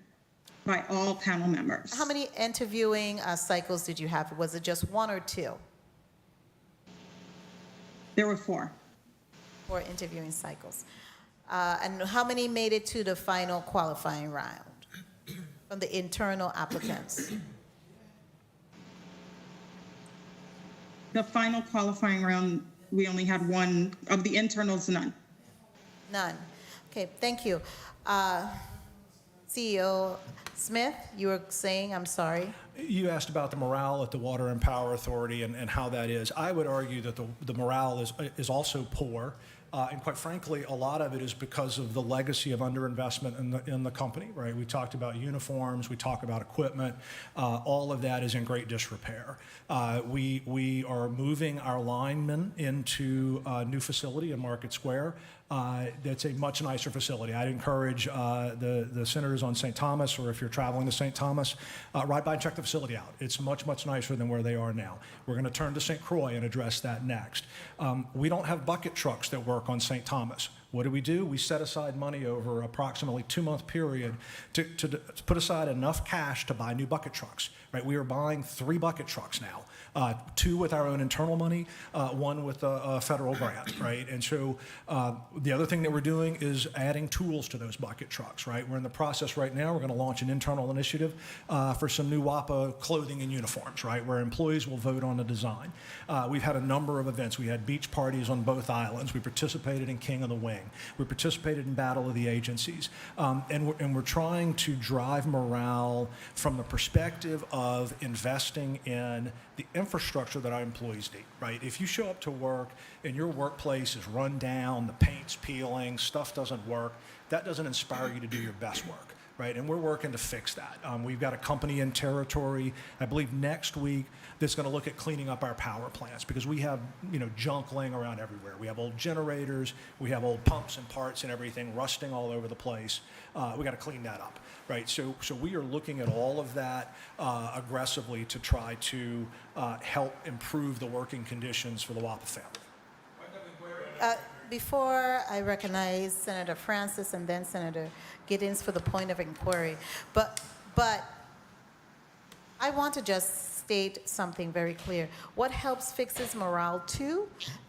by all panel members. How many interviewing cycles did you have? Was it just 1 or 2? There were 4. 4 interviewing cycles. And how many made it to the final qualifying round from the internal applicants? The final qualifying round, we only had 1. Of the internals, none. None. Okay, thank you. CEO Smith, you were saying, I'm sorry. You asked about the morale at the Water and Power Authority and how that is. I would argue that the morale is also poor. And quite frankly, a lot of it is because of the legacy of underinvestment in the company, right? We talked about uniforms, we talk about equipment. All of that is in great disrepair. We are moving our linemen into a new facility in Market Square. That's a much nicer facility. I'd encourage the senators on St. Thomas, or if you're traveling to St. Thomas, ride by and check the facility out. It's much, much nicer than where they are now. We're going to turn to St. Croix and address that next. We don't have bucket trucks that work on St. Thomas. What do? We set aside money over approximately 2-month period to put aside enough cash to buy new bucket trucks. Right? We are buying 3 bucket trucks now, 2 with our own internal money, 1 with a federal grant. Right? And so the other thing that we're doing is adding tools to those bucket trucks. Right? We're in the process right now. We're going to launch an internal initiative for some new WAPA clothing and uniforms. Right? Where employees will vote on the design. We've had a number of events. We had beach parties on both islands. We participated in King of the Wing. We participated in Battle of the Agencies. And we're trying to drive morale from the perspective of investing in the infrastructure that our employees need, right? If you show up to work and your workplace is run down, the paint's peeling, stuff doesn't work, that doesn't inspire you to do your best work. Right, and we're working to fix that. We've got a company in territory, I believe next week, that's going to look at cleaning up our power plants because we have, junk laying around everywhere. We have old generators, we have old pumps and parts and everything rusting all over the place. We got to clean that up, right? So we are looking at all of that aggressively to try to help improve the working conditions for the WAPA family. Before I recognize Senator Francis and then Senator Giddens for the point of inquiry, but I want to just state something very clear. What helps fixes morale too,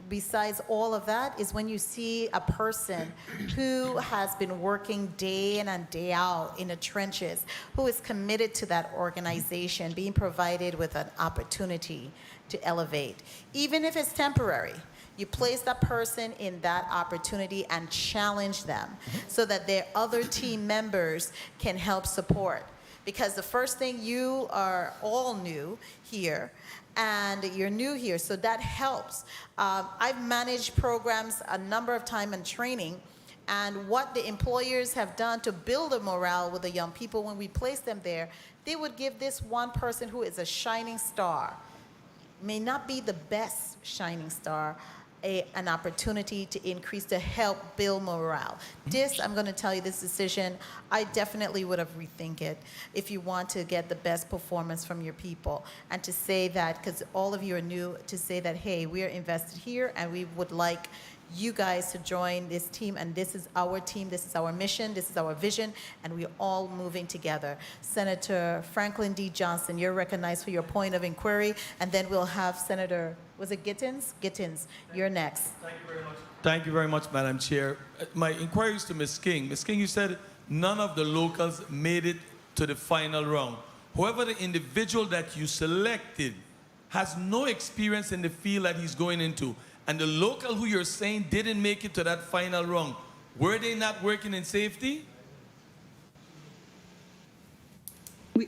besides all of that, is when you see a person who has been working day in and day out in the trenches, who is committed to that organization, being provided with an opportunity to elevate, even if it's temporary. You place that person in that opportunity and challenge them so that their other team members can help support. Because the first thing, you are all new here, and you're new here, so that helps. I've managed programs a number of times in training, and what the employers have done to build a morale with the young people when we place them there, they would give this one person who is a shining star, may not be the best shining star, an opportunity to increase, to help build morale. This, I'm going to tell you, this decision, I definitely would have rethink it if you want to get the best performance from your people. And to say that, because all of you are new, to say that, hey, we are invested here and we would like you guys to join this team, and this is our team, this is our mission, this is our vision, and we're all moving together. Senator Franklin D. Johnson, you're recognized for your point of inquiry, and then we'll have Senator, was it Gittens? Gittens, you're next. Thank you very much. Thank you very much, Madam Chair. My inquiry is to Ms. King. Ms. King, you said none of the locals made it to the final round. However, the individual that you selected has no experience in the field that he's going into. And the local who you're saying didn't make it to that final round, were they not working in safety?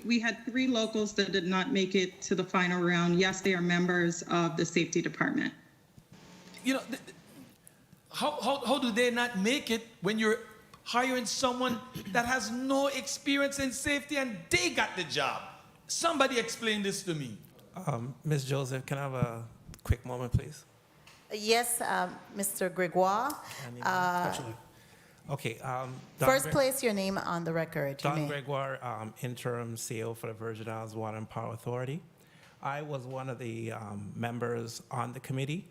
We had 3 locals that did not make it to the final round. Yes, they are members of the safety department. You know, how do they not make it when you're hiring someone that has no experience in safety and they got the job? Somebody explain this to me. Ms. Joseph, can I have a quick moment, please? Yes, Mr. Gregoire. Absolutely. Okay. First, place your name on the record. You Don may. Gregoire, interim CEO for the Virgin Islands Water and Power Authority. I was one of the members on the committee.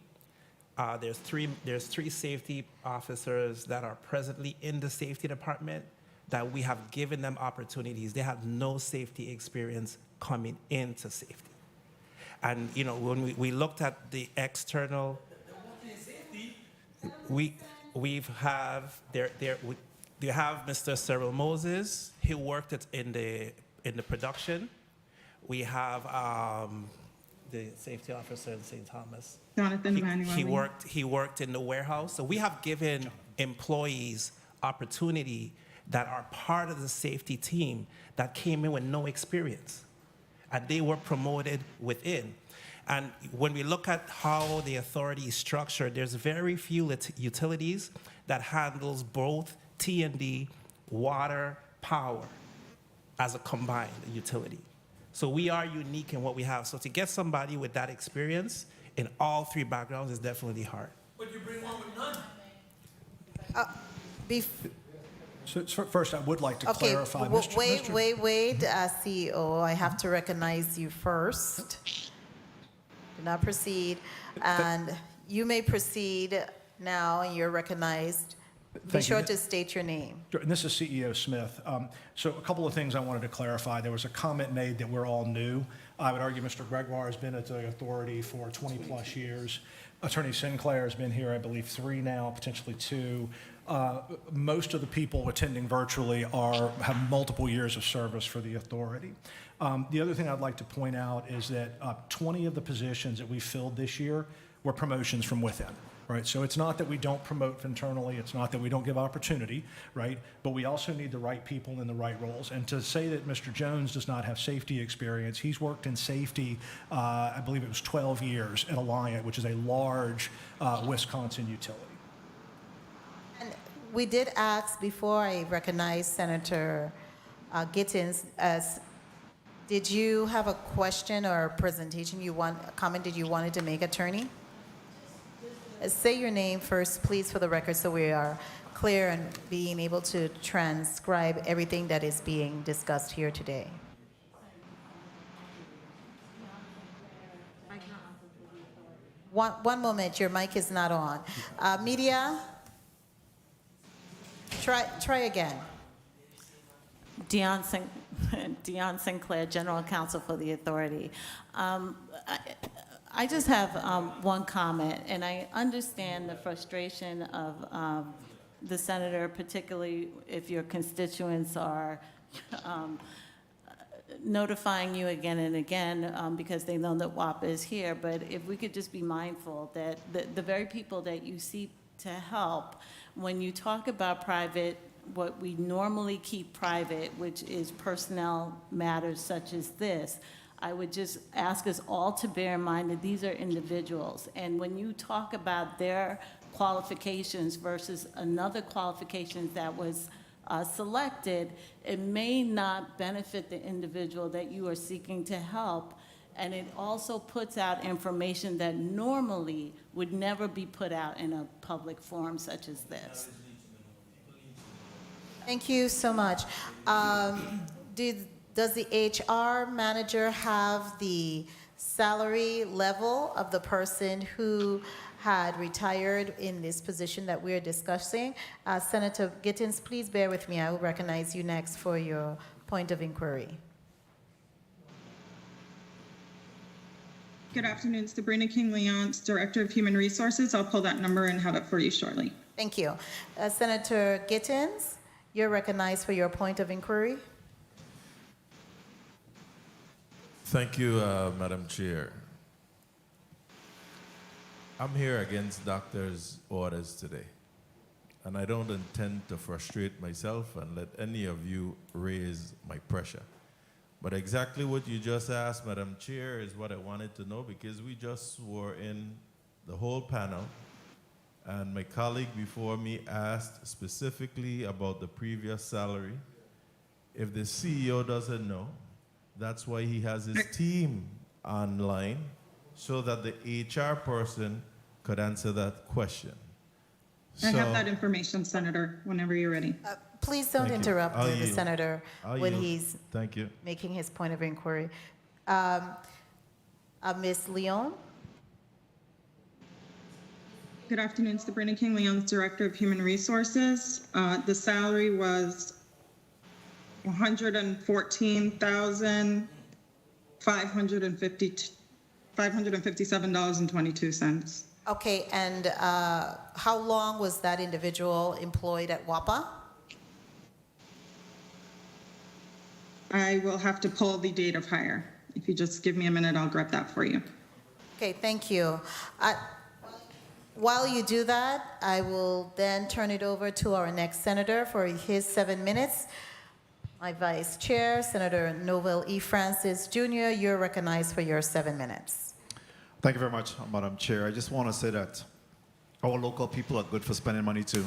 There's three safety officers that are presently in the safety department that we have given them opportunities. They have no safety experience coming into safety. And you know, when we looked at the external, we have Mr. Cyril Moses. He worked in the production. We have the safety officer in St. Thomas. Jonathan Emanuele. He worked in the warehouse. So we have given employees opportunity that are part of the safety team that came in with no experience, and they were promoted within. And when we look at how the authority is structured, there's very few utilities that handles both T&D, water, power as a combined utility. So we are unique in what we have. So to get somebody with that experience in all 3 backgrounds is definitely hard. But you bring one with none. So first, I would like to clarify. Wait, CEO, I have to recognize you first. Do not proceed. And you may proceed now, and you're recognized. Be sure to state your name. And this is CEO Smith. So a couple of things I wanted to clarify. There was a comment made that we're all new. I would argue Mr. Gregoire has been at the authority for 20 plus years. Attorney Sinclair has been here, I believe, 3 now, potentially 2. Most of the people attending virtually have multiple years of service for the authority. The other thing I'd like to point out is that 20 of the positions that we filled this year were promotions from within. Right, so it's not that we don't promote internally, it's not that we don't give opportunity, right? But we also need the right people in the right roles. And to say that Mr. Jones does not have safety experience, he's worked in safety, I believe it was 12 years at Alliant, which is a large Wisconsin utility. And we did ask before I recognize Senator Gittins, did you have a question or a presentation a comment you wanted to make, attorney? Say your name first, please, for the record, so we are clear and being able to transcribe everything that is being discussed here today. One moment, your mic is not on. Media, try again. Dion Sinclair, General Counsel for the Authority. I just have one comment, and I understand the frustration of the senator, particularly if your constituents are notifying you again and again because they know that WAPA is here. But if we could just be mindful that the very people that you seek to help, when you talk about private, what we normally keep private, which is personnel matters such as this, I would just ask us all to bear in mind that these are individuals. And when you talk about their qualifications versus another qualification that was selected, it may not benefit the individual that you are seeking to help. And it also puts out information that normally would never be put out in a public forum such as this. Thank you so much. Does the HR manager have the salary level of the person who had retired in this position that we're discussing? Senator Gittins, please bear with me. I will recognize you next for your point of inquiry. Good afternoon, Sabrina King-Leonce, Director of Human Resources. I'll pull that number and have it for you shortly. Thank you. Senator Gittins, you're recognized for your point of inquiry. Thank you, Madam Chair. I'm here against doctors' orders today. And I don't intend to frustrate myself and let any of you raise my pressure. But exactly what you just asked, Madam Chair, is what I wanted to know, because we just swore in the whole panel, and my colleague before me asked specifically about the previous salary. If the CEO doesn't know, that's why he has his team online, so that the HR person could answer that question. I have that information, Senator, whenever you're ready. Please don't Thank you. interrupt I'll the yield. senator I'll when yield. he's Thank you. making his point of inquiry. Ms. Leon? Good afternoon, Sabrina King Leon's Director of Human Resources. The salary was $557.22. Okay, and how long was that individual employed at WAPA? I will have to pull the date of hire. If you just give me a minute, I'll grab that for you. Okay, thank you. While you do that, I will then turn it over to our next senator for his 7 minutes. My Vice Chair, Senator Novel E. Francis Jr., you're recognized for your 7 minutes. Thank you very much, Madam Chair. I just want to say that our local people are good for spending money too.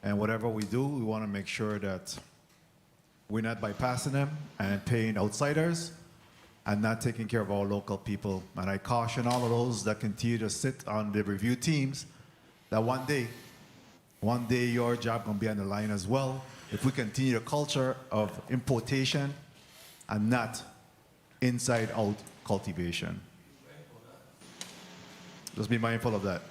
And whatever we do, we want to make sure that we're not bypassing them and paying outsiders and not taking care of our local people. And I caution all of those that continue to sit on the review teams that one day your job can be on the line as well if we continue the culture of importation and not inside-out cultivation. Just be mindful of that.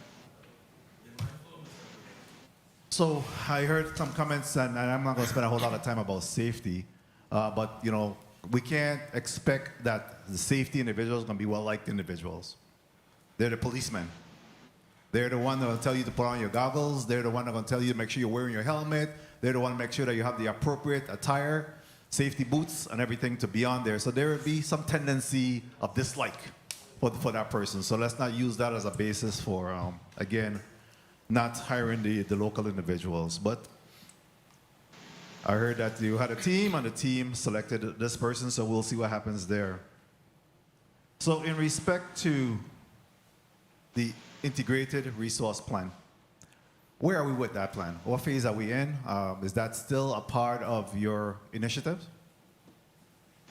So I heard some comments, and I'm not going to spend a whole lot of time about safety, but you know, we can't expect that the safety individuals are going to be well-liked individuals. They're the policemen. They're the one that will tell you to put on your goggles. They're the one that will tell you to make sure you're wearing your helmet. They're the one to make sure that you have the appropriate attire, safety boots, and everything to be on there. So there will be some tendency of dislike for that person. So let's not use that as a basis for, again, not hiring the local individuals. But I heard that you had a team, and the team selected this person, so we'll see what happens there. So in respect to the integrated resource plan, where are we with that plan? What phase are we in? Is that still a part of your initiatives?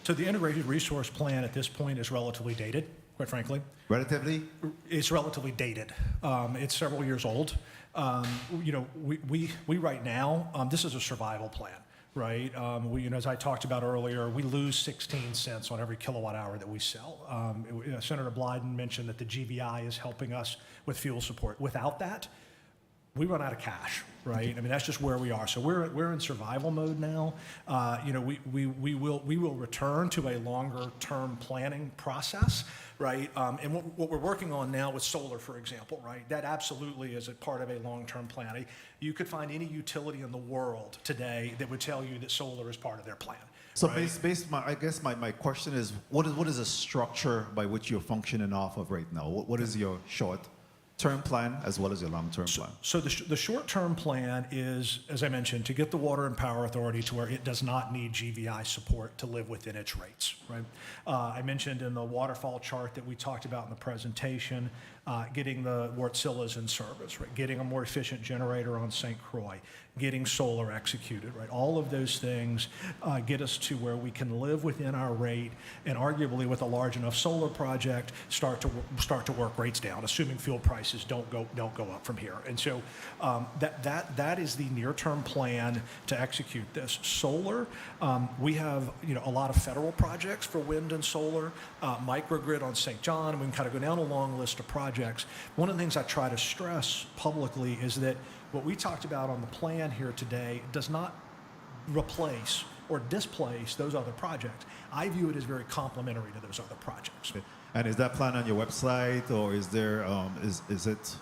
So the integrated resource plan at this point is relatively dated, quite frankly. Relatively? It's relatively dated. It's several years old. You know, we right now, this is a survival plan, right? You know, as I talked about earlier, we lose 16 cents on every kilowatt hour that we sell. Senator Blyden mentioned that the GVI is helping us with fuel support. Without that, we run out of cash, right? I mean, that's just where we are. So we're in survival mode now. You know, we will return to a longer term planning process, right? And what we're working on now with solar, for example, right? That absolutely is a part of a long-term plan. You could find any utility in the world today that would tell you that solar is part of their plan. So right? I guess my question is, what is the structure by which you're functioning off of right now? What is your short-term plan as well as your long-term plan? So the short-term plan is, as I mentioned, to get the Water and Power Authority to where it does not need GVI support to live within its rates, right? I mentioned in the waterfall chart that we talked about in the presentation, getting the Wartsillas in service, right? Getting a more efficient generator on St. Croix, getting solar executed, right? All of those things get us to where we can live within our rate, and arguably with a large enough solar project, start to work rates down, assuming fuel prices don't go up from here. And so that is the near-term plan to execute this. Solar, we have a lot of federal projects for wind and solar, microgrid on St. John, and we can kind of go down a long list of projects. One of the things I try to stress publicly is that what we talked about on the plan here today does not replace or displace those other projects. I view it as very complementary to those other projects. Okay. And is that plan on your website, or is there is it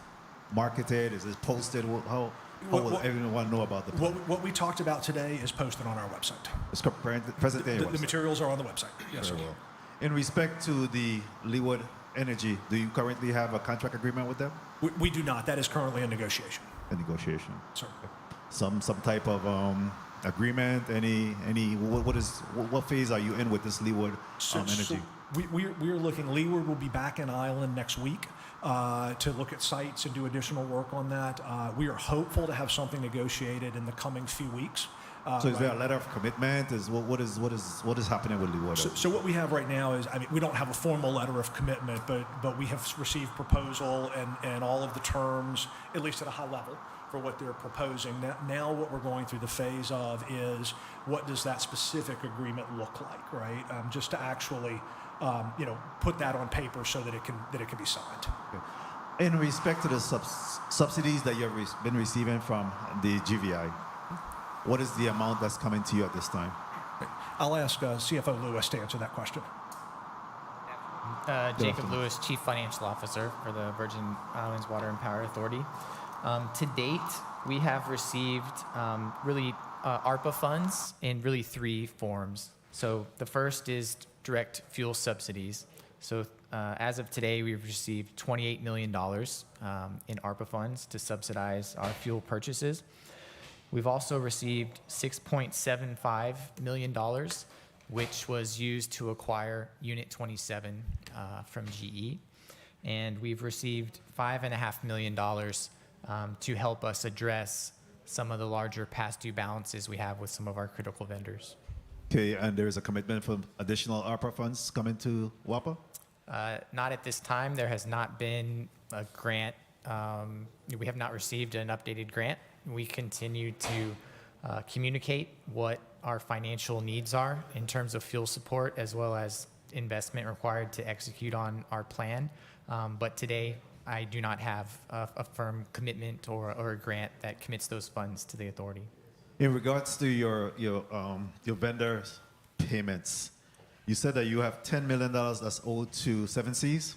marketed? Is it posted? How will everyone know about the plan? What we talked about today is posted on our website. It's present on your website. The materials are on the website. Yes, sir. Very well. In respect to the Leeward Energy, do you currently have a contract agreement with them? We do not. That is currently in negotiation. A negotiation. Sir. Some type of agreement. What phase are you in with this Leeward Energy? We are looking. Leeward will be back in Island next week to look at sites and do additional work on that. We are hopeful to have something negotiated in the coming few weeks. So is there a letter of commitment? What is happening with Leeward? So what we have right now is, I mean, we don't have a formal letter of commitment, but we have received proposal and all of the terms, at least at a high level, for what they're proposing. Now what we're going through the phase of is what does that specific agreement look like, right? Just to actually, put that on paper so that it can be signed. Okay. In respect to the subsidies that you've been receiving from the GVI, what is the amount that's coming to you at this time? I'll ask CFO Lewis to answer that question. Jacob Lewis, Chief Financial Officer for the Virgin Islands Water and Power Authority. To date, we have received ARPA funds in really three forms. So the first is direct fuel subsidies. So as of today, we've received $28 million in ARPA funds to subsidize our fuel purchases. We've also received $6.75 million, which was used to acquire Unit 27 from GE. And we've received $5.5 million to help us address some of the larger past due balances we have with some of our critical vendors. Okay, and there's a commitment for additional ARPA funds coming to WAPA? Not at this time. There has not been a grant. We have not received an updated grant. We continue to communicate what our financial needs are in terms of fuel support as well as investment required to execute on our plan. But today, I do not have a firm commitment or a grant that commits those funds to the authority. In regards to your vendors' payments, you said that you have $10 million that's owed to Seven Seas?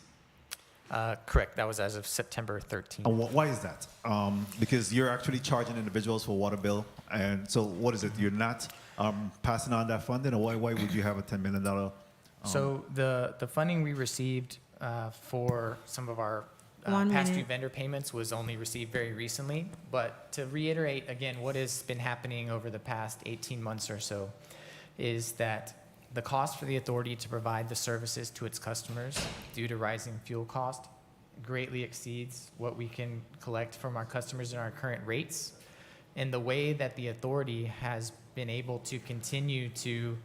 Correct. That was as of September 13th. And why is that? Because you're actually charging individuals for water bill. And so what is it? You're not passing on that funding? Or why would you have a $10 million? So the funding we received for some of our past due vendor payments was only received very recently. But to reiterate, again, what has been happening over the past 18 months or so is that the cost for the authority to provide the services to its customers due to rising fuel cost greatly exceeds what we can collect from our customers in our current rates. And the way that the authority has been able to continue to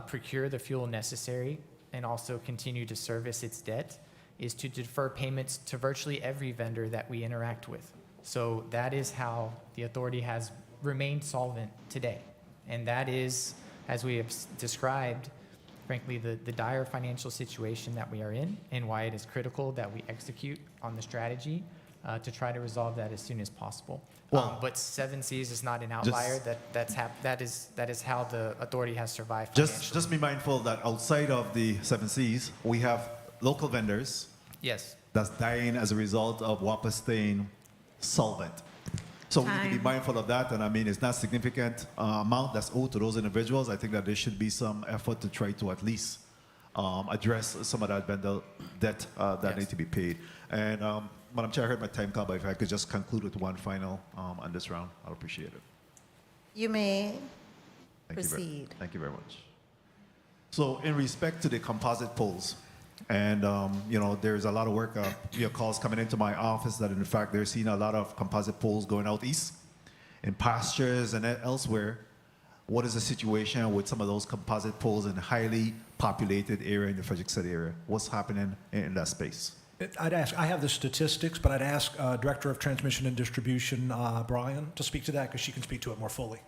procure the fuel necessary and also continue to service its debt is to defer payments to virtually every vendor that we interact with. So that is how the authority has remained solvent today. And that is, as we have described, frankly, the dire financial situation that we are in and why it is critical that we execute on the strategy to try to resolve that as soon as possible. Well, but Seven Seas is not an outlier. That is how the authority has survived financially. Just be mindful that outside of the Seven Seas, we have local vendors. Yes. That's dying as a result of WAPA staying solvent. So we need to be mindful of that, and I mean, it's not significant amount that's owed to those individuals. I think that there should be some effort to try to at least address some of that vendor debt that need to be paid. And Madam Chair, I heard my time call, but if I could just conclude with one final on this round, I'll appreciate it. You may Thank proceed. Thank you very much. So in respect to the composite poles, and there's a lot of work, calls coming into my office that in fact they're seeing a lot of composite poles going out east in pastures and elsewhere. What is the situation with some of those composite poles in a highly populated area in the Frederick City area? What's happening in that space? I'd ask, I have the statistics, but I'd ask Director of Transmission and Distribution, Brian, to speak to that because she can speak to it more fully.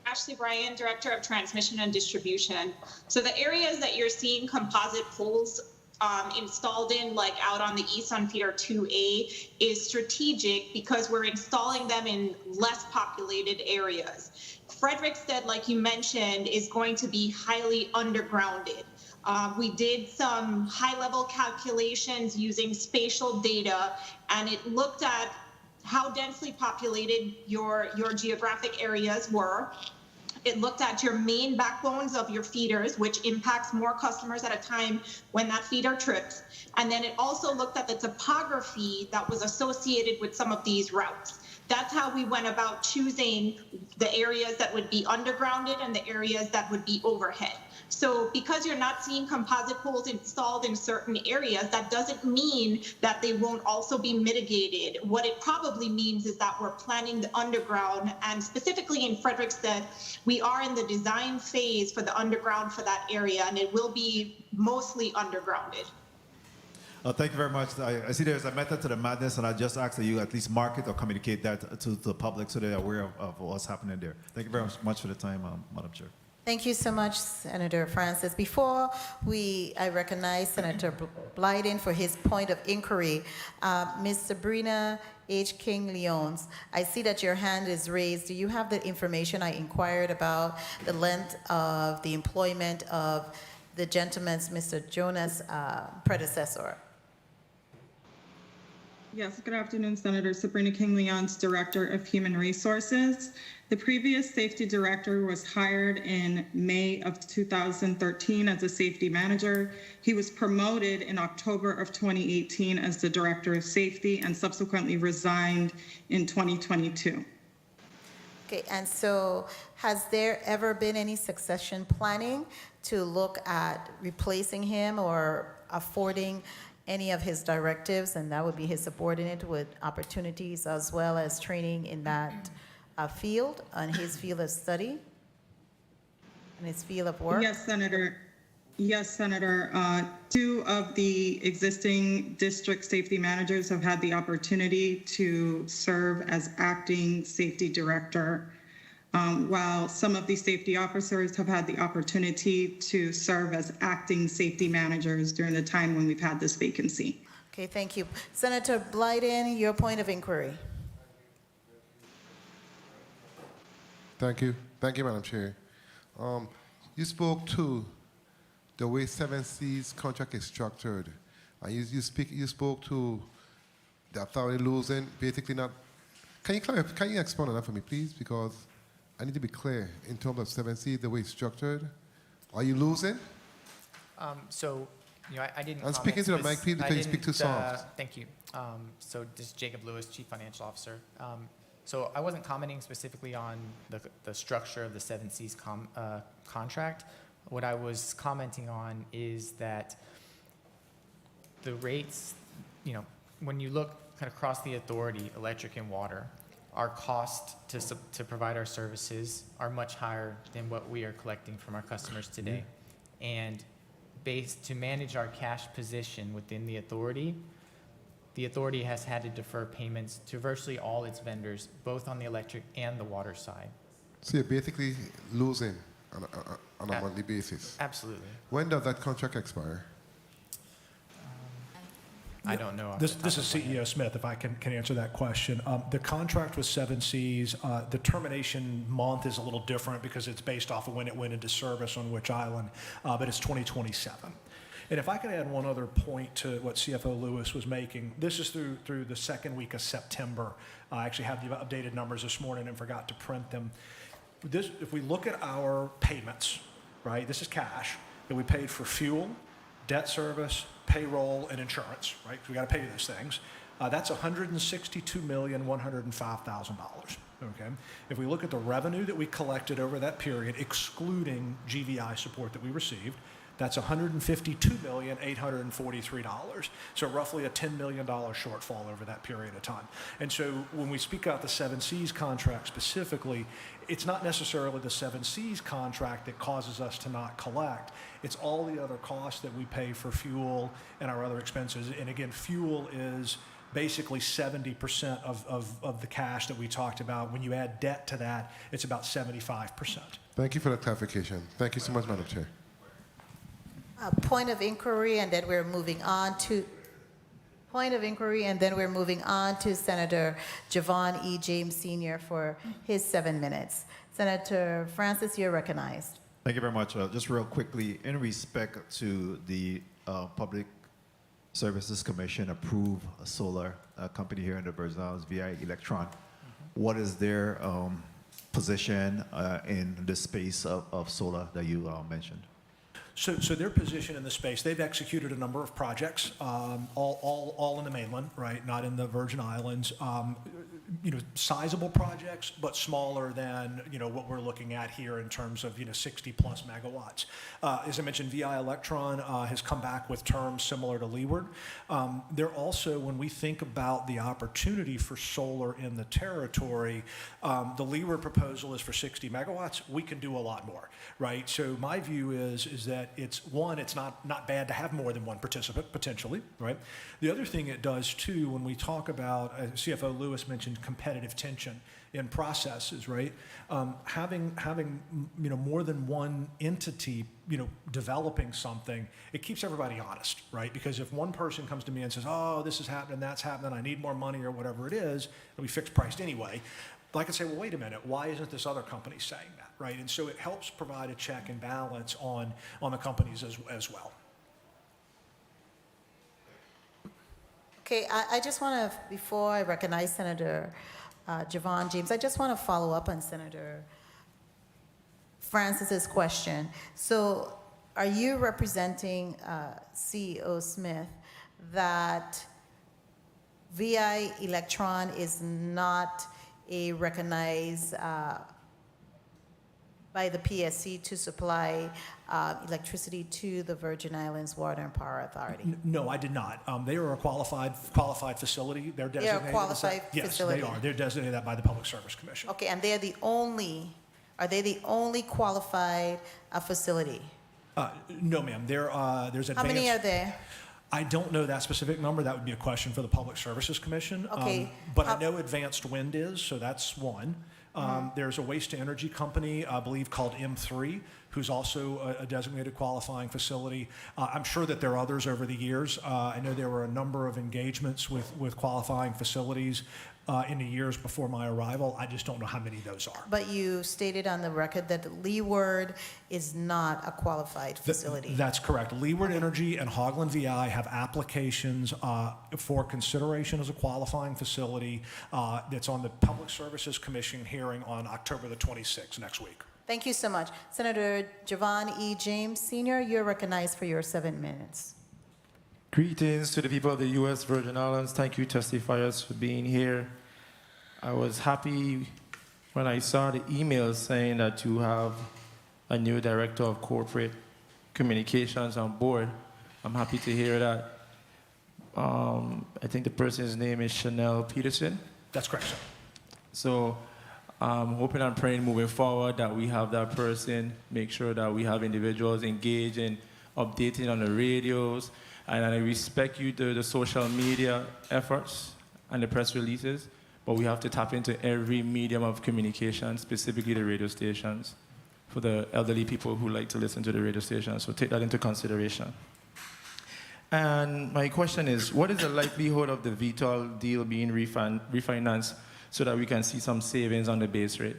Ashley Bryan, Director of Transmission and Distribution. So the areas that you're seeing composite poles installed in, like out on the east on Feeder 2A, is strategic because we're installing them in less populated areas. Frederickstead, like you mentioned, is going to be highly undergrounded. We did some high-level calculations using spatial data, and it looked at how densely populated your geographic areas were. It looked at your main backbones of your feeders, which impacts more customers at a time when that feeder trips. And then it also looked at the topography that was associated with some of these routes. That's how we went about choosing the areas that would be undergrounded and the areas that would be overhead. So because you're not seeing composite poles installed in certain areas, that doesn't mean that they won't also be mitigated. What it probably means is that we're planning the underground, and specifically in Frederickstead, we are in the design phase for the underground for that area, and it will be mostly undergrounded. Thank you very much. I see there's a method to the madness, and I just ask that you at least mark it or communicate that to the public so they're aware of what's happening there. Thank you very much for the time, Madam Chair. Thank you so much, Senator Francis. Before I recognize Senator Blyden for his point of inquiry, Ms. Sabrina H. King-Leons, I see that your hand is raised. Do you have the information I inquired about, the length of the employment of the gentleman's, Mr. Jonas' predecessor? Yes, good afternoon, Senator. Sabrina King-Leons, Director of Human Resources. The previous safety director was hired in May of 2013 as a safety manager. He was promoted in October of 2018 as the Director of Safety and subsequently resigned in 2022. Okay, and so has there ever been any succession planning to look at replacing him or affording any of his directives, and that would be his subordinate, with opportunities as well as training in that field, on his field of study and his field of work? Yes, Senator. Yes, Senator. Two of the existing district safety managers have had the opportunity to serve as acting safety director, while some of these safety officers have had the opportunity to serve as acting safety managers during the time when we've had this vacancy. Okay, thank you. Senator Blyden, your point of inquiry. Thank you. Thank you, Madam Chair. You spoke to the way 7C's contract is structured. And you spoke to the authority losing, basically not. Can you clarify, can you explain on that for me, please? Because I need to be clear in terms of 7C, the way it's structured. Are you losing? So, I didn't. I'm speaking to the mic, please, because you speak too soft. Thank you. So this is Jacob Lewis, Chief Financial Officer. So I wasn't commenting specifically on the structure of the 7C's contract. What I was commenting on is that the rates, when you look kind of across the authority, electric and water, our cost to provide our services are much higher than what we are collecting from our customers today. And to manage our cash position within the authority has had to defer payments to virtually all its vendors, both on the electric and the water side. So you're basically losing on a monthly basis? Absolutely. When does that contract expire? I don't know. This is CEO Smith, if I can answer that question. The contract with 7Cs, the termination month is a little different because it's based off of when it went into service on which island, but it's 2027. And if I could add one other point to what CFO Lewis was making, this is through the second week of September. I actually have the updated numbers this morning and forgot to print them. If we look at our payments, right, this is cash that we paid for fuel, debt service, payroll, and insurance, right? We got to pay those things. That's $162,105,000. Okay. If we look at the revenue that we collected over that period, excluding GVI support that we received, that's $152,843. So roughly a $10 million shortfall over that period of time. And so when we speak out the 7C's contract specifically, it's not necessarily the 7C's contract that causes us to not collect. It's all the other costs that we pay for fuel and our other expenses. And again, fuel is basically 70% of the cash that we talked about. When you add debt to that, it's about 75%. Thank you for that clarification. Thank you so much, Madam Chair. Point of inquiry, and then we're moving on to Senator Javon E. James Sr. for his 7 minutes. Senator Francis, you're recognized. Thank you very much. Just real quickly, in respect to the Public Services Commission approved a solar company here in the Virgin Islands, VI Electron. What is their position in the space of solar that you mentioned? So their position in the space, they've executed a number of projects, all in the mainland, right? Not in the Virgin Islands. Sizable projects, but smaller than what we're looking at here in terms of 60 plus megawatts. As I mentioned, VI Electron has come back with terms similar to Leeward. They're also, when we think about the opportunity for solar in the territory, the Leeward proposal is for 60 megawatts. We can do a lot more, right? So my view is that it's not bad to have more than one participant potentially, right? The other thing it does too, when we talk about, CFO Lewis mentioned competitive tension in processes, right? Having more than one entity developing something, it keeps everybody honest, right? Because if one person comes to me and says, oh, this is happening, that's happening, I need more money or whatever it is, it'll be fixed priced anyway. But I can say, well, wait a minute, why isn't this other company saying that, right? And so it helps provide a check and balance on the companies as well. Okay, I just want to, before I recognize Senator Vaughn James, I just want to follow up on Senator Francis's question. So are you representing CEO Smith that VI Electron is not a recognized by the PSC to supply electricity to the Virgin Islands Water and Power Authority? No, I did not. They are a qualified facility. They're designated. They're a qualified facility. Yes, they are. They're designated that by the Public Service Commission. Okay, and they're the only, are they the only qualified facility? No, ma'am. There's advanced. How many are there? I don't know that specific number. That would be a question for the Public Services Commission. Okay. But I know Advanced Wind is, so that's one. There's a waste-to-energy company, I believe, called M3, who's also a designated qualifying facility. I'm sure that there are others over the years. I know there were a number of engagements with qualifying facilities in the years before my arrival. I just don't know how many those are. But you stated on the record that Leeward is not a qualified facility. That's correct. Leeward Energy and Hogland VI have applications for consideration as a qualifying facility that's on the Public Services Commission hearing on October the 26th, next week. Thank you so much. Senator Javon E. James, Sr., you're recognized for your 7 minutes. Greetings to the people of the U.S. Virgin Islands. Thank you, testifiers, for being here. I was happy when I saw the email saying that you have a new director of corporate communications on board. I'm happy to hear that. I think the person's name is Chanel Peterson. That's correct, sir. So I'm hoping and praying moving forward that we have that person, make sure that we have individuals engaged in updating on the radios. And I respect you to the social media efforts and the press releases, but we have to tap into every medium of communication, specifically the radio stations, for the elderly people who like to listen to the radio stations. So take that into consideration. And my question is, what is the likelihood of the VTOL deal being refinanced so that we can see some savings on the base rate?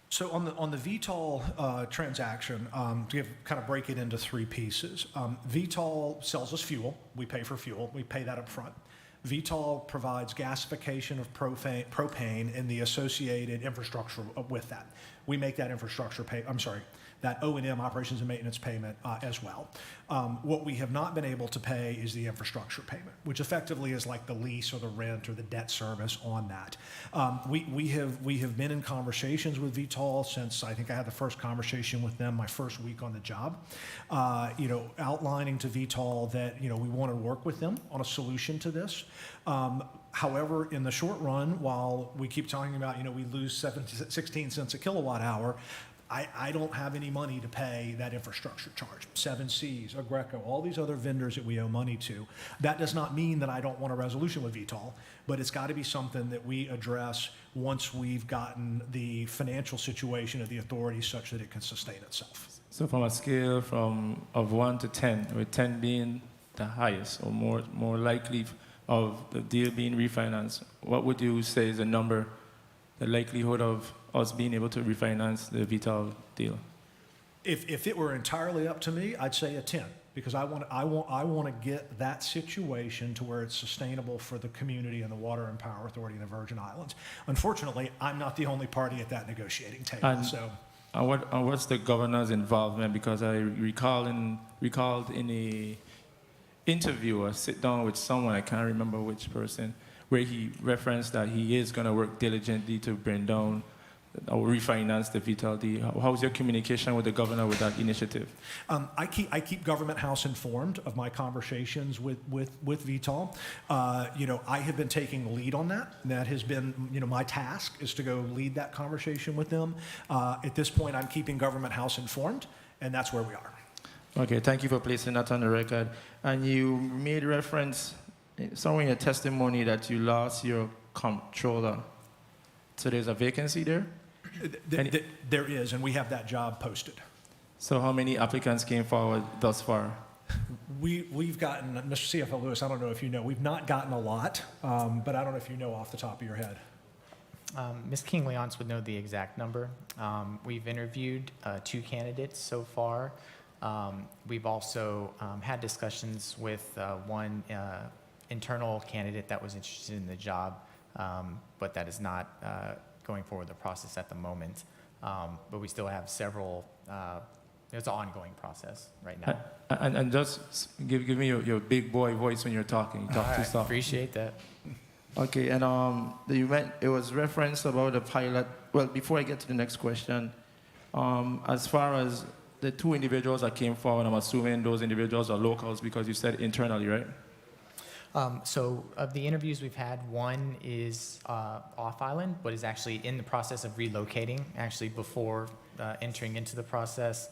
So on the VTOL transaction, to kind of break it into three pieces. VTOL sells us fuel. We pay for fuel. We pay that up front. VTOL provides gasification of propane and the associated infrastructure with that. We make that infrastructure that O&M, operations and maintenance payment as well. What we have not been able to pay is the infrastructure payment, which effectively is like the lease or the rent or the debt service on that. We have been in conversations with VTOL since I think I had the first conversation with them my first week on the job, outlining to VTOL that we want to work with them on a solution to this. However, in the short run, while we keep talking about, we lose 16 cents a kilowatt hour, I don't have any money to pay that infrastructure charge. 7Cs, Agreco, all these other vendors that we owe money to. That does not mean that I don't want a resolution with VTOL, but it's got to be something that we address once we've gotten the financial situation of the authority such that it can sustain itself. So from a scale of 1 to 10, with 10 being the highest or more likely of the deal being refinanced, what would you say is the number, the likelihood of us being able to refinance the VTOL deal? If it were entirely up to me, I'd say a 10. because I want to get that situation to where it's sustainable for the community and the Water and Power Authority of the Virgin Islands. Unfortunately, I'm not the only party at that negotiating table. And what's the governor's involvement? Because I recalled in a interview or sit down with someone, I can't remember which person, where he referenced that he is going to work diligently to bring down or refinance the VTLD. How's your communication with the governor with that initiative? I keep Government House informed of my conversations with VTOL. I have been taking the lead on that. That has been, my task is to go lead that conversation with them. At this point, I'm keeping Government House informed, and that's where we are. Okay, thank you for placing that on the record. And you made reference somewhere in your testimony that you lost your controller. So there's a vacancy there? There is, and we have that job posted. So how many applicants came forward thus far? We've gotten, Mr. CFO Lewis, I don't know if you know, we've not gotten a lot, but I don't know if you know off the top of your head. Ms. King-Leonce would know the exact number. We've interviewed 2 candidates so far. We've also had discussions with one internal candidate that was interested in the job, but that is not going forward the process at the moment. But we still have several, it's an ongoing process right now. And just give me your big boy voice when you're talking. You talk too soft. I appreciate that. Okay, and it was referenced about the pilot. Well, before I get to the next question, as far as the 2 individuals that came forward, I'm assuming those individuals are locals because you said internally, right? So of the interviews we've had, one is off island, but is actually in the process of relocating, actually before entering into the process.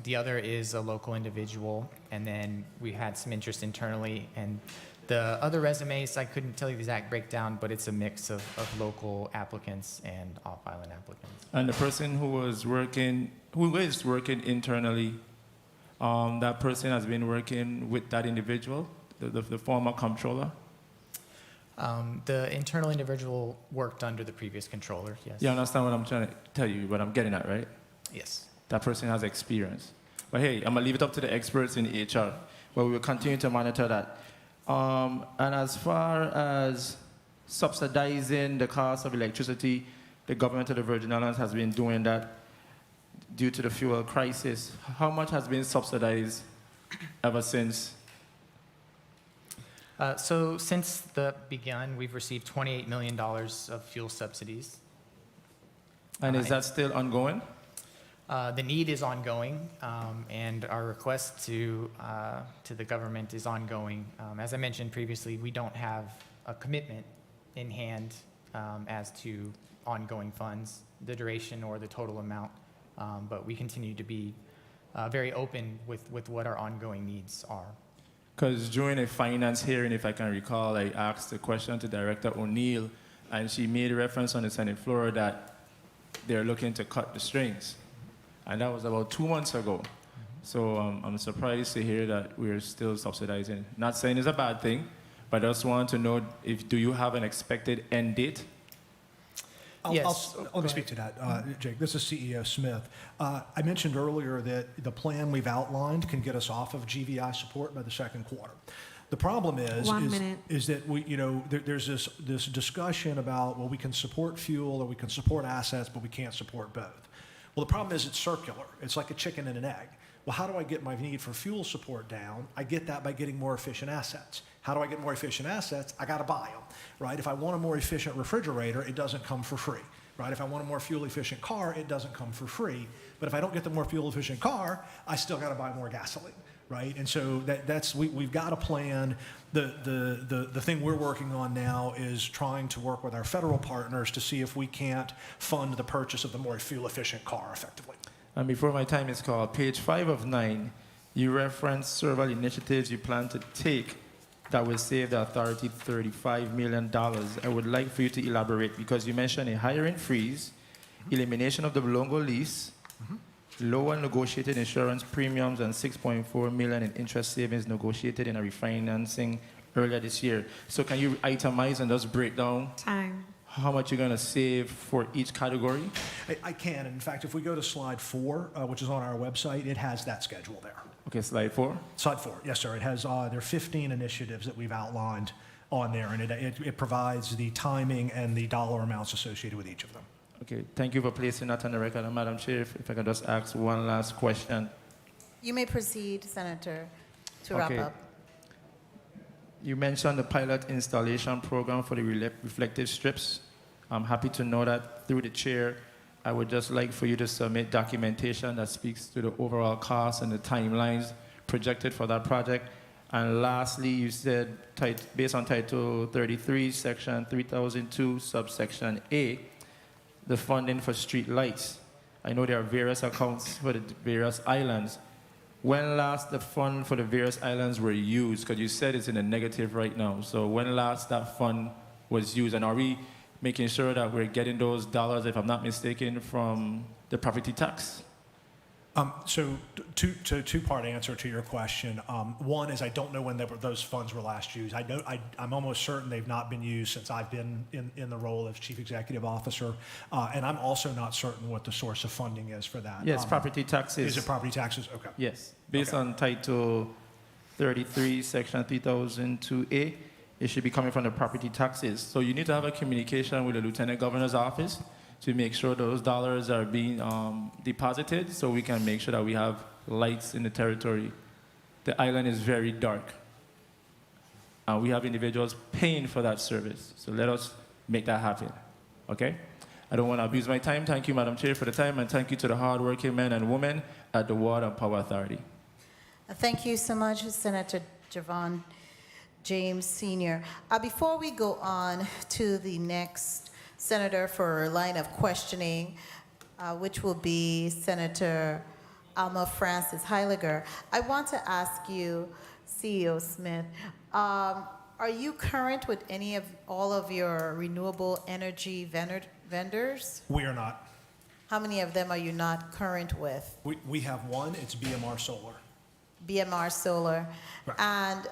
The other is a local individual, and then we had some interest internally. And the other resumes, I couldn't tell you the exact breakdown, but it's a mix of local applicants and off-island applicants. And the person who is working internally, that person has been working with that individual? The former comptroller? The internal individual worked under the previous controller, yes. You understand what I'm trying to tell you, what I'm getting at, right? Yes. That person has experience. But hey, I'm going to leave it up to the experts in HR, but we will continue to monitor that. And as far as subsidizing the cost of electricity, the government of the Virgin Islands has been doing that due to the fuel crisis. How much has been subsidized ever since? So since the begun, we've received $28 million of fuel subsidies. And is that still ongoing? The need is ongoing, and our request to the government is ongoing. As I mentioned previously, we don't have a commitment in hand as to ongoing funds, the duration or the total amount, but we continue to be very open with what our ongoing needs are. Because during a finance hearing, if I can recall, I asked the question to Director O'Neill, and she made a reference on the Senate floor that they're looking to cut the strings. And that was about 2 months ago. Mm-hmm. So I'm surprised to hear that we're still subsidizing. Not saying it's a bad thing, but I just want to know do you have an expected end date? Yes. Let me speak to that, Jake. This is CEO Smith. I mentioned earlier that the plan we've outlined can get us off of GVI support by the second quarter. The problem is that we, there's this discussion about, well, we can support fuel or we can support assets, but we can't support both. Well, the problem is it's circular. It's like a chicken and an egg. Well, how do I get my need for fuel support down? I get that by getting more efficient assets. How do I get more efficient assets? I got to buy them, right? If I want a more efficient refrigerator, it doesn't come for free, right? If I want a more fuel efficient car, it doesn't come for free. But if I don't get the more fuel efficient car, I still got to buy more gasoline, right? And so we've got a plan. The thing we're working on now is trying to work with our federal partners to see if we can't fund the purchase of the more fuel efficient car effectively. And before my time is called, page 5 of 9, you reference several initiatives you plan to take that will save the authority $35 million. I would like for you to elaborate because you mentioned a hiring freeze, elimination of the Longo lease, lower negotiated insurance premiums, and $6.4 million in interest savings negotiated in a refinancing earlier this year. So can you itemize and just break down how much you're going to save for each category? I can. In fact, if we go to slide 4, which is on our website, it has that schedule there. Okay, slide 4. Slide 4, yes, sir. It has, there are 15 initiatives that we've outlined on there, and it provides the timing and the dollar amounts associated with each of them. Okay, thank you for placing that on the record. And Madam Chair, if I can just ask one last question. You may proceed, Senator, to wrap up. You mentioned the pilot installation program for the reflective strips. I'm happy to know that through the chair, I would just like for you to submit documentation that speaks to the overall cost and the timelines projected for that project. And lastly, you said, based on Title 33, Section 3002, subsection A, the funding for street lights. I know there are various accounts for the various islands. When last the fund for the various islands were used? Because you said it's in a negative right now. So when last that fund was used? And are we making sure that we're getting those dollars, if I'm not mistaken, from the property tax? So two-part answer to your question. One is I don't know when those funds were last used. I'm almost certain they've not been used since I've been in the role of Chief Executive Officer. And I'm also not certain what the source of funding is for that. Yes, property taxes. Is it property taxes? Okay. Yes, based on Title 33, Section 3002A, it should be coming from the property taxes. So you need to have a communication with the Lieutenant Governor's office to make sure those dollars are being deposited so we can make sure that we have lights in the territory. The island is very dark. And we have individuals paying for that service. So let us make that happen, okay? I don't want to abuse my time. Thank you, Madam Chair, for the time, and thank you to the hardworking men and women at the Water and Power Authority. Thank you so much, Senator Vaughn James Sr. Before we go on to the next senator for a line of questioning, which will be Senator Alma Francis Heiliger, I want to ask you, CEO Smith, are you current with all of your renewable energy vendors? We are not. How many of them are you not current with? We have one. It's BMR Solar. BMR Solar. Right. And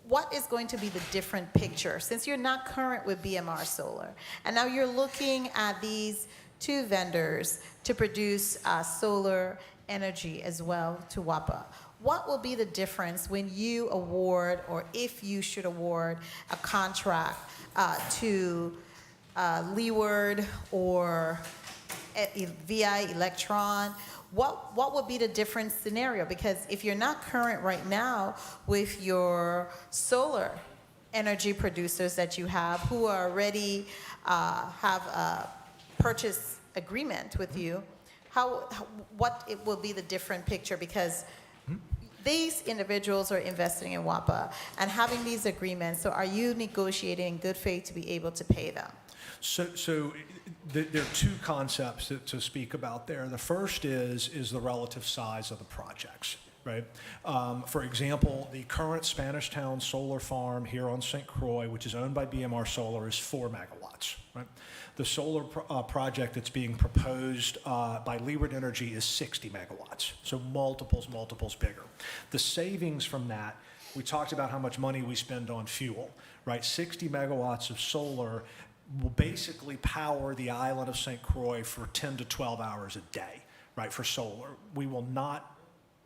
what is going to be the different picture since you're not current with BMR Solar? And now you're looking at these two vendors to produce solar energy as well to WAPA. What will be the difference when you award, or if you should award, a contract to Leeward or VI Electron? What would be the different scenario? Because if you're not current right now with your solar energy producers that you have who are already have a purchase agreement with you, what it will be the different picture? Because these individuals are investing in WAPA and having these agreements, so are you negotiating in good faith to be able to pay them? So there are two concepts to speak about there. The first is the relative size of the projects, right? For example, the current Spanish Town solar farm here on St. Croix, which is owned by BMR Solar, is 4 megawatts, right? The solar project that's being proposed by Leeward Energy is 60 megawatts, so multiples bigger. The savings from that, we talked about how much money we spend on fuel, right? 60 megawatts of solar will basically power the island of St. Croix for 10 to 12 hours a day, right, for solar. We will not,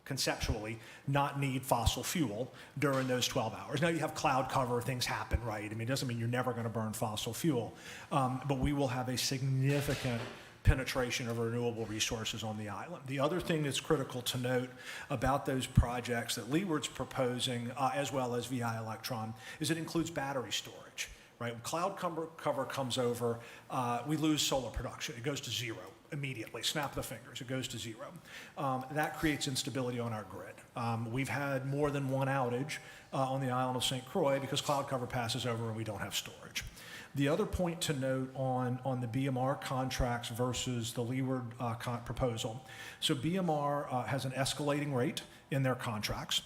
conceptually, not need fossil fuel during those 12 hours. Now you have cloud cover, things happen, right? I mean, it doesn't mean you're never gonna burn fossil fuel, but we will have a significant penetration of renewable resources on the island. The other thing that's critical to note about those projects that Leeward's proposing, as well as VI Electron, is it includes battery storage. Right? When cloud cover comes over, we lose solar production. It goes to zero immediately. Snap the fingers. It goes to zero. That creates instability on our grid. We've had more than one outage on the island of St. Croix because cloud cover passes over and we don't have storage. The other point to note on the BMR contracts versus the Leeward proposal. So BMR has an escalating rate in their contracts.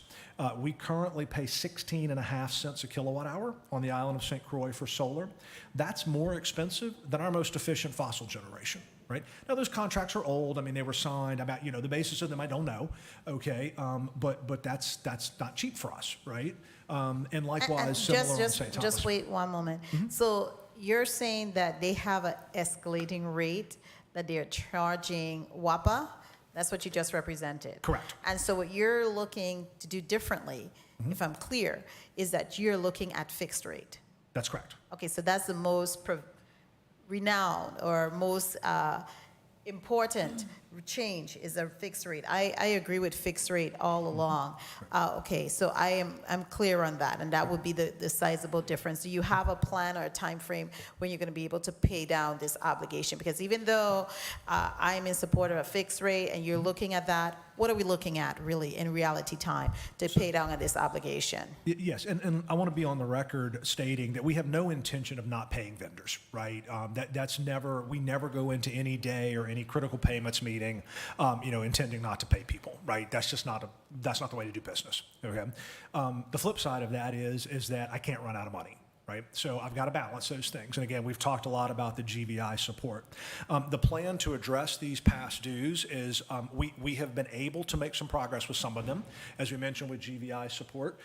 We currently pay 16.5 cents a kilowatt hour on the island of St. Croix for solar. That's more expensive than our most efficient fossil generation, right? Now those contracts are old. I mean, they were signed about, the basis of them I don't know, okay? But that's not cheap for us, right? And likewise, similar on St. Thomas. Just wait one moment. So you're saying that they have an escalating rate that they're charging WAPA? That's what you just represented. Correct. And so what you're looking to do differently, if I'm clear, is that you're looking at fixed rate. That's correct. Okay, so that's the most renowned or most important change is a fixed rate. I agree with fixed rate all along. Okay, so I'm clear on that, and that would be the sizable difference. Do you have a plan or a time frame when you're going to be able to pay down this obligation? Because even though I'm in support of a fixed rate and you're looking at that, what are we looking at really in reality time to pay down on this obligation? Yes, and I want to be on the record stating that we have no intention of not paying vendors, right? We never go into any day or any critical payments meeting, intending not to pay people, right? That's just not the way to do business. Okay. The flip side of that is that I can't run out of money. Right? So I've got to balance those things. And again, we've talked a lot about the GVI support. The plan to address these past dues is we have been able to make some progress with some of them. As we mentioned with GVI support,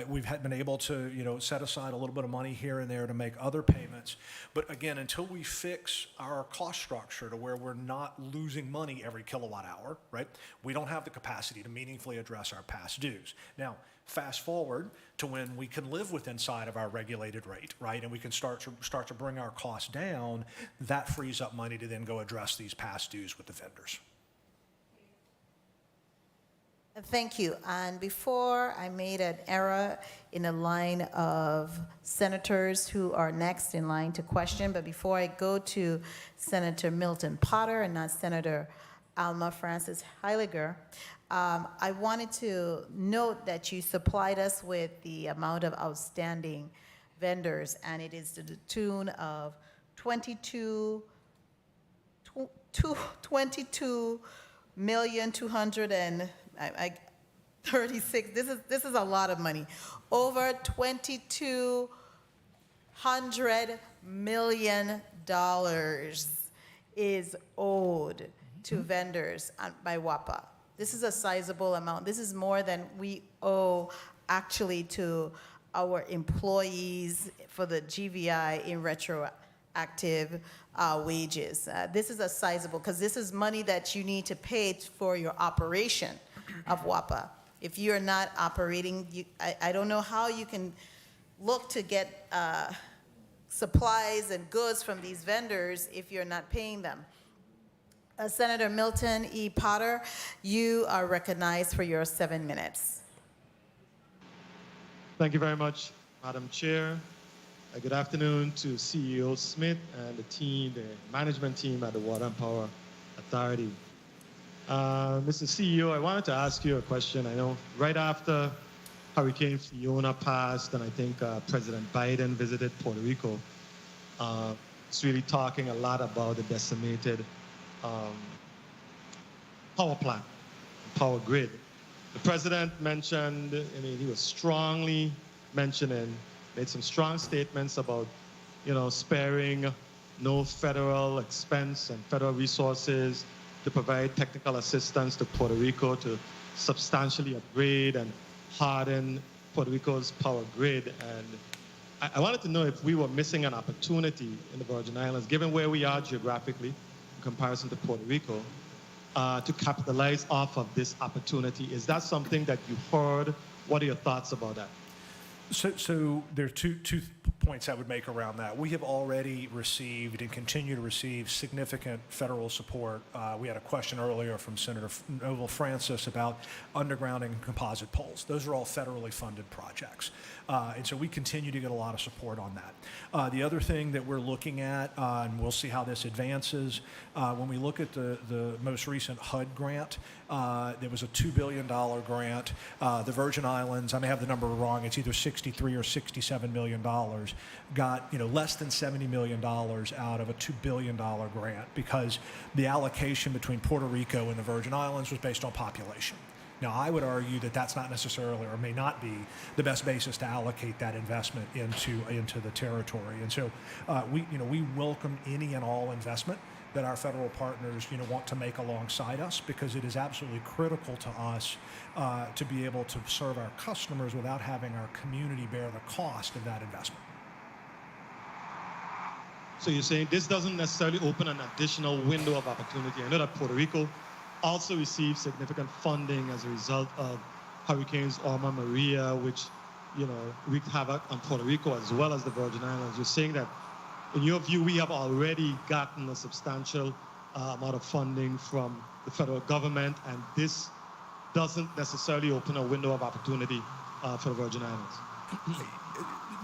we've been able to set aside a little bit of money here and there to make other payments. But again, until we fix our cost structure to where we're not losing money every kilowatt hour, right? We don't have the capacity to meaningfully address our past dues. Now, fast forward to when we can live with inside of our regulated rate, right? And we can start to bring our costs down. That frees up money to then go address these past dues with the vendors. Thank you. And before I made an error in the line of senators who are next in line to question, but before I go to Senator Milton Potter and not Senator Alma Francis Heiliger, I wanted to note that you supplied us with the amount of outstanding vendors, and it is to the tune of 22,236. This is a lot of money. Over $2,200 million is owed to vendors by WAPA. This is a sizable amount. This is more than we owe actually to our employees for the GVI in retroactive wages. This is a sizable, because this is money that you need to pay for your operation of WAPA. If you're not operating, I don't know how you can look to get supplies and goods from these vendors if you're not paying them. Senator Milton E. Potter, you are recognized for your 7 minutes. Thank you very much, Madam Chair. Good afternoon to CEO Smith and the team, the management team at the Water and Power Authority. Mr. CEO, I wanted to ask you a question. I know right after Hurricane Fiona passed, and I think President Biden visited Puerto Rico, it's really talking a lot about the decimated power plant, power grid. The president mentioned, he was strongly mentioning, made some strong statements about, sparing no federal expense and federal resources to provide technical assistance to Puerto Rico to substantially upgrade and harden Puerto Rico's power grid. And I wanted to know if we were missing an opportunity in the Virgin Islands, given where we are geographically in comparison to Puerto Rico, to capitalize off of this opportunity. Is that something that you heard? What are your thoughts about that? So there are two points I would make around that. We have already received and continue to receive significant federal support. We had a question earlier from Senator Noble Francis about undergrounding and composite poles. Those are all federally funded projects. And so we continue to get a lot of support on that. The other thing that we're looking at, and we'll see how this advances, when we look at the most recent HUD grant, there was a $2 billion grant. The Virgin Islands, I may have the number wrong, it's either 63 or $67 million, got less than $70 million out of a $2 billion grant because the allocation between Puerto Rico and the Virgin Islands was based on population. Now, I would argue that that's not necessarily, or may not be, the best basis to allocate that investment into the territory. And so we welcome any and all investment that our federal partners want to make alongside us, because it is absolutely critical to us to be able to serve our customers without having our community bear the cost of that investment. So you're saying this doesn't necessarily open an additional window of opportunity. I know that Puerto Rico also received significant funding as a result of Hurricanes Irma, Maria, which, you know, wreaked havoc on Puerto Rico as well as the Virgin Islands. You're saying that, in your view, we have already gotten a substantial amount of funding from the federal government, and this doesn't necessarily open a window of opportunity for the Virgin Islands.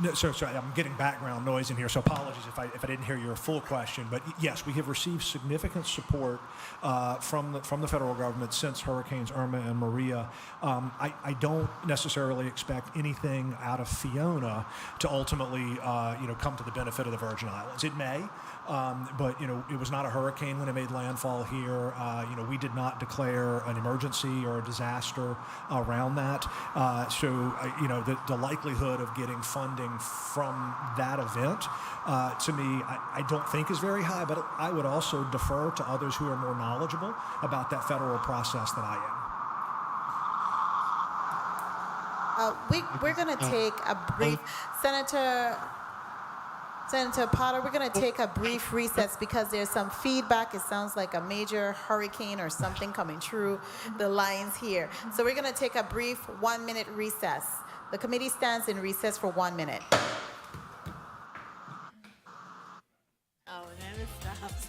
No, sorry, I'm getting background noise in here, so apologies if I didn't hear your full question. But yes, we have received significant support from the federal government since Hurricanes Irma and Maria. I don't necessarily expect anything out of Fiona to ultimately come to the benefit of the Virgin Islands. It may, but it was not a hurricane when it made landfall here. We did not declare an emergency or a disaster around that. The likelihood of getting funding from that event, to me, I don't think is very high, but I would also defer to others who are more knowledgeable about that federal process than I am. We're going to take a brief, Senator Potter, we're going to take a brief recess because there's some feedback. It sounds like a major hurricane or something coming through the lines here. So we're going to take a brief 1-minute recess. The committee stands in recess for 1 minute. Oh, it never stops.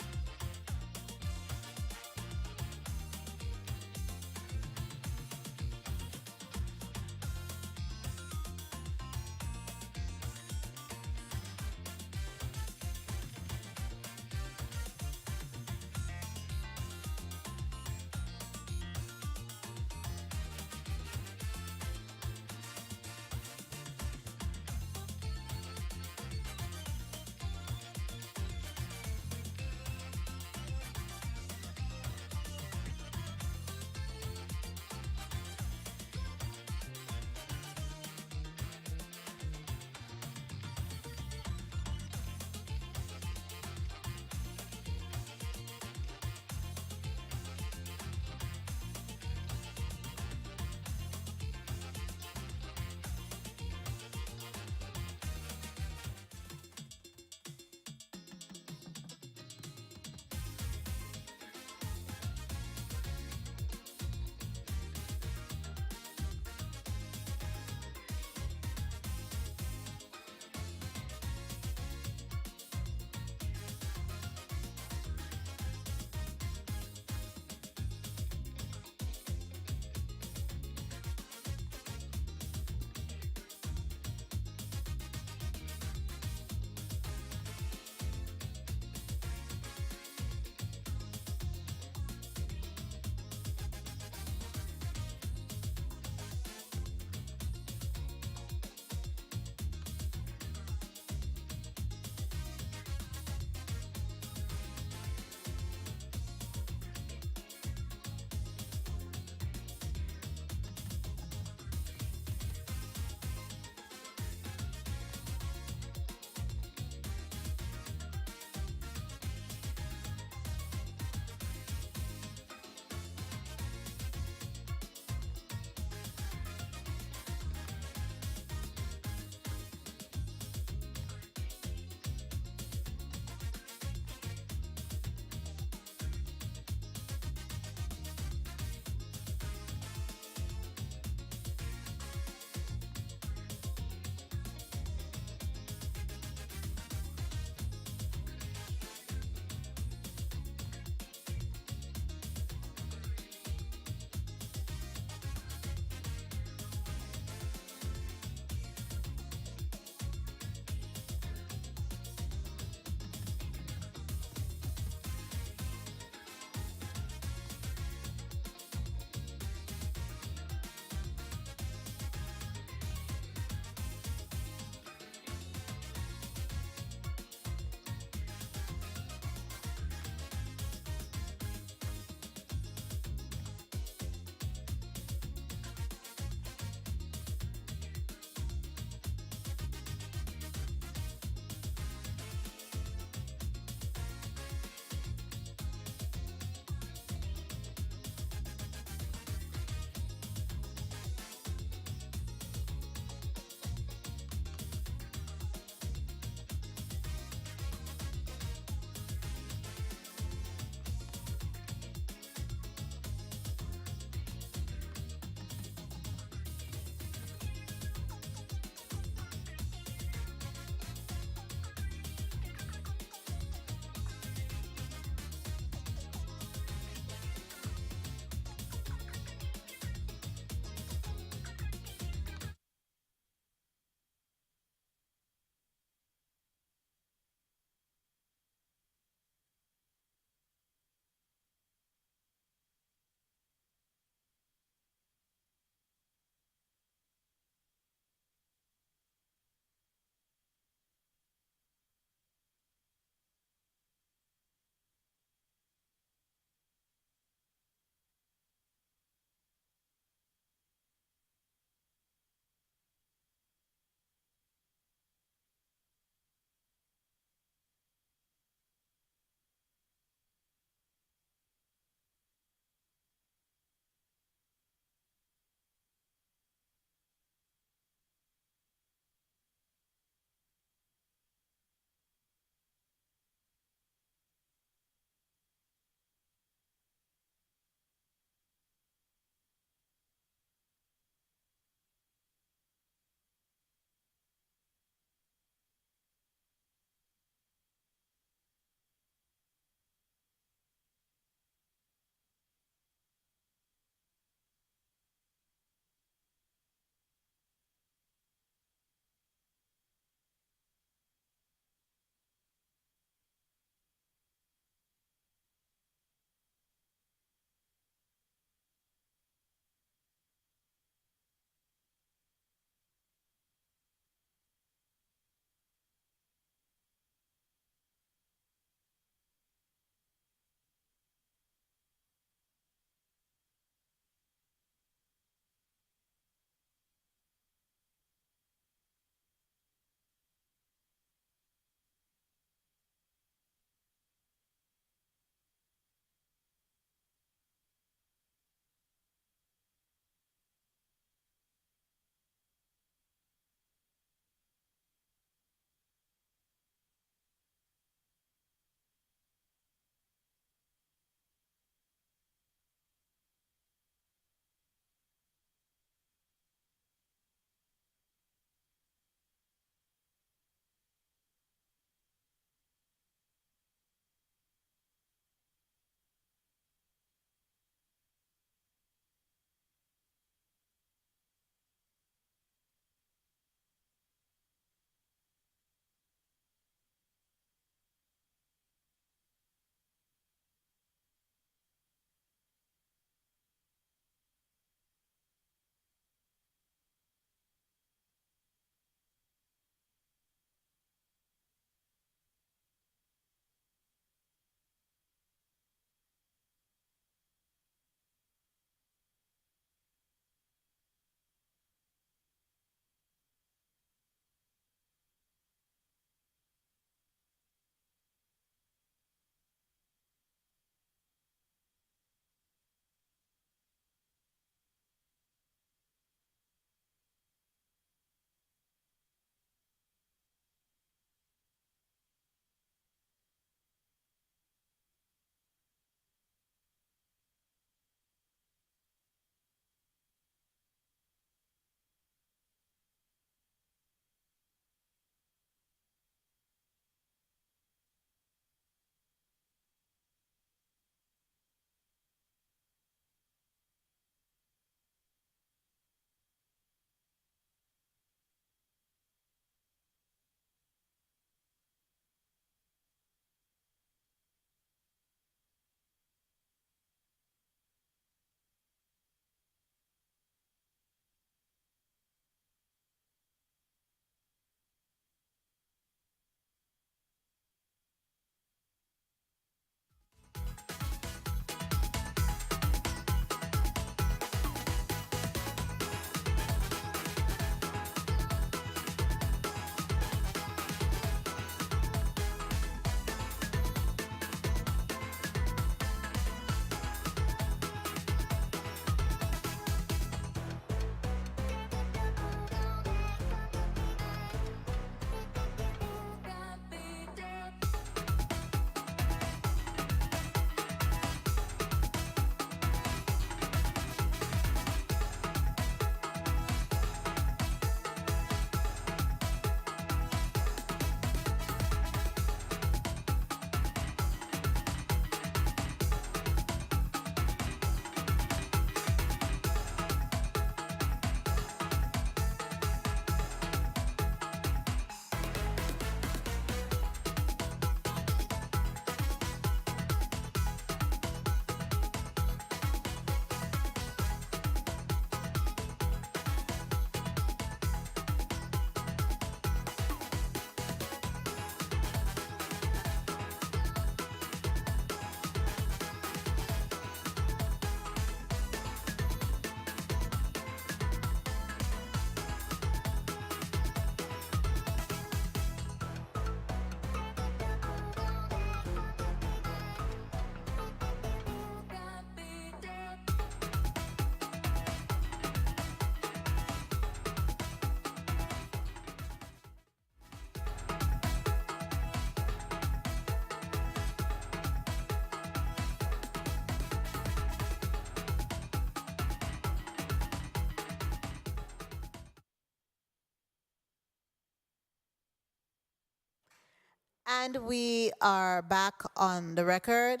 And we are back on the record.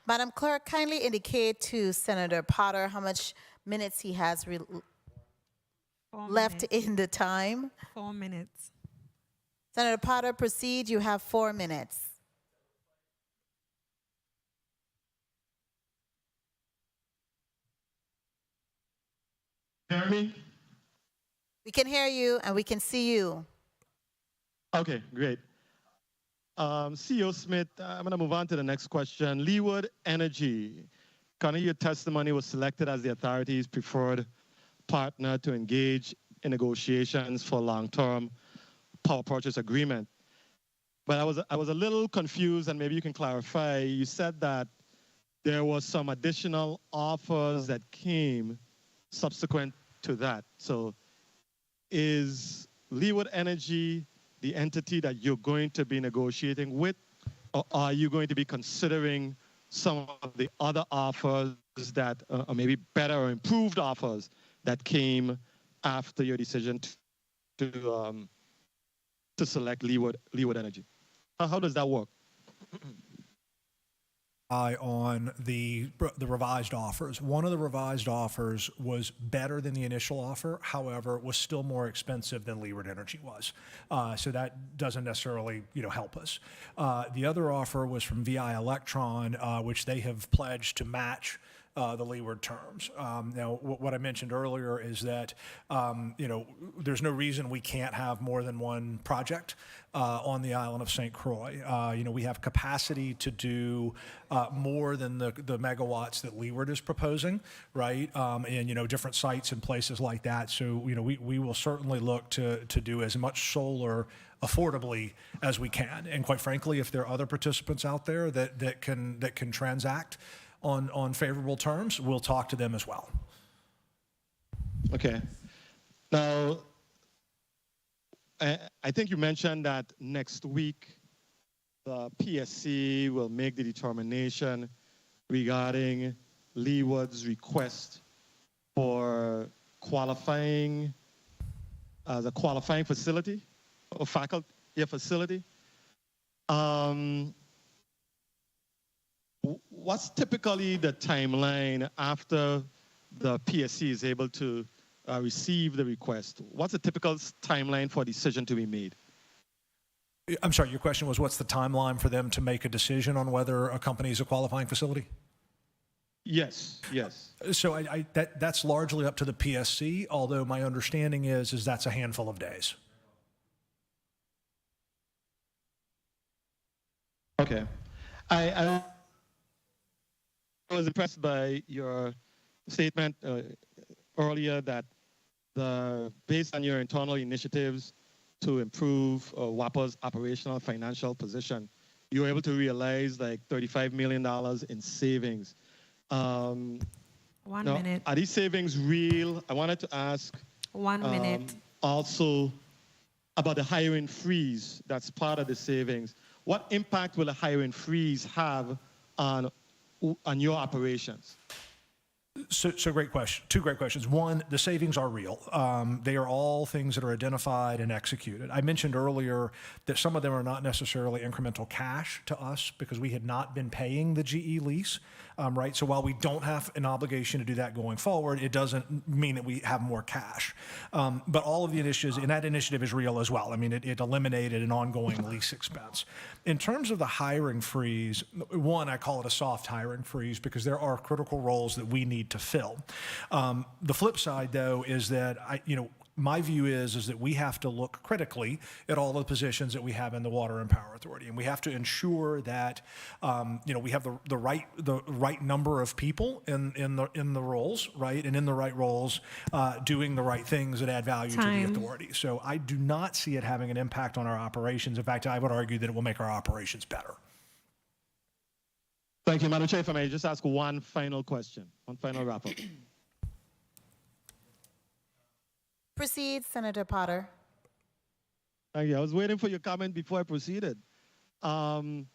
Madam Clerk, kindly indicate to Senator Potter how much minutes he has left in the time. 4 minutes. Senator Potter, proceed. You have 4 minutes. Hear me? We can hear you and we can see you. Okay, great. CEO Smith, I'm going to move on to the next question. Leeward Energy, according to your testimony, was selected as the authority's preferred partner to engage in negotiations for long-term power purchase agreement. But I was a little confused, and maybe you can clarify. You said that there was some additional offers that came subsequent to that. So is Leeward Energy the entity that you're going to be negotiating with, or are you going to be considering some of the other offers that are maybe better or improved offers that came after your decision to select Leeward Energy? How does that work? On the revised offers. One of the revised offers was better than the initial offer, however, was still more expensive than Leeward Energy was. So that doesn't necessarily help us. The other offer was from VI Electron, which they have pledged to match the Leeward terms. Now, what I mentioned earlier is that there's no reason we can't have more than one project on the island of St. Croix. We have capacity to do more than the megawatts that Leeward is proposing, right? And different sites and places like that. So we will certainly look to do as much solar affordably as we can. And quite frankly, if there are other participants out there that can transact on favorable terms, we'll talk to them as well. Okay. Now, I think you mentioned that next week the PSC will make the determination regarding Leeward's request for qualifying as a qualifying facility or faculty facility. What's typically the timeline after the PSC is able to receive the request? What's a typical timeline for a decision to be made? I'm sorry, your question was what's the timeline for them to make a decision on whether a company is a qualifying facility? Yes, yes. So that's largely up to the PSC, although my understanding is that's a handful of days. Okay. I was impressed by your statement earlier that based on your internal initiatives to improve WAPA's operational financial position, you were able to realize like $35 million in savings. 1 minute. Are these savings real? I wanted to ask 1 minute. Also about the hiring freeze that's part of the savings. What impact will a hiring freeze have on your operations? So great question. Two great questions. One, the savings are real. They are all things that are identified and executed. I mentioned earlier that some of them are not necessarily incremental cash to us because we had not been paying the GE lease, right? So while we don't have an obligation to do that going forward, it doesn't mean that we have more cash. But all of the initiatives, and that initiative is real as well. I mean, it eliminated an ongoing lease expense. In terms of the hiring freeze, one, I call it a soft hiring freeze because there are critical roles that we need to fill. The flip side, though, is that my view is that we have to look critically at all the positions that we have in the Water and Power Authority, and we have to ensure that we have the right number of people in the roles, right, and in the right roles, doing the right things that add value to the authority. So I do not see it having an impact on our operations. In fact, I would argue that it will make our operations better. Thank you, Madam Chair. If I may just ask one final question, one final wrap-up. Proceed, Senator Potter. Thank you. I was waiting for your comment before I proceeded. You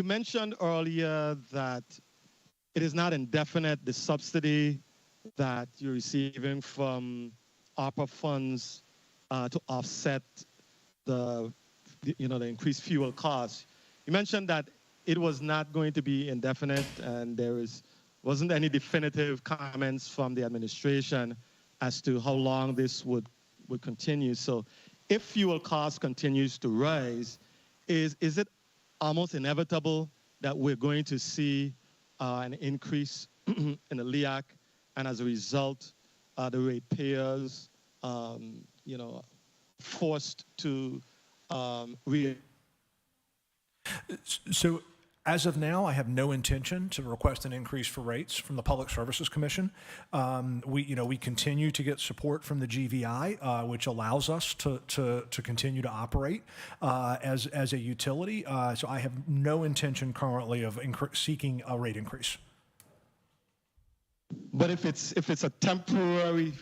mentioned earlier that it is not indefinite, the subsidy that you're receiving from ARPA funds to offset the the increased fuel costs. You mentioned that it was not going to be indefinite, and wasn't any definitive comments from the administration as to how long this would continue. So if fuel costs continues to rise, is it almost inevitable that we're going to see an increase in the LEAC, and as a result, the ratepayers, forced to So as of now, I have no intention to request an increase for rates from the Public Services Commission. We continue to get support from the GVI, which allows us to continue to operate as a utility. So I have no intention currently of seeking a rate increase. But if it's a temporary,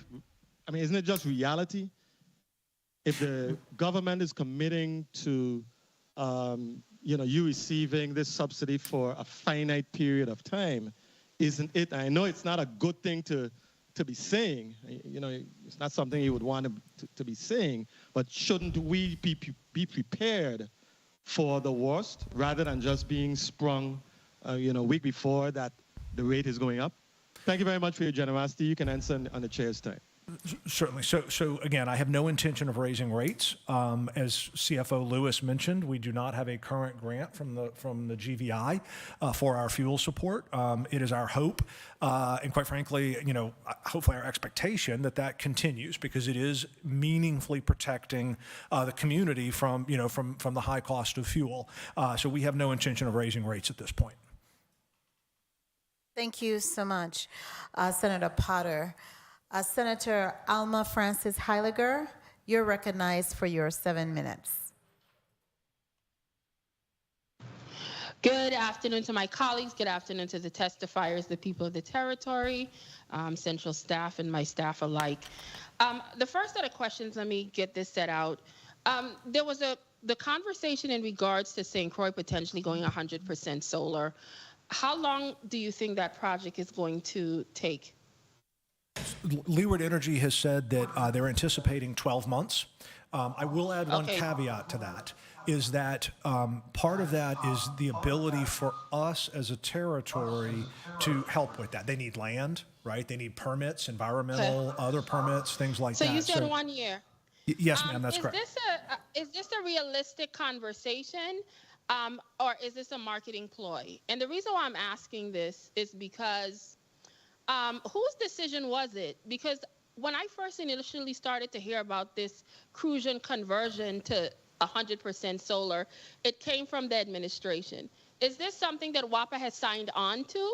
I mean, isn't it just reality? If the government is committing to you receiving this subsidy for a finite period of time, isn't it? I know it's not a good thing to be saying. It's not something you would want to be saying. But shouldn't we be prepared for the worst rather than just being sprung, a week before that the rate is going up? Thank you very much for your generosity. You can answer on the chair's time. Certainly. So again, I have no intention of raising rates. As CFO Lewis mentioned, we do not have a current grant from the GVI for our fuel support. It is our hope, and quite frankly, hopefully our expectation that continues, because it is meaningfully protecting the community from the high cost of fuel. So we have no intention of raising rates at this point. Thank you so much, Senator Potter. Senator Alma Francis Heiliger, you're recognized for your 7 minutes. Good afternoon to my colleagues. Good afternoon to the testifiers, the people of the territory, central staff, and my staff alike. The first set of questions, let me get this set out. There was the conversation in regards to St. Croix potentially going 100% solar. How long do you think that project is going to take? Leeward Energy has said that they're anticipating 12 months. I will add one caveat to that, is that part of that is the ability for us as a territory to help with that. They need land, right? They need permits, environmental, other permits, things like that. So you said 1 year. Yes, ma'am, that's correct. Is this a realistic conversation, or is this a marketing ploy? And the reason why I'm asking this is because whose decision was it? Because when I first initially started to hear about this Crucian conversion to 100% solar, it came from the administration. Is this something that WAPA has signed on to,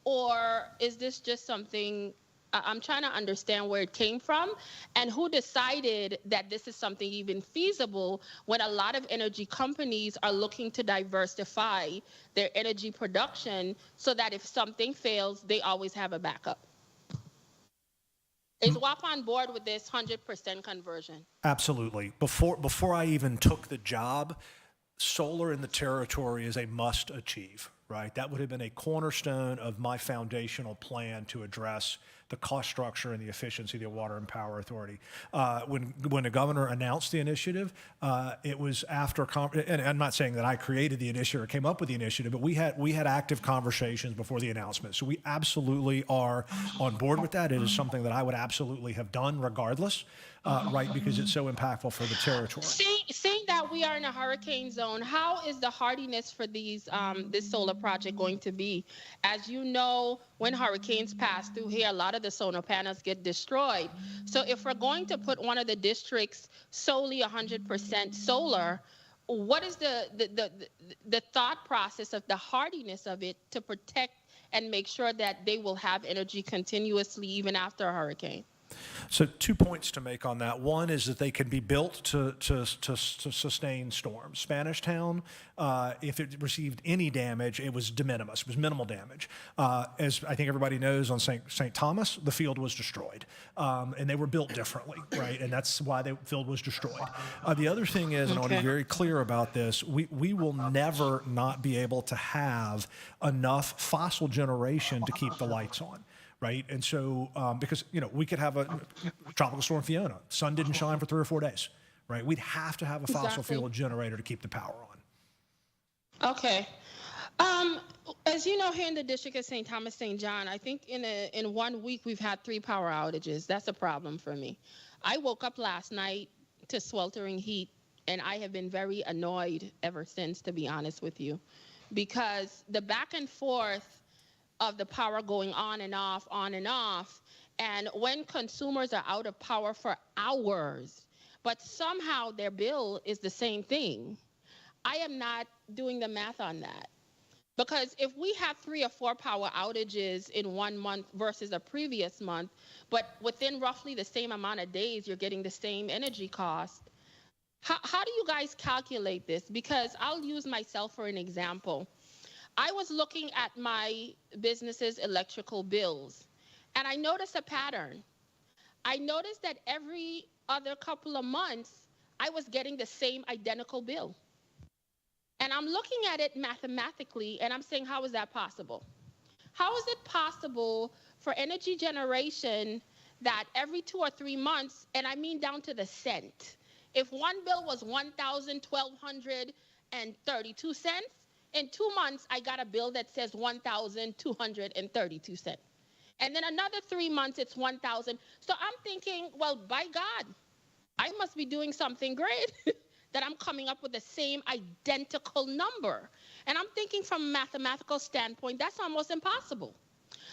or is this just something, I'm trying to understand where it came from, and who decided that this is something even feasible when a lot of energy companies are looking to diversify their energy production so that if something fails, they always have a backup. Is WAPA on board with this 100% conversion? Absolutely. Before I even took the job, solar in the territory is a must achieve, right? That would have been a cornerstone of my foundational plan to address the cost structure and the efficiency of the Water and Power Authority. When the governor announced the initiative, it was after, and I'm not saying that I created the initiative or came up with the initiative, but we had active conversations before the announcement. So we absolutely are on board with that. It is something that I would absolutely have done regardless, right, because it's so impactful for the territory. Seeing that we are in a hurricane zone, how is the hardiness for this solar project going to be? As you know, when hurricanes pass through here, a lot of the solar panels get destroyed. So if we're going to put one of the districts solely 100% solar, what is the thought process of the hardiness of it to protect and make sure that they will have energy continuously even after a hurricane? So 2 points to make on that. One is that they can be built to sustain storms. Spanish Town, if it received any damage, it was de minimis. It was minimal damage. As I think everybody knows, on St. Thomas, the field was destroyed. And they were built differently, right? And that's why the field was destroyed. The other thing is, and I want to be very clear about this, we will never not be able to have enough fossil generation to keep the lights on. Right, and so because we could have a tropical storm Fiona, sun didn't shine for 3 or 4 days, right? We'd have to have a fossil Exactly. fuel generator to keep the power on. Okay. As you know, here in the district of St. Thomas, St. John, I think in 1 week we've had 3 power outages. That's a problem for me. I woke up last night to sweltering heat, and I have been very annoyed ever since, to be honest with you, because the back and forth of the power going on and off, and when consumers are out of power for hours, but somehow their bill is the same thing. I am not doing the math on that. Because if we have 3 or 4 power outages in 1 month versus a previous month, but within roughly the same amount of days, you're getting the same energy cost, how do you guys calculate this? Because I'll use myself for an example. I was looking at my business's electrical bills, and I noticed a pattern. I noticed that every other couple of months, I was getting the same identical bill. And I'm looking at it mathematically, and I'm saying, how is that possible? How is it possible for energy generation that every 2 or 3 months, and I mean down to the cent, if one bill was $1,232, in 2 months, I got a bill that says $1,232. And then another 3 months, it's 1,000. So I'm thinking, well, by God, I must be doing something great. That I'm coming up with the same identical number. And I'm thinking from a mathematical standpoint, that's almost impossible.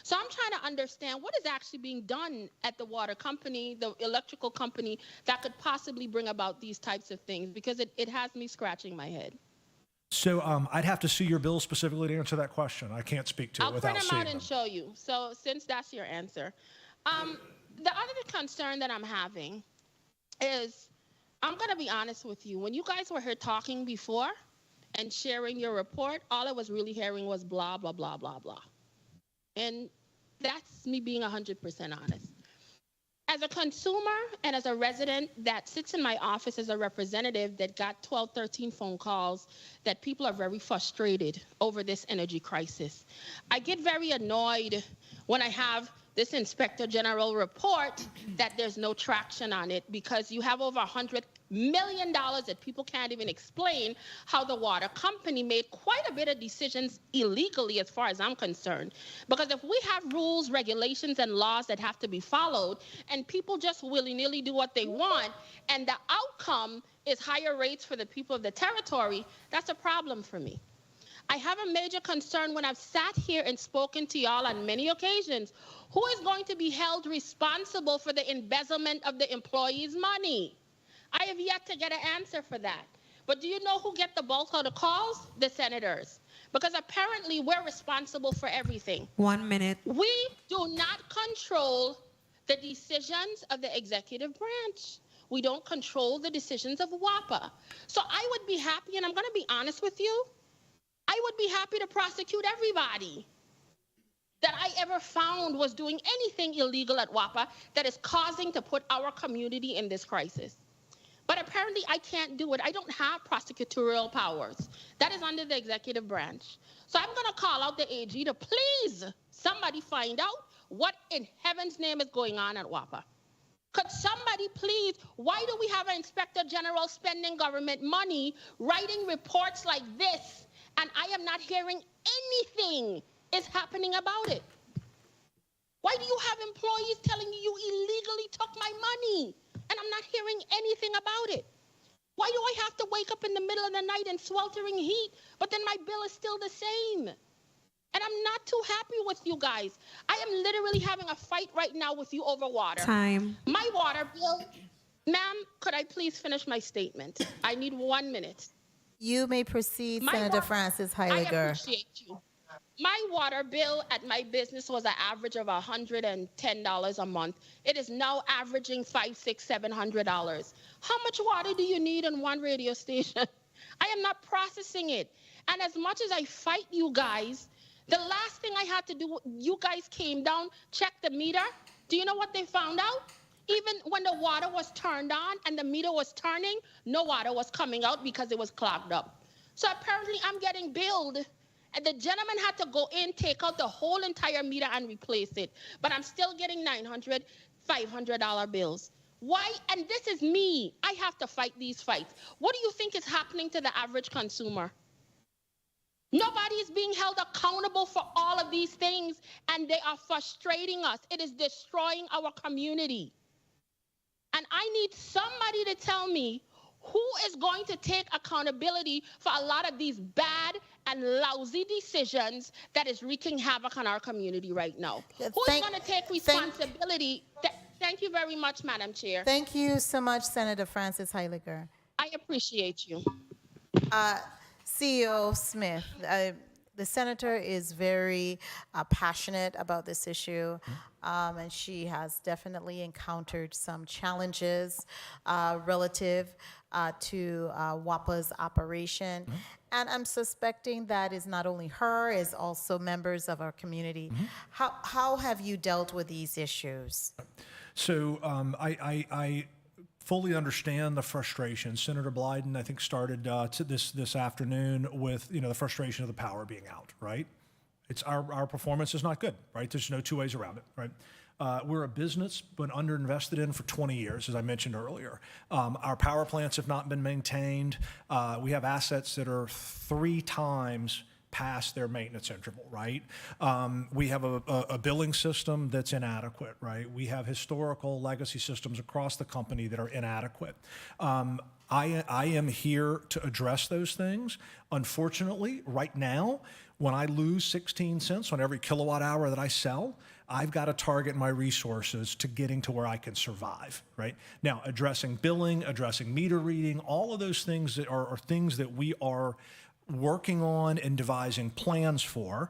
So I'm trying to understand what is actually being done at the water company, the electrical company, that could possibly bring about these types of things, because it has me scratching my head. So I'd have to see your bill specifically to answer that question. I can't speak to it without I'll print them seeing out and them. show you. So since that's your answer. The other concern that I'm having is, I'm going to be honest with you. When you guys were here talking before and sharing your report, all I was really hearing was blah, blah, blah, blah, blah. And that's me being 100% honest. As a consumer and as a resident that sits in my office as a representative that got 12, 13 phone calls that people are very frustrated over this energy crisis. I get very annoyed when I have this Inspector General report that there's no traction on it, because you have over $100 million that people can't even explain how the water company made quite a bit of decisions illegally, as far as I'm concerned. Because if we have rules, regulations, and laws that have to be followed, and people just willy-nilly do what they want, and the outcome is higher rates for the people of the territory, that's a problem for me. I have a major concern when I've sat here and spoken to y'all on many occasions. Who is going to be held responsible for the embezzlement of the employees' money? I have yet to get an answer for that. But do you know who get the bulk of the calls? The senators. Because apparently we're responsible for everything. 1 minute. We do not control the decisions of the executive branch. We don't control the decisions of WAPA. So I would be happy, and I'm going to be honest with you, I would be happy to prosecute everybody that I ever found was doing anything illegal at WAPA that is causing to put our community in this crisis. But apparently I can't do it. I don't have prosecutorial powers. That is under the executive branch. So I'm going to call out the AG to please somebody find out what in heaven's name is going on at WAPA. Could somebody please, why do we have an Inspector General spending government money, writing reports like this, and I am not hearing anything is happening about it? Why do you have employees telling you you illegally took my money and I'm not hearing anything about it? Why do I have to wake up in the middle of the night in sweltering heat, but then my bill is still the same? And I'm not too happy with you guys. I am literally having a fight right now with you over water. Time. My water bill, ma'am, could I please finish my statement? I need 1 minute. You may proceed, Senator Francis Heiliger. I appreciate you. My water bill at my business was an average of $110 a month. It is now averaging $500, $600, $700. How much water do you need in one radio station? I am not processing it. And as much as I fight you guys, the last thing I had to do, you guys came down, checked the meter. Do you know what they found out? Even when the water was turned on and the meter was turning, no water was coming out because it was clogged up. So apparently I'm getting billed, and the gentleman had to go in, take out the whole entire meter and replace it. But I'm still getting $900, $500 bills. Why? And this is me. I have to fight these fights. What do you think is happening to the average consumer? Nobody is being held accountable for all of these things, and they are frustrating us. It is destroying our community. And I need somebody to tell me who is going to take accountability for a lot of these bad and lousy decisions that is wreaking havoc on our community right now. Who's going to take responsibility? Thank you very much, Madam Chair. Thank you so much, Senator Francis Heiliger. I appreciate you. CEO Smith, the senator is very passionate about this issue, and she has definitely encountered some challenges relative to WAPA's operation. And I'm suspecting that is not only her, it's also members of our community. How have you dealt with these issues? So I fully understand the frustration. Senator Blyden, I think, started this afternoon with the frustration of the power being out. Right? It's our performance is not good. Right? There's no two ways around it. Right? We're a business been underinvested in for 20 years, as I mentioned earlier. Our power plants have not been maintained. We have assets that are 3 times past their maintenance interval, right? We have a billing system that's inadequate, right? We have historical legacy systems across the company that are inadequate. I am here to address those things. Unfortunately, right now, when I lose 16 cents on every kilowatt hour that I sell, I've got to target my resources to getting to where I can survive, right? Now, addressing billing, addressing meter reading, all of those things that are things that we are working on and devising plans for.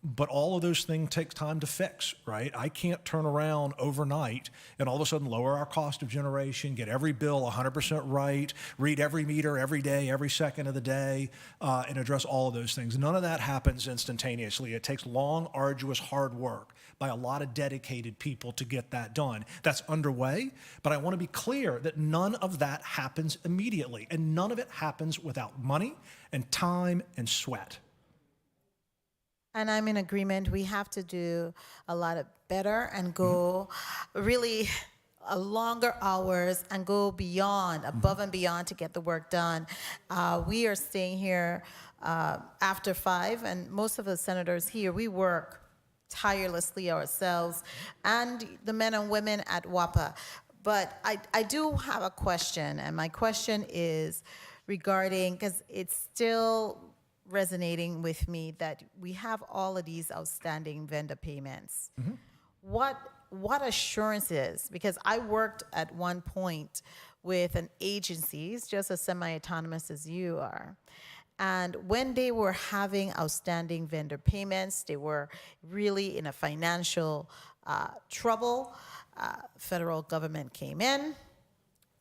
But all of those things take time to fix, right? I can't turn around overnight and all of a sudden lower our cost of generation, get every bill 100% right, read every meter every day, every second of the day, and address all of those things. None of that happens instantaneously. It takes long, arduous, hard work by a lot of dedicated people to get that done. That's underway, but I want to be clear that none of that happens immediately, and none of it happens without money and time and sweat. And I'm in agreement. We have to do a lot of better and go really longer hours and go beyond, above and beyond to get the work done. We are staying here after 5, and most of the senators here, we work tirelessly ourselves and the men and women at WAPA. But I do have a question, and my question is regarding, because it's still resonating with me that we have all of these outstanding vendor payments. What assurances, because I worked at one point with an agency, it's just as semi-autonomous as you are, and when they were having outstanding vendor payments, they were really in a financial trouble. Federal government came in,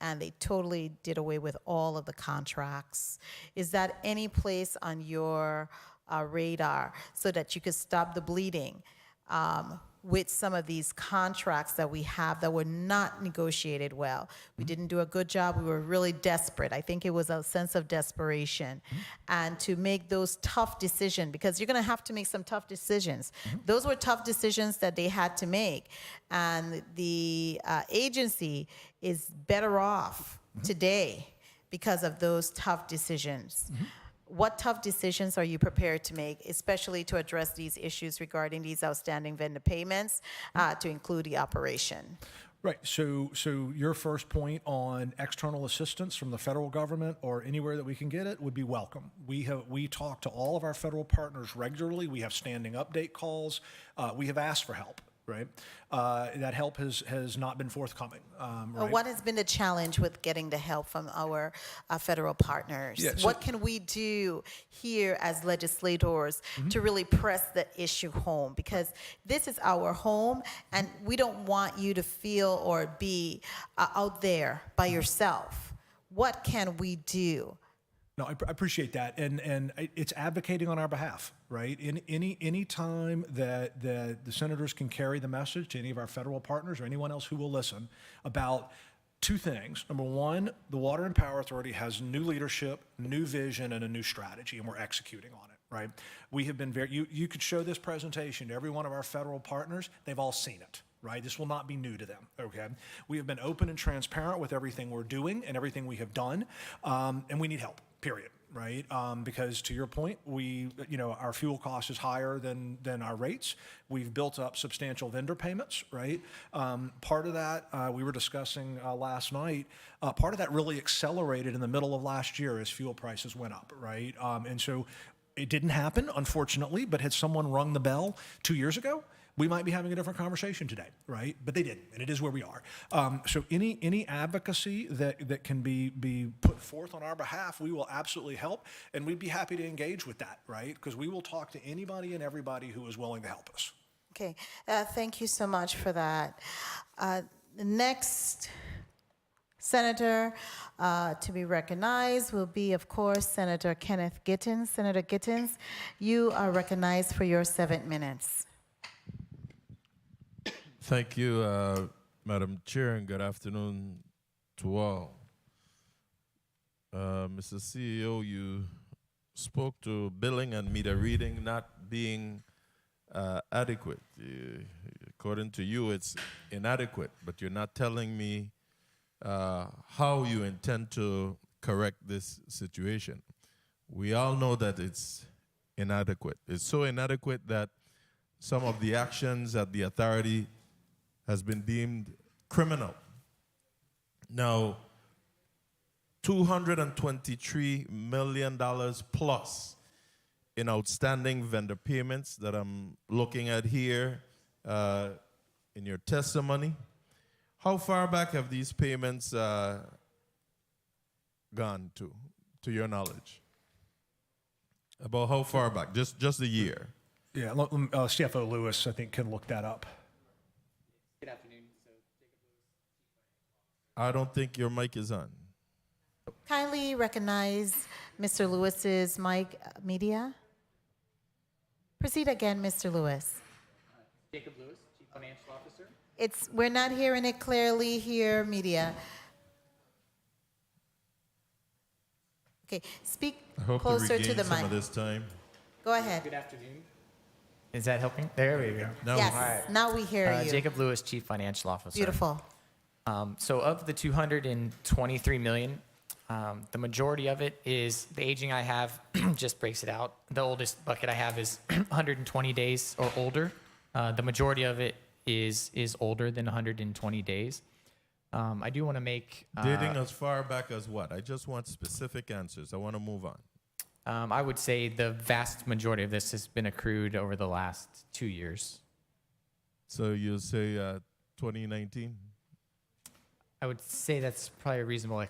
and they totally did away with all of the contracts. Is that any place on your radar so that you could stop the bleeding with some of these contracts that we have that were not negotiated well? We didn't do a good job. We were really desperate. I think it was a sense of desperation. And to make those tough decisions, because you're going to have to make some tough decisions. Those were tough decisions that they had to make. And the agency is better off today because of those tough decisions. What tough decisions are you prepared to make, especially to address these issues regarding these outstanding vendor payments, to include the operation? Right. So your first point on external assistance from the federal government or anywhere that we can get it would be welcome. We talk to all of our federal partners regularly. We have standing update calls. We have asked for help. Right, that help has not been forthcoming. Right? What has been the challenge with getting the help from our federal partners? Yeah, so what can we do here as legislators to really press the issue home? Because this is our home, and we don't want you to feel or be out there by yourself. What can we do? No, I appreciate that, and it's advocating on our behalf, right? Any time that the senators can carry the message to any of our federal partners or anyone else who will listen about 2 things. Number 1, the Water and Power Authority has new leadership, new vision, and a new strategy, and we're executing on it, right? We have been you could show this presentation to every one of our federal partners. They've all seen it. right? This will not be new to them, okay? We have been open and transparent with everything we're doing and everything we have done, and we need help, period, right? Because to your point, our fuel cost is higher than our rates. We've built up substantial vendor payments, right? Part of that, we were discussing last night, part of that really accelerated in the middle of last year as fuel prices went up, right? And so it didn't happen, unfortunately, but had someone rung the bell 2 years ago, we might be having a different conversation today, right? But they didn't, and it is where we are. So any advocacy that can be put forth on our behalf, we will absolutely help, and we'd be happy to engage with that, right? Because we will talk to anybody and everybody who is willing to help us. Okay, thank you so much for that. The next senator to be recognized will be, of course, Senator Kenneth Gittens. Senator Gittens, you are recognized for your 7 minutes. Thank you, Madam Chair, and good afternoon to all. Mr. CEO, you spoke to billing and meter reading not being adequate. According to you, it's inadequate, but you're not telling me how you intend to correct this situation. We all know that it's inadequate. It's so inadequate that some of the actions at the authority has been deemed criminal. Now, $223 million plus in outstanding vendor payments that I'm looking at here in your testimony. How far back have these payments gone to your knowledge? About how far back? Just a year? Yeah, CFO Lewis, I think, can look that up. Good afternoon. I don't think your mic is on. Kindly recognize Mr. Lewis's mic, media. Proceed again, Mr. Lewis. Jacob Lewis, Chief Financial Officer. We're not hearing it clearly here, media. Okay, speak I hope closer to the some mic. of this time. Go ahead. Good afternoon. Is that helping? There we go. Now Yes, All right. now we hear you. Jacob Lewis, Chief Financial Officer. Beautiful. So of the 223 million, the majority of it is the aging I have just breaks it out. The oldest bucket I have is 120 days or older. The majority of it is older than 120 days. I do want to make Dating as far back as what? I just want specific answers. I want to move on. I would say the vast majority of this has been accrued over the last 2 years. So you say 2019? I would say that's probably a reasonable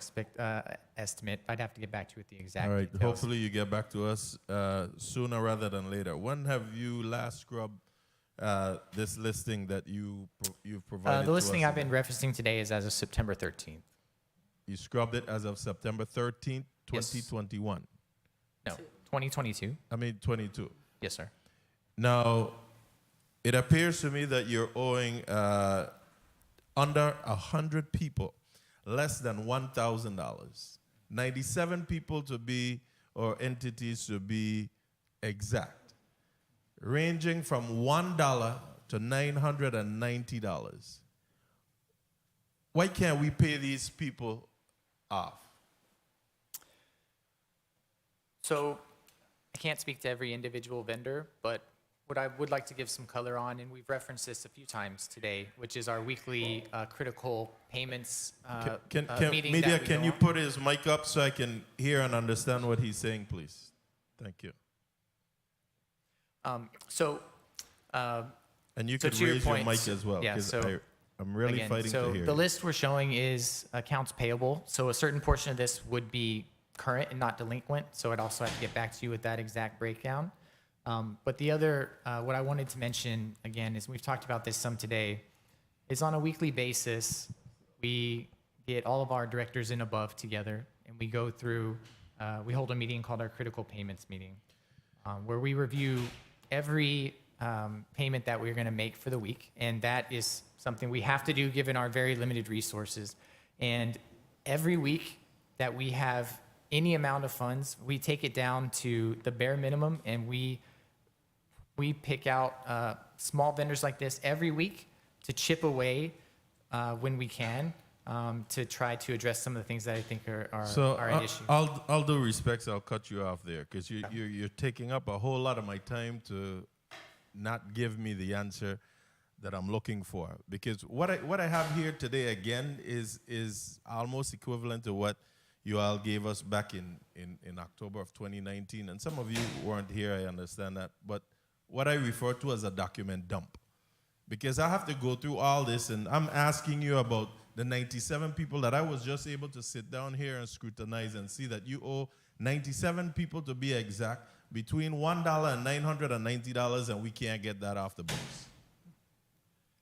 estimate. I'd have to get back to you with the exact All right. details. Hopefully you get back to us sooner rather than later. When have you last scrubbed this listing that you've provided The listing to us? I've been referencing today is as of September 13th. You scrubbed it as of September 13th, 2021? No, 2022. I mean 22. Yes, sir. Now, it appears to me that you're owing under 100 people less than $1,000. 97 people to be, or entities to be exact, ranging from $1 to $990. Why can't we pay these people off? So I can't speak to every individual vendor, but what I would like to give some color on, and we've referenced this a few times today, which is our weekly critical payments meeting. Media, that we can go you on. put his mic up so I can hear and understand what he's saying, please? Thank you. And you so could to your raise your point, mic as well, yeah, 'cause so I'm really again, fighting so to hear the you. list we're showing is accounts payable. So a certain portion of this would be current and not delinquent. So I'd also have to get back to you with that exact breakdown. But the other, what I wanted to mention again is we've talked about this some today, is on a weekly basis, we get all of our directors and above together and we go through, we hold a meeting called our critical payments meeting, where we review every payment that we're going to make for the week. And that is something we have to do given our very limited resources. And every week that we have any amount of funds, we take it down to the bare minimum and we pick out small vendors like this every week chip away when we can to try to address some of the things that I think are an issue. All due respects, I'll cut you off there because you're taking up a whole lot of my time to not give me the answer that I'm looking for. Because what I have here today again is almost equivalent to what you all gave us back in October of 2019. And some of you weren't here, I understand that. But what I refer to as a document dump. Because I have to go through all this, and I'm asking you about the 97 people that I was just able to sit down here and scrutinize and see that you owe 97 people, to be exact, between $1 and $990, and we can't get that off the books.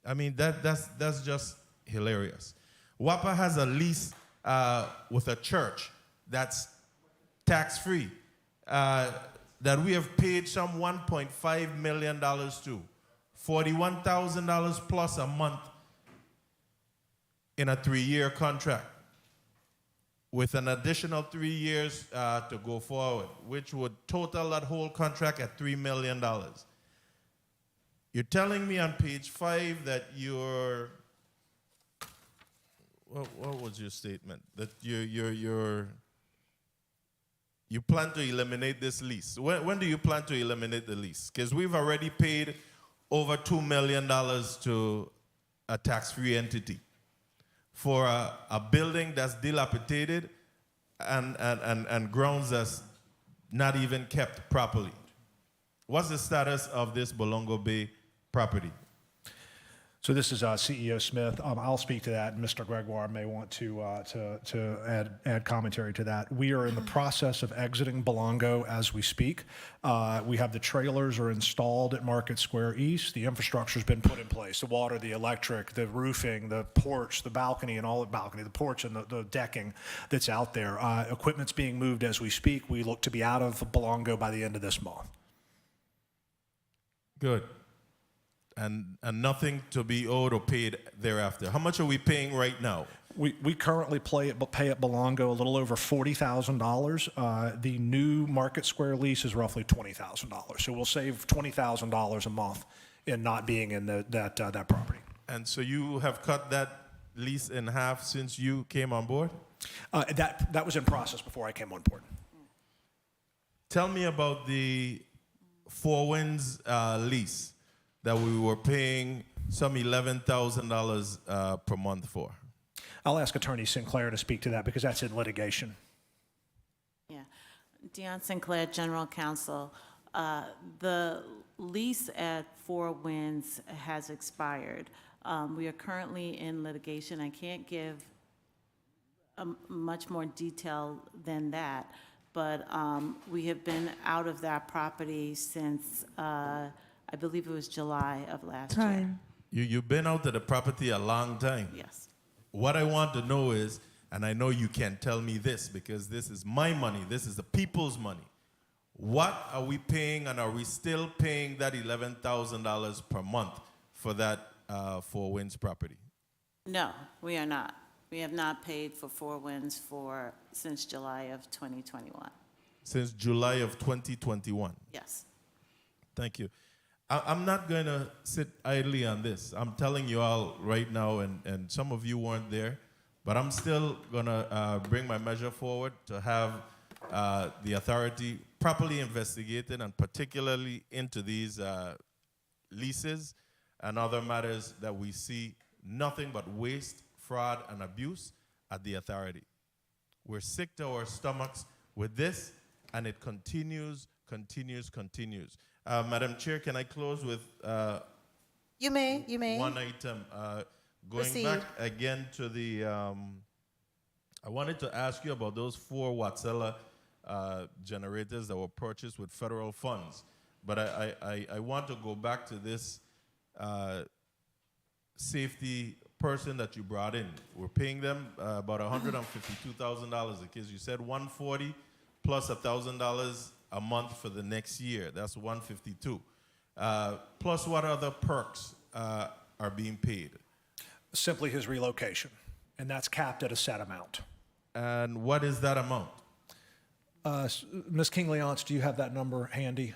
I mean, that's just hilarious. WAPA has a lease with a church that's tax-free that we have paid some $1.5 million to, $41,000 plus a month in a 3-year contract with an additional 3 years to go forward, which would total that whole contract at $3 million. You're telling me on page 5 that you're, what was your statement? That you plan to eliminate this lease. When do you plan to eliminate the lease? Because we've already paid over $2 million to a tax-free entity for a building that's dilapidated and grounds that's not even kept properly. What's the status of this Bolongo Bay property? So this is CEO Smith. I'll speak to that, and Mr. Gregoire may want to add commentary to that. We are in the process of exiting Bolongo as we speak. We have the trailers are installed at Market Square East. The infrastructure's been put in place: the water, the electric, the roofing, the porch, the balcony, and all the balcony, the porch, and the decking that's out there. Equipment's being moved as we speak. We look to be out of Bolongo by the end of this month. Good. And nothing to be owed or paid thereafter. How much are we paying right now? We currently pay at Bolongo a little over $40,000. The new Market Square lease is roughly $20,000. So we'll save $20,000 a month in not being in that property. And so you have cut that lease in half since you came on board? That was in process before I came on board. Tell me about the Four Winds lease that we were paying some $11,000 per month for. I'll ask Attorney Sinclair to speak to that because that's in litigation. Yeah. Deion Sinclair, General Counsel. The lease at Four Winds has expired. We are currently in litigation. I can't give much more detail than that, but we have been out of that property since I believe it was July of last year. You've been out of the property a long time. Yes. What I want to know is, and I know you can't tell me this because this is my money, this is the people's money. What are we paying, and are we still paying that $11,000 per month for that Four Winds property? No, we are not. We have not paid for Four Winds since July of 2021. Since July of 2021? Yes. Thank you. I'm not going to sit idly on this. I'm telling you all right now, and some of you weren't there, but I'm still going to bring my measure forward to have the authority properly investigated, and particularly into these leases and other matters that we see nothing but waste, fraud, and abuse at the authority. We're sick to our stomachs with this, and it continues. Madam Chair, can I close with You may. one item? Going Proceed. back again to the, I wanted to ask you about those 4 Watsela generators that were purchased with federal funds. But I want to go back to this safety person that you brought in. We're paying them about $152,000 because you said $140 plus $1,000 a month for the next year. That's $152. Plus what other perks are being paid? Simply his relocation, and that's capped at a set amount. And what is that amount? Ms. King-Leonce, do you have that number handy?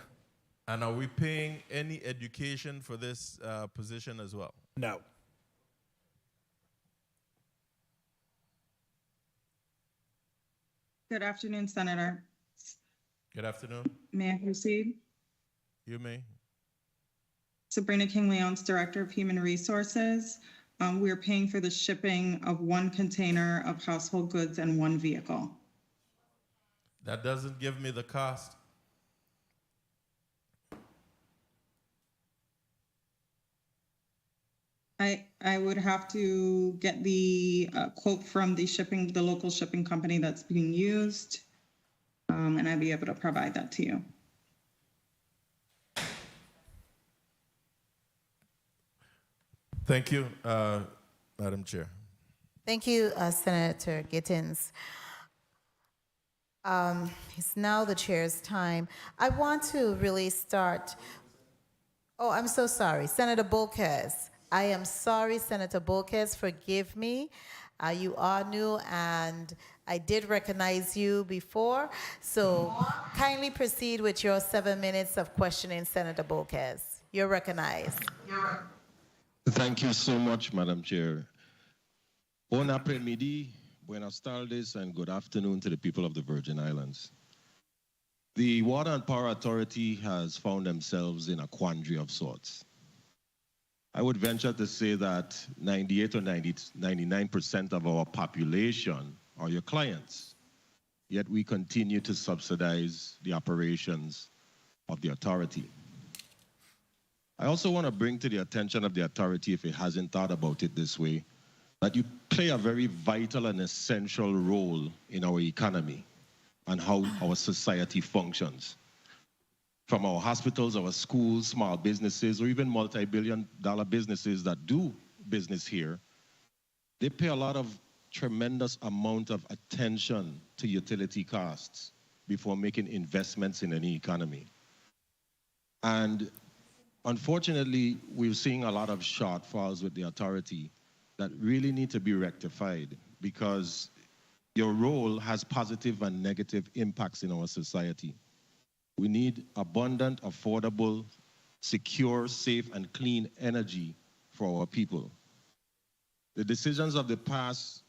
And are we paying any education for this position as well? No. Good afternoon, Senator. Good afternoon. May I proceed? You may. Sabrina King-Leon's Director of Human Resources. We are paying for the shipping of 1 container of household goods and 1 vehicle. That doesn't give me the cost. I would have to get the quote from the local shipping company that's being used, and I'd be able to provide that to you. Thank you, Madam Chair. Thank you, Senator Gittins. It's now the chair's time. I want to really start. Oh, I'm so sorry. Senator Bolkes. I am sorry, Senator Bolkes. Forgive me. You are new, and I did recognize you before. So kindly proceed with your 7 minutes of questioning, Senator Bolkes. You're recognized. Thank you so much, Madam Chair. Bon après-midi, buenas tardes, and good afternoon to the people of the Virgin Islands. The Water and Power Authority has found themselves in a quandary of sorts. I would venture to say that 98 or 99% of our population are your clients, yet we continue to subsidize the operations of the authority. I also want to bring to the attention of the authority, if it hasn't thought about it this way, that you play a very vital and essential role in our economy and how our society functions. From our hospitals, our schools, small businesses, or even multi-billion-dollar businesses that do business here, they pay a lot of tremendous amount of attention to utility costs before making investments in any economy. And unfortunately, we're seeing a lot of shortfalls with the authority that really need to be rectified because your role has positive and negative impacts in our society. We need abundant, affordable, secure, safe, and clean energy for our people. The decisions of the past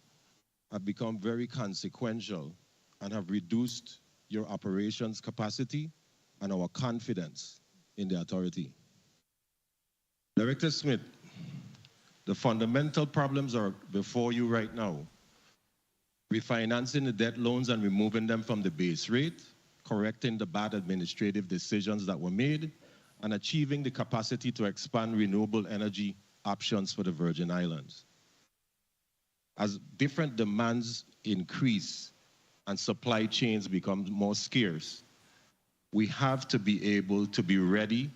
have become very consequential and have reduced your operations capacity and our confidence in the authority. Director Smith, the fundamental problems are before you right now. Refinancing the debt loans and removing them from the base rate, correcting the bad administrative decisions that were made, and achieving the capacity to expand renewable energy options for the Virgin Islands. As different demands increase and supply chains become more scarce, we have to be able to be ready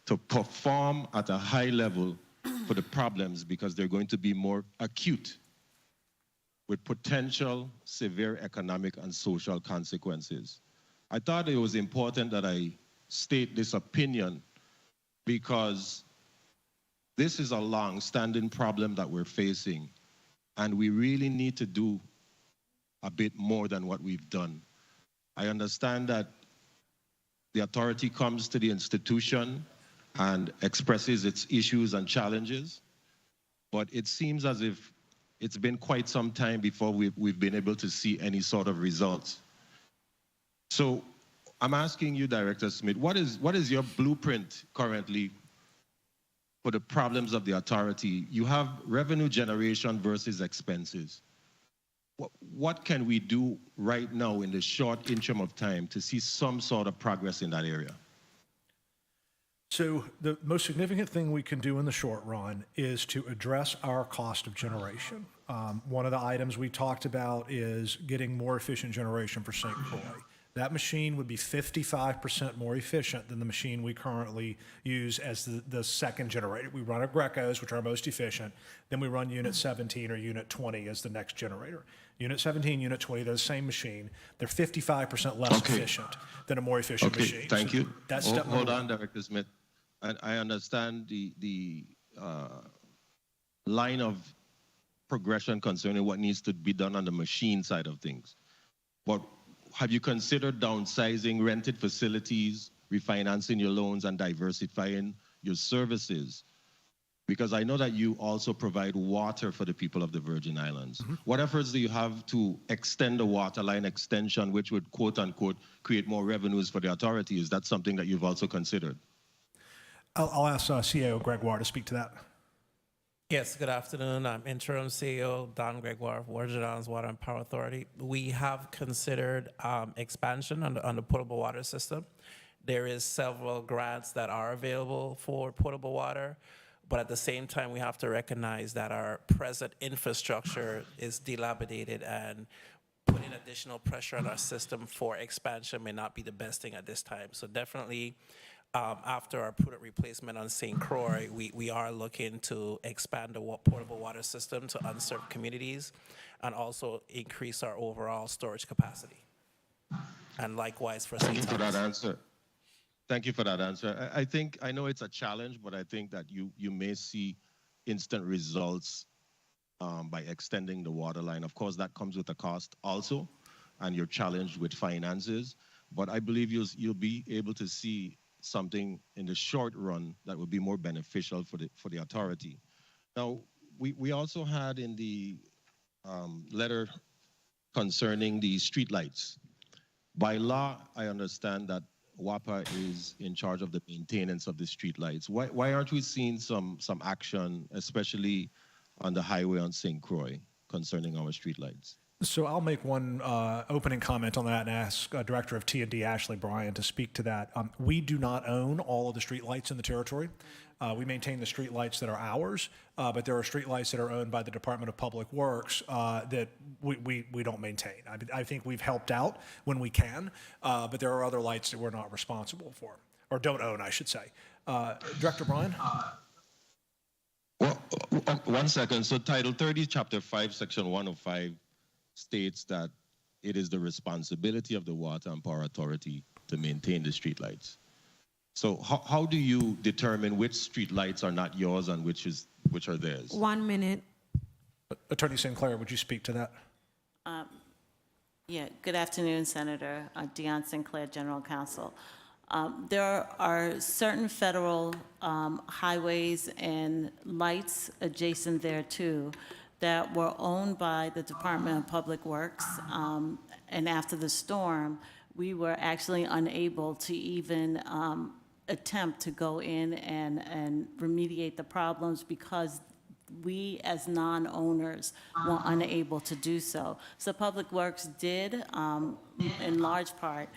to perform at a high level for the problems because they're going to be more acute with potential severe economic and social consequences. I thought it was important that I state this opinion because this is a long-standing problem that we're facing, and we really need to do a bit more than what we've done. I understand that the authority comes to the institution and expresses its issues and challenges, but it seems as if it's been quite some time before we've been able to see any sort of results. So I'm asking you, Director Smith, what is your blueprint currently for the problems of the authority? You have revenue generation versus expenses. What can we do right now in the short interim of time to see some sort of progress in that area? So the most significant thing we can do in the short run is to address our cost of generation. One of the items we talked about is getting more efficient generation for St. Croix. That machine would be 55% more efficient than the machine we currently use as the second generator. We run our Grecos, which are most efficient. Then we run Unit 17 or Unit 20 as the next generator. Unit 17, Unit 20, they're the same machine. They're 55% less efficient than a more efficient machine. Thank you. That's step number Hold one. on, Director Smith. I understand the line of progression concerning what needs to be done on the machine side of things. But have you considered downsizing rented facilities, refinancing your loans, and diversifying your services? Because I know that you also provide water for the people of the Virgin Islands. What efforts do you have to extend the water line extension, which would, quote unquote, create more revenues for the authority? Is that something that you've also considered? I'll ask CAO Gregoire to speak to that. Yes, good afternoon. I'm interim CEO Don Gregoire of Virgin Islands Water and Power Authority. We have considered expansion on the potable water system. There is several grants that are available for potable water, but at the same time, we have to recognize that our present infrastructure is dilapidated, and putting additional pressure on our system for expansion may not be the best thing at this time. So definitely, after our prudent replacement on St. Croix, we are looking to expand the potable water system to unserved communities and also increase our overall storage capacity. And likewise for St. Thank you for that answer. Thank you for that answer. I know it's a challenge, but I think that you may see instant results by extending the water line. Of course, that comes with a cost also, and you're challenged with finances. But I believe you'll be able to see something in the short run that would be more beneficial for the authority. Now, we also had in the letter concerning the streetlights. By law, I understand that WAPA is in charge of the maintenance of the streetlights. Why aren't we seeing some action, especially on the highway on St. Croix, concerning our streetlights? So I'll make one opening comment on that and ask Director of T&D Ashley Bryan to speak to that. We do not own all of the streetlights in the territory. We maintain the streetlights that are ours, but there are streetlights that are owned by the Department of Public Works that we don't maintain. I think we've helped out when we can, but there are other lights that we're not responsible for, or don't own, I should say. Director Bryan? Well, 1 second. So Title 30, Chapter 5, Section 105 states that it is the responsibility of the Water and Power Authority to maintain the streetlights. So how do you determine which streetlights are not yours and which are theirs? 1 minute. Attorney Sinclair, would you speak to that? Yeah, good afternoon, Senator. Deion Sinclair, General Counsel. There are certain federal highways and lights adjacent there too that were owned by the Department of Public Works. And after the storm, we were actually unable to even attempt to go in and remediate the problems because we as non-owners were unable to do so. So Public Works did, in large part,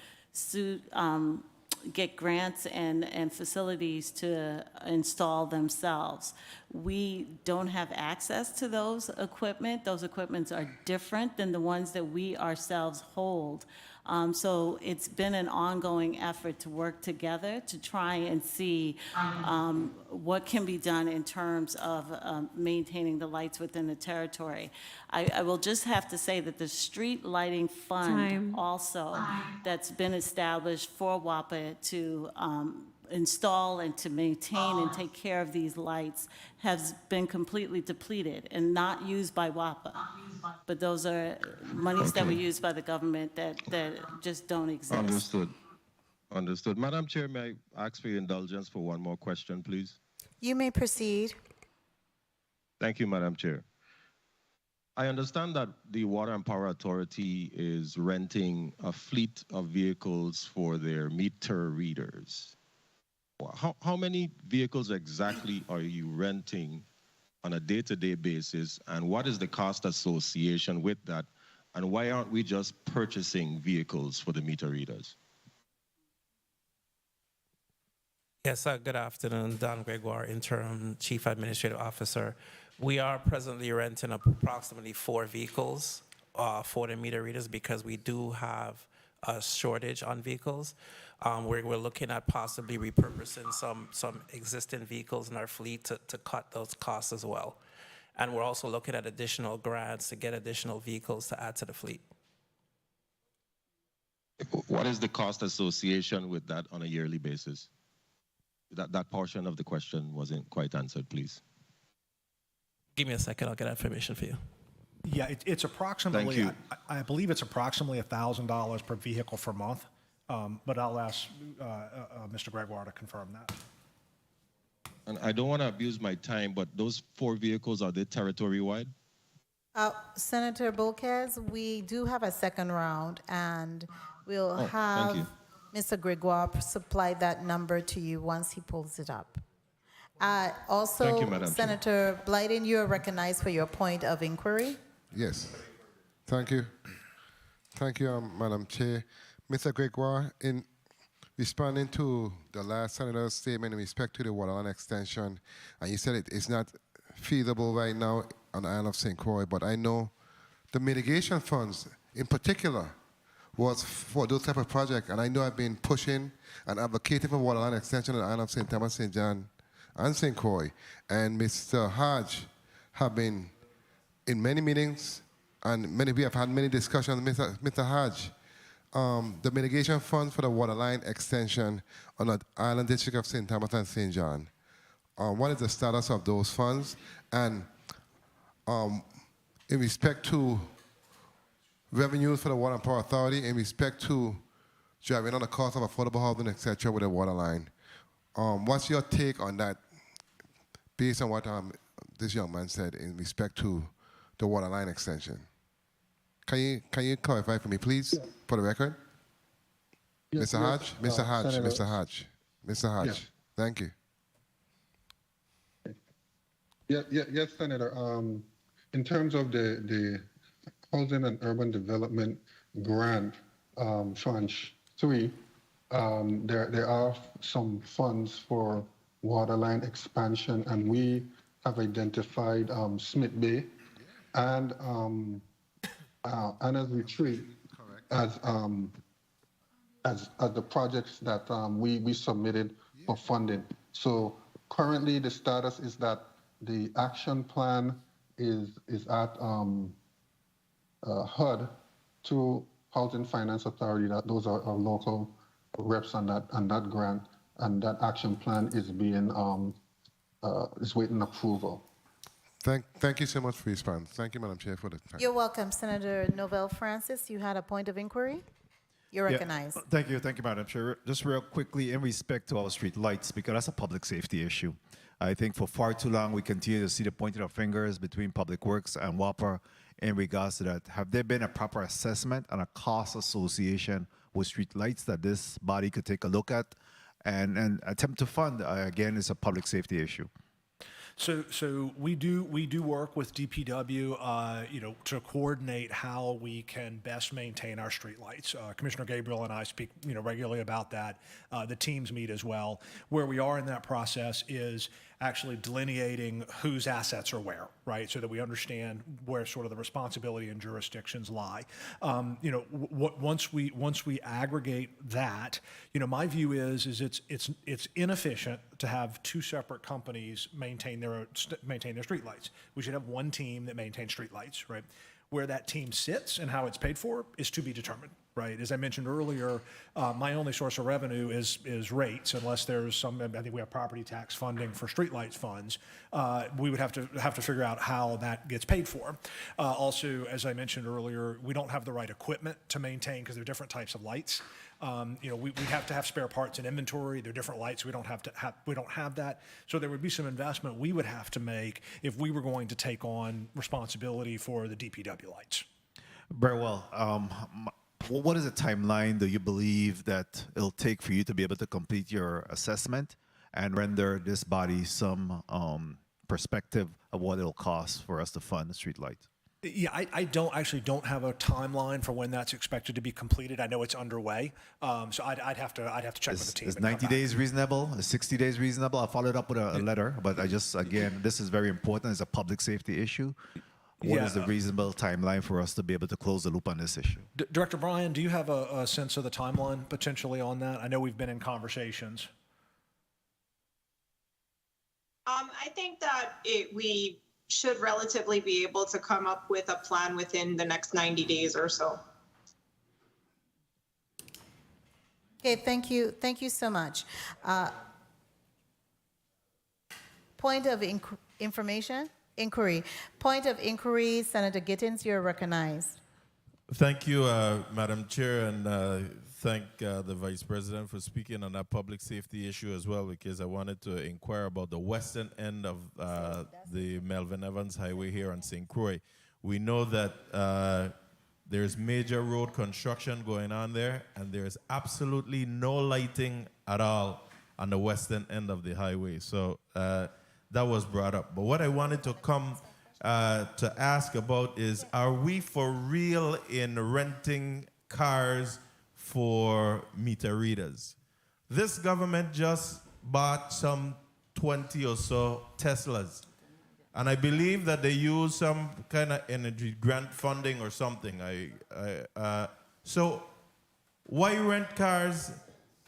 get grants and facilities to install themselves. We don't have access to those equipment. Those equipments are different than the ones that we ourselves hold. So it's been an ongoing effort to work together to try and see what can be done in terms of maintaining the lights within the territory. I will just have to say that the street lighting fund also that's been established for WAPA to install and to maintain and take care of these lights has been completely depleted and not used by WAPA. But those are monies that were used by the government that just don't exist. Understood. Understood. Madam Chair, may I ask for your indulgence for one more question, please? You may proceed. Thank you, Madam Chair. I understand that the Water and Power Authority is renting a fleet of vehicles for their meter readers. How many vehicles exactly are you renting on a day-to-day basis, and what is the cost association with that, and why aren't we just purchasing vehicles for the meter readers? Yes, good afternoon. Don Gregoire, Interim Chief Administrative Officer. We are presently renting approximately 4 vehicles for the meter readers because we do have a shortage on vehicles. We're looking at possibly repurposing some existing vehicles in our fleet to cut those costs as well. And we're also looking at additional grants to get additional vehicles to add to the fleet. What is the cost association with that on a yearly basis? That portion of the question wasn't quite answered, please. Give me a second, I'll get that information for you. Yeah, it's approximately, Thank you. I believe it's approximately $1,000 per vehicle per month, but I'll ask Mr. Gregoire to confirm that. And I don't want to abuse my time, but those 4 vehicles, are they territory-wide? Senator Bolquez, we do have a second round, and we'll thank have you. Mr. Gregoire supply that number to you once he pulls it up. Also, Thank you, Madam Chair. Senator Blyden, you are recognized for your point of inquiry. Yes. Thank you. Thank you, Madam Chair. Mr. Gregoire, in responding to the last senator's statement in respect to the waterline extension, and you said it is not feasible right now on the island of St. Croix, but I know the mitigation funds in particular was for those type of projects, and I know I've been pushing and advocating for waterline extension on the island of St. Thomas, St. John, and St. Croix, and Mr. Hodge have been in many meetings, and we have had many discussions. Mr. Hodge, the mitigation funds for the waterline extension on the island district of St. Thomas and St. John, what is the status of those funds? And in respect to revenues for the Water and Power Authority, in respect to driving on the cost of affordable housing, etc., with the water line, what's your take on that, based on what this young man said in respect to the water line extension? Can you clarify for me, please, for the record? Yes, Mr. Hodge? Mr. Hodge, Senator. Mr. Hodge, Mr. Hodge. Yes. Thank you. Yes, Senator. In terms of the Housing and Urban Development Grant, Tranche 3, there are some funds for waterline expansion, and we have identified Smith Bay and Anna's Retreat as the projects that we submitted for funding. So currently, the status is that the action plan is at HUD to Housing Finance Authority. That those are our local reps on that grant, and that action plan is being is waiting approval. Thank you so much for your response. Thank you, Madam Chair, for the time. You're welcome, Senator Novell Francis. You had a point of inquiry. You're recognized. Thank you, Madam Chair. Just real quickly, in respect to our street lights, because that's a public safety issue. I think for far too long, we continue to see the pointing of fingers between Public Works and WAPR in regards to that. Have there been a proper assessment and a cost association with street lights that this body could take a look at and attempt to fund? Again, it's a public safety issue. So we do work with DPW, to coordinate how we can best maintain our streetlights. Commissioner Gabriel and I speak, regularly about that. The teams meet as well. Where we are in that process is actually delineating whose assets are where, right? So that we understand where sort of the responsibility and jurisdictions lie. Once we aggregate that, my view is it's inefficient to have two separate companies maintain their streetlights. We should have one team that maintains streetlights, right? Where that team sits and how it's paid for is to be determined, right? As I mentioned earlier, my only source of revenue is rates, unless there's some. I think we have property tax funding for streetlights funds. We would have to figure out how that gets paid for. Also, as I mentioned earlier, we don't have the right equipment to maintain because they're different types of lights. We'd have to have spare parts and inventory. They're different lights. We don't have that. So there would be some investment we would have to make if we were going to take on responsibility for the DPW lights. Very well. What is the timeline do you believe that it'll take for you to be able to complete your assessment and render this body some perspective of what it'll cost for us to fund the streetlights? Yeah, I don't have a timeline for when that's expected to be completed. I know it's underway, so I'd have to check with the team. Is 90 days reasonable? Is 60 days reasonable? I followed up with a letter, but again, this is very important. It's a public safety issue. What is the reasonable timeline for us to be able to close the loop on this issue? Director Bryan, do you have a sense of the timeline potentially on that? I know we've been in conversations. I think that we should relatively be able to come up with a plan within the next 90 days or so. Okay, thank you so much. Point of inquiry. Point of inquiry, Senator Gittins, you're recognized. Thank you, Madam Chair, and thank the Vice President for speaking on that public safety issue as well, because I wanted to inquire about the western end of the Melvin Evans Highway here on St. Croix. We know that there's major road construction going on there, and there's absolutely no lighting at all on the western end of the highway. So that was brought up. But what I wanted to come to ask about is, are we for real in renting cars for meter readers? This government just bought some 20 or so Teslas. And I believe that they use some kind of energy grant funding or something. So why rent cars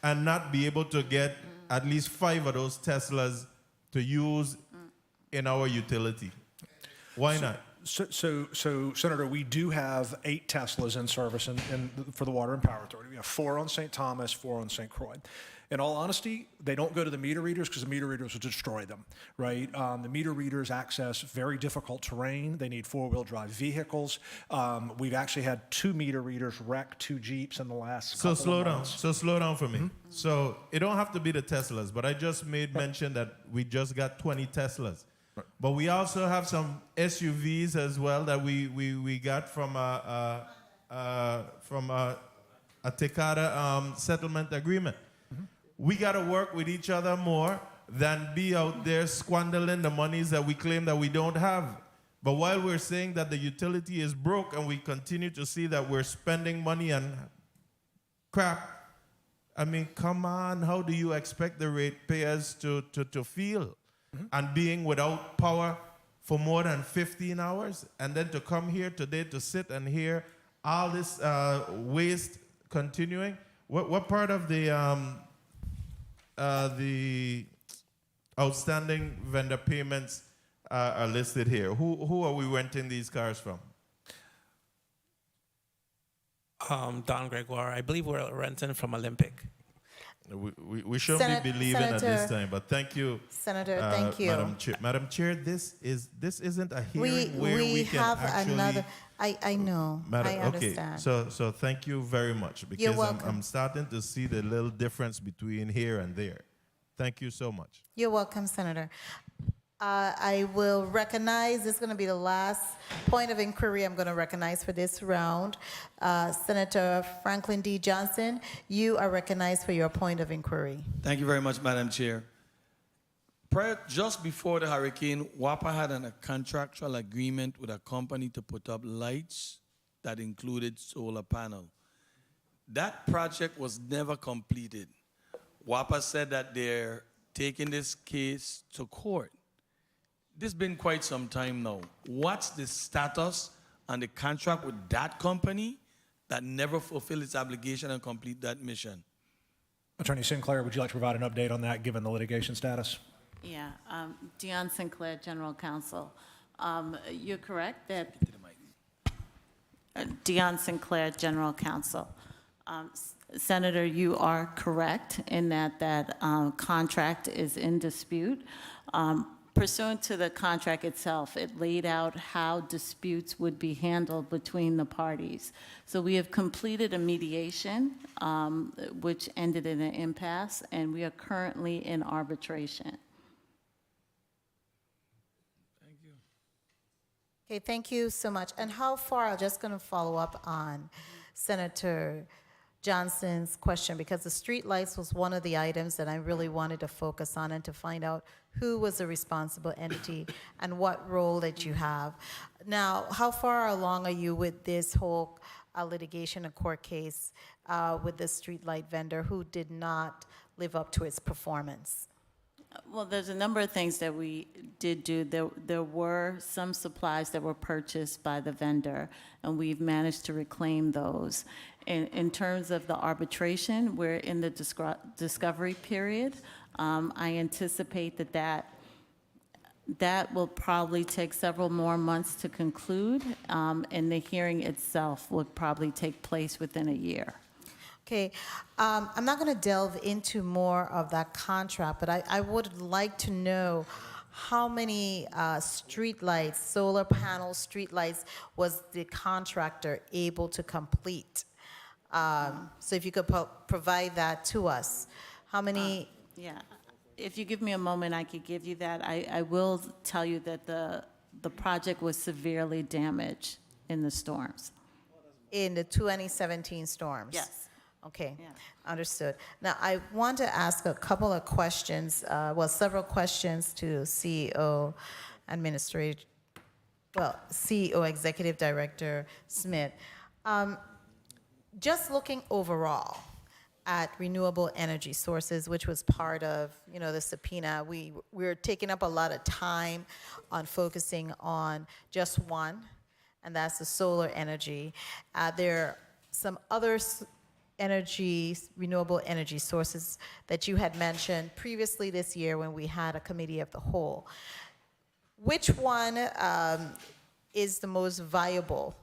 and not be able to get at least 5 of those Teslas to use in our utility? Why not? So, Senator, we do have 8 Teslas in service for the Water and Power Authority. We have 4 on St. Thomas, 4 on St. Croix. In all honesty, they don't go to the meter readers because the meter readers will destroy them, right? The meter readers access very difficult terrain. They need 4-wheel drive vehicles. We've actually had 2 meter readers wreck 2 Jeeps in the last couple of months. So slow down for me. So it don't have to be the Teslas, but I just made mention that we just got 20 Teslas. Right. But we also have some SUVs as well that we got from a Tekada settlement agreement. We got to work with each other more than be out there squandering the monies that we claim that we don't have. But while we're saying that the utility is broke and we continue to see that we're spending money on crap, I mean, come on, how do you expect the ratepayers to feel? And being without power for more than 15 hours, and then to come here today to sit and hear all this waste continuing? What part of the outstanding vendor payments are listed here? Who are we renting these cars from? Don Gregoire. I believe we're renting from Olympic. We shouldn't be believing at this time, but thank you, Senator. Thank you, Madam Chair. This isn't a hearing where we can have actually. Another. I know. I understand. Okay. So thank you very much, because You're welcome. I'm starting to see the little difference between here and there. Thank you so much. You're welcome, Senator. I will recognize, this is going to be the last point of inquiry I'm going to recognize for this round. Senator Franklin D. Johnson, you are recognized for your point of inquiry. Thank you very much, Madam Chair. Just before the hurricane, WAPA had a contractual agreement with a company to put up lights that included solar panel. That project was never completed. WAPA said that they're taking this case to court. This has been quite some time now. What's the status on the contract with that company that never fulfilled its obligation and complete that mission? Attorney Sinclair, would you like to provide an update on that, given the litigation status? Yeah, Dion Sinclair, General Counsel. You're correct that Dion Sinclair, General Counsel. Senator, you are correct in that contract is in dispute. Pursuant to the contract itself, it laid out how disputes would be handled between the parties. So we have completed a mediation, which ended in an impasse, and we are currently in arbitration. Thank you. Okay, thank you so much. And how far, I'm just going to follow up on Senator Johnson's question, because the street lights was one of the items that I really wanted to focus on and to find out who was the responsible entity and what role that you have. Now, how far along are you with this whole litigation, a court case with the street light vendor who did not live up to its performance? Well, there's a number of things that we did do. There were some supplies that were purchased by the vendor, and we've managed to reclaim those. In terms of the arbitration, we're in the discovery period. I anticipate that will probably take several more months to conclude, and the hearing itself would probably take place within a year. Okay, I'm not going to delve into more of that contract, but I would like to know how many street lights, solar panel street lights, was the contractor able to complete? So if you could provide that to us. How many? Yeah, if you give me a moment, I could give you that. I will tell you that the project was severely damaged in the storms. In the 2017 storms? Yes. Okay, understood. Now, I want to ask a couple of questions, several questions to CEO Executive Director Smith. Just looking overall at renewable energy sources, which was part of, the subpoena, we're taking up a lot of time on focusing on just one, and that's the solar energy. There are some other renewable energy sources that you had mentioned previously this year when we had a committee of the whole. Which one is the most viable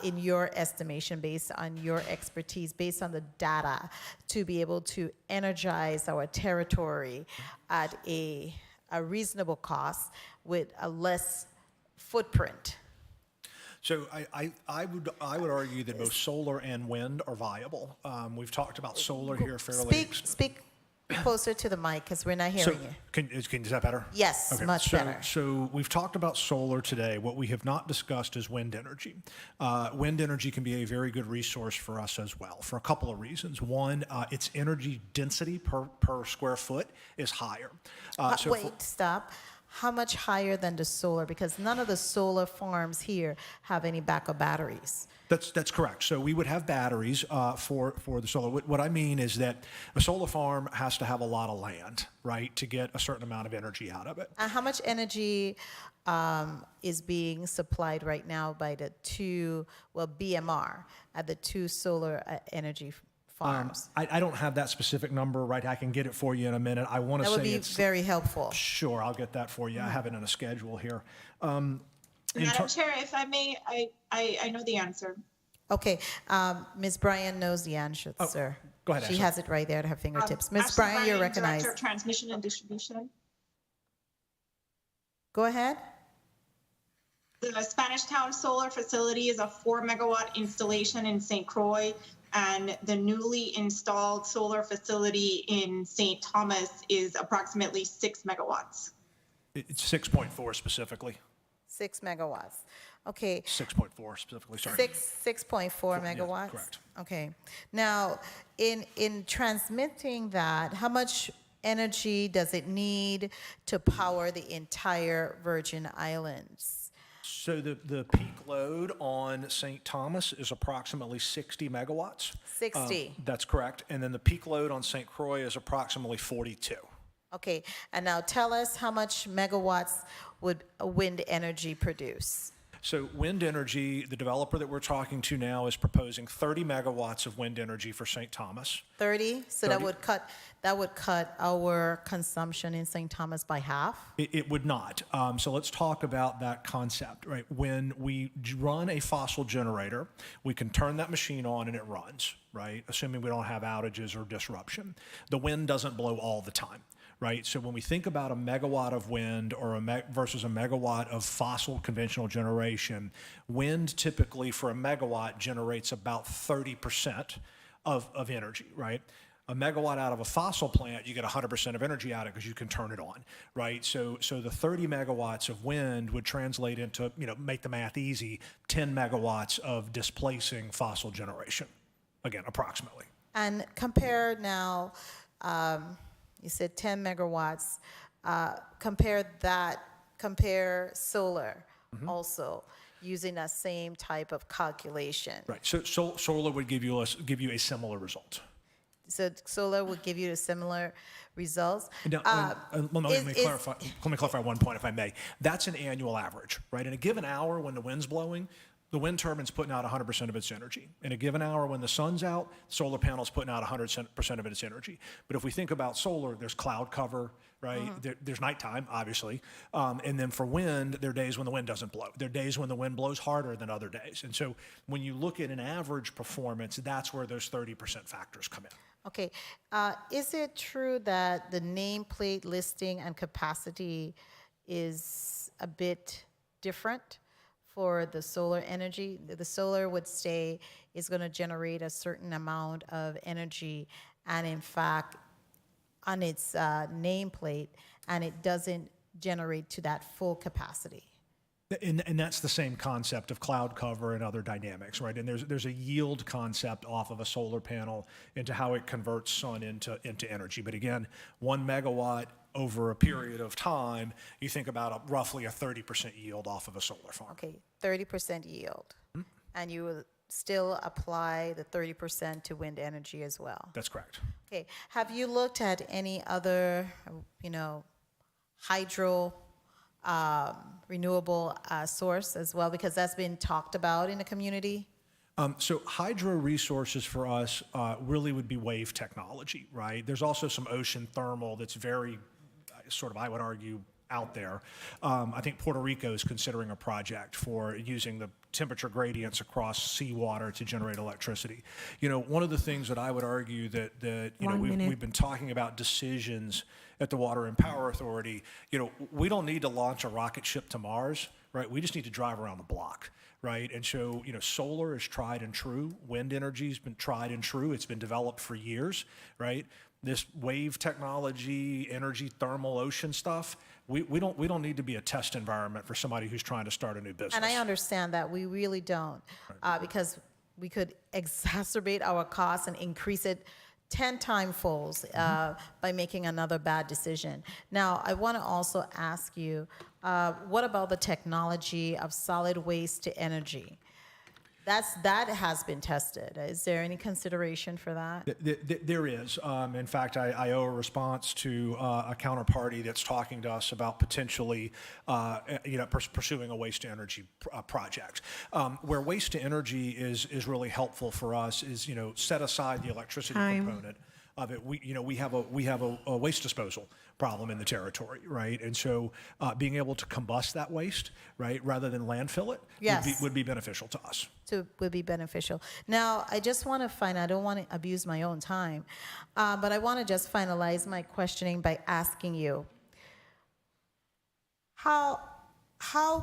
in your estimation, based on your expertise, based on the data, to be able to energize our territory at a reasonable cost with a less footprint? So I would argue that both solar and wind are viable. We've talked about solar here fairly. Speak closer to the mic because we're not hearing you. Is that better? Yes, okay. much better. So we've talked about solar today. What we have not discussed is wind energy. Wind energy can be a very good resource for us as well for a couple of reasons. One, its energy density per square foot is higher. Stop. How much higher than the solar? Because none of the solar farms here have any backup batteries. That's correct. So we would have batteries for the solar. What I mean is that a solar farm has to have a lot of land, right, to get a certain amount of energy out of it. How much energy is being supplied right now by the BMR at the two solar energy farms? I don't have that specific number, right? I can get it for you in a minute. I want to say that would be very helpful. Sure, I'll get that for you. I have it in a schedule here. Madam Chair, if I may, I know the answer. Okay, Ms. Bryan knows the answer, sir. Go ahead, She has it right there at her fingertips. Ms. Ashley Bryan, you're recognized. Director of Transmission and Distribution. Go ahead. The Spanish Town Solar Facility is a 4-megawatt installation in St. Croix, and the newly installed solar facility in St. Thomas is approximately 6 megawatts. It's 6.4 specifically. 6 megawatts. Okay. 6.4 specifically, sorry. 6.4 megawatts? Yeah, correct. Okay. Now, in transmitting that, how much energy does it need to power the entire Virgin Islands? So the peak load on St. Thomas is approximately 60 megawatts. 60. That's correct. And then the peak load on St. Croix is approximately 42. Okay. And now tell us how much megawatts would wind energy produce? So wind energy, the developer that we're talking to now is proposing 30 megawatts of wind energy for St. Thomas. 30? So 30. that would cut our consumption in St. Thomas by half? It would not. So let's talk about that concept, right? When we run a fossil generator, we can turn that machine on and it runs, right? Assuming we don't have outages or disruption. The wind doesn't blow all the time. Right, so when we think about a megawatt of wind or versus a megawatt of fossil conventional generation, wind typically for a megawatt generates about 30% of energy, right? A megawatt out of a fossil plant, you get 100% of energy out of it because you can turn it on, right? So the 30 megawatts of wind would translate into, make the math easy, 10 megawatts of displacing fossil generation, again, approximately. And compare now, you said 10 megawatts. Compare solar also using that same type of calculation. Right. So solar would give you a similar result. So solar would give you a similar results. Now, let me clarify one point, if I may. That's an annual average, right? In a given hour when the wind's blowing, the wind turbine's putting out 100% of its energy. In a given hour when the sun's out, the solar panel's putting out 100% of its energy. But if we think about solar, there's cloud cover, right? There's nighttime, obviously. And then for wind, there are days when the wind doesn't blow. There are days when the wind blows harder than other days. And so when you look at an average performance, that's where those 30% factors come in. Okay. Is it true that the nameplate listing and capacity is a bit different for the solar energy. The solar would say is going to generate a certain amount of energy, and in fact, on its nameplate, and it doesn't generate to that full capacity. And that's the same concept of cloud cover and other dynamics, right? And there's a yield concept off of a solar panel into how it converts sun into energy. But again, 1 megawatt over a period of time, you think about roughly a 30% yield off of a solar farm. Okay, 30% yield. And you will still apply the 30% to wind energy as well. That's correct. Okay, have you looked at any other, hydro renewable source as well, because that's been talked about in the community? So hydro resources for us really would be wave technology, right? There's also some ocean thermal that's very sort of, I would argue, out there. I think Puerto Rico is considering a project for using the temperature gradients across seawater to generate electricity. One of the things that I would argue that we've been talking about decisions at the Water and Power Authority. We don't need to launch a rocket ship to Mars, right? We just need to drive around the block, right? And so, solar is tried and true. Wind energy's been tried and true. It's been developed for years, right? This wave technology, energy, thermal, ocean stuff, we don't need to be a test environment for somebody who's trying to start a new business. And I understand that we really don't, because we could exacerbate our costs and increase it 10 timefolds by making another bad decision. Now, I want to also ask you, what about the technology of solid waste to energy? That has been tested. Is there any consideration for that? There is. In fact, I owe a response to a counterparty that's talking to us about potentially, pursuing a waste to energy project. Where waste to energy is really helpful for us is, set aside the electricity component of it. We have a waste disposal problem in the territory, right? And so being able to combust that waste, right, rather than landfill it, would be beneficial to us. So would be beneficial. Now, I just want to I don't want to abuse my own time, but I want to just finalize my questioning by asking you, how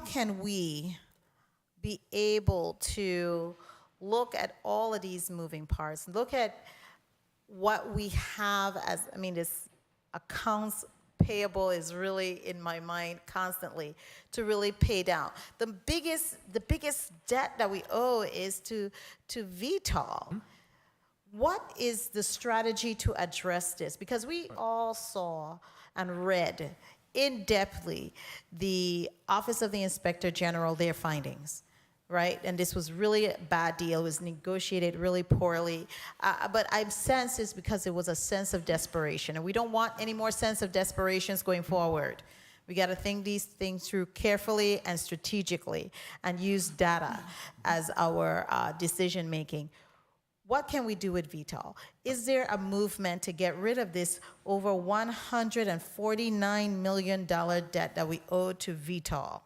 can we be able to look at all of these moving parts, look at what we have as, this accounts payable is really in my mind constantly to really pay down. The biggest debt that we owe is to VTOL. What is the strategy to address this? Because we all saw and read in-depthly the Office of the Inspector General, their findings, right? And this was really a bad deal. It was negotiated really poorly. But I'm sensed it's because it was a sense of desperation. And we don't want any more sense of desperations going forward. We got to think these things through carefully and strategically and use data as our decision making. What can we do with VTOL? Is there a movement to get rid of this over $149 million debt that we owe to VTOL?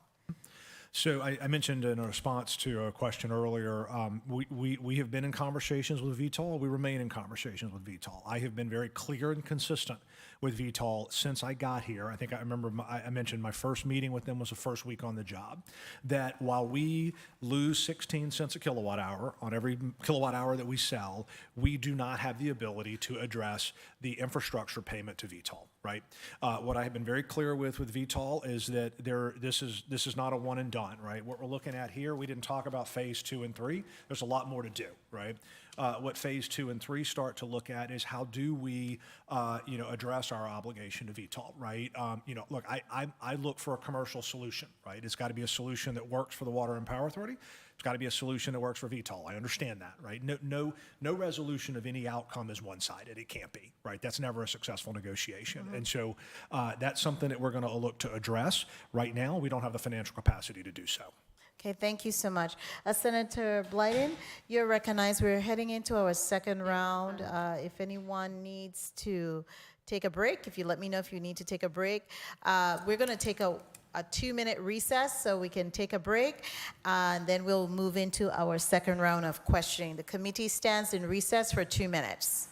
So I mentioned in a response to a question earlier, we have been in conversations with VTOL. We remain in conversations with VTOL. I have been very clear and consistent with VTOL since I got here. I think I remember I mentioned my first meeting with them was the first week on the job, that while we lose 16 cents a kilowatt hour on every kilowatt hour that we sell, we do not have the ability to address the infrastructure payment to VTOL, right? What I have been very clear with VTOL is that this is not a one and done, right? What we're looking at here, we didn't talk about phase 2 and 3. There's a lot more to do, right? What phase 2 and 3 start to look at is how do we, address our obligation to VTOL, right? Look, I look for a commercial solution, right? It's got to be a solution that works for the Water and Power Authority. It's got to be a solution that works for VTOL. I understand that, right? No resolution of any outcome is one-sided. It can't be, right? That's never a successful negotiation. And so that's something that we're going to look to address. Right now, we don't have the financial capacity to do so. Okay, thank you so much. Senator Blyden, you're recognized. We're heading into our second round. If anyone needs to take a break, if you let me know if you need to take a break, we're going to take a 2-minute recess so we can take a break, and then we'll move into our second round of questioning. The committee stands in recess for 2 minutes.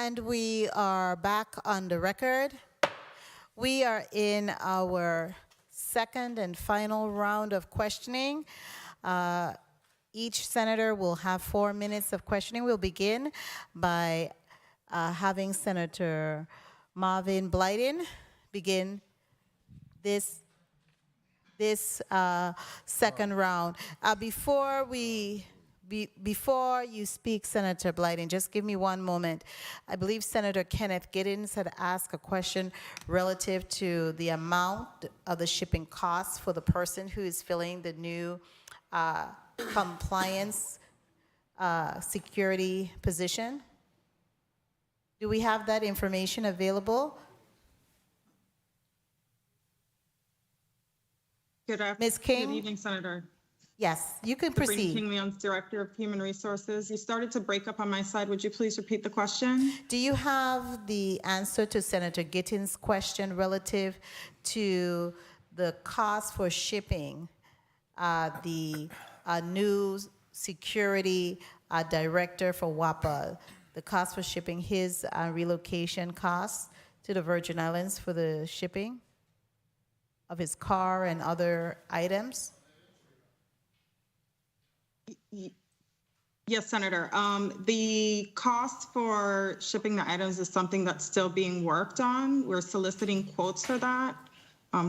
And we are back on the record. We are in our second and final round of questioning. Each senator will have 4 minutes of questioning. We'll begin by having Senator Marvin Blyden begin this second round. Before you speak, Senator Blyden, just give me one moment. I believe Senator Kenneth Giddens had asked a question relative to the amount of the shipping costs for the person who is filling the new compliance security position. Do we have that information available? Good afternoon. Ms. King? Good evening, Senator. Yes, you can Sabrina proceed. King Leon's Director of Human Resources. You started to break up on my side. Would you please repeat the question? Do you have the answer to Senator Gittins' question relative to the cost for shipping the new security director for WAPA, the cost for shipping his relocation costs to the Virgin Islands for the shipping of his car and other items? Yes, Senator. The cost for shipping the items is something that's still being worked on. We're soliciting quotes for that,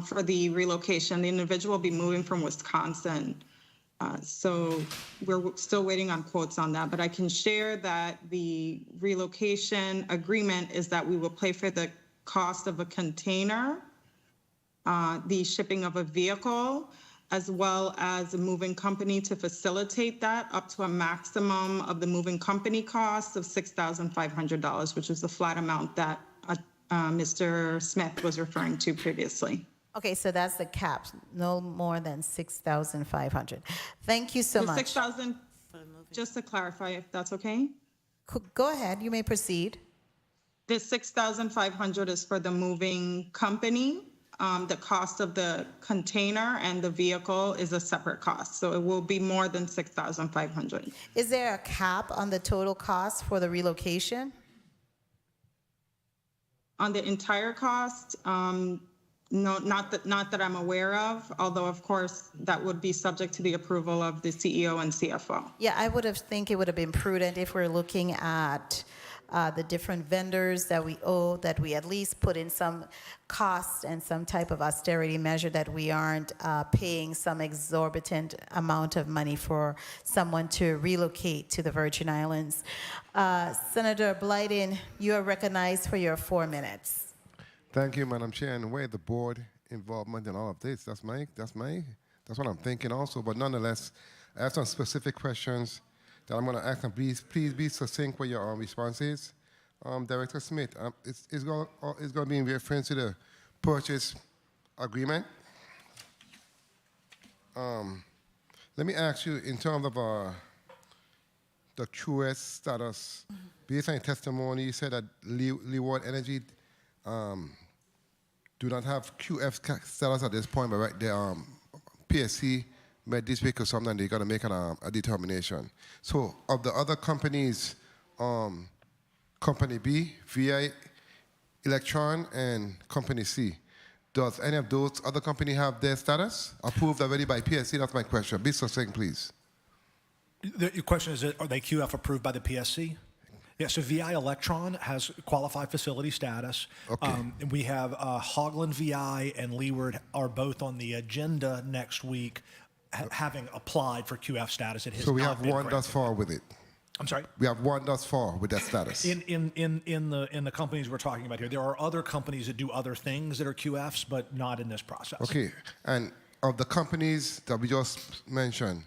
for the relocation. The individual will be moving from Wisconsin. So we're still waiting on quotes on that, but I can share that the relocation agreement is that we will pay for the cost of a container, the shipping of a vehicle, as well as a moving company to facilitate that up to a maximum of the moving company cost of $6,500, which is the flat amount that Mr. Smith was referring to previously. Okay, so that's the cap, no more than 6,500. Thank you so The much. 6,000, just to clarify, if that's okay? Go ahead, you may proceed. The 6,500 is for the moving company. The cost of the container and the vehicle is a separate cost, so it will be more than 6,500. Is there a cap on the total cost for the relocation? On the entire cost, no, not that I'm aware of, although of course that would be subject to the approval of the CEO and CFO. Yeah, I would have think it would have been prudent if we're looking at the different vendors that we owe, that we at least put in some costs and some type of austerity measure, that we aren't paying some exorbitant amount of money for someone to relocate to the Virgin Islands. Senator Blyden, you are recognized for your 4 minutes. Thank you, Madam Chair, and where the board involvement in all of this. That's what I'm thinking also. But nonetheless, I have some specific questions that I'm going to ask, and please be succinct with your responses. Director Smith, it's going to be in reference to the purchase agreement. Let me ask you, in terms of the QS status, based on your testimony, you said that Leeward Energy do not have QF status at this point, but right there, PSC made this week or something, they're going to make a determination. So of the other companies, Company B, VI Electron, and Company C, does any of those other companies have their status approved already by PSC? That's my question. Be succinct, please. Your question is, are they QF approved by the PSC? Yeah, so VI Electron has qualified facility status. Okay. And we have Hogland VI and Leeward are both on the agenda next week, having applied for QF status. It has So we not have been one granted. thus far with it. I'm sorry? We have one thus far with that status. In the companies we're talking about here, there are other companies that do other things that are QFs, but not in this process. Okay, and of the companies that we just mentioned,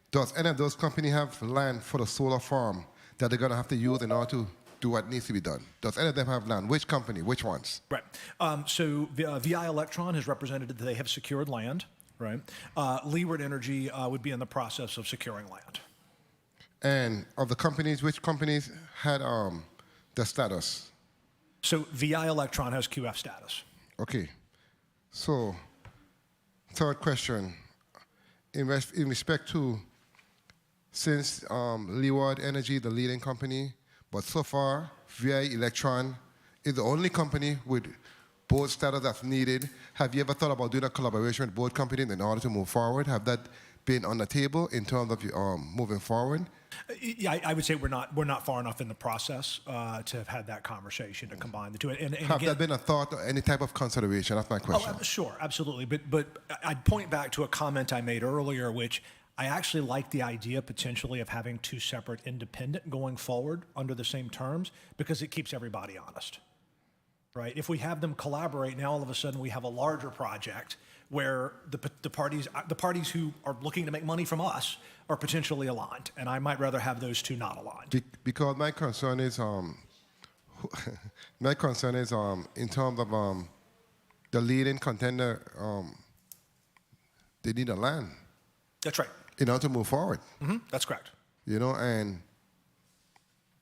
does any of those companies have land for the solar farm that they're going to have to use in order to do what needs to be done? Does any of them have land? Which company? Which ones? Right. So VI Electron has represented that they have secured land, right? Leeward Energy would be in the process of securing land. And of the companies, which companies had the status? So VI Electron has QF status. Okay. So, third question. In respect to, since Leeward Energy, the leading company, But so far, VI Electron is the only company with board status that's needed. Have you ever thought about doing a collaboration with board companies in order to move forward? Have that been on the table in terms of moving forward? Yeah, I would say we're not far enough in the process to have had that conversation to combine the two. And Have again, there been a thought or any type of consideration? That's my question. Sure, absolutely. But I'd point back to a comment I made earlier, which I actually like the idea potentially of having two separate independent going forward under the same terms because it keeps everybody honest, right? If we have them collaborate, now all of a sudden we have a larger project where the parties who are looking to make money from us are potentially aligned, and I might rather have those two not aligned. Because my concern is in terms of the leading contender, they need a land. That's right. In order to move forward. That's correct. You know, and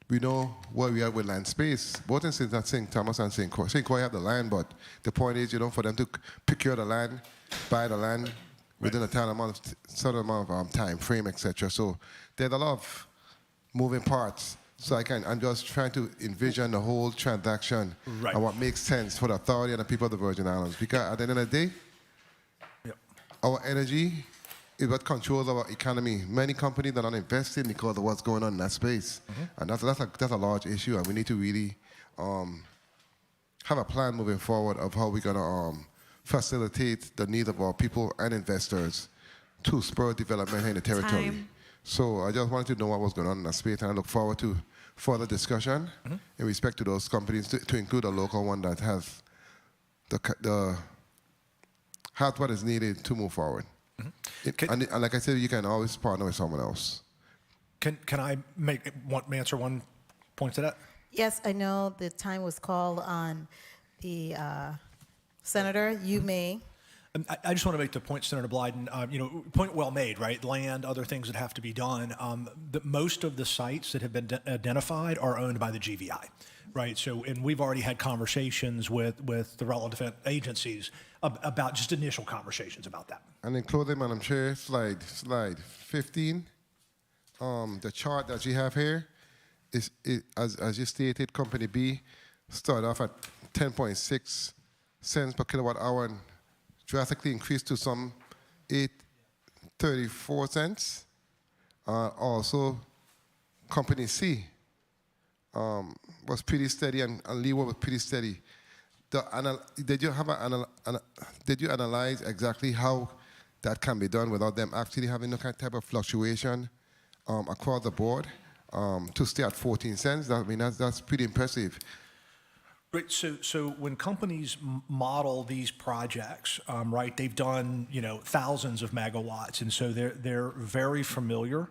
we know where we are with land space. Both in St. Thomas and St. Croix. St. Croix have the land, but the point is, for them to procure the land, buy the land within a certain amount of time frame, etc. So there's a lot of moving parts. So I'm just trying to envision the whole transaction and what makes sense for the authority and the people of the Virgin Islands. Because at the end of the day, our energy is what controls our economy. Many companies are not investing because of what's going on in that space. And that's a large issue, and we need to really have a plan moving forward of how we're going to facilitate the needs of our people and investors to spur development in the territory. So I just wanted to know what was going on in that space, and I look forward to further discussion in respect to those companies, to include a local one that has what is needed to move forward. And like I said, you can always partner with someone else. Can I answer one point to that? Yes, I know the time was called on the Senator. You may. I just want to make the point, Senator Blyden, point well made, right? Land, other things that have to be done. Most of the sites that have been identified are owned by the GVI, right? So, and we've already had conversations with the relevant agencies about just initial conversations about that. And in closing, Madam Chair, slide 15, the chart that you have here is as you stated, Company B started off at 10.6 cents per kilowatt hour and drastically increased to some 8.34 cents. Also, Company C was pretty steady, and Leeward was pretty steady. Did you analyze exactly how that can be done without them actually having no type of fluctuation across the board to stay at 14 cents? That's pretty impressive. Right. So when companies model these projects, right, they've done thousands of megawatts, and so they're very familiar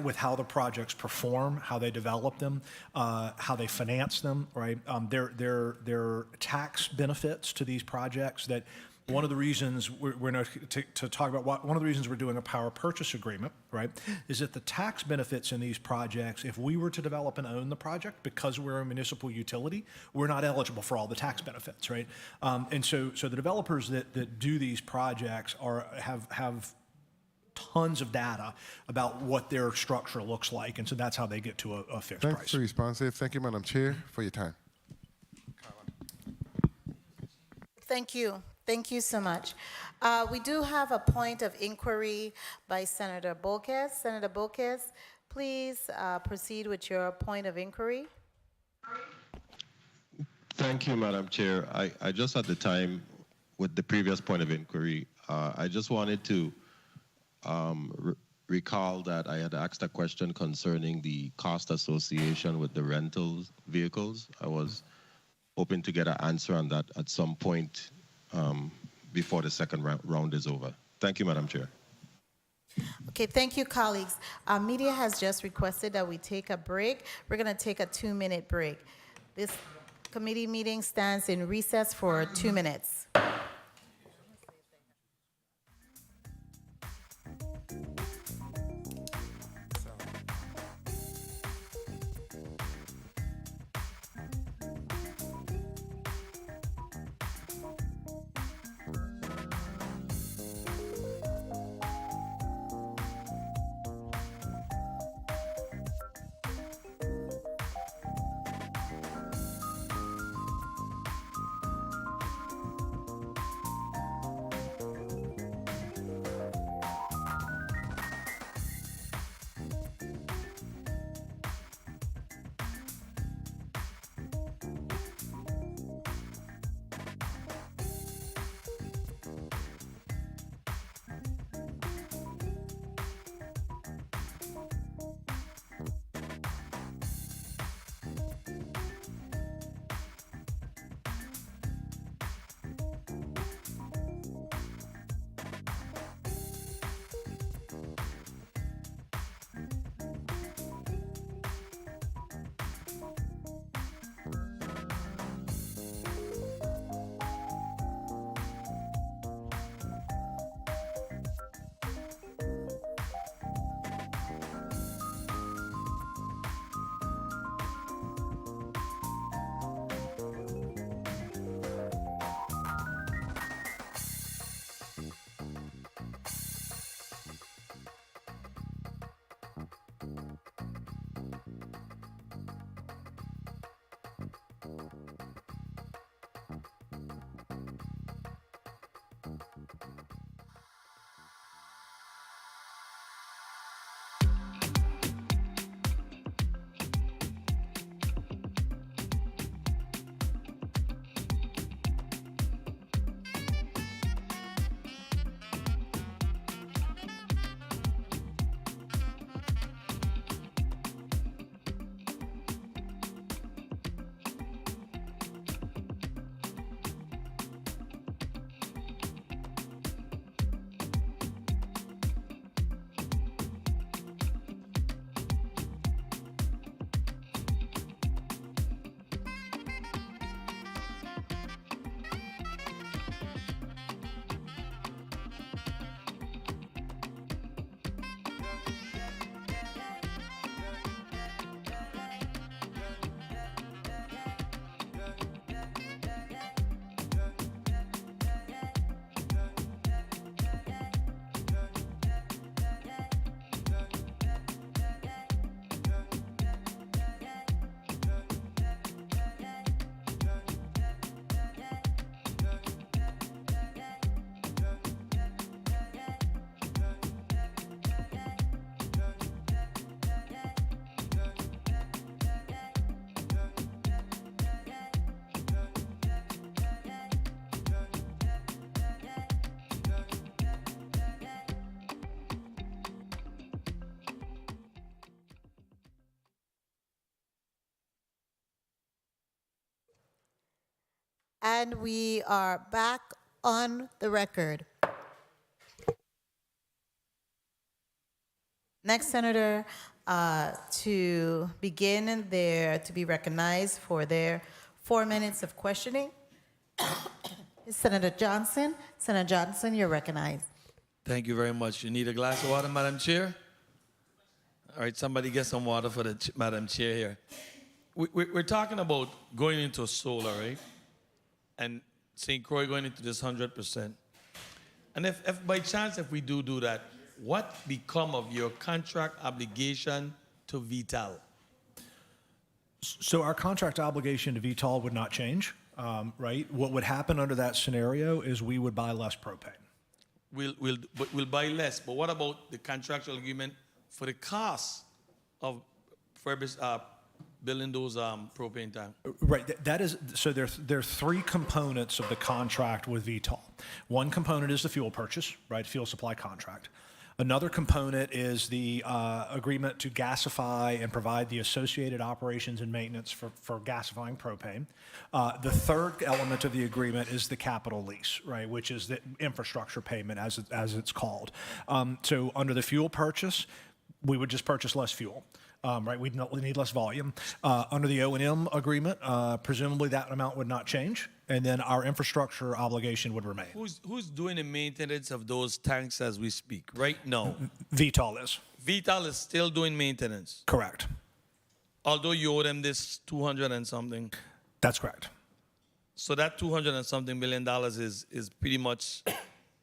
with how the projects perform, how they develop them, how they finance them. Right. There are tax benefits to these projects that. One of the reasons we're going to talk about one of the reasons we're doing a power purchase agreement, right, is that the tax benefits in these projects, if we were to develop and own the project, because we're a municipal utility, we're not eligible for all the tax benefits, right? And so the developers that do these projects have tons of data about what their structure looks like, and so that's how they get to a fixed price. Thanks for responsive. Thank you, Madam Chair, for your time. Thank you. Thank you so much. We do have a point of inquiry by Senator Bolkes. Senator Bolkes, please proceed with your point of inquiry. Thank you, Madam Chair. I just at the time with the previous point of inquiry, I just wanted to recall that I had asked a question concerning the cost association with the rental vehicles. I was hoping to get an answer on that at some point before the second round is over. Thank you, Madam Chair. Okay, thank you, colleagues. Media has just requested that we take a break. We're going to take a 2-minute break. This committee meeting stands in recess for 2 minutes. And we are back on the record. Next senator to begin to be recognized for their 4 minutes of questioning is Senator Johnson. Senator Johnson, you're recognized. Thank you very much. You need a glass of water, Madam Chair? All right, somebody get some water for the Madam Chair here. We're talking about going into solar, right? And St. Croix going into this 100%. And if by chance, if we do that, what become of your contract obligation to Vital? So our contract obligation to Vital would not change, right? What would happen under that scenario is we would buy less propane. We'll buy less, but what about the contractual agreement for the cost of building those propane tanks? Right, that is, so there are three components of the contract with Vital. One component is the fuel purchase, right, fuel supply contract. Another component is the agreement to gasify and provide the associated operations and maintenance for gasifying propane. The third element of the agreement is the capital lease, right, which is the infrastructure payment as it's called. So under the fuel purchase, we would just purchase less fuel. Right, we need less volume. Under the O&M agreement, presumably that amount would not change, and then our infrastructure obligation would remain. Who's doing the maintenance of those tanks as we speak right now? Vital is. Vital is still doing maintenance? Correct. Although you owe them this 200 and something? That's correct. So that 200 and something $1 million is pretty much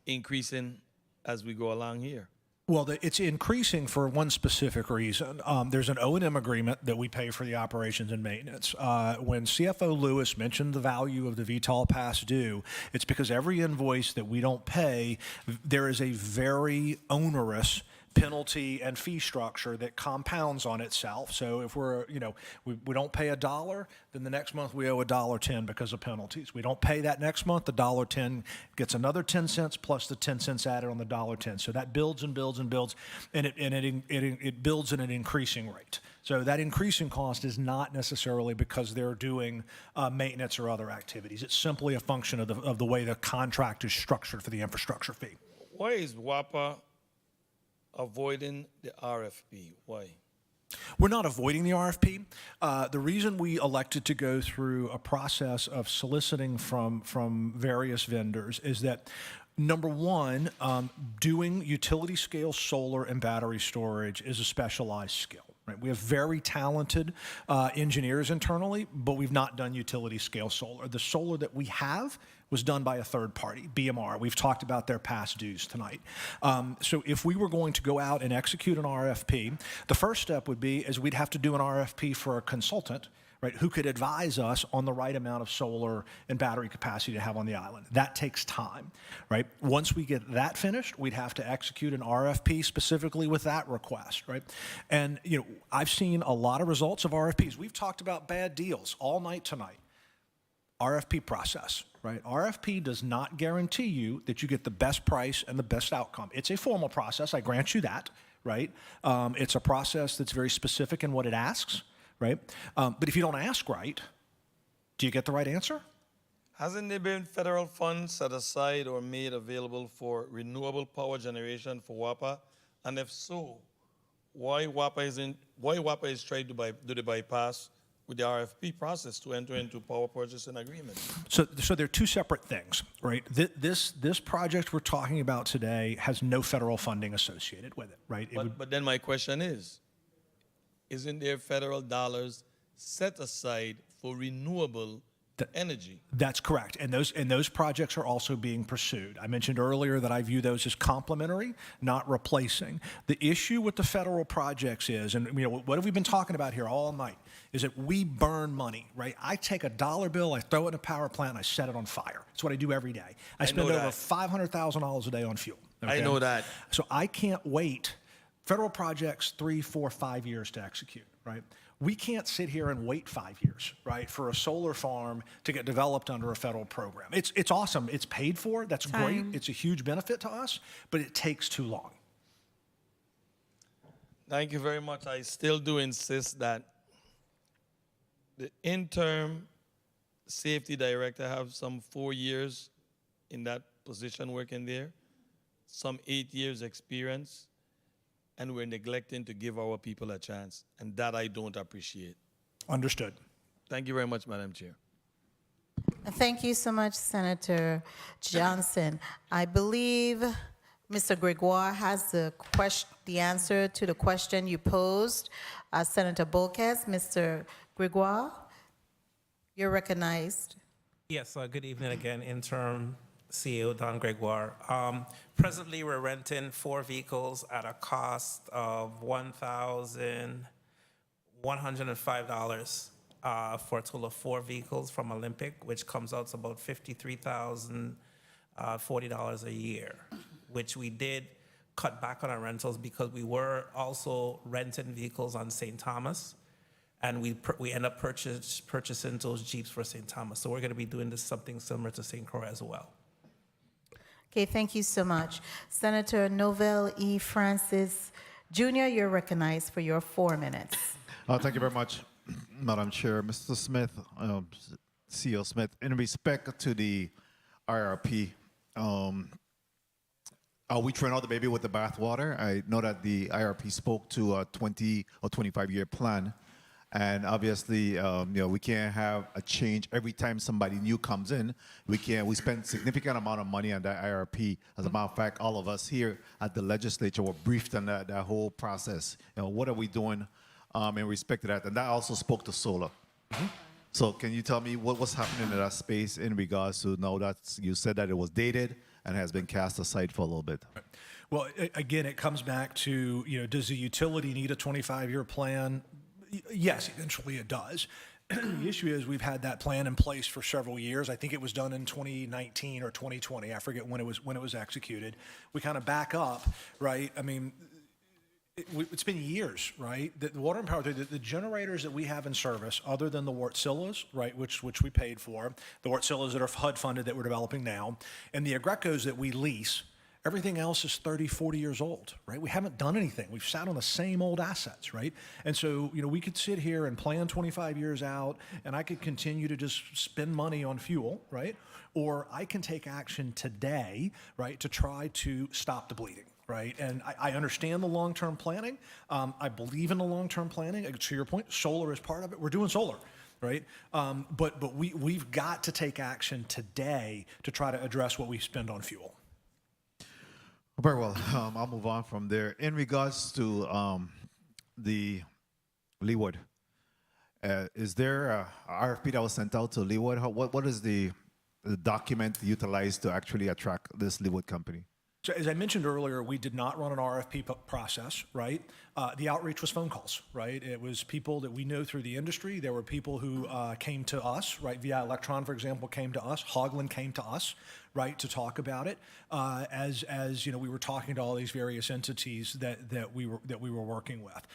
increasing as we go along here? Well, it's increasing for one specific reason. There's an O&M agreement that we pay for the operations and maintenance. When CFO Lewis mentioned the value of the Vital past due, it's because every invoice that we don't pay, there is a very onerous penalty and fee structure that compounds on itself. So if we don't pay $1, then the next month we owe $1.10 because of penalties. We don't pay that next month, the $1.10 gets another 10 cents plus the 10 cents added on the $1.10. So that builds and builds and builds, and it builds at an increasing rate. So that increasing cost is not necessarily because they're doing maintenance or other activities. It's simply a function of the way the contract is structured for the infrastructure fee. Why is WAPA avoiding the RFP? Why? We're not avoiding the RFP. The reason we elected to go through a process of soliciting from various vendors is that, number one, doing utility scale solar and battery storage is a specialized skill. Right? We have very talented engineers internally, but we've not done utility scale solar. The solar that we have was done by a third party, BMR. We've talked about their past dues tonight. So if we were going to go out and execute an RFP, the first step would be is we'd have to do an RFP for a consultant, right, who could advise us on the right amount of solar and battery capacity to have on the island. That takes time, right? Once we get that finished, we'd have to execute an RFP specifically with that request, right? And, I've seen a lot of results of RFPs. We've talked about bad deals all night tonight. RFP process, right? RFP does not guarantee you that you get the best price and the best outcome. It's a formal process, I grant you that, right? It's a process that's very specific in what it asks, right? But if you don't ask right, do you get the right answer? Hasn't there been federal funds set aside or made available for renewable power generation for WAPA? And if so, why WAPA is trying to do the bypass with the RFP process to enter into power purchasing agreement? So there are two separate things, right? This project we're talking about today has no federal funding associated with it, right? But then my question is, isn't there federal dollars set aside for renewable energy? That's correct, and those projects are also being pursued. I mentioned earlier that I view those as complementary, not replacing. The issue with the federal projects is, and what have we been talking about here all night, is that we burn money, right? I take a dollar bill, I throw it in a power plant, and I set it on fire. That's what I do every day. I spend over $500,000 a day on fuel. Okay? I know that. So I can't wait. Federal projects 3, 4, 5 years to execute, right? We can't sit here and wait 5 years, right, for a solar farm to get developed under a federal program. It's awesome. It's paid for. That's great. It's a huge benefit to us, but it takes too long. Thank you very much. I still do insist that the interim safety director have some 4 years in that position working there, some 8 years experience, and we're neglecting to give our people a chance. And that I don't appreciate. Understood. Thank you very much, Madam Chair. Thank you so much, Senator Johnson. I believe Mr. Gregoire has the answer to the question you posed. Senator Bolkes, Mr. Gregoire, you're recognized. Yes, good evening again, Interim CEO Don Gregoire. Presently, we're renting 4 vehicles at a cost of $1,105 for a total of 4 vehicles from Olympic, which comes out to about $53,040 a year, which we did cut back on our rentals because we were also renting vehicles on St. Thomas, and we end up purchasing those Jeeps for St. Thomas. So we're going to be doing something similar to St. Croix as well. Okay, thank you so much. Senator Novell E. Francis Jr., you're recognized for your 4 minutes. Thank you very much, Madam Chair. Mr. Smith, CEO Smith, in respect to the IRP, are we throwing out the baby with the bathwater? I know that the IRP spoke to a 20 or 25-year plan, and obviously, we can't have a change every time somebody new comes in. We spend significant amount of money on that IRP. As a matter of fact, all of us here at the legislature were briefed on that whole process. What are we doing in respect to that? And that also spoke to solar. So can you tell me what's happening in that space in regards to now that you said that it was dated and has been cast aside for a little bit? Well, again, it comes back to, does the utility need a 25-year plan? Yes, eventually it does. The issue is we've had that plan in place for several years. I think it was done in 2019 or 2020. I forget when it was executed. We kind of back up, right? I mean, it's been years, right? The water and power, the generators that we have in service, other than the Wartsillas, right, which we paid for, the Wartsillas that are HUD funded that we're developing now, and the Agrecos that we lease, everything else is 30, 40 years old, right? We haven't done anything. We've sat on the same old assets, right? And so, we could sit here and plan 25 years out, and I could continue to just spend money on fuel, right? Or I can take action today, right, to try to stop the bleeding. Right, and I understand the long-term planning. I believe in the long-term planning. To your point, solar is part of it. We're doing solar, right? But we've got to take action today to try to address what we spend on fuel. Very well. I'll move on from there. In regards to the Leeward, is there a RFP that was sent out to Leeward? What is the document utilized to actually attract this Leeward company? So as I mentioned earlier, we did not run an RFP process, right? The outreach was phone calls, right? It was people that we know through the industry. There were people who came to us, right? VI Electron, for example, came to us. Haugland came to us, right, to talk about it. As we were talking to all these various entities that we were working with.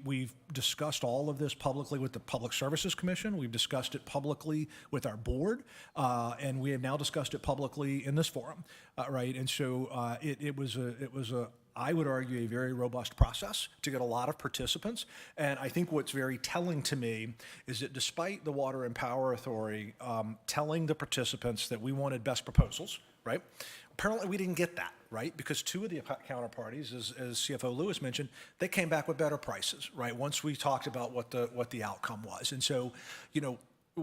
We've discussed all of this publicly with the Public Services Commission. We've discussed it publicly with our board, and we have now discussed it publicly in this forum, right? And so it was a I would argue a very robust process to get a lot of participants. And I think what's very telling to me is that despite the Water and Power Authority telling the participants that we wanted best proposals, right? Apparently we didn't get that, right? Because 2 of the counterparties, as CFO Lewis mentioned, they came back with better prices, right? Once we talked about what the outcome was. And so,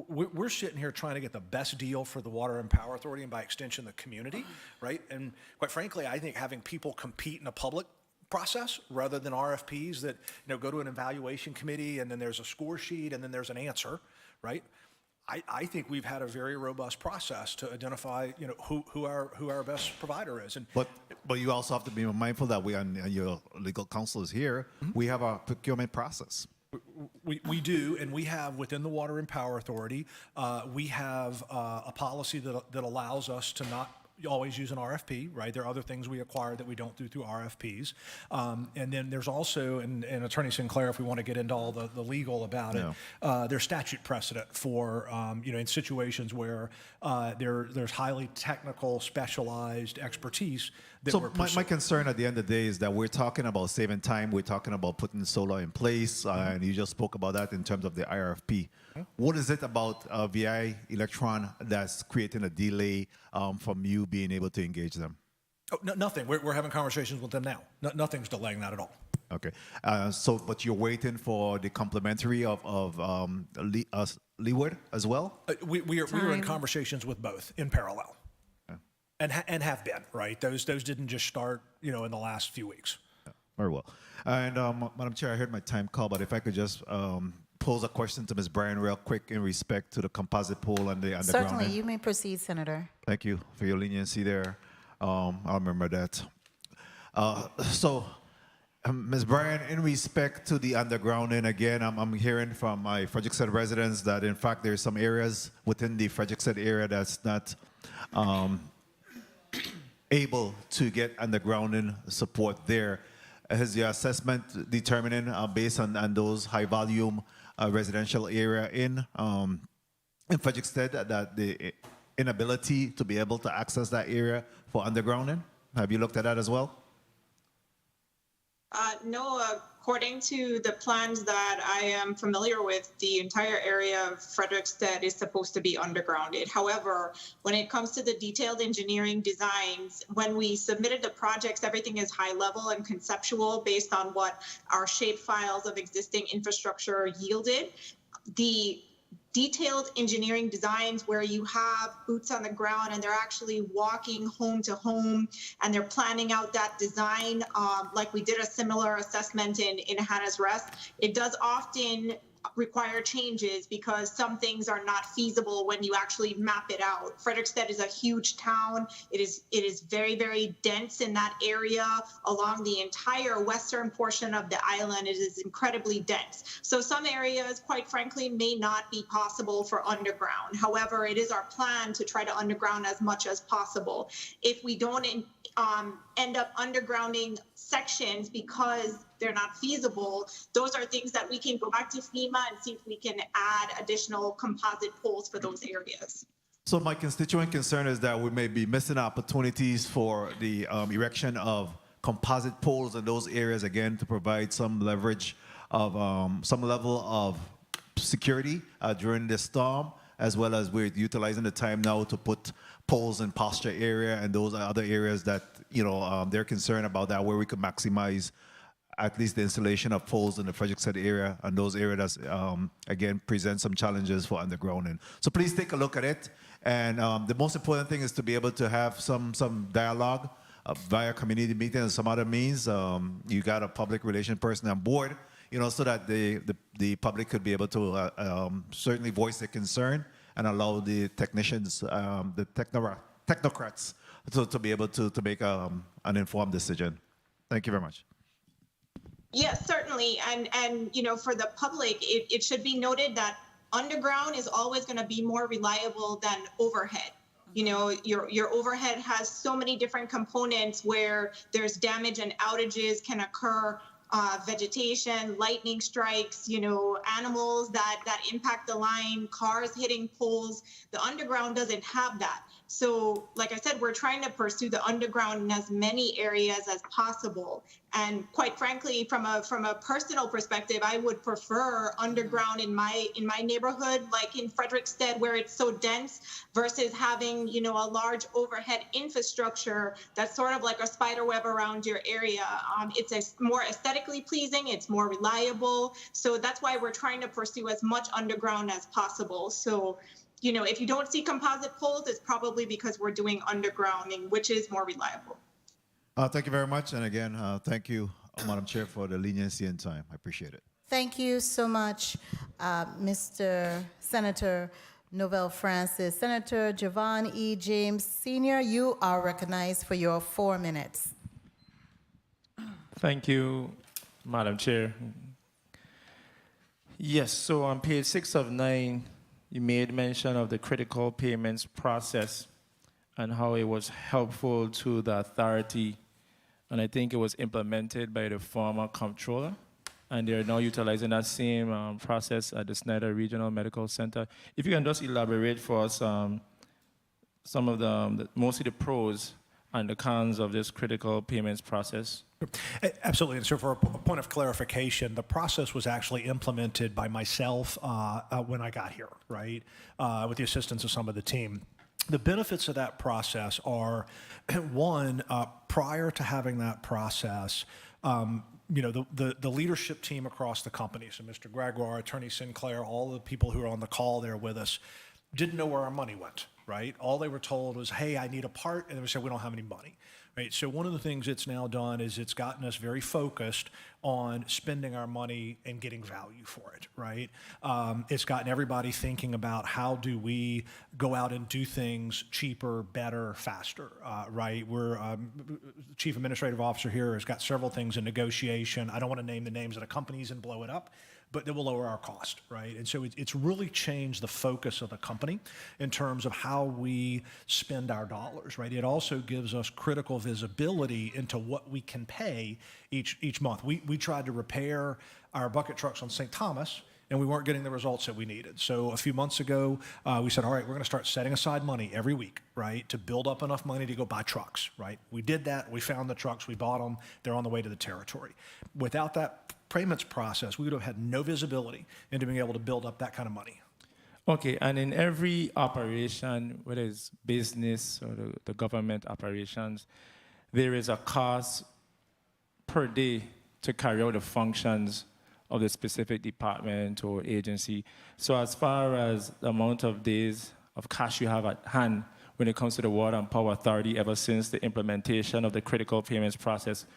we're sitting here trying to get the best deal for the Water and Power Authority and by extension the community, right? And quite frankly, I think having people compete in a public process rather than RFPs that go to an evaluation committee and then there's a score sheet and then there's an answer, right? I think we've had a very robust process to identify who our best provider is. And but you also have to be mindful that we and your legal counsel is here. We have a procurement process. We do, and we have within the Water and Power Authority, we have a policy that allows us to not always use an RFP, right? There are other things we acquire that we don't do through RFPs. And then there's also, and Attorney Sinclair, if we want to get into all the legal about it, there's statute precedent for, in situations where there's highly technical, specialized expertise that we're So my pursuing. concern at the end of the day is that we're talking about saving time. We're talking about putting solar in place, and you just spoke about that in terms of the IRFP. What is it about VI Electron that's creating a delay from you being able to engage them? Oh, nothing. We're having conversations with them now. Nothing's delaying that at all. Okay. But you're waiting for the complementary of Leeward as well? We are in conversations with both in parallel, and have been, right. Those didn't just start, in the last few weeks. Very well. And Madam Chair, I heard my time call, but if I could just pose a question to Ms. Bryan real quick in respect to the composite pole and the underground. Certainly, you may proceed, Senator. Thank you for your leniency there. I'll remember that. Ms. Bryan, in respect to the undergrounding, again, I'm hearing from my Frederiksted residents that, in fact, there's some areas within the Frederiksted area that's not able to get undergrounding support there. Has your assessment determining, based on those high-volume residential area in Frederiksted, that the inability to be able to access that area for undergrounding? Have you looked at that as well? No, according to the plans that I am familiar with, the entire area of Frederiksted is supposed to be undergrounded. However, when it comes to the detailed engineering designs, when we submitted the projects, everything is high level and conceptual based on what our shape files of existing infrastructure yielded. The detailed engineering designs where you have boots on the ground and they're actually walking home to home and they're planning out that design, like we did a similar assessment in Hannah's Rest, it does often require changes because some things are not feasible when you actually map it out. Frederiksted is a huge town. It is very, very dense in that area. Along the entire western portion of the island, it is incredibly dense. So some areas, quite frankly, may not be possible for underground. However, it is our plan to try to underground as much as possible. If we don't end up undergrounding sections because they're not feasible, those are things that we can go back to FEMA and see if we can add additional composite poles for those areas. So my constituent concern is that we may be missing opportunities for the erection of composite poles in those areas, again, to provide some leverage of some level of security during this storm, as well as we're utilizing the time now to put poles in pasture area and those are other areas that, they're concerned about that, where we could maximize at least the installation of poles in the Frederiksted area and those areas that, again, present some challenges for undergrounding. So please take a look at it. And the most important thing is to be able to have some dialogue via community meetings and some other means. You got a public relation person on board, so that the public could be able to certainly voice their concern and allow the technicians, the technocrats, to be able to make an informed decision. Thank you very much. Yes, certainly. And for the public, it should be noted that underground is always going to be more reliable than overhead. Your overhead has so many different components where there's damage and outages can occur, vegetation, lightning strikes, animals that impact the line, cars hitting poles. The underground doesn't have that. So, like I said, we're trying to pursue the underground in as many areas as possible. And quite frankly, from a personal perspective, I would prefer underground in my neighborhood, like in Frederiksted, where it's so dense, versus having, a large overhead infrastructure that's sort of like a spider web around your area. It's more aesthetically pleasing, it's more reliable. So that's why we're trying to pursue as much underground as possible. So, if you don't see composite poles, it's probably because we're doing undergrounding, which is more reliable. Thank you very much. And again, thank you, Madam Chair, for the leniency and time. I appreciate it. Thank you so much, Mr. Senator Novell Francis. Senator Javon E. James Sr., you are recognized for your 4 minutes. Thank you, Madam Chair. Yes, so on page 6 of 9, you made mention of the critical payments process. and how it was helpful to the authority. And I think it was implemented by the former comptroller. And they're now utilizing that same process at the Snyder Regional Medical Center. If you can just elaborate for us some of mostly the pros and the cons of this critical payments process. Absolutely. And so for a point of clarification, the process was actually implemented by myself when I got here, right, with the assistance of some of the team. The benefits of that process are, one, prior to having that process, the leadership team across the company, so Mr. Gregoire, Attorney Sinclair, all the people who are on the call there with us, didn't know where our money went, right? All they were told was, hey, I need a part, and they would say, we don't have any money, right? So one of the things it's now done is it's gotten us very focused on spending our money and getting value for it, right? It's gotten everybody thinking about how do we go out and do things cheaper, better, faster, right? We're Chief Administrative Officer here has got several things in negotiation. I don't want to name the names of the companies and blow it up, but that will lower our cost, right? And so it's really changed the focus of the company in terms of how we spend our dollars, right? It also gives us critical visibility into what we can pay each month. We tried to repair our bucket trucks on St. Thomas, and we weren't getting the results that we needed. So a few months ago, we said, all right, we're going to start setting aside money every week, right, to build up enough money to go buy trucks, right? We did that. We found the trucks. We bought them. They're on the way to the territory. Without that payments process, we would have had no visibility into being able to build up that kind of money. Okay, and in every operation, whether it's business or the government operations, there is a cost per day to carry out the functions of the specific department or agency. So as far as the amount of days of cash you have at hand when it comes to the Water and Power Authority ever since the implementation of the critical payments process,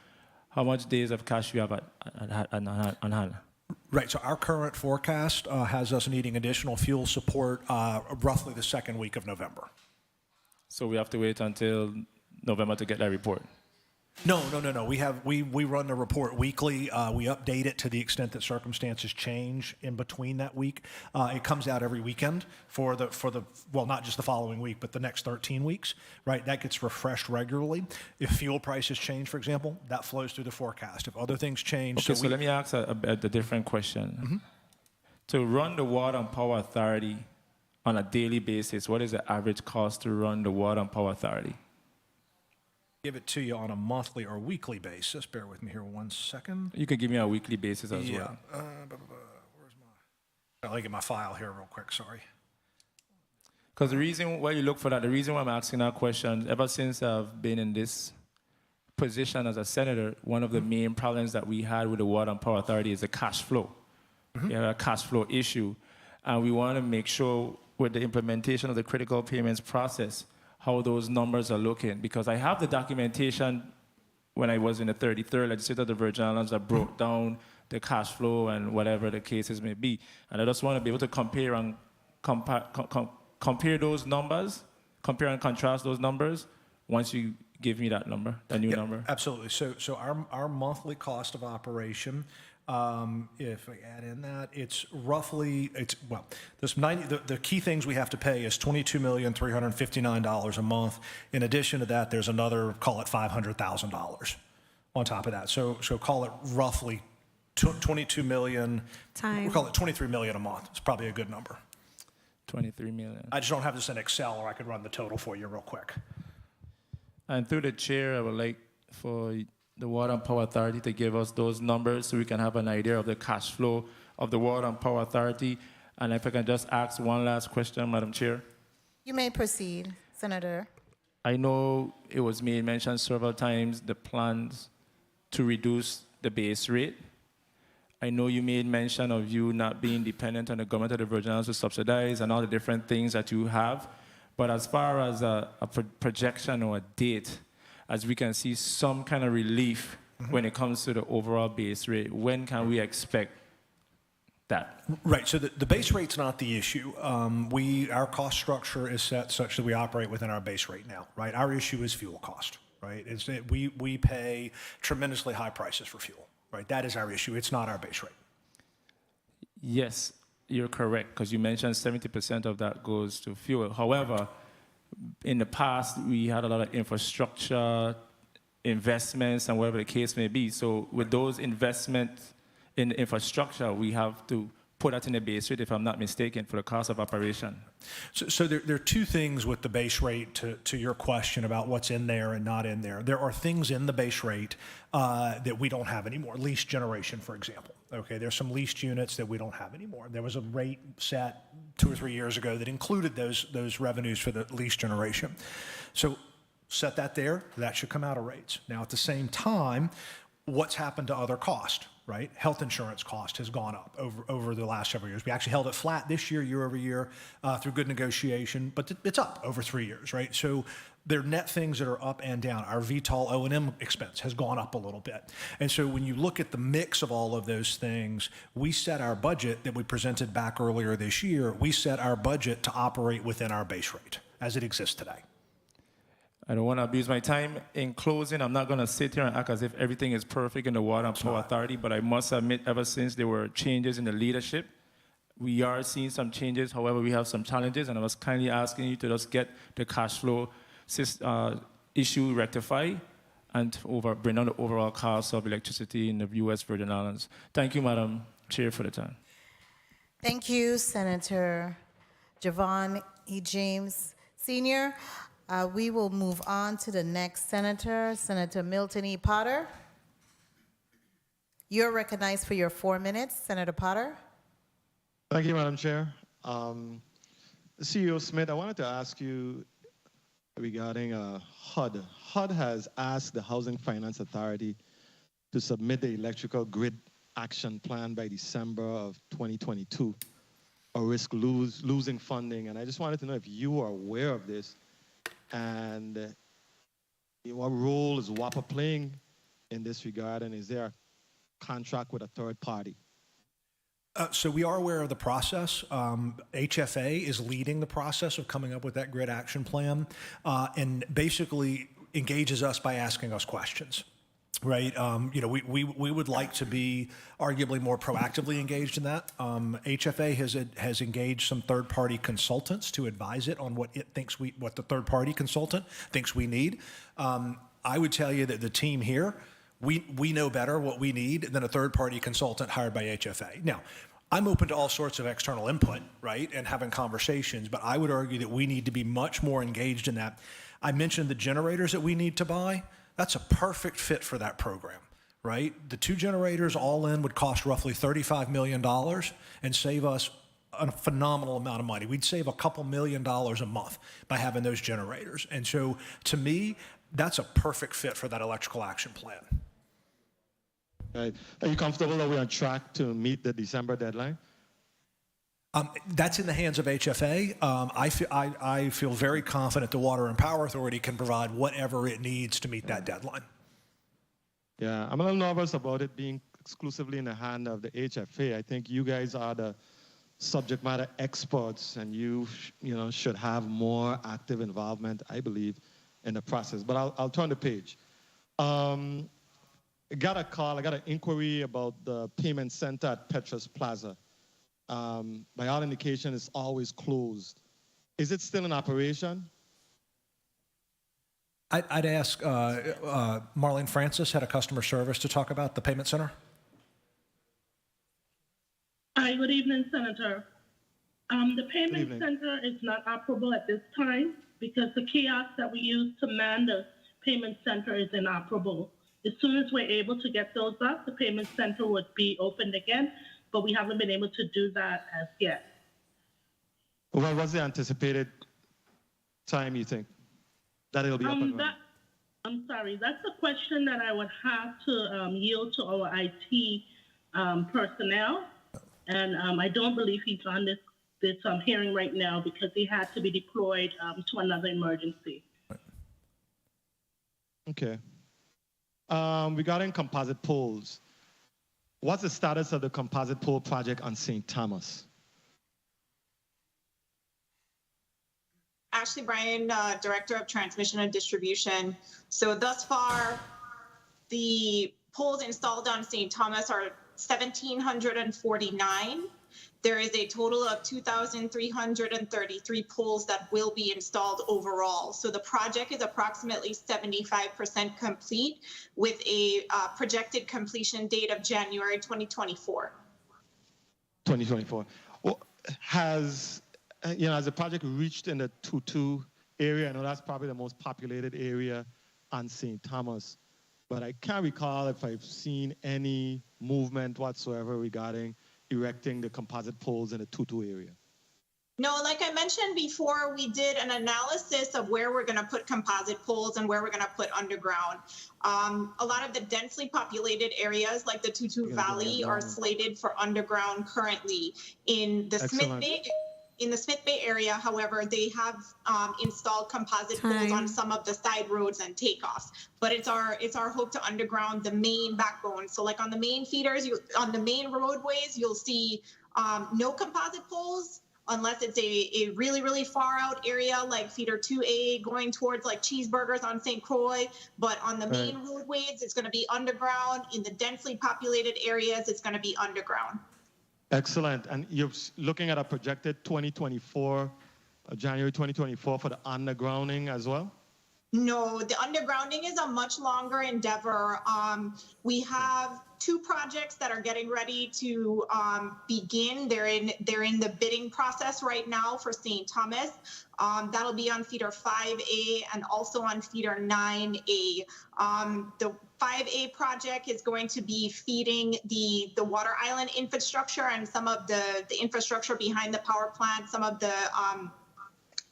how much days of cash you have on hand? Right, so our current forecast has us needing additional fuel support roughly the second week of November. So we have to wait until November to get that report? No. We run the report weekly. We update it to the extent that circumstances change in between that week. It comes out every weekend for the well, not just the following week, but the next 13 weeks, right? That gets refreshed regularly. If fuel prices change, for example, that flows through the forecast. If other things change... Okay, so let me ask a different question. Mm-hmm. To run the Water and Power Authority on a daily basis, what is the average cost to run the Water and Power Authority? Give it to you on a monthly or weekly basis. Bear with me here 1 second. You can give me a weekly basis as well. Where's my... Let me get my file here real quick, sorry. Because the reason why you look for that, the reason why I'm asking that question, ever since I've been in this position as a senator, one of the main problems that we had with the Water and Power Authority is the cash flow. Mm-hmm. We have a cash flow issue. And we want to make sure with the implementation of the critical payments process, how those numbers are looking, because I have the documentation when I was in the 33rd legislature of the Virgin Islands that broke down the cash flow and whatever the cases may be. And I just want to be able to compare and compare those numbers, compare and contrast those numbers once you give me that number, that new number. Absolutely. So our monthly cost of operation, if I add in that, it's roughly, the key things we have to pay is $22,359,000 a month. In addition to that, there's another, call it $500,000 on top of that. So call it roughly 22 million. Time. We'll call it 23 million a month. It's probably a good number. 23 million. I just don't have this in Excel, or I could run the total for you real quick. And through the chair, I would like for the Water and Power Authority to give us those numbers so we can have an idea of the cash flow of the Water and Power Authority. And if I can just ask one last question, Madam Chair. You may proceed, Senator. I know it was mentioned several times, the plans to reduce the base rate. I know you made mention of you not being dependent on the government of the Virgin Islands to subsidize and all the different things that you have. But as far as a projection or a date, as we can see some kind of relief when it comes to the overall base rate, when can we expect that? Right, so the base rate's not the issue. Our cost structure is set such that we operate within our base rate now, right? Our issue is fuel cost, right? We pay tremendously high prices for fuel, right? That is our issue. It's not our base rate. Yes, you're correct, because you mentioned 70% of that goes to fuel. However, In the past, we had a lot of infrastructure investments and whatever the case may be. So with those investments in infrastructure, we have to put that in the base rate, if I'm not mistaken, for the cost of operation. So there are two things with the base rate to your question about what's in there and not in there. There are things in the base rate that we don't have anymore. Lease generation, for example. Okay, there's some leased units that we don't have anymore. There was a rate set 2 or 3 years ago that included those revenues for the lease generation. So set that there. That should come out of rates. Now, at the same time, what's happened to other costs? Right? Health insurance cost has gone up over the last several years. We actually held it flat this year over year, through good negotiation, but it's up over 3 years, right? So they're net things that are up and down. Our VTOL O&M expense has gone up a little bit. And so when you look at the mix of all of those things, we set our budget that we presented back earlier this year, we set our budget to operate within our base rate as it exists today. I don't want to abuse my time. In closing, I'm not going to sit here and act as if everything is perfect in the Water and Power Authority, but I must admit, ever since there were changes in the leadership, we are seeing some changes. However, we have some challenges, and I was kindly asking you to just get the cash flow issue rectified and bring down the overall cost of electricity in the U.S. Virgin Islands. Thank you, Madam Chair, for the time. Thank you, Senator Javon E. James, Sr. We will move on to the next senator, Senator Milton E. Potter. You're recognized for your 4 minutes, Senator Potter. Thank you, Madam Chair. CEO Smith, I wanted to ask you regarding HUD. HUD has asked the Housing Finance Authority to submit the electrical grid action plan by December of 2022, or risk losing funding. And I just wanted to know if you are aware of this, and what role is WAPA playing in this regard, and is there a contract with a third party? So we are aware of the process. HFA is leading the process of coming up with that grid action plan, and basically engages us by asking us questions. Right, we would like to be arguably more proactively engaged in that. HFA has engaged some third-party consultants to advise it on what the third-party consultant thinks we need. I would tell you that the team here, we know better what we need than a third-party consultant hired by HFA. Now, I'm open to all sorts of external input, right, and having conversations, but I would argue that we need to be much more engaged in that. I mentioned the generators that we need to buy. That's a perfect fit for that program, right? The 2 generators all in would cost roughly $35 million and save us a phenomenal amount of money. We'd save a couple $1 million a month by having those generators. And so to me, that's a perfect fit for that electrical action plan. Right. Are you comfortable that we're on track to meet the December deadline? That's in the hands of HFA. I feel very confident the Water and Power Authority can provide whatever it needs to meet that deadline. Yeah, I'm a little nervous about it being exclusively in the hand of the HFA. I think you guys are the subject matter experts, and you should have more active involvement, I believe, in the process. But I'll turn the page. I got a call, I got an inquiry about the payment center at Petrus Plaza. By all indication, it's always closed. Is it still in operation? I'd ask Marlene Francis, head of customer service, to talk about the payment center. Hi, good evening, Senator. The payment center is not operable at this time because the kiosk that we use to man the payment center is inoperable. As soon as we're able to get those up, the payment center would be opened again, but we haven't been able to do that as yet. What was the anticipated time, you think, that it'll be up and running? I'm sorry, that's a question that I would have to yield to our IT personnel. And I don't believe he's on this hearing right now because he had to be deployed to another emergency. Okay. Regarding composite poles, what's the status of the composite pole project on St. Thomas? Ashley Bryan, Director of Transmission and Distribution. So thus far, the poles installed on St. Thomas are 1,749. There is a total of 2,333 poles that will be installed overall. So the project is approximately 75% complete with a projected completion date of January 2024. 2024. Well, has the project reached in the Tutu area? I know that's probably the most populated area on St. Thomas, but I can't recall if I've seen any movement whatsoever regarding erecting the composite poles in the Tutu area. No, like I mentioned before, we did an analysis of where we're going to put composite poles and where we're going to put underground. A lot of the densely populated areas like the Tutu Valley are slated for underground currently. In the Smith Bay area, however, they have installed composite poles on some of the side roads and takeoffs. But it's our hope to underground the main backbone. So like on the main feeders, on the main roadways, you'll see no composite poles, unless it's a really, really far out area like feeder 2A going towards like Cheeseburgers on St. Croix. But on the main roadways, it's going to be underground. In the densely populated areas, it's going to be underground. Excellent. And you're looking at a projected 2024, January 2024 for the undergrounding as well? No, the undergrounding is a much longer endeavor. We have 2 projects that are getting ready to begin. They're in the bidding process right now for St. Thomas. That'll be on feeder 5A and also on feeder 9A. The 5A project is going to be feeding the water island infrastructure and some of the infrastructure behind the power plant, some of the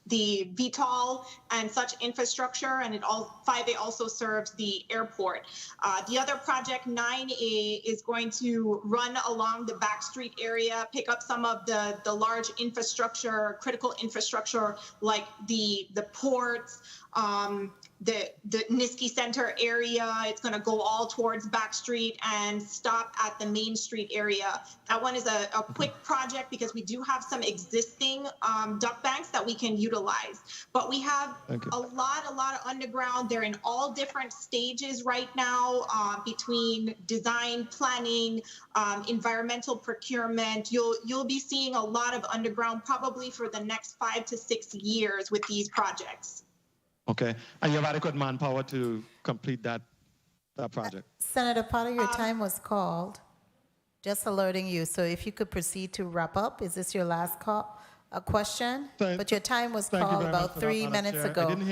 VTOL and such infrastructure, and 5A also serves the airport. The other project, 9A, is going to run along the back street area, pick up some of the large infrastructure, critical infrastructure like the ports, the Niski Center area. It's going to go all towards Back Street and stop at the Main Street area. That one is a quick project because we do have some existing duck banks that we can utilize. But we have a lot of underground. They're in all different stages right now between design, planning, environmental procurement. You'll be seeing a lot of underground probably for the next 5 to 6 years with these projects. Okay. And you have adequate manpower to complete that project? Senator Potter, your time was called. Just alerting you. So if you could proceed to wrap up. Is this your last question? But your time was called about 3 minutes ago. I didn't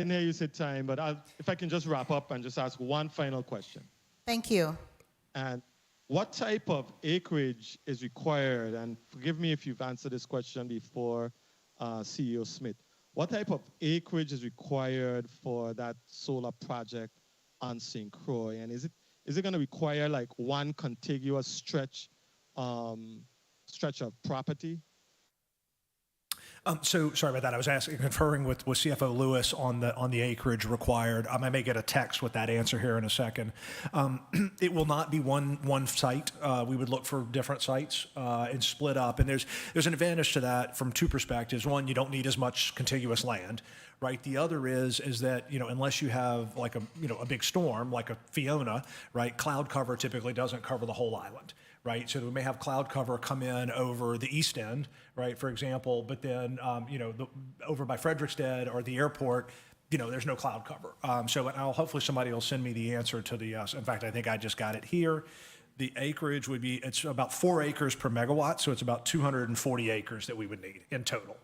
hear you say time, but if I can just wrap up and just ask one final question. Thank you. And what type of acreage is required? And forgive me if you've answered this question before, CEO Smith. What type of acreage is required for that solar project on St. Croix? And is it going to require like one contiguous stretch of property? So sorry about that. I was conferring with CFO Lewis on the acreage required. I may get a text with that answer here in a second. It will not be one site. We would look for different sites and split up. And there's an advantage to that from 2 perspectives. One, you don't need as much contiguous land, right? The other is that unless you have like a big storm like a Fiona, right? Cloud cover typically doesn't cover the whole island. Right, so we may have cloud cover come in over the east end, right, for example, but then, over by Frederickstead or the airport, there's no cloud cover. So hopefully somebody will send me the answer to the, in fact, I think I just got it here. The acreage it's about 4 acres per megawatt, so it's about 240 acres that we would need in total.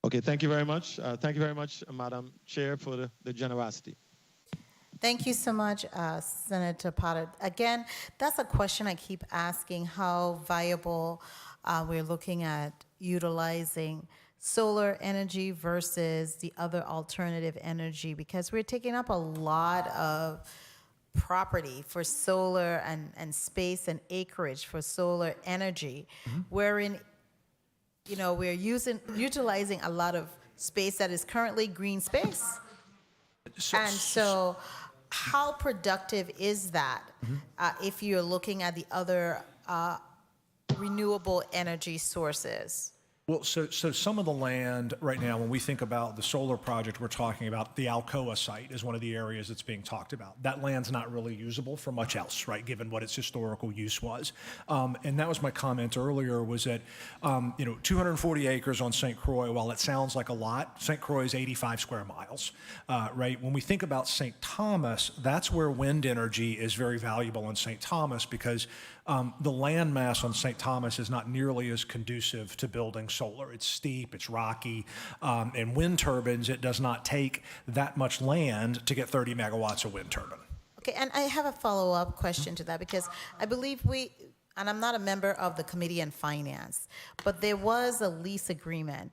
Okay, thank you very much. Thank you very much, Madam Chair, for the generosity. Thank you so much, Senator Potter. Again, that's a question I keep asking, how viable we're looking at utilizing solar energy versus the other alternative energy, because we're taking up a lot of property for solar and space and acreage for solar energy, wherein we're utilizing a lot of space that is currently green space. So how productive is that if you're looking at the other renewable energy sources? Well, so some of the land right now, when we think about the solar project, we're talking about the Alcoa site is one of the areas that's being talked about. That land's not really usable for much else, right, given what its historical use was. And that was my comment earlier, was that, 240 acres on St. Croix, while it sounds like a lot, St. Croix is 85 square miles, right? When we think about St. Thomas, that's where wind energy is very valuable in St. Thomas, because the land mass on St. Thomas is not nearly as conducive to building solar. It's steep, it's rocky, and wind turbines, it does not take that much land to get 30 megawatts of wind turbine. Okay, and I have a follow-up question to that, because I believe and I'm not a member of the Committee on Finance, but there was a lease agreement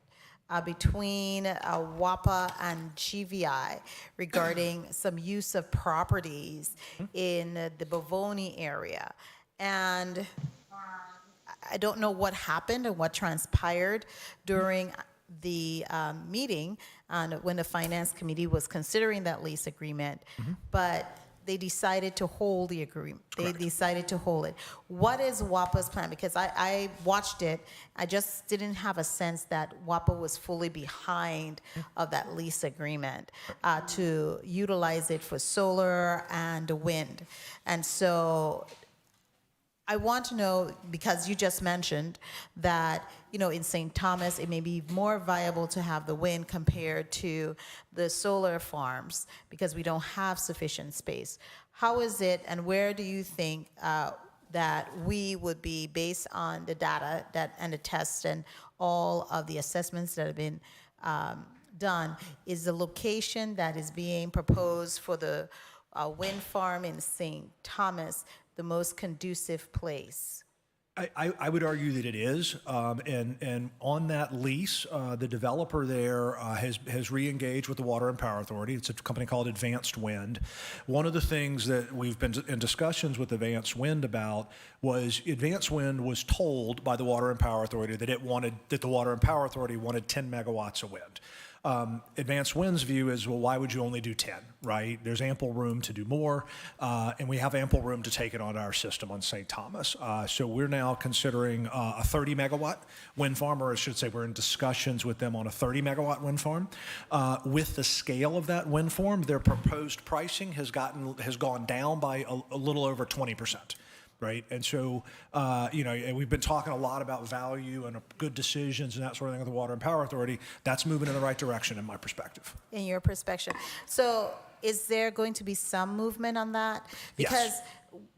between WAPA and GVI regarding some use of properties in the Bavoni area. And I don't know what happened and what transpired during the meeting when the Finance Committee was considering that lease agreement, but they decided to hold the agreement. Correct. They decided to hold it. What is WAPA's plan? Because I watched it. I just didn't have a sense that WAPA was fully behind of that lease agreement to utilize it for solar and wind. And so I want to know, because you just mentioned that, in St. Thomas, it may be more viable to have the wind compared to the solar farms because we don't have sufficient space. How is it, and where do you think that we would be, based on the data and the tests and all of the assessments that have been done, is the location that is being proposed for the wind farm in St. Thomas the most conducive place? I would argue that it is, and on that lease, the developer there has re-engaged with the Water and Power Authority. It's a company called Advanced Wind. One of the things that we've been in discussions with Advanced Wind about was Advanced Wind was told by the Water and Power Authority that the Water and Power Authority wanted 10 megawatts of wind. Advanced Wind's view is, well, why would you only do 10, right? There's ample room to do more, and we have ample room to take it onto our system on St. Thomas. So we're now considering a 30 megawatt wind farm, or I should say we're in discussions with them on a 30 megawatt wind farm. With the scale of that wind farm, their proposed pricing has gone down by a little over 20%. Right, and so and we've been talking a lot about value and good decisions and that sort of thing with the Water and Power Authority. That's moving in the right direction, in my perspective. In your perspective, so is there going to be some movement on that? Because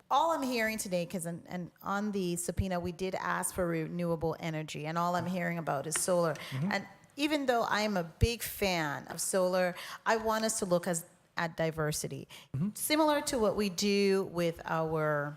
all I'm hearing today, and on the subpoena we did ask for renewable energy, and all I'm hearing about is solar. And even though I am a big fan of solar, I want us to look at diversity, similar to what we do with our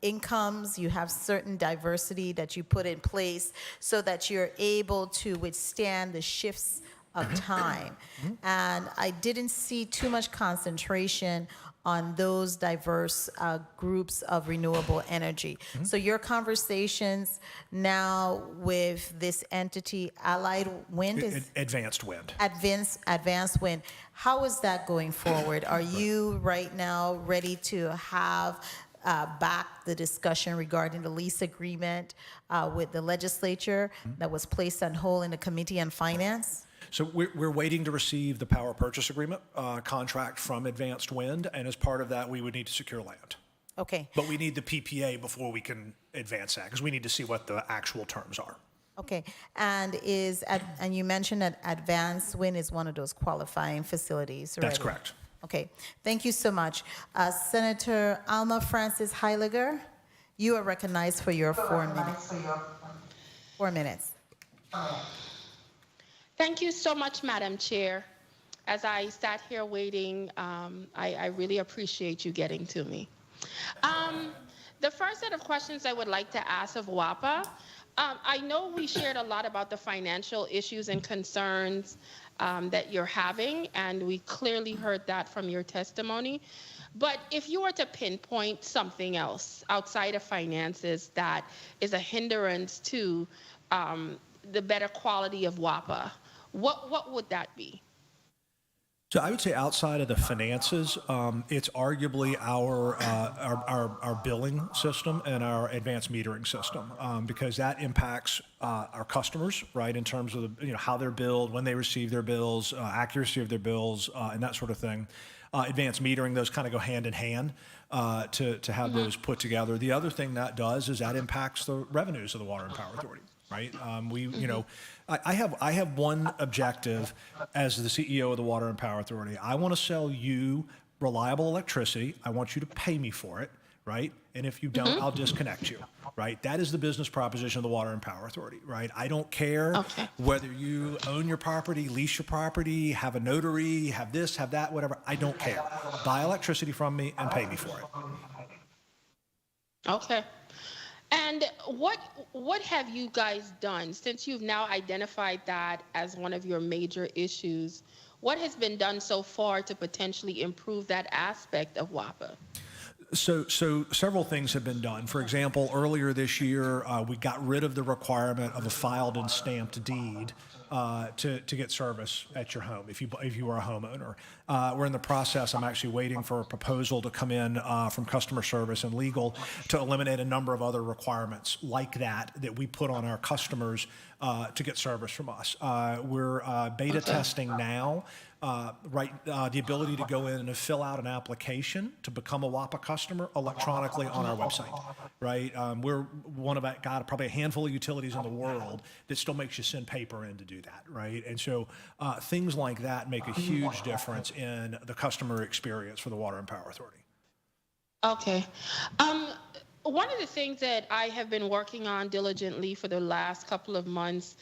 incomes. You have certain diversity that you put in place so that you're able to withstand the shifts of time. And I didn't see too much concentration on those diverse groups of renewable energy. So your conversations now with this entity, Allied Wind, Advanced Wind. Advanced Wind. How is that going forward? Are you right now ready to have back the discussion regarding the lease agreement with the legislature that was placed on hold in the Committee on Finance? So we're waiting to receive the power purchase agreement contract from Advanced Wind, and as part of that, we would need to secure land. Okay. But we need the PPA before we can advance that, because we need to see what the actual terms are. Okay, and you mentioned that Advanced Wind is one of those qualifying facilities already. That's correct. Okay, thank you so much. Senator Alma Francis Heiliger, you are recognized for your 4 minutes. 4 minutes. Thank you so much, Madam Chair. As I sat here waiting, I really appreciate you getting to me. The first set of questions I would like to ask of WAPA, I know we shared a lot about the financial issues and concerns that you're having, and we clearly heard that from your testimony. But if you were to pinpoint something else outside of finances that is a hindrance to the better quality of WAPA, what would that be? So I would say outside of the finances, it's arguably our billing system and our advanced metering system, because that impacts our customers, right, in terms of how they're billed, when they receive their bills, accuracy of their bills, and that sort of thing. Advanced metering, those kind of go hand in hand to have those put together. The other thing that does is that impacts the revenues of the Water and Power Authority. Right. I have one objective as the CEO of the Water and Power Authority. I want to sell you reliable electricity. I want you to pay me for it. Right. And if you don't, I'll disconnect you. Right. That is the business proposition of the Water and Power Authority. Right. I don't care whether you own your property, lease your property, have a notary, have this, have that, whatever. I don't care. Buy electricity from me and pay me for it. Okay. And what have you guys done since you've now identified that as one of your major issues? What has been done so far to potentially improve that aspect of WAPA? So several things have been done. For example, earlier this year, we got rid of the requirement of a filed and stamped deed to get service at your home if you are a homeowner. We're in the process. I'm actually waiting for a proposal to come in from customer service and legal to eliminate a number of other requirements like that we put on our customers to get service from us. We're beta testing now. The ability to go in and fill out an application to become a WAPA customer electronically on our website, right? We're one of probably a handful of utilities in the world that still makes you send paper in to do that, right? And so things like that make a huge difference in the customer experience for the Water and Power Authority. Okay. One of the things that I have been working on diligently for the last couple of months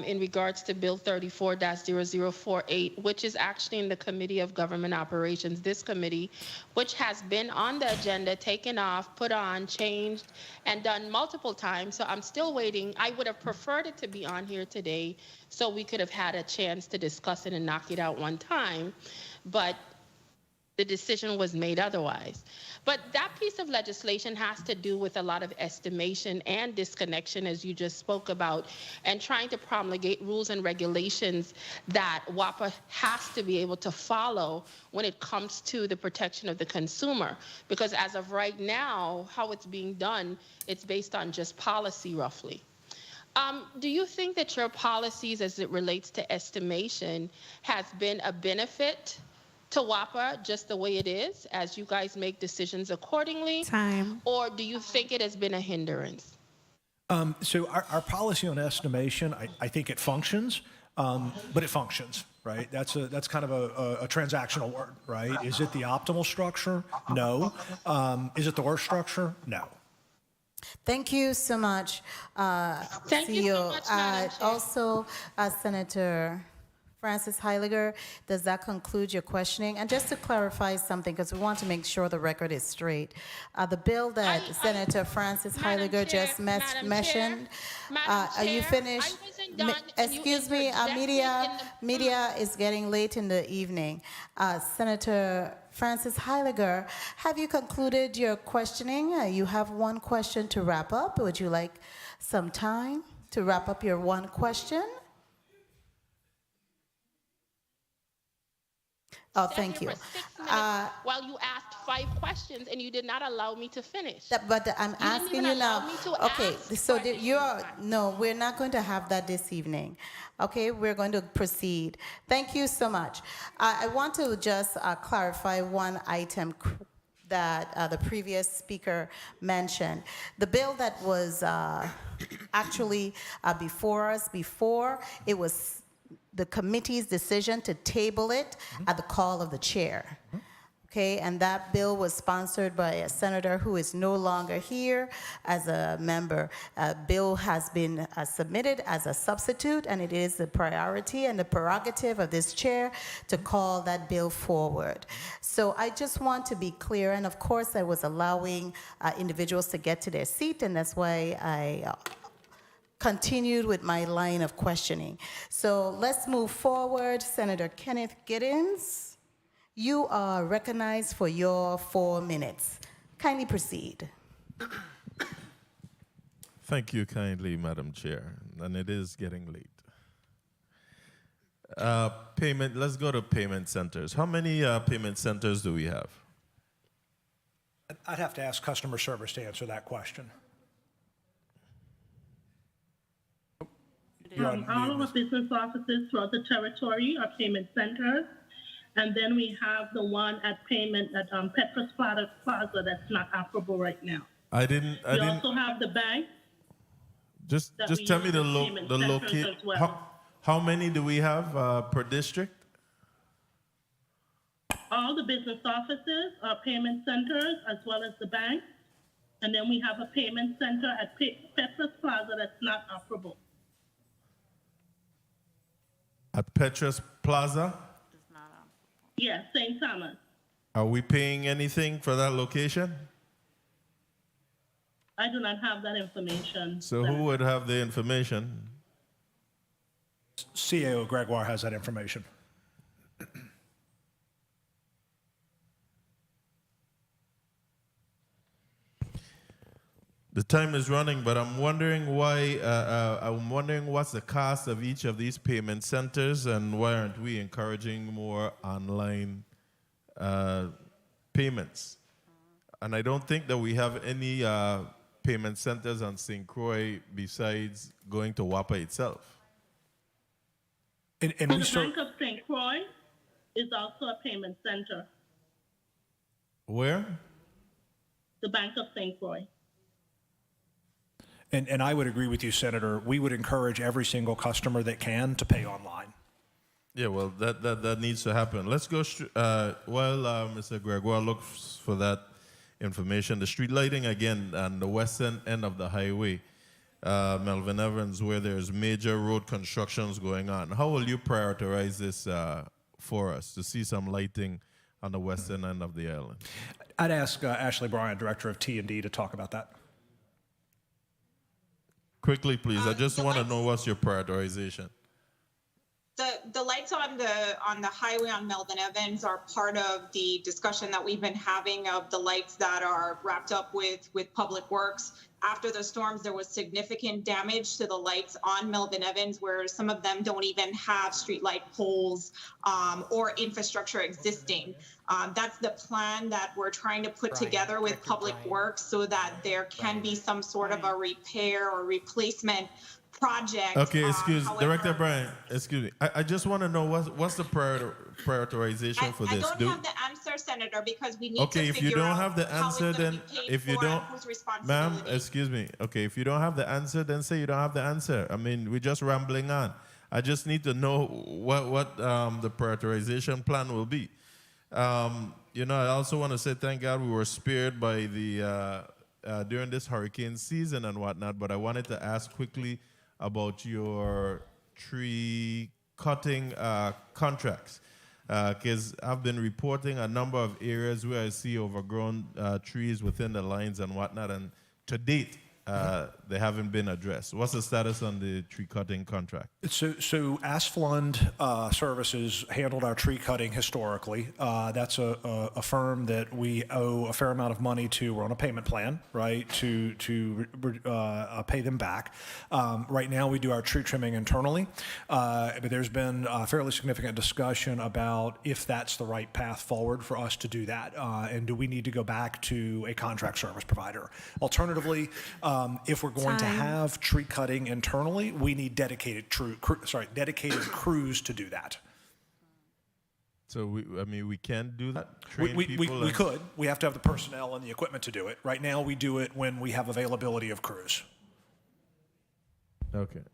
in regards to Bill 34-0048, which is actually in the Committee of Government Operations, this committee, which has been on the agenda, taken off, put on, changed, and done multiple times. So I'm still waiting. I would have preferred it to be on here today so we could have had a chance to discuss it and knock it out one time. But the decision was made otherwise. But that piece of legislation has to do with a lot of estimation and disconnection, as you just spoke about, and trying to promulgate rules and regulations that WAPA has to be able to follow when it comes to the protection of the consumer. Because as of right now, how it's being done, it's based on just policy, roughly. Do you think that your policies as it relates to estimation has been a benefit to WAPA just the way it is, as you guys make decisions accordingly? Time. Or do you think it has been a hindrance? So our policy on estimation, I think it functions, but it functions, right? That's kind of a transactional word, right? Is it the optimal structure? No. Is it the worst structure? No. Thank you so much, Thank you so much, Madam Chair. Also, Senator Francis Heiliger, does that conclude your questioning? And just to clarify something, because we want to make sure the record is straight, the bill that Senator Francis Heiliger just mentioned, are you finished? Excuse me, media is getting late in the evening. Senator Francis Heiliger, have you concluded your questioning? You have one question to wrap up. Would you like some time to wrap up your one question? Oh, thank you. While you asked 5 questions and you did not allow me to finish. But I'm asking you now. Okay, so no, we're not going to have that this evening. Okay, we're going to proceed. Thank you so much. I want to just clarify one item that the previous speaker mentioned. The bill that was actually before us before, it was the committee's decision to table it at the call of the chair. Okay, and that bill was sponsored by a senator who is no longer here as a member. A bill has been submitted as a substitute, and it is the priority and the prerogative of this chair to call that bill forward. So I just want to be clear, and of course I was allowing individuals to get to their seat, and that's why I continued with my line of questioning. So let's move forward. Senator Kenneth Giddens, you are recognized for your 4 minutes. Kindly proceed. Thank you kindly, Madam Chair, and it is getting late. Payment. Let's go to payment centers. How many payment centers do we have? I'd have to ask customer service to answer that question. All of our business offices throughout the territory are payment centers. And then we have the one at Petrus Plaza that's not operable right now. We also have the bank. Just tell me the location. Well. How many do we have per district? All the business offices are payment centers as well as the bank. And then we have a payment center at Petrus Plaza that's not operable. At Petrus Plaza? Yes, St. Thomas. Are we paying anything for that location? I do not have that information. So who would have the information? CAO Gregoire has that information. The time is running, but I'm wondering why. I'm wondering what's the cost of each of these payment centers, and why aren't we encouraging more online payments? And I don't think that we have any payment centers on St. Croix besides going to WAPA itself. And the Bank of St. Croix is also a payment center. Where? The Bank of St. Croix. And I would agree with you, Senator. We would encourage every single customer that can to pay online. Yeah, well, that needs to happen. Let's go, while Mr. Gregoire looks for that information. The street lighting, again, on the western end of the highway, Melvin Evans, where there's major road constructions going on. How will you prioritize this for us to see some lighting on the western end of the island? I'd ask Ashley Bryan, Director of T&D, to talk about that. Quickly, please. I just want to know what's your prioritization. The lights on the highway on Melvin Evans are part of the discussion that we've been having of the lights that are wrapped up with Public Works. After the storms, there was significant damage to the lights on Melvin Evans, where some of them don't even have streetlight poles or infrastructure existing. That's the plan that we're trying to put together with Public Works so that there can be some sort of a repair or replacement project. Okay, Director Bryan, excuse me. I just want to know what's the prioritization for this. I don't have the answer, Senator, because we need to if you figure don't out have the how it's answer, gonna then be paid if you for don't, and whose responsibility. ma'am, excuse me. Okay, if you don't have the answer, then say you don't have the answer. I mean, we're just rambling on. I just need to know what the prioritization plan will be. I also want to say thank God we were spared by the during this hurricane season and whatnot. But I wanted to ask quickly about your tree cutting contracts, because I've been reporting a number of areas where I see overgrown trees within the lines and whatnot, and to date, they haven't been addressed. What's the status on the tree cutting contract? So Asflund Services handled our tree cutting historically. That's a firm that we owe a fair amount of money to. We're on a payment plan, right, to pay them back. Right now, we do our tree trimming internally, but there's been a fairly significant discussion about if that's the right path forward for us to do that, and do we need to go back to a contract service provider? Alternatively, if we're going to have tree cutting internally, we need dedicated crews to do that. So we can't do that. We could. We have to have the personnel and the equipment to do it. Right now, we do it when we have availability of crews. Okay.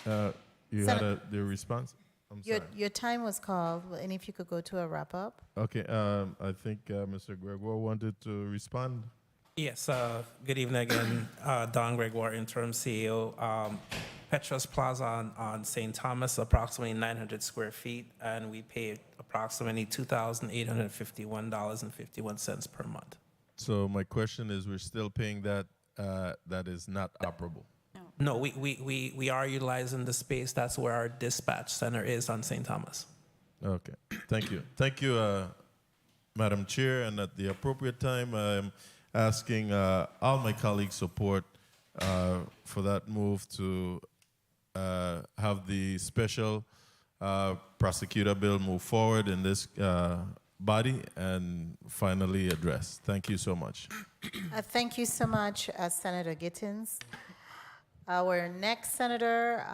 You had the response. Your time was called, and if you could go to a wrap up. Okay. I think Mr. Gregoire wanted to respond. Yes, good evening again. Don Gregoire, interim CEO. Petrus Plaza on St. Thomas, approximately 900 square feet, and we pay approximately $2,851.51 per month. So my question is, we're still paying that that is not operable? No, we are utilizing the space. That's where our dispatch center is on St. Thomas. Okay, thank you. Thank you, Madam Chair, and at the appropriate time, I'm asking all my colleagues' support for that move to have the special prosecutor bill move forward in this body and finally addressed. Thank you so much. Thank you so much, Senator Gittins. Our next senator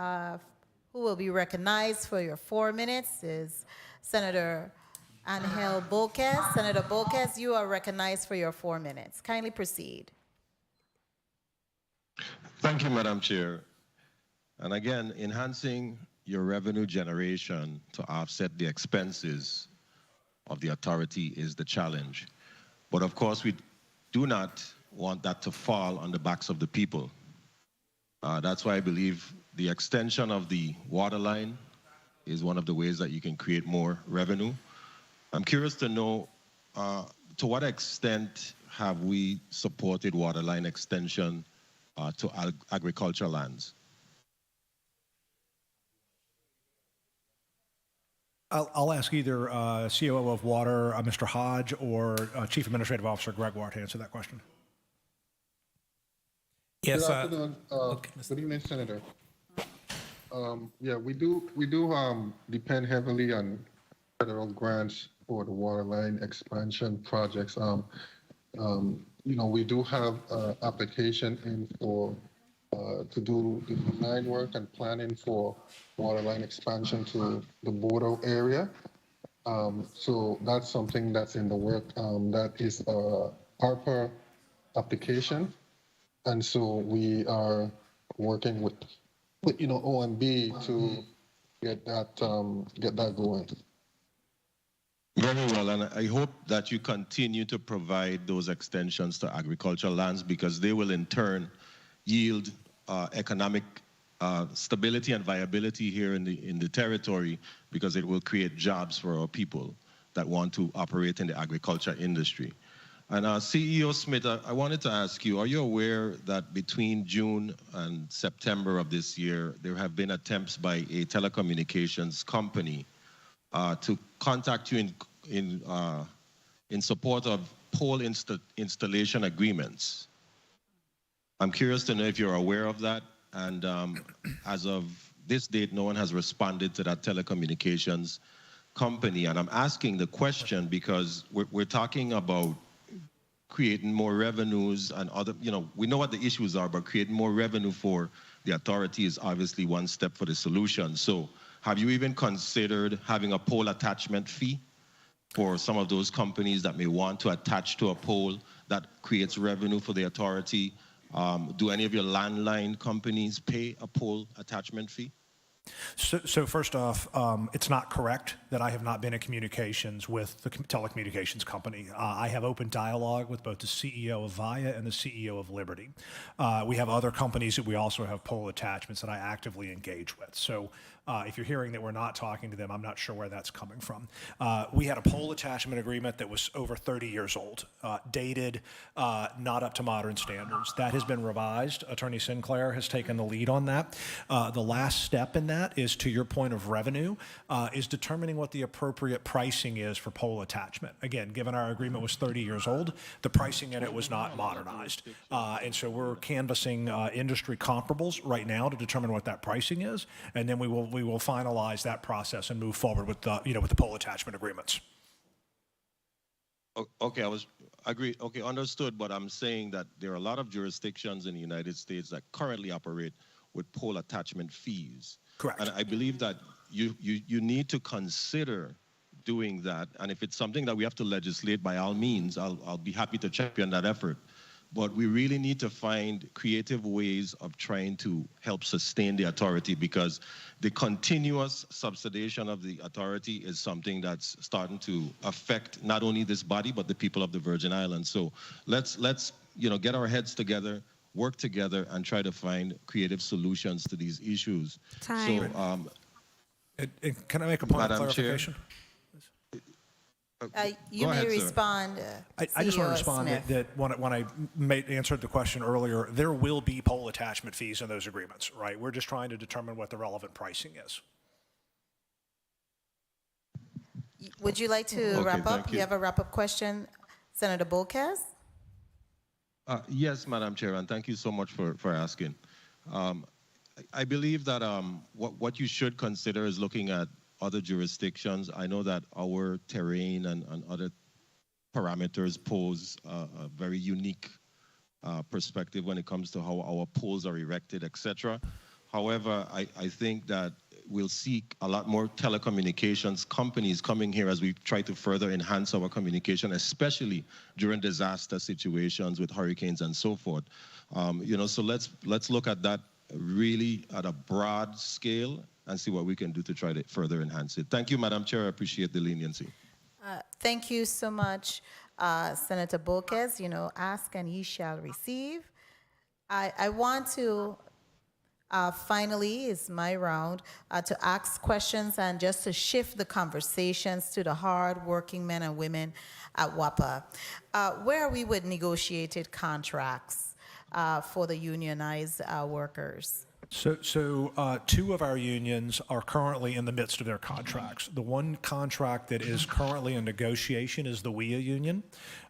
who will be recognized for your 4 minutes is Senator Angel Bolquez. Senator Bolquez, you are recognized for your 4 minutes. Kindly proceed. Thank you, Madam Chair. And again, enhancing your revenue generation to offset the expenses of the authority is the challenge. But of course, we do not want that to fall on the backs of the people. That's why I believe the extension of the water line is one of the ways that you can create more revenue. I'm curious to know to what extent have we supported water line extension to agricultural lands? I'll ask either COO of Water, Mr. Hodge, or Chief Administrative Officer Gregoire to answer that question. Yes. Good afternoon. Good evening, Senator. Yeah, we do depend heavily on federal grants for the water line expansion projects. You know, we do have application in for to do the design work and planning for water line expansion to the border area. So that's something that's in the work. That is a ARPA application. And so we are working with you know, OMB to get that going. Very well, and I hope that you continue to provide those extensions to agricultural lands because they will in turn yield economic stability and viability here in the territory because it will create jobs for our people that want to operate in the agriculture industry. And CEO Smith, I wanted to ask you, are you aware that between June and September of this year, there have been attempts by a telecommunications company to contact you in support of pole installation agreements? I'm curious to know if you're aware of that. And as of this date, no one has responded to that telecommunications company. And I'm asking the question because we're talking about creating more revenues and other, you know, we know what the issues are, but creating more revenue for the authority is obviously one step for the solution. So have you even considered having a pole attachment fee for some of those companies that may want to attach to a pole that creates revenue for the authority? Do any of your landline companies pay a pole attachment fee? So first off, it's not correct that I have not been in communications with the telecommunications company. I have open dialogue with both the CEO of Via and the CEO of Liberty. We have other companies that we also have pole attachments that I actively engage with. So if you're hearing that we're not talking to them, I'm not sure where that's coming from. We had a pole attachment agreement that was over 30 years old, dated, not up to modern standards. That has been revised. Attorney Sinclair has taken the lead on that. The last step in that is, to your point of revenue, is determining what the appropriate pricing is for pole attachment. Again, given our agreement was 30 years old, the pricing in it was not modernized. And so we're canvassing industry comparables right now to determine what that pricing is, and then we will finalize that process and move forward with the, with the pole attachment agreements. Okay, okay, understood, but I'm saying that there are a lot of jurisdictions in the United States that currently operate with pole attachment fees. Correct. And I believe that you need to consider doing that, and if it's something that we have to legislate, by all means, I'll be happy to champion that effort. But we really need to find creative ways of trying to help sustain the authority, because the continuous subsidization of the authority is something that's starting to affect not only this body, but the people of the Virgin Islands. So let's get our heads together, work together, and try to find creative solutions to these issues. Time. So, can I make a point Madam of clarification? Chair, You Go may ahead, sir. respond. I just want to CEO respond Smith. that when I answered the question earlier, there will be pole attachment fees in those agreements, right? We're just trying to determine what the relevant pricing is. Would you like to Okay, wrap up? thank you. You have a wrap-up question, Senator Bolquez? Yes, Madam Chair, and thank you so much for asking. I believe that what you should consider is looking at other jurisdictions. I know that our terrain and other parameters pose a very unique perspective when it comes to how our poles are erected, etc. However, I think that we'll see a lot more telecommunications companies coming here as we try to further enhance our communication, especially during disaster situations with hurricanes and so forth. So let's look at that really at a broad scale and see what we can do to try to further enhance it. Thank you, Madam Chair. I appreciate the leniency. Thank you so much, Senator Bolquez. Ask and ye shall receive. I want to, finally, is my round, to ask questions and just to shift the conversations to the hard-working men and women at WAPA. Where are we with negotiated contracts for the unionized workers? So two of our unions are currently in the midst of their contracts. The one contract that is currently in negotiation is the WIA union.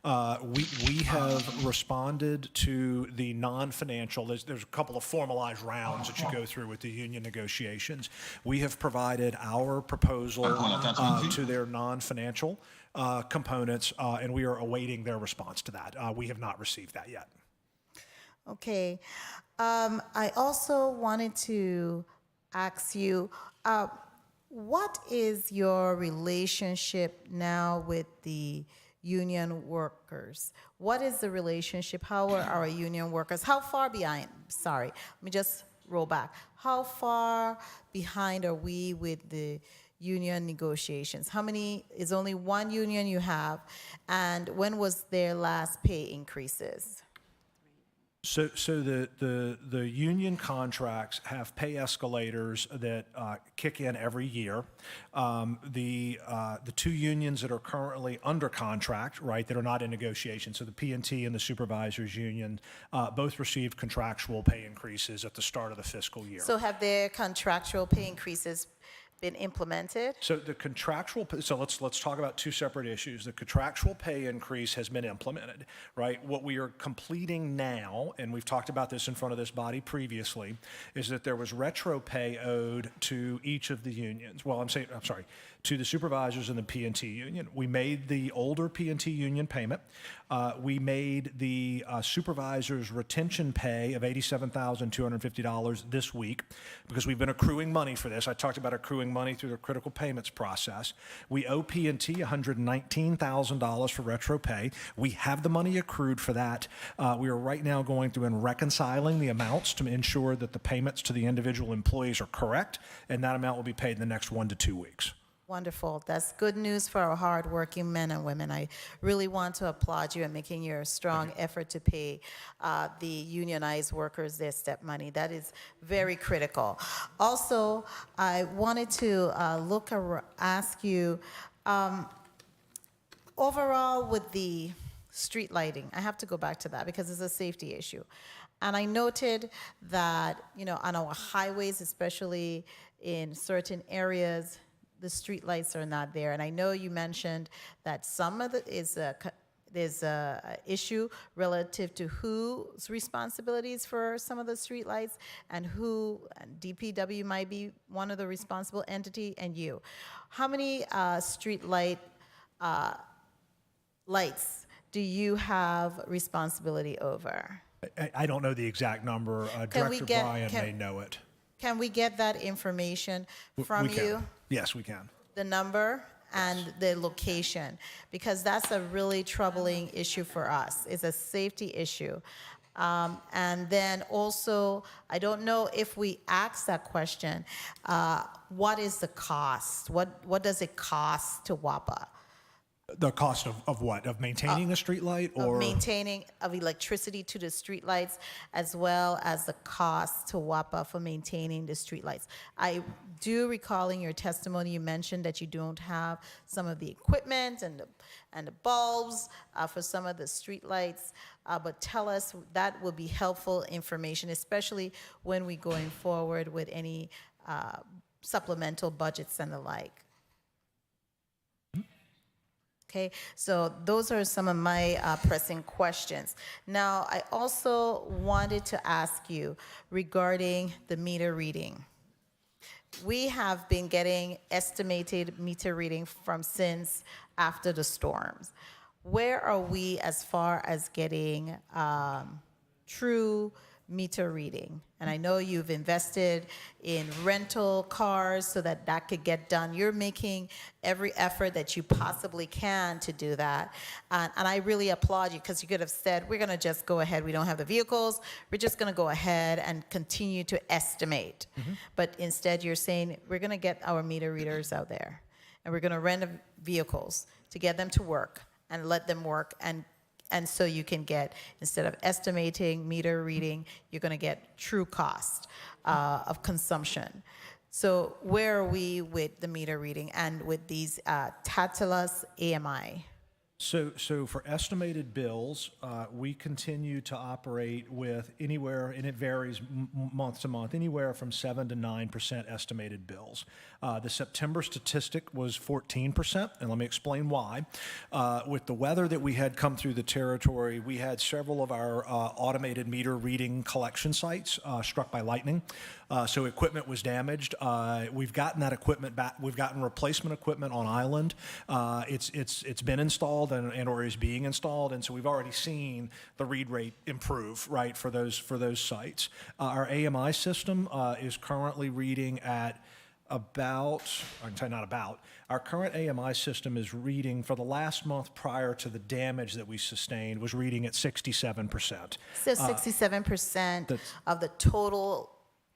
We have responded to the non-financial. There's a couple of formalized rounds that you go through with the union negotiations. We have provided our proposal to their non-financial components, and we are awaiting their response to that. We have not received that yet. Okay. I also wanted to ask you, what is your relationship now with the union workers? What is the relationship? How are our union workers? How far behind? Sorry, let me just roll back. How far behind are we with the union negotiations? How many, is only one union you have? And when was their last pay increases? So the union contracts have pay escalators that kick in every year. The two unions that are currently under contract, right, that are not in negotiation, so the P&T and the supervisors union, both received contractual pay increases at the start of the fiscal year. So have their contractual pay increases been implemented? So the contractual, so let's talk about two separate issues. The contractual pay increase has been implemented, right? What we are completing now, and we've talked about this in front of this body previously, is that there was retro pay owed to each of the unions. Well, I'm sorry, to the supervisors in the P&T union. We made the older P&T union payment. We made the supervisors retention pay of $87,250 this week because we've been accruing money for this. I talked about accruing money through the critical payments process. We owe P&T $119,000 for retro pay. We have the money accrued for that. We are right now going through and reconciling the amounts to ensure that the payments to the individual employees are correct, and that amount will be paid in the next 1 to 2 weeks. Wonderful. That's good news for our hardworking men and women. I really want to applaud you in making your strong effort to pay the unionized workers their step money. That is very critical. Also, I wanted to ask you, overall with the street lighting, I have to go back to that because it's a safety issue. And I noted that, on our highways, especially in certain areas, the street lights are not there. And I know you mentioned that some of there's a issue relative to whose responsibilities for some of the street lights and DPW might be one of the responsible entity and you. How many street lights do you have responsibility over? I don't know the exact number. Director Bryan may know it. Can we get that information from you? Yes, we can. The number and the location, because that's a really troubling issue for us. It's a safety issue. And then also, I don't know if we asked that question, what is the cost? What does it cost to WAPA? The cost of what? Of maintaining a street light or? Of electricity to the street lights, as well as the cost to WAPA for maintaining the street lights. I do recall in your testimony you mentioned that you don't have some of the equipment and the bulbs for some of the street lights, but tell us, that will be helpful information, especially when we're going forward with any supplemental budgets and the like. Okay, so those are some of my pressing questions. Now, I also wanted to ask you regarding the meter reading. we have been getting estimated meter reading from since after the storms. Where are we as far as getting true meter reading? And I know you've invested in rental cars so that that could get done. You're making every effort that you possibly can to do that. And I really applaud you, because you could have said, we're going to just go ahead. We don't have the vehicles. We're just going to go ahead and continue to estimate. But instead, you're saying, we're going to get our meter readers out there, and we're going to rent vehicles to get them to work and let them work, and so you can get, instead of estimating meter reading, you're going to get true cost of consumption. So where are we with the meter reading and with these Tatalus AMI? So for estimated bills, we continue to operate with anywhere, and it varies month to month, anywhere from 7 to 9% estimated bills. The September statistic was 14%, and let me explain why. With the weather that we had come through the territory, we had several of our automated meter reading collection sites struck by lightning. So equipment was damaged. We've gotten that equipment back. We've gotten replacement equipment on island. It's been installed and or is being installed, and so we've already seen the read rate improve, right, for those sites. Our AMI system is currently reading at about, I can tell you not about, our current AMI system is reading for the last month prior to the damage that we sustained was reading at 67%. So 67% of the total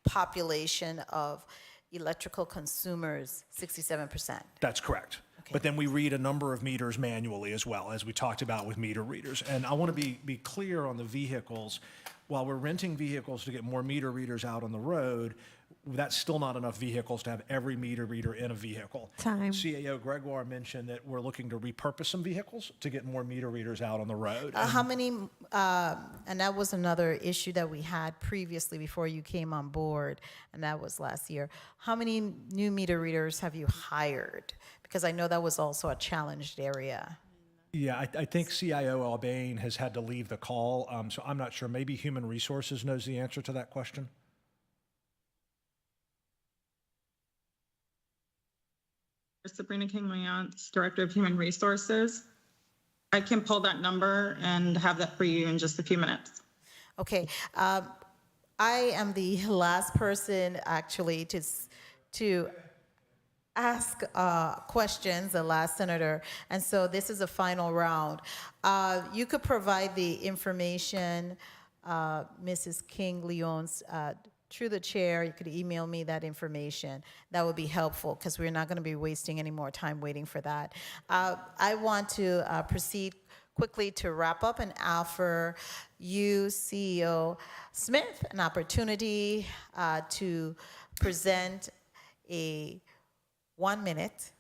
population of electrical consumers, 67%. That's correct. But then we read a number of meters manually as well, as we talked about with meter readers. And I want to be clear on the vehicles. While we're renting vehicles to get more meter readers out on the road, that's still not enough vehicles to have every meter reader in a vehicle. Time. CAO Gregoire mentioned that we're looking to repurpose some vehicles to get more meter readers out on the road. How many, and that was another issue that we had previously before you came on board, and that was last year. How many new meter readers have you hired? Because I know that was also a challenged area. Yeah, I think CIO Albane has had to leave the call, so I'm not sure. Maybe Human Resources knows the answer to that question. Sabrina King-Leonce, Director of Human Resources. I can pull that number and have that for you in just a few minutes. Okay. I am the last person actually to ask questions, the last senator, and so this is a final round. You could provide the information, Mrs. King-Leonce, through the chair. You could email me that information. That would be helpful, because we're not going to be wasting any more time waiting for that. I want to proceed quickly to wrap up and offer you, CEO Smith, an opportunity to present a 1 minute.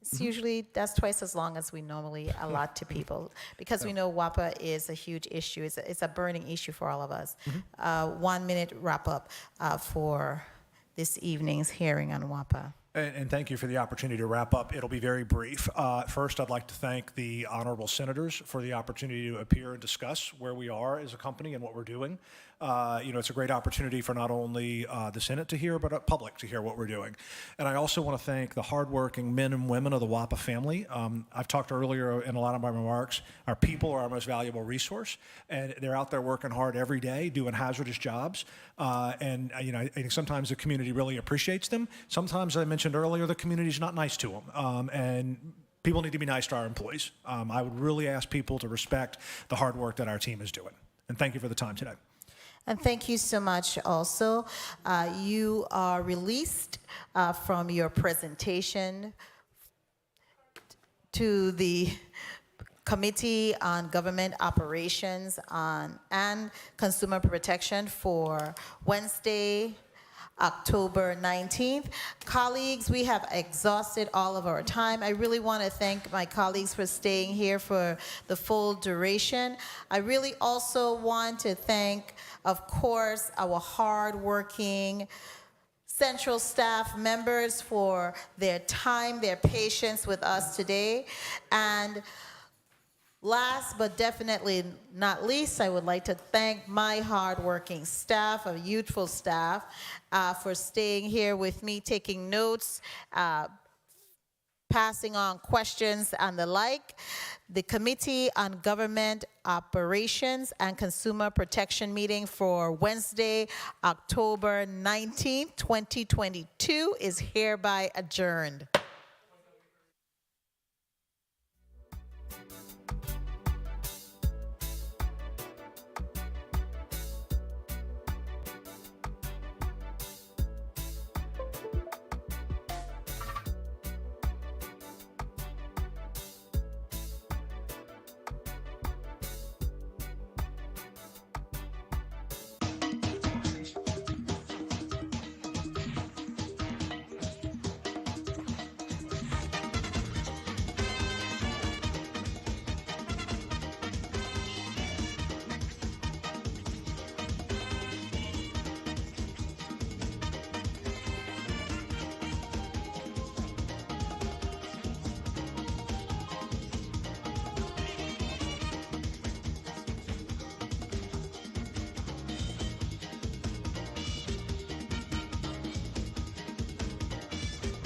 It's usually, that's twice as long as we normally allot to people, because we know WAPA is a huge issue. It's a burning issue for all of us. 1 minute wrap up for this evening's hearing on WAPA. And thank you for the opportunity to wrap up. It'll be very brief. First, I'd like to thank the honorable senators for the opportunity to appear and discuss where we are as a company and what we're doing. It's a great opportunity for not only the Senate to hear, but the public to hear what we're doing. And I also want to thank the hardworking men and women of the WAPA family. I've talked earlier in a lot of my remarks, our people are our most valuable resource, and they're out there working hard every day, doing hazardous jobs. I think sometimes the community really appreciates them. Sometimes, as I mentioned earlier, the community's not nice to them. And people need to be nice to our employees. I would really ask people to respect the hard work that our team is doing. And thank you for the time today. And thank you so much also. You are released from your presentation to the Committee on Government Operations and Consumer Protection for Wednesday, October 19th. Colleagues, we have exhausted all of our time. I really want to thank my colleagues for staying here for the full duration. I really also want to thank, of course, our hardworking Central staff members for their time, their patience with us today. And Last but definitely not least, I would like to thank my hardworking staff, a youthful staff, for staying here with me, taking notes, passing on questions and the like. The Committee on Government Operations and Consumer Protection meeting for Wednesday, October 19th, 2022 is hereby adjourned.